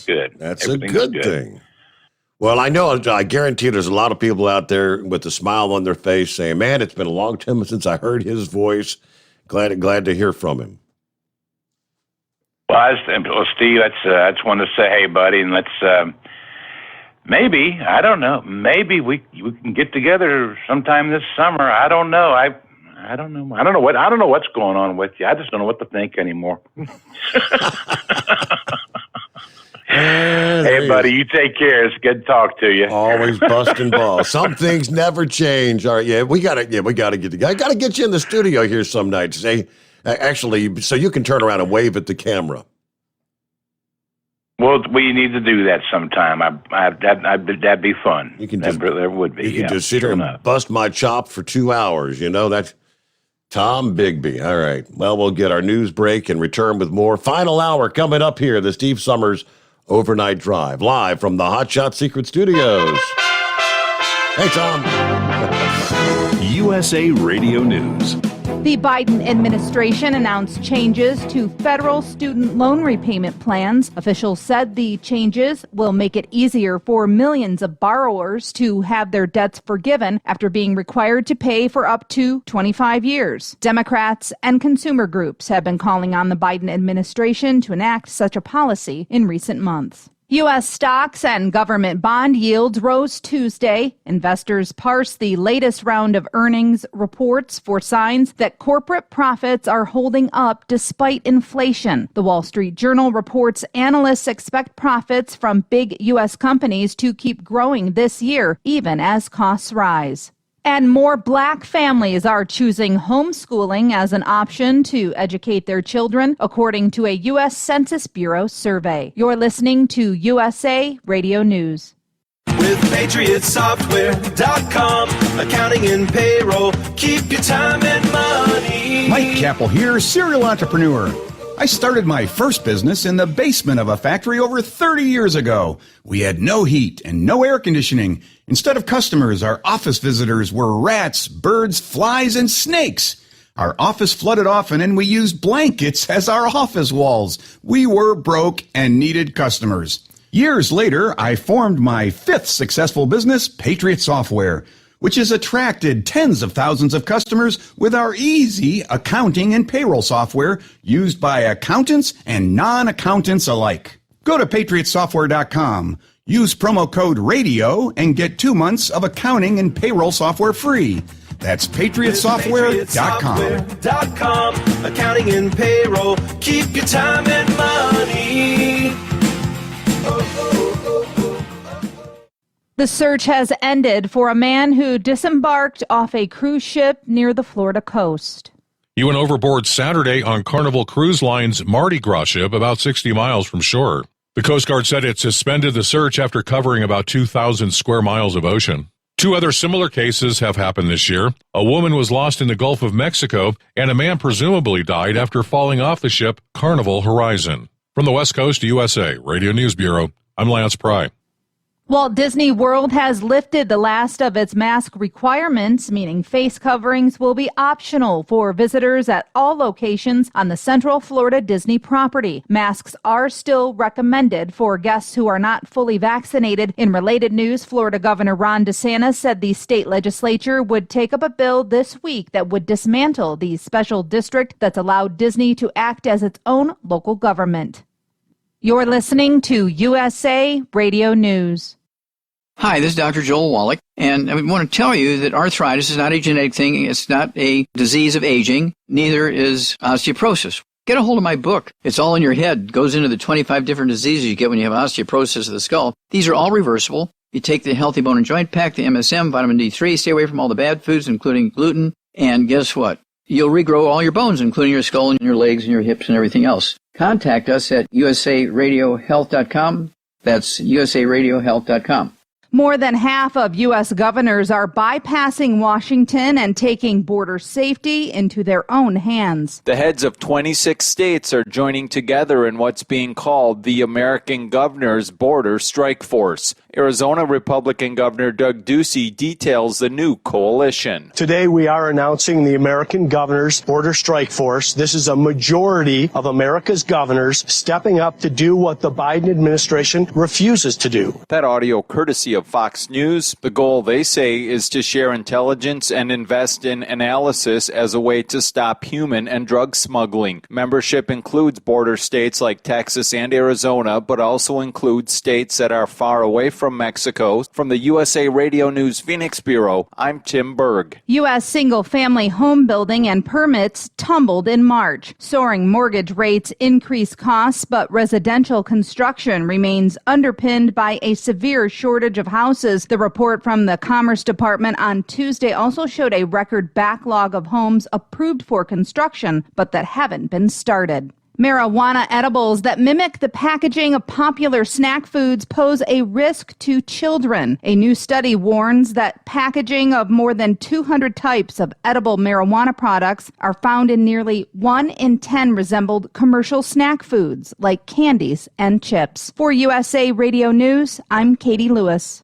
good. That's a good thing. Well, I guarantee there's a lot of people out there with a smile on their face saying, man, it's been a long time since I heard his voice. Glad to hear from him. Well, Steve, I just wanted to say, hey, buddy, and let's maybe, I don't know, maybe we can get together sometime this summer. I don't know. I don't know. I don't know what's going on with you. I just don't know what to think anymore. Hey, buddy, you take care. It's good to talk to you. Always busting balls. Some things never change. All right, we gotta get together. I gotta get you in the studio here some night. Say, actually, so you can turn around and wave at the camera. Well, we need to do that sometime. That'd be fun. There would be. You can just sit here and bust my chop for 2 hours. That's Tom Bigby. All right. Well, we'll get our news break and return with more. Final hour coming up here. The Steve Sommers Overnight Drive, live from the Hot Shot Secret Studios. Hey, Tom. USA Radio News. The Biden administration announced changes to federal student loan repayment plans. Officials said the changes will make it easier for millions of borrowers to have their debts forgiven after being required to pay for up to 25 years. Democrats and consumer groups have been calling on the Biden administration to enact such a policy in recent months. U.S. stocks and government bond yields rose Tuesday. Investors parsed the latest round of earnings reports for signs that corporate profits are holding up despite inflation. The Wall Street Journal reports analysts expect profits from big U.S. companies to keep growing this year, even as costs rise. And more black families are choosing homeschooling as an option to educate their children, according to a U.S. Census Bureau survey. You're listening to USA Radio News. With PatriotSoftware.com, accounting and payroll, keep your time and money. Mike Capel here, serial entrepreneur. I started my first business in the basement of a factory over 30 years ago. We had no heat and no air conditioning. Instead of customers, our office visitors were rats, birds, flies, and snakes. Our office flooded often, and we used blankets as our office walls. We were broke and needed customers. Years later, I formed my 5th successful business, Patriot Software, which has attracted tens of thousands of customers with our easy accounting and payroll software used by accountants and non-accountants alike. Go to patriotsoftware.com, use promo code RADIO, and get 2 months of accounting and payroll software free. That's patriotsoftware.com. Patriotsoftware.com. Accounting and payroll. Keep your time and money. The search has ended for a man who disembarked off a cruise ship near the Florida coast. He went overboard Saturday on Carnival Cruise Line's Mardi Gras ship about 60 miles from shore. The Coast Guard said it suspended the search after covering about 2,000 square miles of ocean. 2 other similar cases have happened this year. A woman was lost in the Gulf of Mexico, and a man presumably died after falling off the ship Carnival Horizon. From the West Coast, USA, Radio News Bureau, I'm Lance Pry. Walt Disney World has lifted the last of its mask requirements, meaning face coverings will be optional for visitors at all locations on the Central Florida Disney property. Masks are still recommended for guests who are not fully vaccinated. In related news, Florida Governor Ron DeSantis said the state legislature would take up a bill this week that would dismantle the special district that's allowed Disney to act as its own local government. You're listening to USA Radio News. Hi, this is Dr. Joel Wallach, and I want to tell you that arthritis is not a genetic thing. It's not a disease of aging. Neither is osteoporosis. Get a hold of my book. It's all in your head. It goes into the 25 different diseases you get when you have osteoporosis of the skull. These are all reversible. You take the Healthy Bone and Joint Pack, the MSM, vitamin D3, stay away from all the bad foods, including gluten, and guess what? You'll regrow all your bones, including your skull and your legs and your hips and everything else. Contact us at usaradiohealth.com. That's usaradiohealth.com. More than half of U.S. governors are bypassing Washington and taking border safety into their own hands. The heads of 26 states are joining together in what's being called the American Governor's Border Strike Force. Arizona Republican Governor Doug Ducey details the new coalition. Today we are announcing the American Governor's Border Strike Force. This is a majority of America's governors stepping up to do what the Biden administration refuses to do. That audio courtesy of Fox News. The goal, they say, is to share intelligence and invest in analysis as a way to stop human and drug smuggling. Membership includes border states like Texas and Arizona, but also includes states that are far away from Mexico. From the USA Radio News Phoenix Bureau, I'm Tim Berg. U.S. single-family home building and permits tumbled in March. Soaring mortgage rates increase costs, but residential construction remains underpinned by a severe shortage of houses. The report from the Commerce Department on Tuesday also showed a record backlog of homes approved for construction, but that haven't been started. Marijuana edibles that mimic the packaging of popular snack foods pose a risk to children. A new study warns that packaging of more than 200 types of edible marijuana products are found in nearly 1 in 10 resembled commercial snack foods like candies and chips. For USA Radio News, I'm Katie Lewis.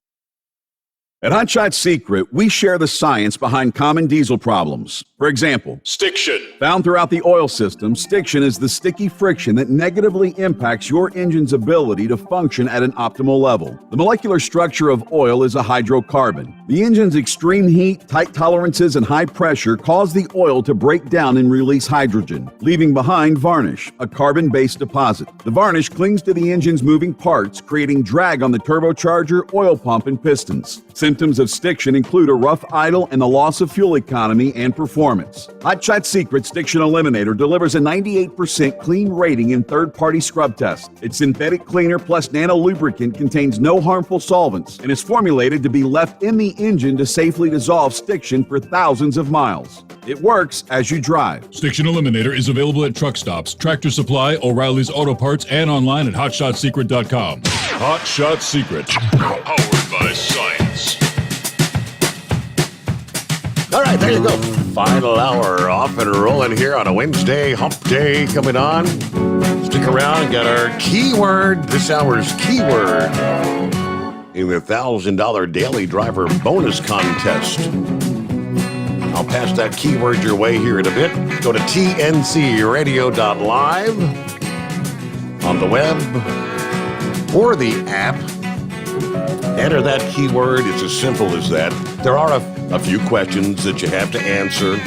At Hot Shot Secret, we share the science behind common diesel problems. For example, stiction. Found throughout the oil system, stiction is the sticky friction that negatively impacts your engine's ability to function at an optimal level. The molecular structure of oil is a hydrocarbon. The engine's extreme heat, tight tolerances, and high pressure cause the oil to break down and release hydrogen, leaving behind varnish, a carbon-based deposit. The varnish clings to the engine's moving parts, creating drag on the turbocharger, oil pump, and pistons. Symptoms of stiction include a rough idle and the loss of fuel economy and performance. Hot Shot Secret Stiction Eliminator delivers a 98% clean rating in third-party scrub tests. Its synthetic cleaner plus nano lubricant contains no harmful solvents and is formulated to be left in the engine to safely dissolve stiction for thousands of miles. It works as you drive. Stiction Eliminator is available at truck stops, Tractor Supply, O'Reilly's Auto Parts, and online at HotShotSecret.com. Hot Shot Secret. Powered by science. All right, there you go. Final hour off and rolling here on a Wednesday. Hump Day coming on. Stick around. Got our keyword. This hour's keyword in the $1,000 daily driver bonus contest. I'll pass that keyword your way here in a bit. Go to tncradio.live on the web or the app. Enter that keyword. It's as simple as that. There are a few questions that you have to answer.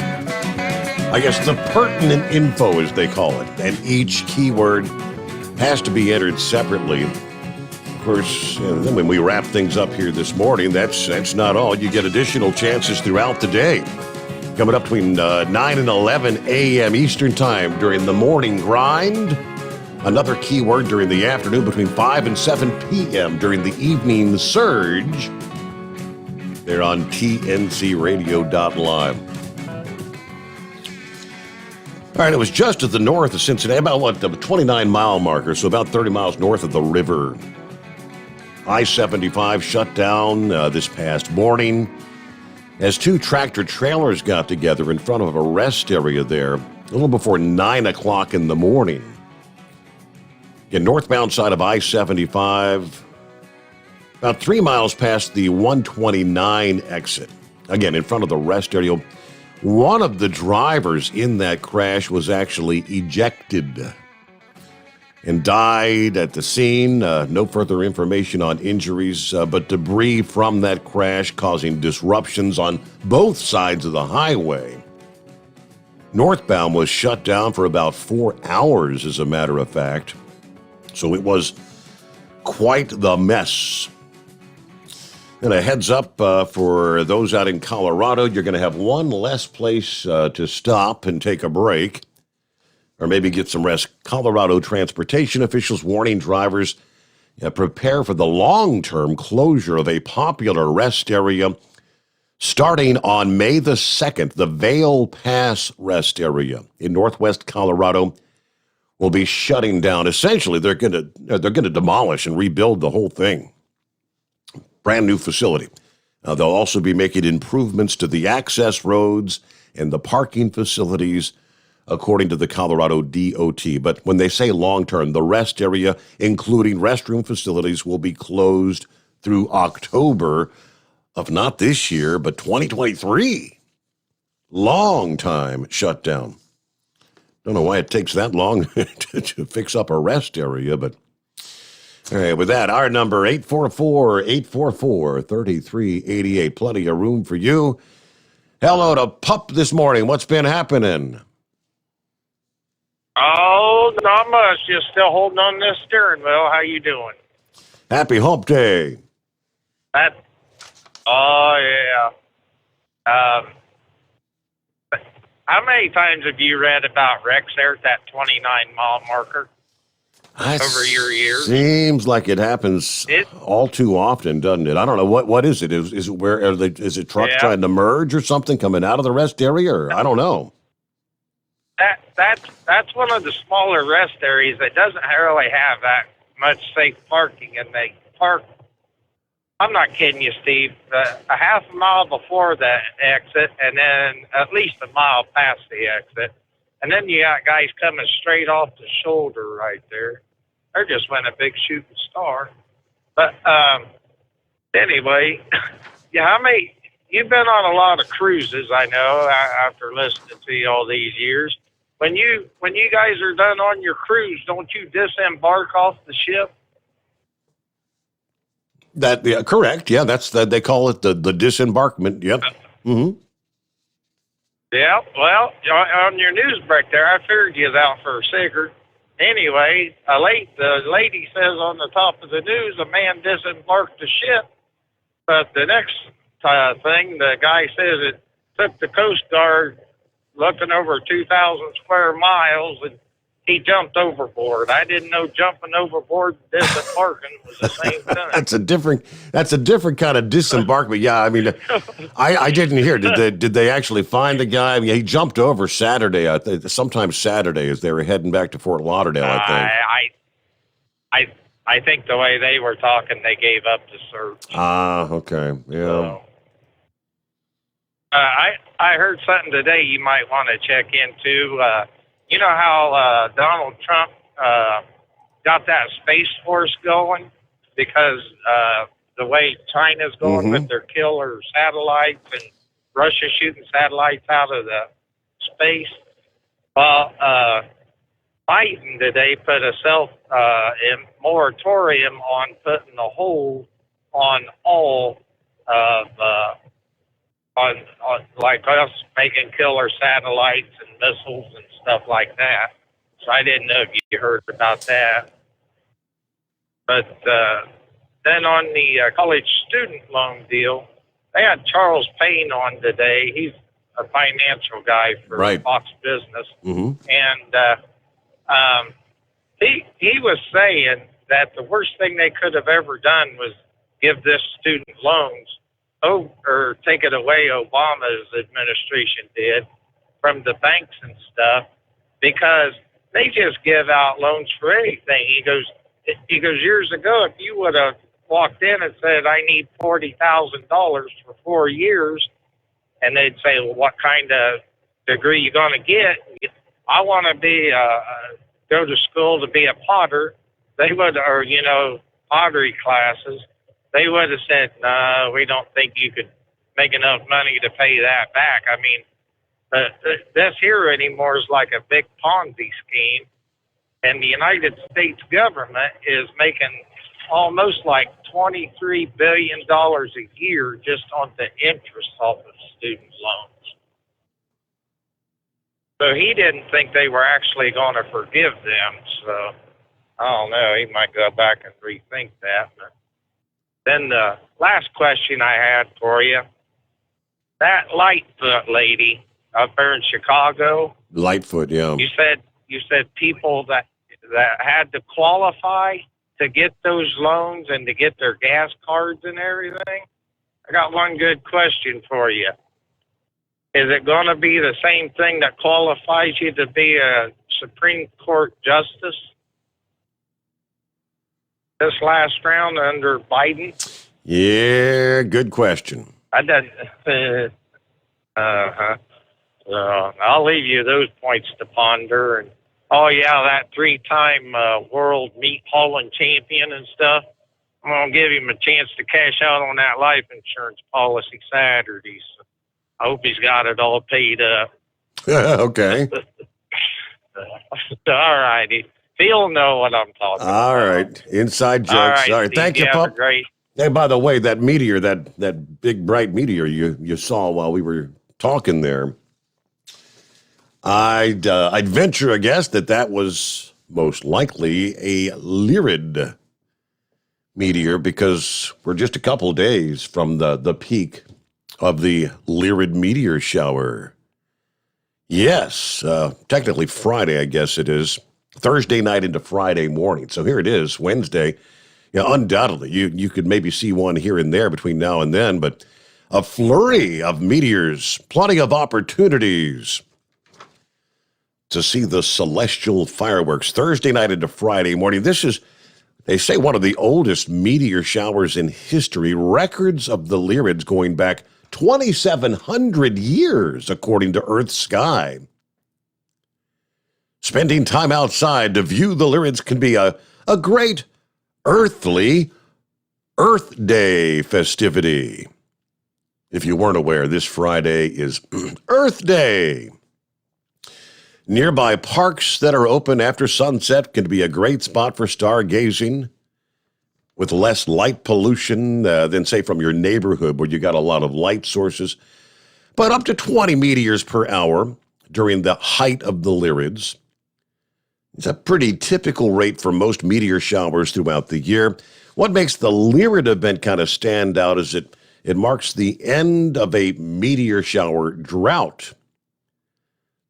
I guess the pertinent info, as they call it. And each keyword has to be entered separately. Of course, then when we wrap things up here this morning, that's not all. You get additional chances throughout the day. Coming up between 9 and 11 a.m. Eastern Time during the morning grind. Another keyword during the afternoon between 5 and 7 p.m. during the evening surge. They're on tncradio.live. All right, it was just to the north of Cincinnati, about the 29-mile marker, so about 30 miles north of the river. I-75 shut down this past morning as two tractor-trailers got together in front of a rest area there a little before 9 o'clock in the morning. Again, northbound side of I-75, about 3 miles past the 129 exit. Again, in front of the rest area. One of the drivers in that crash was actually ejected and died at the scene. No further information on injuries, but debris from that crash causing disruptions on both sides of the highway. Northbound was shut down for about 4 hours, as a matter of fact. So it was quite the mess. And a heads up for those out in Colorado, you're going to have one less place to stop and take a break or maybe get some rest. Colorado transportation officials warning drivers prepare for the long-term closure of a popular rest area starting on May the 2nd. The Vail Pass rest area in northwest Colorado will be shutting down. Essentially, they're going to demolish and rebuild the whole thing. Brand new facility. They'll also be making improvements to the access roads and the parking facilities, according to the Colorado DOT. But when they say long-term, the rest area, including restroom facilities, will be closed through October of not this year, but 2023. Long time shutdown. Don't know why it takes that long to fix up a rest area, but all right, with that, our number 844-844-3388. Plenty of room for you. Hello to Pup this morning. What's been happening? Oh, not much. Just still holding on this steering wheel. How you doing? Happy Hump Day. Oh, yeah. How many times have you read about wrecks there at that 29-mile marker over your years? Seems like it happens all too often, doesn't it? I don't know. What is it? Is it where is it trucks trying to merge or something coming out of the rest area? Or I don't know. That's one of the smaller rest areas that doesn't really have that much safe parking, and they park. I'm not kidding you, Steve. A half a mile before the exit, and then at least a mile past the exit, and then you got guys coming straight off the shoulder right there. They're just went a big shooting star. But anyway, yeah, you've been on a lot of cruises, I know, after listening to you all these years. When you guys are done on your cruise, don't you disembark off the ship? Correct. Yeah, they call it the disembarkment. Yep. Mm-hmm. Yeah, well, on your news break there, I figured you was out for a cigarette. Anyway, the lady says on the top of the news, a man disembarked the ship. But the next thing, the guy says it took the Coast Guard looking over 2,000 square miles, and he jumped overboard. I didn't know jumping overboard and disembarking was the same thing. That's a different kind of disembarkment. Yeah, I mean, I didn't hear. Did they actually find the guy? I mean, he jumped over Saturday. Sometime Saturday as they were heading back to Fort Lauderdale. I think. I think the way they were talking, they gave up the search. Okay, yeah. So, I heard something today you might want to check into. You know how Donald Trump got that Space Force going because the way China's going with their killer satellites and Russia shooting satellites out of the space. Well, Biden today put a moratorium on putting a hold on all of on like us making killer satellites and missiles and stuff like that. So I didn't know if you heard about that. But then on the college student loan deal, they had Charles Payne on today. He's a financial guy for Fox Business. And he was saying that the worst thing they could have ever done was give this student loans or take it away, Obama's administration did, from the banks and stuff, because they just give out loans for anything. He goes, years ago, if you would have walked in and said, I need $40,000 for 4 years, and they'd say, well, what kind of degree you going to get? I want to be, go to school to be a potter. They would, or, pottery classes. They would have said, no, we don't think you could make enough money to pay that back. I mean, this here anymore is like a big Ponzi scheme. And the United States government is making almost like $23 billion a year just on the interest off of student loans. So he didn't think they were actually going to forgive them. So I don't know. He might go back and rethink that. But then the last question I had for you, that Lightfoot lady up there in Chicago. Lightfoot, yeah. You said people that had to qualify to get those loans and to get their gas cards and everything. I got one good question for you. Is it going to be the same thing that qualifies you to be a Supreme Court justice this last round under Biden? Yeah, good question. I didn't. I'll leave you those points to ponder. And oh yeah, that 3-time world meat hauling champion and stuff. I'm gonna give him a chance to cash out on that life insurance policy Saturday. So I hope he's got it all paid up. Okay. All righty. He'll know what I'm talking about. All right. Inside jokes. All right, Steve, Thank you, Pup. Great. Hey, by the way, that meteor, that big bright meteor you saw while we were talking there, I'd venture a guess that was most likely a Lyrid meteor, because we're just a couple days from the peak of the Lyrid meteor shower. Yes, technically Friday, I guess it is. Thursday night into Friday morning. So here it is, Wednesday. Yeah, undoubtedly, you could maybe see one here and there between now and then, but a flurry of meteors, plenty of opportunities to see the celestial fireworks Thursday night into Friday morning. This is, they say, one of the oldest meteor showers in history. Records of the Lyrids going back 2,700 years, according to Earth Sky. Spending time outside to view the Lyrids can be a great earthly Earth Day festivity. If you weren't aware, this Friday is Earth Day. Nearby parks that are open after sunset can be a great spot for stargazing with less light pollution than, say, from your neighborhood where you got a lot of light sources. But up to 20 meteors per hour during the height of the Lyrids. It's a pretty typical rate for most meteor showers throughout the year. What makes the Lyrid event kind of stand out is it marks the end of a meteor shower drought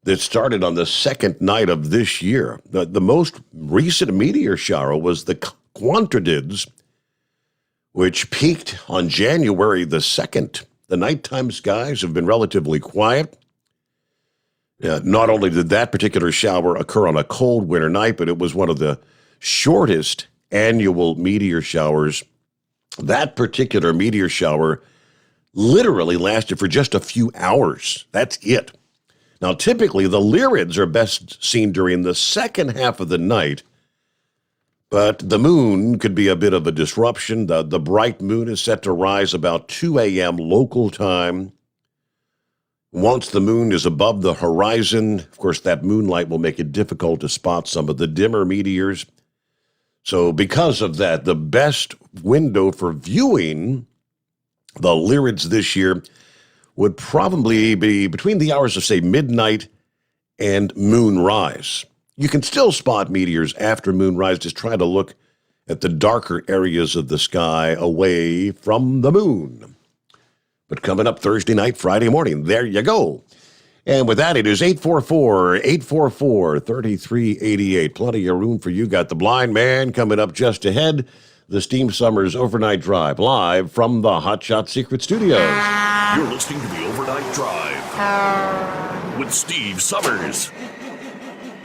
that started on the second night of this year. The most recent meteor shower was the Quantridids, which peaked on January the 2nd. The nighttime skies have been relatively quiet. Not only did that particular shower occur on a cold winter night, but it was one of the shortest annual meteor showers. That particular meteor shower literally lasted for just a few hours. That's it. Now, typically, the Lyrids are best seen during the second half of the night, but the moon could be a bit of a disruption. The bright moon is set to rise about 2 a.m. local time Once the moon is above the horizon, of course, that moonlight will make it difficult to spot some of the dimmer meteors. So because of that, the best window for viewing the Lyrids this year would probably be between the hours of, say, midnight and moonrise. You can still spot meteors after moonrise. Just try to look at the darker areas of the sky away from the moon. But coming up Thursday night, Friday morning, there you go. And with that, it is 844-844-3388. Plenty of room for you. Got the blind man coming up just ahead. The Steve Sommers Overnight Drive, live from the Hot Shot Secret Studios. You're listening to the Overnight Drive with Steve Sommers.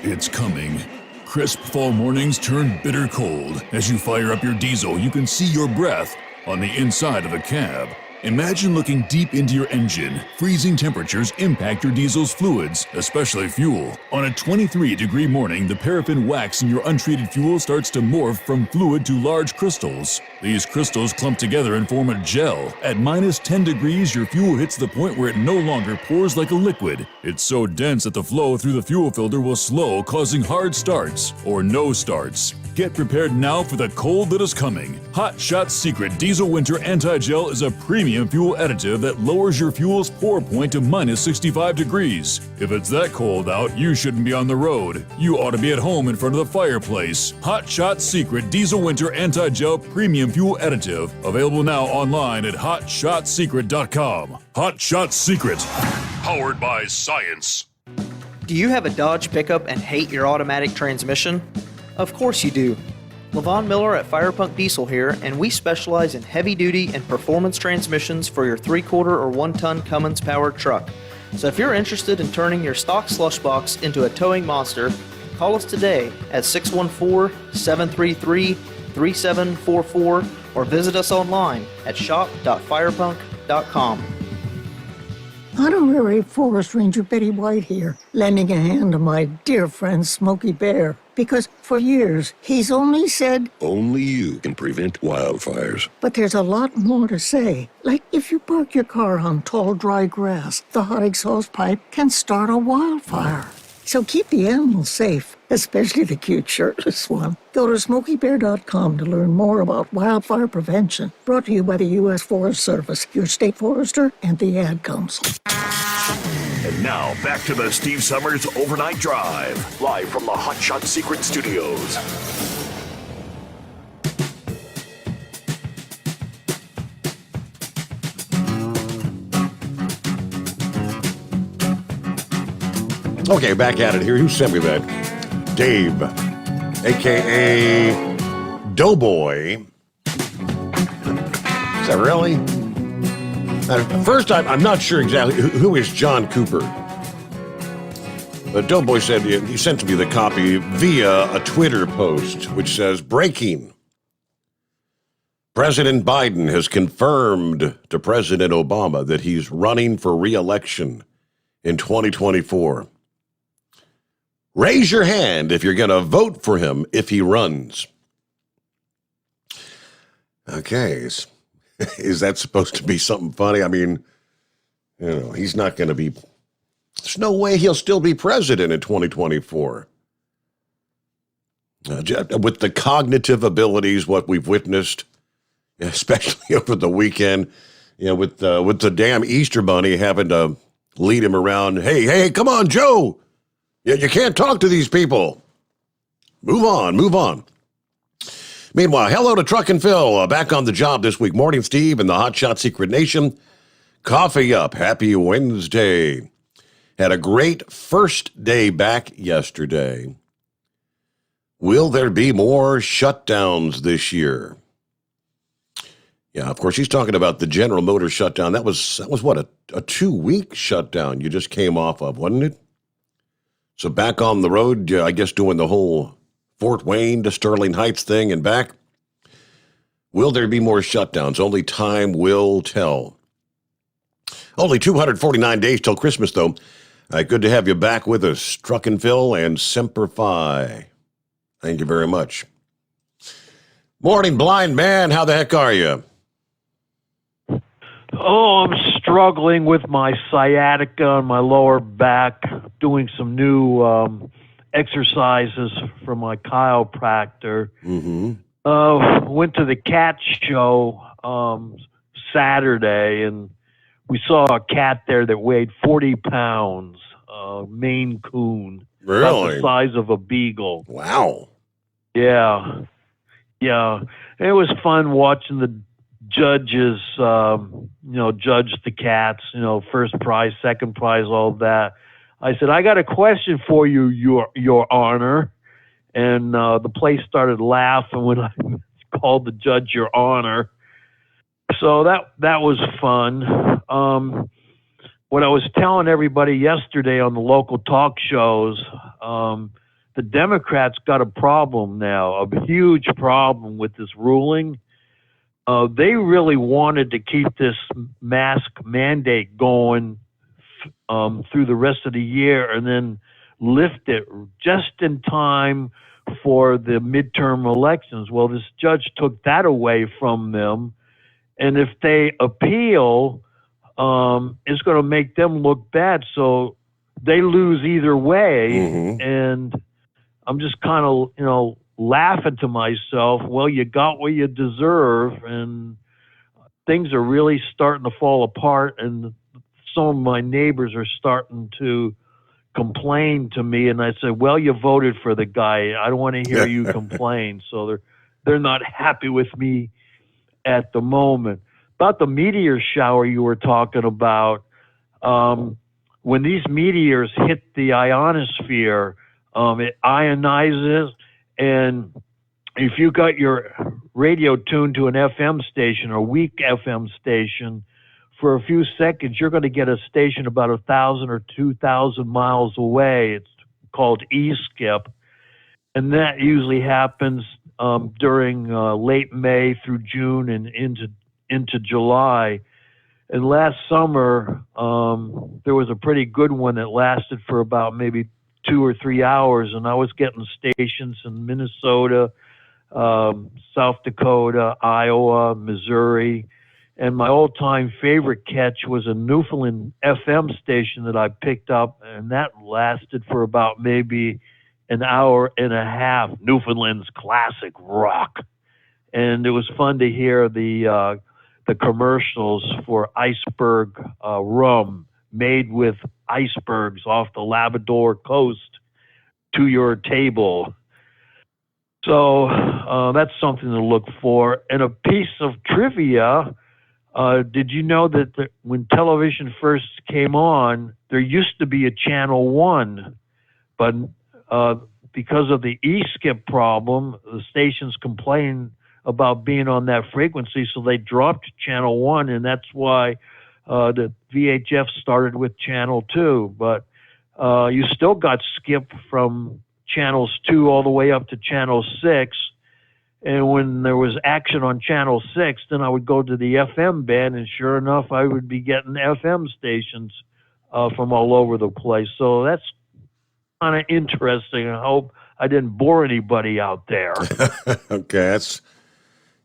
It's coming. Crisp fall mornings turn bitter cold. As you fire up your diesel, you can see your breath on the inside of a cab. Imagine looking deep into your engine. Freezing temperatures impact your diesel's fluids, especially fuel. On a 23-degree morning, the paraffin wax in your untreated fuel starts to morph from fluid to large crystals. These crystals clump together and form a gel. At minus 10 degrees, your fuel hits the point where it no longer pours like a liquid. It's so dense that the flow through the fuel filter will slow, causing hard starts or no starts. Get prepared now for the cold that is coming. Hot Shot Secret Diesel Winter Anti-Gel is a premium fuel additive that lowers your fuel's pour point to minus 65 degrees. If it's that cold out, you shouldn't be on the road. You ought to be at home in front of the fireplace. Hot Shot Secret Diesel Winter Anti-Gel Premium Fuel Additive. Available now online at hotshotsecret.com. Hot Shot Secret. Powered by science. Do you have a Dodge pickup and hate your automatic transmission? Of course you do. Levon Miller at Firepunk Diesel here, and we specialize in heavy-duty and performance transmissions for your 3-quarter or 1-ton Cummins-powered truck. So if you're interested in turning your stock slush box into a towing monster, call us today at 614-733-3744 or visit us online at shop.firepunk.com. Honorary Forest Ranger Betty White here, lending a hand to my dear friend Smokey Bear. Because for years, he's only said, only you can prevent wildfires. But there's a lot more to say. Like if you park your car on tall, dry grass, the hot exhaust pipe can start a wildfire. So keep the animals safe, especially the cute shirtless one. Go to SmokeyBear.com to learn more about wildfire prevention. Brought to you by the U.S. Forest Service, your state forester, and the Ad Council. And now, back to the Steve Sommers Overnight Drive, live from the Hot Shot Secret Studios. Okay, back at it here. Who sent me that? Dave, a.k.a. Doughboy. Is that really? First, I'm not sure exactly who is John Cooper. But Doughboy said he sent to me the copy via a Twitter post, which says, breaking. President Biden has confirmed to President Obama that he's running for re-election in 2024. Raise your hand if you're going to vote for him if he runs. Okay. Is that supposed to be something funny? I mean, he's not going to be... There's no way he'll still be president in 2024. With the cognitive abilities, what we've witnessed, especially over the weekend, with the damn Easter Bunny having to lead him around. Hey, come on, Joe. You can't talk to these people. Move on. Meanwhile, hello to Truck and Phil, back on the job this week. Morning, Steve, and the Hot Shot Secret Nation. Coffee up. Happy Wednesday. Had a great first day back yesterday. Will there be more shutdowns this year? Yeah, of course, he's talking about the General Motors shutdown. That was what, a 2-week shutdown you just came off of, wasn't it? So back on the road, I guess doing the whole Fort Wayne to Sterling Heights thing and back. Will there be more shutdowns? Only time will tell. Only 249 days till Christmas, though. Good to have you back with us, Truck and Phil and Semper Fi. Thank you very much. Morning, blind man. How the heck are you? Oh, I'm struggling with my sciatica and my lower back, doing some new exercises from my chiropractor. Went to the cat show Saturday, and we saw a cat there that weighed 40 pounds, Maine Coon. About the size of a beagle. Wow. Yeah. Yeah. It was fun watching the judges, judge the cats, first prize, second prize, all that. I said, I got a question for you, Your Honor. And the place started laughing when I called the judge Your Honor. So that was fun. What I was telling everybody yesterday on the local talk shows, the Democrats got a problem now, a huge problem with this ruling. They really wanted to keep this mask mandate going through the rest of the year and then lift it just in time for the midterm elections. Well, this judge took that away from them. And if they appeal, it's going to make them look bad. So they lose either way. And I'm just kind of, laughing to myself, well, you got what you deserve. And things are really starting to fall apart. And some of my neighbors are starting to complain to me. And I said, well, you voted for the guy. I don't want to hear you complain. So they're not happy with me at the moment. About the meteor shower you were talking about, when these meteors hit the ionosphere, it ionizes, and if you got your radio tuned to an FM station, or weak FM station, for a few seconds, you're going to get a station about 1,000 or 2,000 miles away. It's called E-skip, and that usually happens during late May through June and into July. And last summer, there was a pretty good one that lasted for about maybe 2 or 3 hours, and I was getting stations in Minnesota, South Dakota, Iowa, Missouri, and my all-time favorite catch was a Newfoundland FM station that I picked up, and that lasted for about maybe an hour and a half. Newfoundland's classic rock, and it was fun to hear the commercials for iceberg rum made with icebergs off the Labrador coast to your table. So that's something to look for. And a piece of trivia, did you know that when television first came on, there used to be a Channel 1, but because of the E-skip problem, the stations complained about being on that frequency, so they dropped Channel 1, and that's why the VHF started with Channel 2. But you still got skip from Channels 2 all the way up to Channel 6. And when there was action on Channel 6, then I would go to the FM band, and sure enough, I would be getting FM stations from all over the place. So that's kind of interesting. I hope I didn't bore anybody out there. Okay,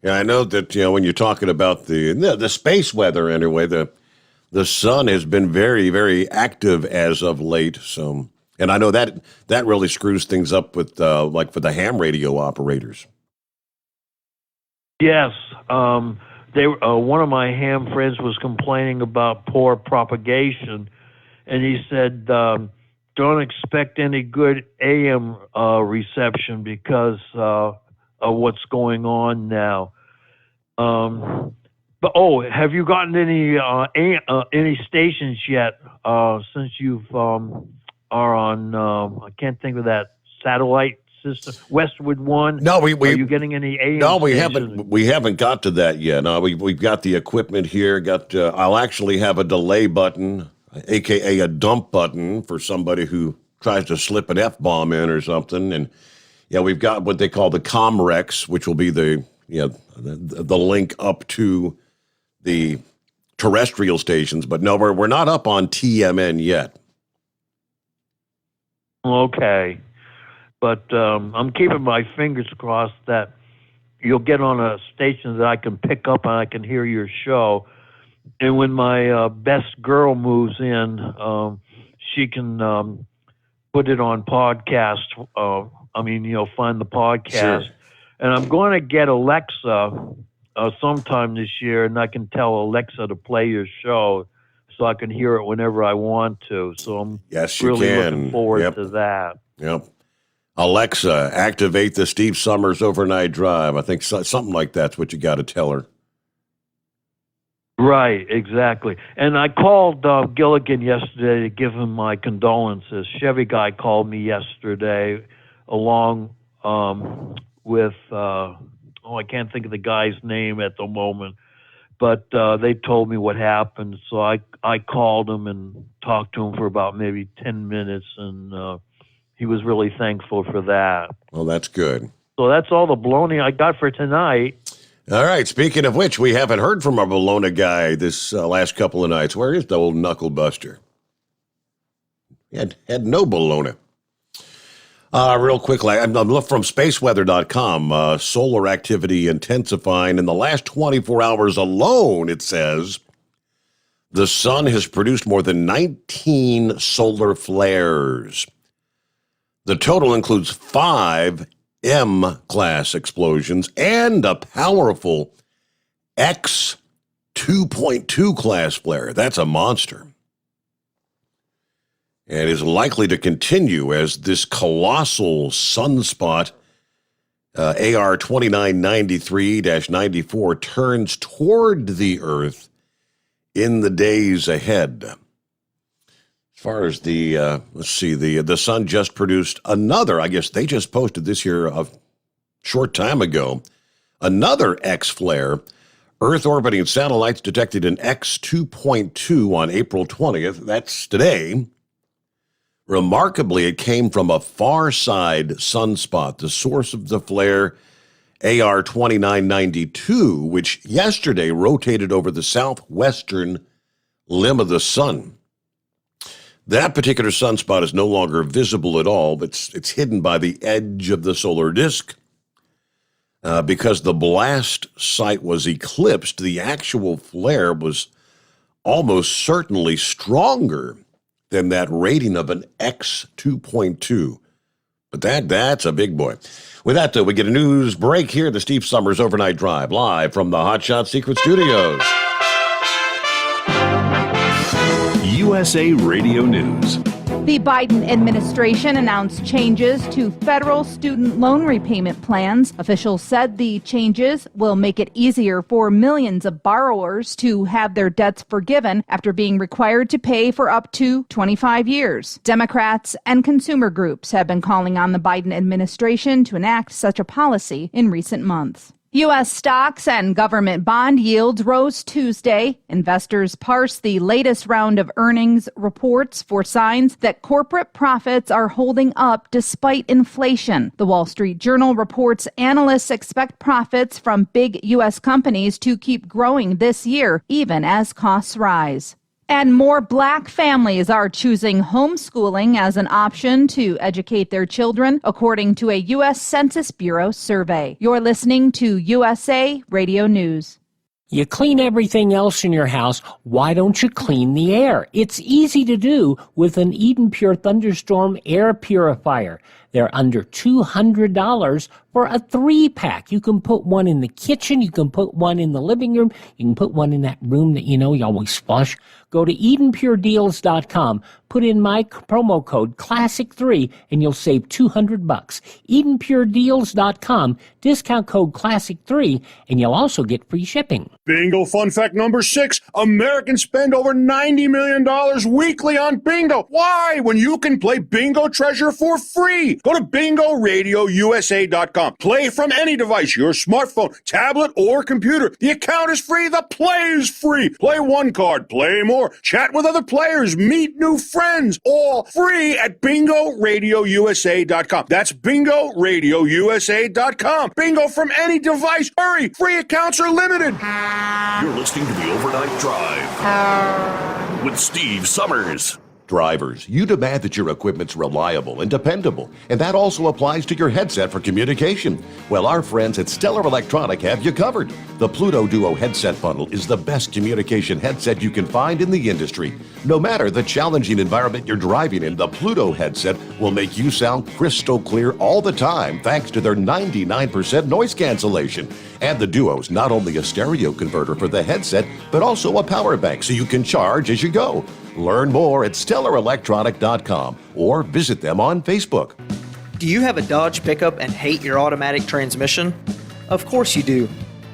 I know that when you're talking about the space weather anyway, the sun has been very, very active as of late. So, and I know that really screws things up with like for the ham radio operators. Yes, one of my ham friends was complaining about poor propagation, and he said, "Don't expect any good AM reception because of what's going on now." But have you gotten any stations yet since you've are on? I can't think of that satellite system, Westwood One. No, are you getting any AM? No, we stations? haven't. We haven't got to that yet. No, we've got the equipment here. I'll actually have a delay button, aka a dump button, for somebody who tries to slip an F-bomb in or something. And we've got what they call the Comrex, which will be the link up to the terrestrial stations. But no, we're not up on TMN yet. Okay. But I'm keeping my fingers crossed that you'll get on a station that I can pick up and I can hear your show. and when my best girl moves in, she can put it on podcast. Find the podcast. Sure. And I'm going to get Alexa sometime this year, and I can tell Alexa to play your show so I can hear it whenever I want to. So I'm really looking forward to that. Yep. Alexa, activate the Steve Sommers Overnight Drive. I think something like that's what you got to tell her. Right, exactly. And I called Gilligan yesterday to give him my condolences. Chevy guy called me yesterday along with, I can't think of the guy's name at the moment, but they told me what happened. So I called him and talked to him for about maybe 10 minutes, and he was really thankful for that. Well, that's good. So that's all the baloney I got for tonight. All right. Speaking of which, we haven't heard from our Bologna guy this last couple of nights. Where is the old knuckle buster? He had no Bologna. Real quickly, I'm from spaceweather.com. Solar activity intensifying. In the last 24 hours alone, it says, the sun has produced more than 19 solar flares. The total includes 5 M-class explosions and a powerful X 2.2 class flare. That's a monster. And is likely to continue as this colossal sunspot, AR 2993-94, turns toward the Earth in the days ahead. As far as the, the sun just produced another, I guess they just posted this here a short time ago, another X flare. Earth orbiting satellites detected an X 2.2 on April 20th. That's today. Remarkably, it came from a far side sunspot. The source of the flare, AR 2992, which yesterday rotated over the southwestern limb of the sun. That particular sunspot is no longer visible at all, but it's hidden by the edge of the solar disk. Because the blast site was eclipsed, the actual flare was almost certainly stronger than that rating of an X 2.2. But that's a big boy. With that, though, we get a news break here at the Steve Sommers Overnight Drive, live from the Hotshot Secret Studios. USA Radio News. The Biden administration announced changes to federal student loan repayment plans. Officials said the changes will make it easier for millions of borrowers to have their debts forgiven after being required to pay for up to 25 years. Democrats and consumer groups have been calling on the Biden administration to enact such a policy in recent months. U.S. stocks and government bond yields rose Tuesday. Investors parsed the latest round of earnings reports for signs that corporate profits are holding up despite inflation. The Wall Street Journal reports analysts expect profits from big U.S. companies to keep growing this year, even as costs rise. And more black families are choosing homeschooling as an option to educate their children, according to a U.S. Census Bureau survey. You're listening to USA Radio News. You clean everything else in your house. Why don't you clean the air? It's easy to do with an Eden Pure Thunderstorm air purifier. They're under $200 for a 3-pack. You can put one in the kitchen. You can put one in the living room. You can put one in that room that you always flush. Go to EdenPureDeals.com. Put in my promo code Classic3 and you'll save $200. EdenPureDeals.com. Discount code Classic3 and you'll also get free shipping. Bingo fun fact number 6. Americans spend over $90 million weekly on bingo. Why? When you can play Bingo Treasure for free. Go to BingoRadioUSA.com. Play from any device, your smartphone, tablet, or computer. The account is free. The play is free. Play one card. Play more. Chat with other players. Meet new friends. All free at BingoRadioUSA.com. That's BingoRadioUSA.com. Bingo from any device. Hurry. Free accounts are limited. You're listening to the Overnight Drive with Steve Sommers. Drivers, you demand that your equipment's reliable and dependable, and that also applies to your headset for communication. Well, our friends at Stellar Electronic have you covered. The Pluto Duo headset bundle is the best communication headset you can find in the industry. No matter the challenging environment you're driving in, the Pluto headset will make you sound crystal clear all the time thanks to their 99% noise cancellation. And the Duo's not only a stereo converter for the headset, but also a power bank so you can charge as you go. Learn more at StellarElectronic.com or visit them on Facebook. Do you have a Dodge pickup and hate your automatic transmission? Of course you do.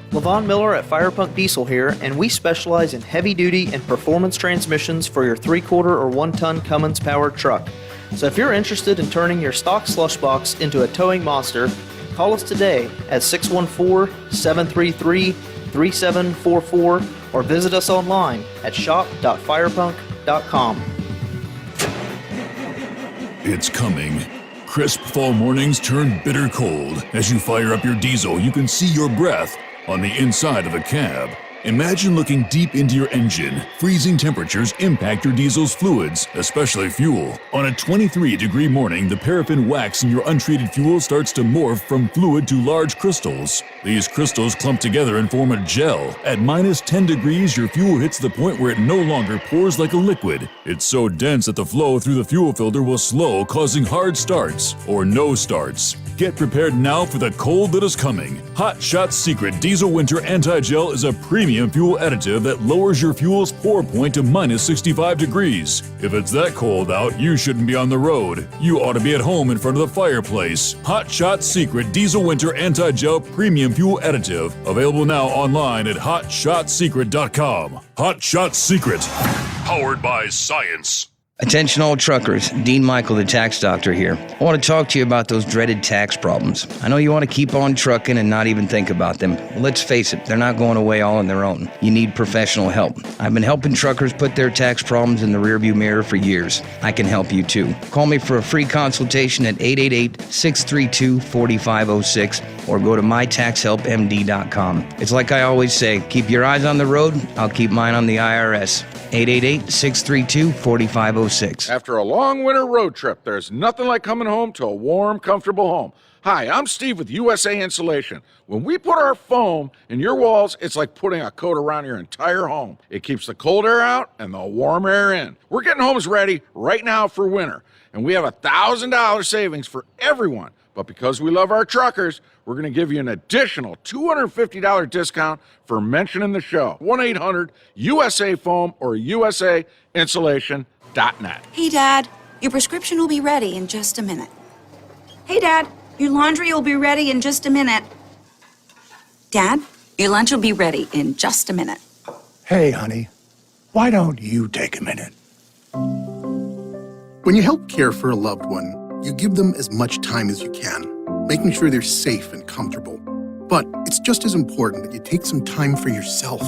Levon Miller at Firepunk Diesel here, and we specialize in heavy-duty and performance transmissions for your 3-quarter or 1-ton Cummins-powered truck. So if you're interested in turning your stock slush box into a towing monster, call us today at 614-733-3744 or visit us online at shop.firepunk.com. It's coming. Crisp fall mornings turn bitter cold. As you fire up your diesel, you can see your breath on the inside of a cab. Imagine looking deep into your engine. Freezing temperatures impact your diesel's fluids, especially fuel. On a 23-degree morning, the paraffin wax in your untreated fuel starts to morph from fluid to large crystals. These crystals clump together and form a gel. At minus 10 degrees, your fuel hits the point where it no longer pours like a liquid. It's so dense that the flow through the fuel filter will slow, causing hard starts or no starts. Get prepared now for the cold that is coming. Hot Shot's Secret Diesel Winter Anti-Gel is a premium fuel additive that lowers your fuel's pour point to minus 65 degrees. If it's that cold out, you shouldn't be on the road. You ought to be at home in front of the fireplace. Hot Shot's Secret Diesel Winter Anti-Gel Premium Fuel Additive. Available now online at hotshotsecret.com. Hot Shot Secret. Powered by science. Attention all truckers, Dean Michael, the tax doctor here. I want to talk to you about those dreaded tax problems. I know you want to keep on trucking and not even think about them. Well, let's face it, they're not going away all on their own. You need professional help. I've been helping truckers put their tax problems in the rearview mirror for years. I can help you too. Call me for a free consultation at 888-632-4506 or go to mytaxhelpmd.com. It's like I always say, keep your eyes on the road, I'll keep mine on the IRS. 888-632-4506. After a long winter road trip, there's nothing like coming home to a warm, comfortable home. Hi, I'm Steve with USA Insulation. When we put our foam in your walls, it's like putting a coat around your entire home. It keeps the cold air out and the warm air in. We're getting homes ready right now for winter, and we have $1,000 savings for everyone. But because we love our truckers, we're going to give you an additional $250 discount for mentioning the show. 1-800-USA-FOAM or USAinsulation.net. Hey, Dad, your prescription will be ready in just a minute. Hey, Dad, your laundry will be ready in just a minute. Dad, your lunch will be ready in just a minute. Hey, honey, why don't you take a minute? When you help care for a loved one, you give them as much time as you can, making sure they're safe and comfortable. But it's just as important that you take some time for yourself.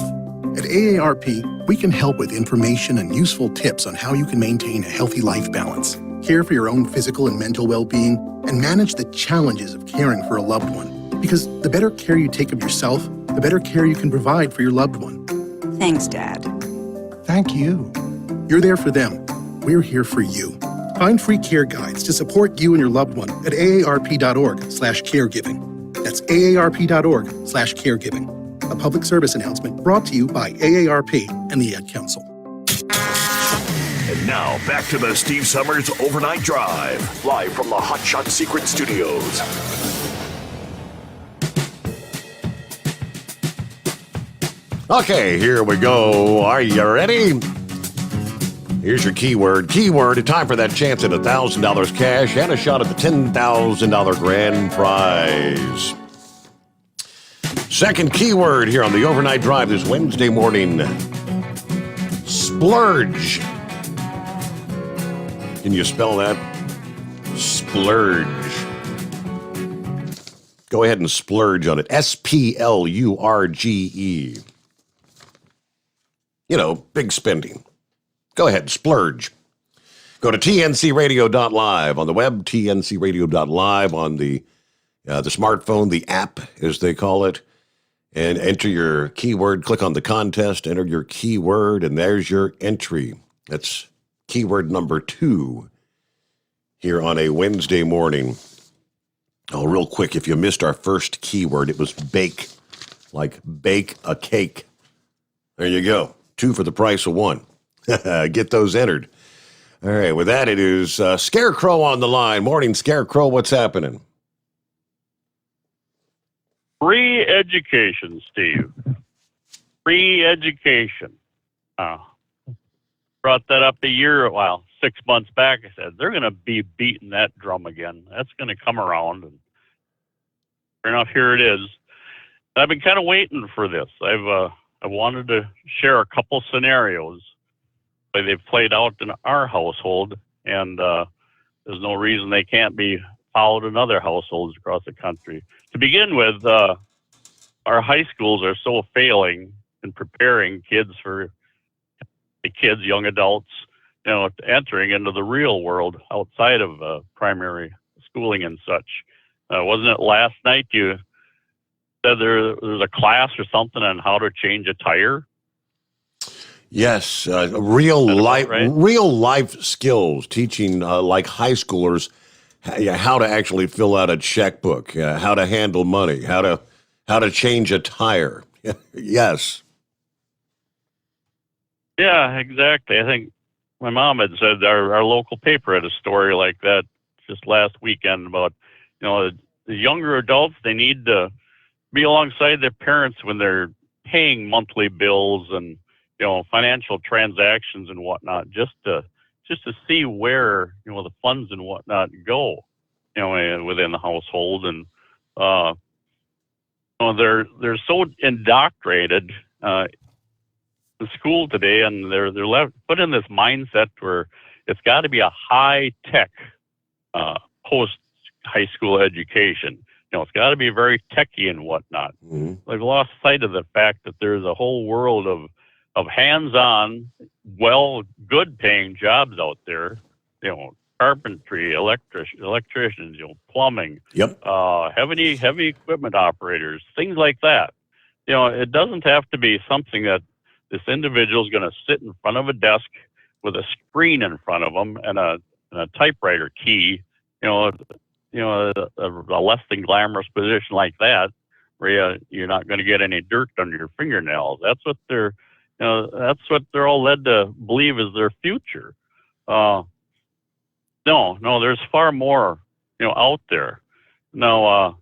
At AARP, we can help with information and useful tips on how you can maintain a healthy life balance, care for your own physical and mental well-being, and manage the challenges of caring for a loved one. Because the better care you take of yourself, the better care you can provide for your loved one. Thanks, Dad. Thank you. You're there for them. We're here for you. Find free care guides to support you and your loved one at aarp.org/caregiving. That's aarp.org/caregiving. A public service announcement brought to you by AARP and the Ad Council. And now, back to the Steve Sommers Overnight Drive, live from the Hot Shot Secret Studios. Okay, here we go. Are you ready? Here's your keyword. Keyword, time for that chance at $1,000 cash and a shot at the $10,000 grand prize. Second keyword here on the Overnight Drive this Wednesday morning. Splurge. Can you spell that? Splurge. Go ahead and splurge on it. S-P-L-U-R-G-E. You know, big spending. Go ahead, splurge. Go to tncradio.live on the web, tncradio.live on the smartphone, the app, as they call it, and enter your keyword. Click on the contest, enter your keyword, and there's your entry. That's keyword number 2 here on a Wednesday morning. Oh, real quick, if you missed our first keyword, it was bake, like bake a cake. There you go. 2 for the price of 1. Get those entered. All right, with that, it is Scarecrow on the line. Morning, Scarecrow. What's happening? Free education, Steve. Free education. Brought that up 6 months back. I said, they're going to be beating that drum again. That's going to come around. And sure enough, here it is. I've been kind of waiting for this. I wanted to share a couple scenarios that they've played out in our household, and there's no reason they can't be followed in other households across the country. To begin with, our high schools are so failing in preparing kids for young adults, entering into the real world outside of primary schooling and such. Wasn't it last night you said there's a class or something on how to change a tire? Yes, real life skills, teaching like high schoolers how to actually fill out a checkbook, how to handle money, how to change a tire. Yes. Yeah, exactly. I think my mom had said our local paper had a story like that just last weekend about, the younger adults, they need to be alongside their parents when they're paying monthly bills and, financial transactions and whatnot, just to see where, the funds and whatnot go, within the household. And, they're so indoctrinated, in school today, and they're put in this mindset where it's got to be a high tech post high school education. It's got to be very techy and whatnot. Mm-hmm. They've lost sight of the fact that there's a whole world of hands-on, good paying jobs out there. Carpentry, electricians, plumbing. Yep. Heavy equipment operators, things like that. It doesn't have to be something that this individual is going to sit in front of a desk with a screen in front of them and a typewriter key, a less than glamorous position like that, where you're not going to get any dirt under your fingernails. That's what they're all led to believe is their future. No, there's far more, out there. Now,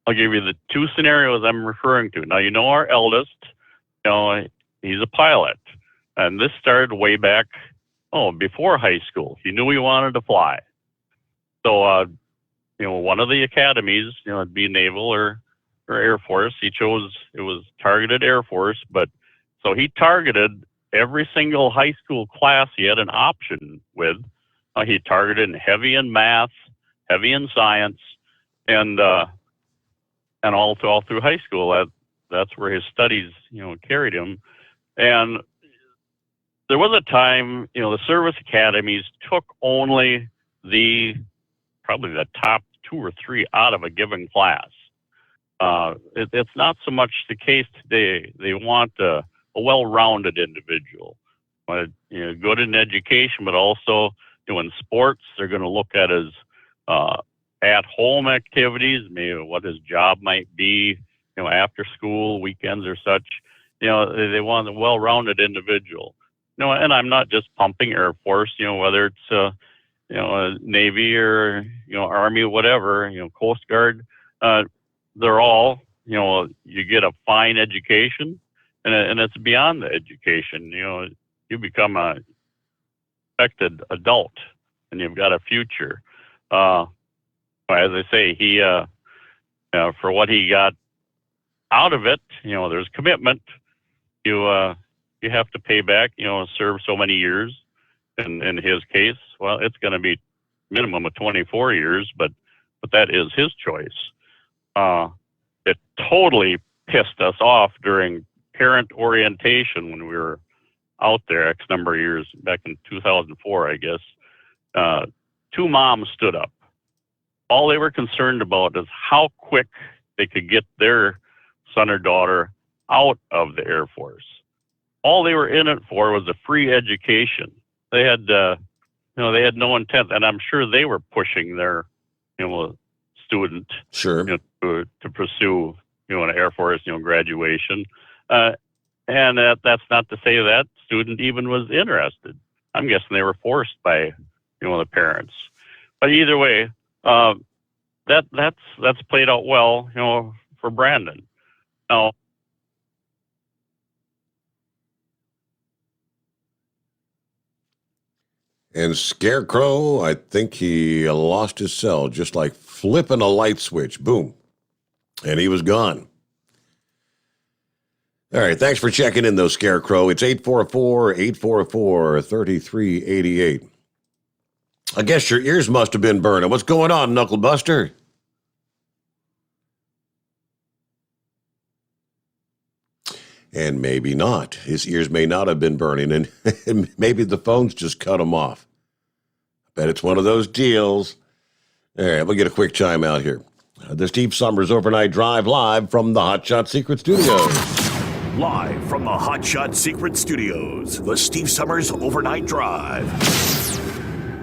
I'll give you the 2 scenarios I'm referring to. Now, our eldest, he's a pilot, and this started way back, before high school. He knew he wanted to fly. So, one of the academies, it'd be Naval or Air Force. He chose, it was targeted Air Force, but so he targeted every single high school class he had an option with. He targeted heavy in math, heavy in science, and all through high school. That's where his studies, carried him. And there was a time, the service academies took only probably the top 2 or 3 out of a given class. It's not so much the case today. They want a well-rounded individual, good in education, but also in sports. They're going to look at his at-home activities, maybe what his job might be, after school, weekends or such. They want a well-rounded individual. And I'm not just pumping Air Force, whether it's Navy or Army, whatever, Coast Guard. They're all, you get a fine education, and it's beyond the education. You become a respected adult, and you've got a future. As I say, he for what he got out of it, there's commitment. You have to pay back, serve so many years. In his case, well, it's going to be minimum of 24 years, but that is his choice. It totally pissed us off during parent orientation when we were out there X number of years, back in 2004, I guess. 2 moms stood up. All they were concerned about is how quick they could get their son or daughter out of the Air Force. All they were in it for was a free education. they had no intent, and I'm sure they were pushing their, student, sure, to pursue, an Air Force, graduation, and that's not to say that student even was interested. I'm guessing they were forced by, the parents. But either way, that's played out well, for Brandon. Now, and Scarecrow, I think he lost his cell, just like flipping a light switch. Boom. And he was gone. All right, thanks for checking in, though, Scarecrow. It's 844-844-3388. I guess your ears must have been burning. What's going on, Knuckle Buster? And maybe not. His ears may not have been burning, and maybe the phone's just cut him off. I bet it's one of those deals. All right, we'll get a quick chime out here. The Steve Sommers Overnight Drive live from the Hot Shot Secret Studios. Live from the Hot Shot Secret Studios, the Steve Sommers Overnight Drive.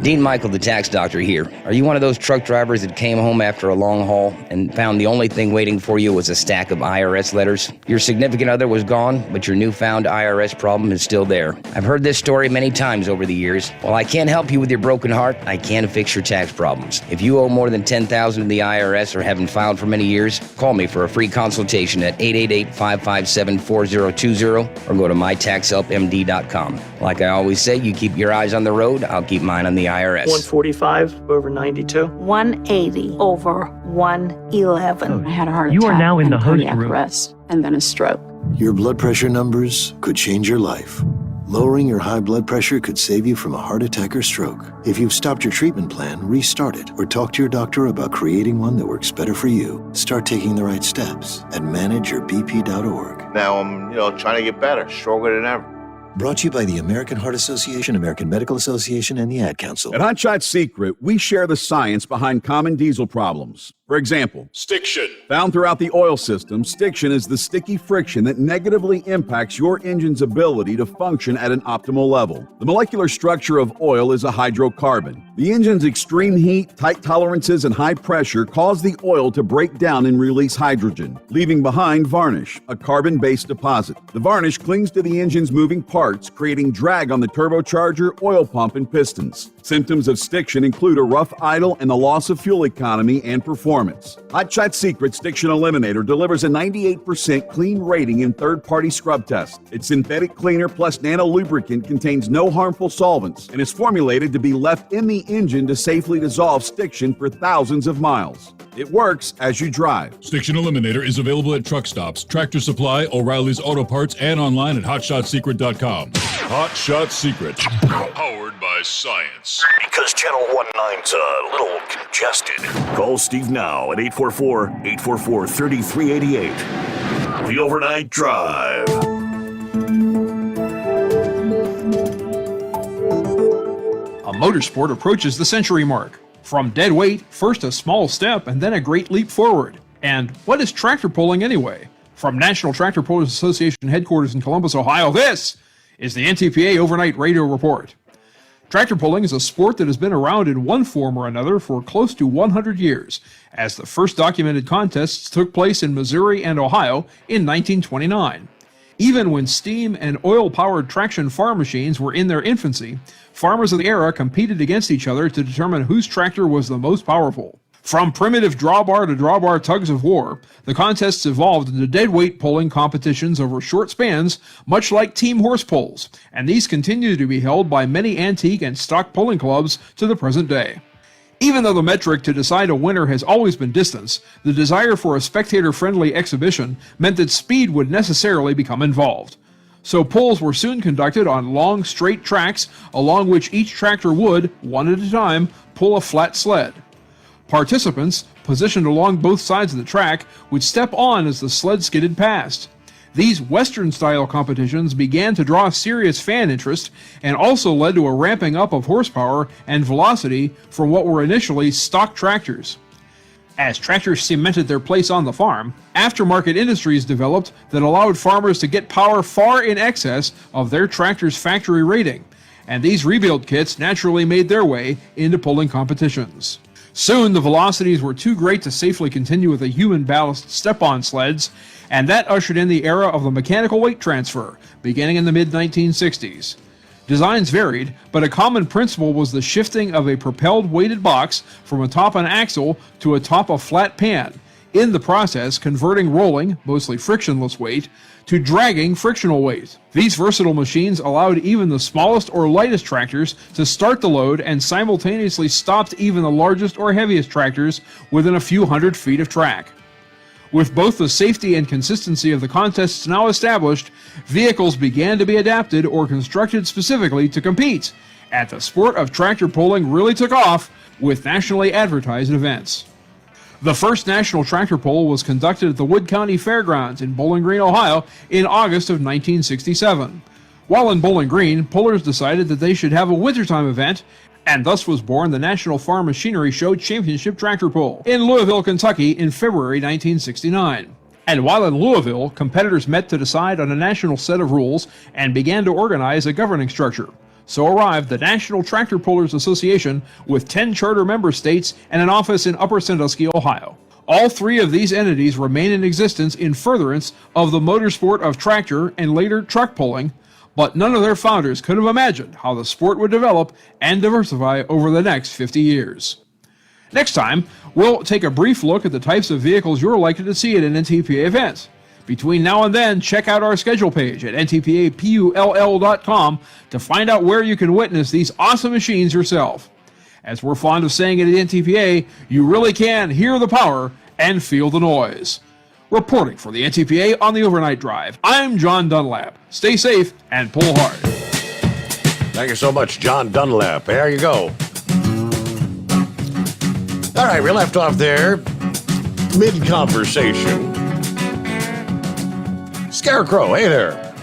Dean Michael, the tax doctor here. Are you one of those truck drivers that came home after a long haul and found the only thing waiting for you was a stack of IRS letters? Your significant other was gone, but your newfound IRS problem is still there. I've heard this story many times over the years. While I can't help you with your broken heart, I can fix your tax problems. If you owe more than $10,000 to the IRS or haven't filed for many years, call me for a free consultation at 888-557-4020 or go to mytaxhelpmd.com. Like I always say, you keep your eyes on the road, I'll keep mine on the IRS. 145 over 92. 180 over 111. I had a heart You attack are now in and the host cardiac room. arrest and then a stroke. Your blood pressure numbers could change your life. Lowering your high blood pressure could save you from a heart attack or stroke. If you've stopped your treatment plan, restart it or talk to your doctor about creating one that works better for you. Start taking the right steps at manageyourbp.org. Now I'm, trying to get better, stronger than ever. Brought to you by the American Heart Association, American Medical Association, and the Ad Council. At Hot Shot Secret, we share the science behind common diesel problems. For example, stiction. Found throughout the oil system, stiction is the sticky friction that negatively impacts your engine's ability to function at an optimal level. The molecular structure of oil is a hydrocarbon. The engine's extreme heat, tight tolerances, and high pressure cause the oil to break down and release hydrogen, leaving behind varnish, a carbon-based deposit. The varnish clings to the engine's moving parts, creating drag on the turbocharger, oil pump, and pistons. Symptoms of stiction include a rough idle and the loss of fuel economy and performance. Hot Shot Secret Stiction Eliminator delivers a 98% clean rating in third-party scrub tests. Its synthetic cleaner plus nano lubricant contains no harmful solvents and is formulated to be left in the engine to safely dissolve stiction for thousands of miles. It works as you drive. Stiction Eliminator is available at truck stops, Tractor Supply, O'Reilly's Auto Parts, and online at hotshotsecret.com. Hot Shot Secret. Powered by science. Because Channel 19's a little congested. Call Steve now at 844-844-3388. The Overnight Drive. A motorsport approaches the century mark. From dead weight, first a small step and then a great leap forward. And what is tractor pulling anyway? From National Tractor Pullers Association headquarters in Columbus, Ohio, this is the NTPA Overnight Radio Report. Tractor pulling is a sport that has been around in one form or another for close to 100 years, as the first documented contests took place in Missouri and Ohio in 1929. Even when steam and oil-powered traction farm machines were in their infancy, farmers of the era competed against each other to determine whose tractor was the most powerful. From primitive drawbar to drawbar tugs of war, the contests evolved into deadweight pulling competitions over short spans, much like team horse pulls, and these continue to be held by many antique and stock pulling clubs to the present day. Even though the metric to decide a winner has always been distance, the desire for a spectator-friendly exhibition meant that speed would necessarily become involved. So pulls were soon conducted on long, straight tracks along which each tractor would, one at a time, pull a flat sled. Participants, positioned along both sides of the track, would step on as the sled skidded past. These Western-style competitions began to draw serious fan interest and also led to a ramping up of horsepower and velocity from what were initially stock tractors. As tractors cemented their place on the farm, aftermarket industries developed that allowed farmers to get power far in excess of their tractor's factory rating, and these rebuild kits naturally made their way into pulling competitions. Soon, the velocities were too great to safely continue with the human ballast step-on sleds, and that ushered in the era of the mechanical weight transfer, beginning in the mid-1960s. Designs varied, but a common principle was the shifting of a propelled weighted box from atop an axle to atop a flat pan, in the process converting rolling, mostly frictionless weight, to dragging frictional weight. These versatile machines allowed even the smallest or lightest tractors to start the load and simultaneously stopped even the largest or heaviest tractors within a few hundred feet of track. With both the safety and consistency of the contests now established, vehicles began to be adapted or constructed specifically to compete, and the sport of tractor pulling really took off with nationally advertised events. The first national tractor pull was conducted at the Wood County Fairgrounds in Bowling Green, Ohio in August of 1967. While in Bowling Green, pullers decided that they should have a wintertime event, and thus was born the National Farm Machinery Show Championship Tractor Pull in Louisville, Kentucky in February 1969. And while in Louisville, competitors met to decide on a national set of rules and began to organize a governing structure. So arrived the National Tractor Pullers Association with 10 charter member states and an office in Upper Sandusky, Ohio. All three of these entities remain in existence in furtherance of the motorsport of tractor and later truck pulling, but none of their founders could have imagined how the sport would develop and diversify over the next 50 years. Next time, we'll take a brief look at the types of vehicles you're likely to see at an NTPA event. Between now and then, check out our schedule page at ntpapull.com to find out where you can witness these awesome machines yourself. As we're fond of saying at the NTPA, you really can hear the power and feel the noise. Reporting for the NTPA on the Overnight Drive, I'm John Dunlap. Stay safe and pull hard. Thank you so much, John Dunlap. There you go. All right, we left off there, mid-conversation. Scarecrow, hey there.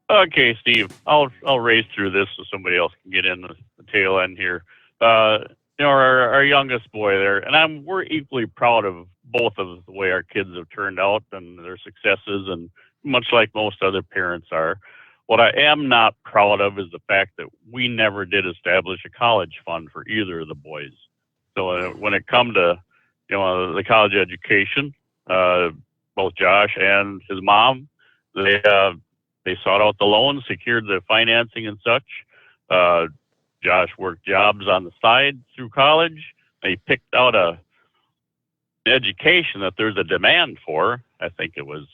Okay, Steve, I'll race through this so somebody else can get in the tail end here. Our youngest boy there, and we're equally proud of both of the way our kids have turned out and their successes, and much like most other parents are. What I am not proud of is the fact that we never did establish a college fund for either of the boys. So when it come to the college education, both Josh and his mom, they sought out the loans, secured the financing and such. Josh worked jobs on the side through college. He picked out an education that there's a demand for. I think it was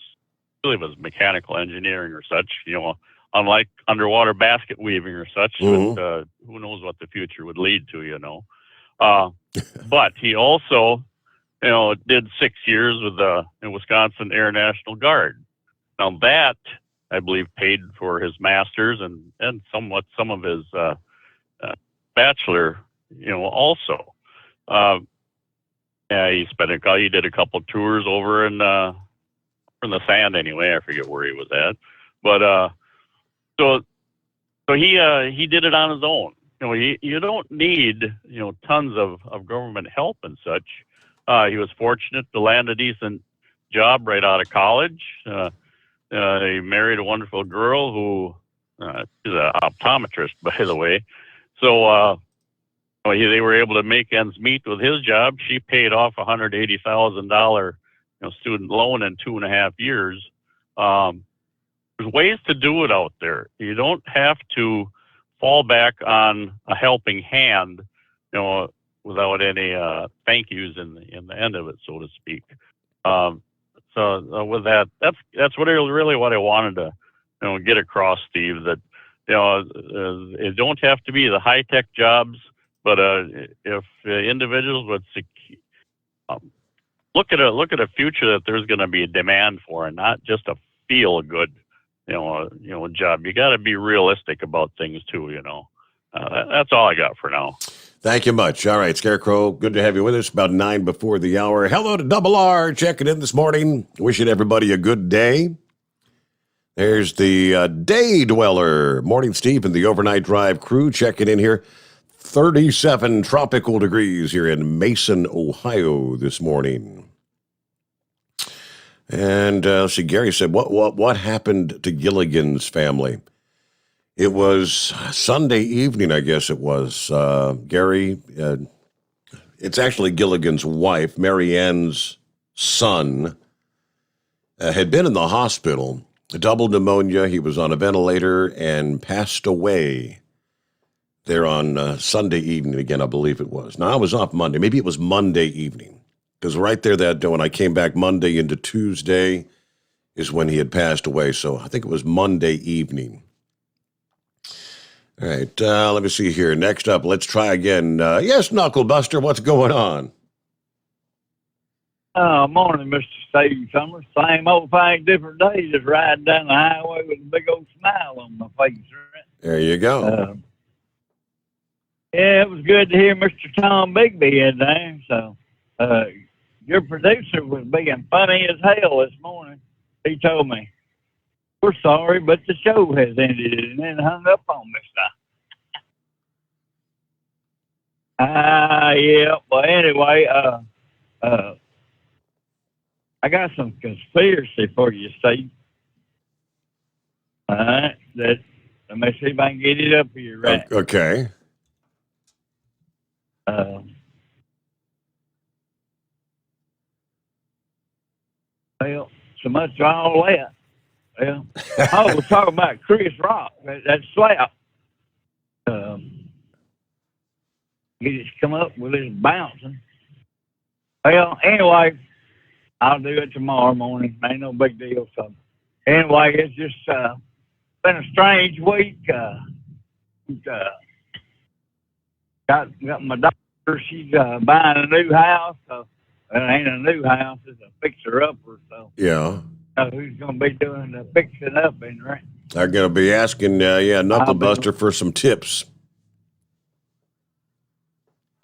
mechanical engineering or such, unlike underwater basket weaving or such. Mm-hmm. But, who knows what the future would lead to, But he also, did 6 years with the Wisconsin Air National Guard. Now that, I believe, paid for his master's and somewhat some of his bachelor, also. He did a couple of tours over in the sand anyway. I forget where he was at, but so he did it on his own. You don't need tons of government help and such. He was fortunate to land a decent job right out of college. He married a wonderful girl who is an optometrist, by the way. So they were able to make ends meet with his job. She paid off $180,000 student loan in 2.5 years. There's ways to do it out there. You don't have to fall back on a helping hand, without any thank yous in the end of it, so to speak. So with that, that's what I wanted to get across, Steve. That it don't have to be the high tech jobs, but if individuals would look at a future that there's going to be a demand for, and not just a feel good job. You got to be realistic about things too. That's all I got for now. Thank you much. All right, Scarecrow, good to have you with us. About 9 before the hour. Hello to Double R, checking in this morning. Wishing everybody a good day. There's the Day Dweller. Morning, Steve, and the Overnight Drive crew checking in here. 37 tropical degrees here in Mason, Ohio this morning. And let's see, Gary said, what happened to Gilligan's family? It was Sunday evening, I guess it was. Gary, it's actually Gilligan's wife, Mary Ann's son, had been in the hospital, double pneumonia. He was on a ventilator and passed away there on Sunday evening again, I believe it was. Now, I was off Monday. Maybe it was Monday evening, because right there when I came back Monday into Tuesday is when he had passed away. So I think it was Monday evening. All right, let me see here. Next up, let's try again. Yes, Knucklebuster, what's going on? Morning, Mr. Steve Summers. Same old thing, different day. Just riding down the highway with a big old smile on my face. Right? There you go. Yeah, it was good to hear Mr. Tom Bigby in there. So, your producer was being funny as hell this morning. He told me, "We're sorry, but the show has ended," and then hung up on me. Yeah. Well, anyway, I got some conspiracy for you, Steve. All right, let me see if I can get it up here right. Okay. Well, so much for all that. Well, I was talking about Chris Rock, that slap. He just come up with his bouncing. Well, anyway, I'll do it tomorrow morning. Ain't no big deal. So, anyway, it's just been a strange week. Got my daughter. She's buying a new house. So it ain't a new house. It's a fixer-upper. So Yeah. Who's going to be doing the fixing up in right? I'm going to be asking, Knucklebuster for some tips.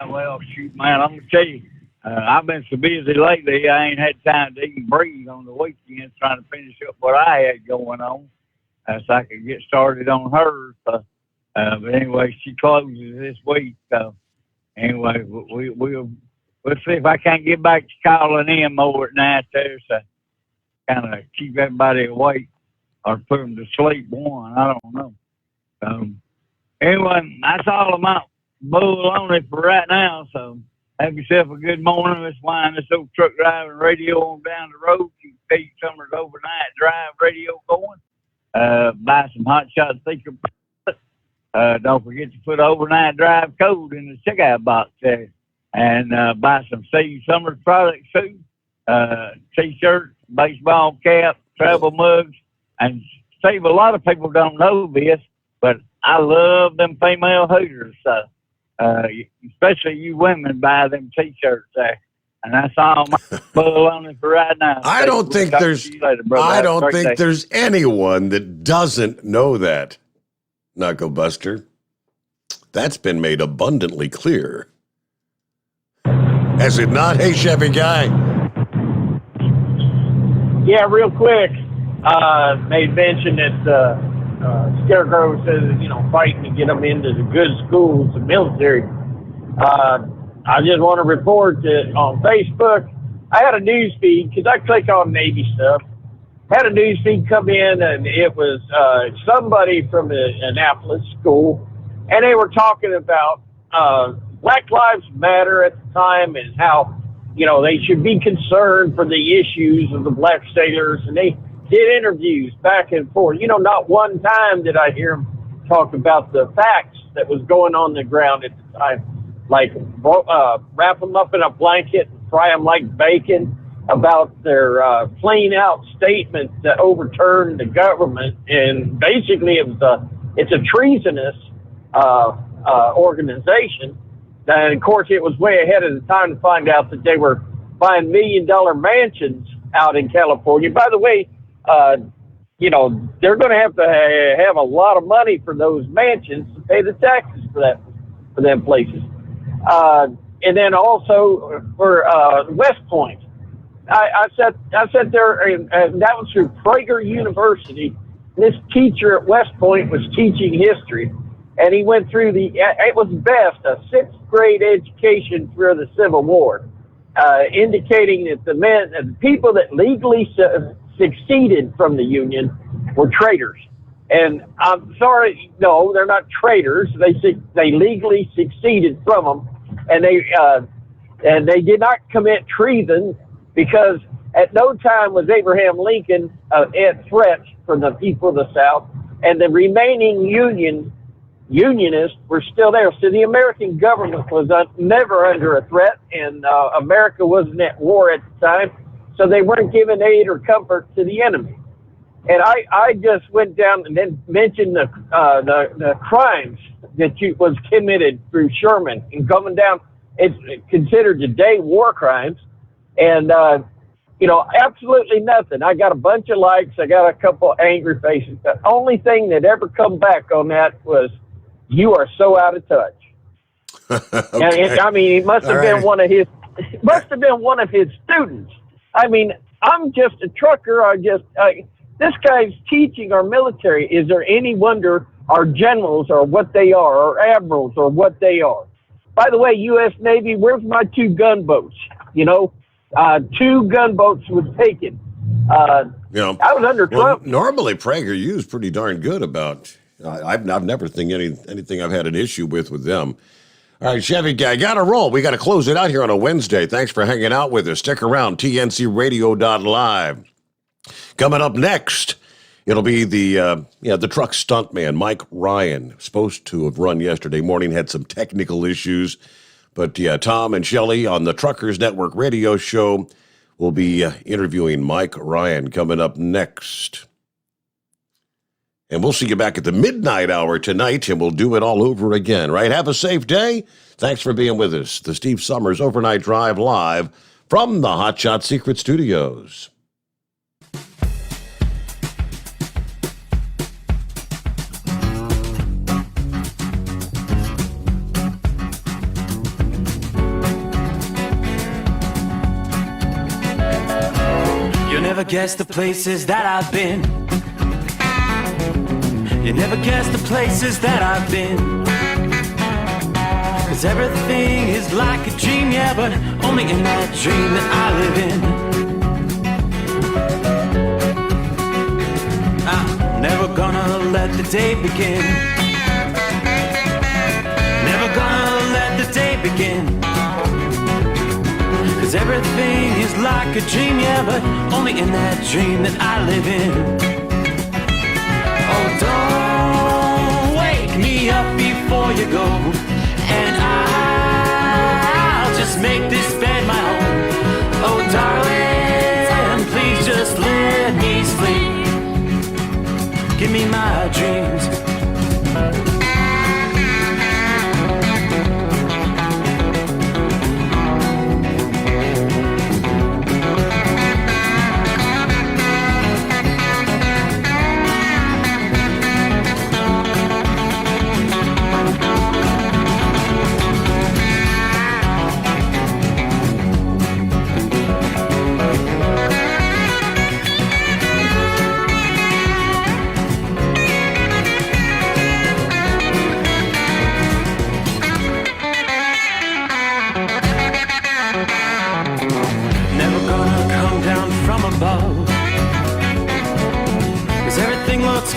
Well, shoot, man, I'm going to tell you, I've been so busy lately, I ain't had time to even breathe on the weekend trying to finish up what I had going on so I could get started on hers. But anyway, she closes this week. So anyway, we'll see if I can't get back to calling in more at night there. So kind of keep everybody awake or put them to sleep one. I don't know. Anyway, that's all about bull on it for right now. So have yourself a good morning. Let's wind this old truck driving radio on down the road. Keep Steve Summers overnight drive radio going. Buy some Hot Shot Secret. Don't forget to put overnight drive code in the checkout box there. And buy some Steve Summers products too. T-shirts, baseball cap, travel mugs, and Steve, a lot of people don't know this, but I love them female hooters. So, especially you women buy them T-shirts there. And that's all my bull on it for right now. I don't think there's anyone that doesn't know that, Knucklebuster. That's been made abundantly clear. Has it not? Hey, Chevy guy. Yeah, real quick. Made mention that Scarecrow says, fighting to get them into the good schools, the military. I just want to report that on Facebook, I had a news feed, because I click on Navy stuff. Had a news feed come in, and it was somebody from the Annapolis school, and they were talking about Black Lives Matter at the time and how, they should be concerned for the issues of the black sailors, and they did interviews back and forth. Not one time did I hear them talk about the facts that was going on the ground at the time, like wrap them up in a blanket and fry them like bacon, about their plain out statement that overturned the government. And basically it's a treasonous organization. And of course, it was way ahead of the time to find out that they were buying $1 million mansions out in California. By the way, they're going to have a lot of money for those mansions to pay the taxes for them places. And then also for West Point, I sat there, and that was through Prager University. This teacher at West Point was teaching history. And he went through it was best, a 6th grade education through the Civil War, indicating that the people that legally succeeded from the Union were traitors. And I'm sorry, no, they're not traitors. They legally succeeded from them, and they did not commit treason, because at no time was Abraham Lincoln at threat for the people of the South, and the remaining Unionists were still there. So the American government was never under a threat, and America wasn't at war at the time, so they weren't giving aid or comfort to the enemy. And I just went down and then mentioned the crimes that was committed through Sherman and coming down. It's considered today war crimes, and absolutely nothing. I got a bunch of likes. I got a couple angry faces. The only thing that ever come back on that was, "You are so out of touch." Okay. And I mean, it must have been one of his. It must have been one of his students. I mean, I'm just a trucker. This guy's teaching our military. Is there any wonder our generals are what they are, or admirals are what they are? By the way, U.S. Navy, where's my 2 gunboats? 2 gunboats was taken. I was under Trump. Normally, PragerU's pretty darn good about. I've never seen anything I've had an issue with them. All right, Chevy guy, got to roll. We got to close it out here on a Wednesday. Thanks for hanging out with us. Stick around, tncradio.live. Coming up next, it'll be the truck stuntman, Mike Ryan. Supposed to have run yesterday morning, had some technical issues. But Tom and Shelley on the Truckers Network radio show will be interviewing Mike Ryan coming up next. And we'll see you back at the midnight hour tonight, and we'll do it all over again, right? Have a safe day. Thanks for being with us. The Steve Sommers Overnight Drive live from the Hot Shot Secret Studios. Never guess the places that I've been. You never guess the places that I've been. 'Cause everything is like a dream, yeah, but only in that dream that I live in. I'm never gonna let the day begin. Never gonna let the day begin. 'Cause everything is like a dream, yeah, but only in that dream that I live in. Oh, don't wake me up before you go, and I'll just make this bed my home. Oh, darling, please just let me sleep. Give me my dreams.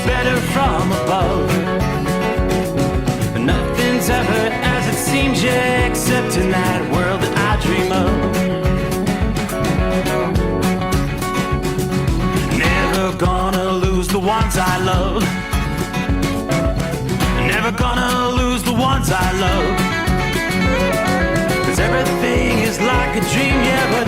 Better from above. Nothing's ever as it seems, yeah, except in that world that I dream of. Never gonna lose the ones I love. Never gonna lose the ones I love. 'Cause everything is like a dream, yeah, but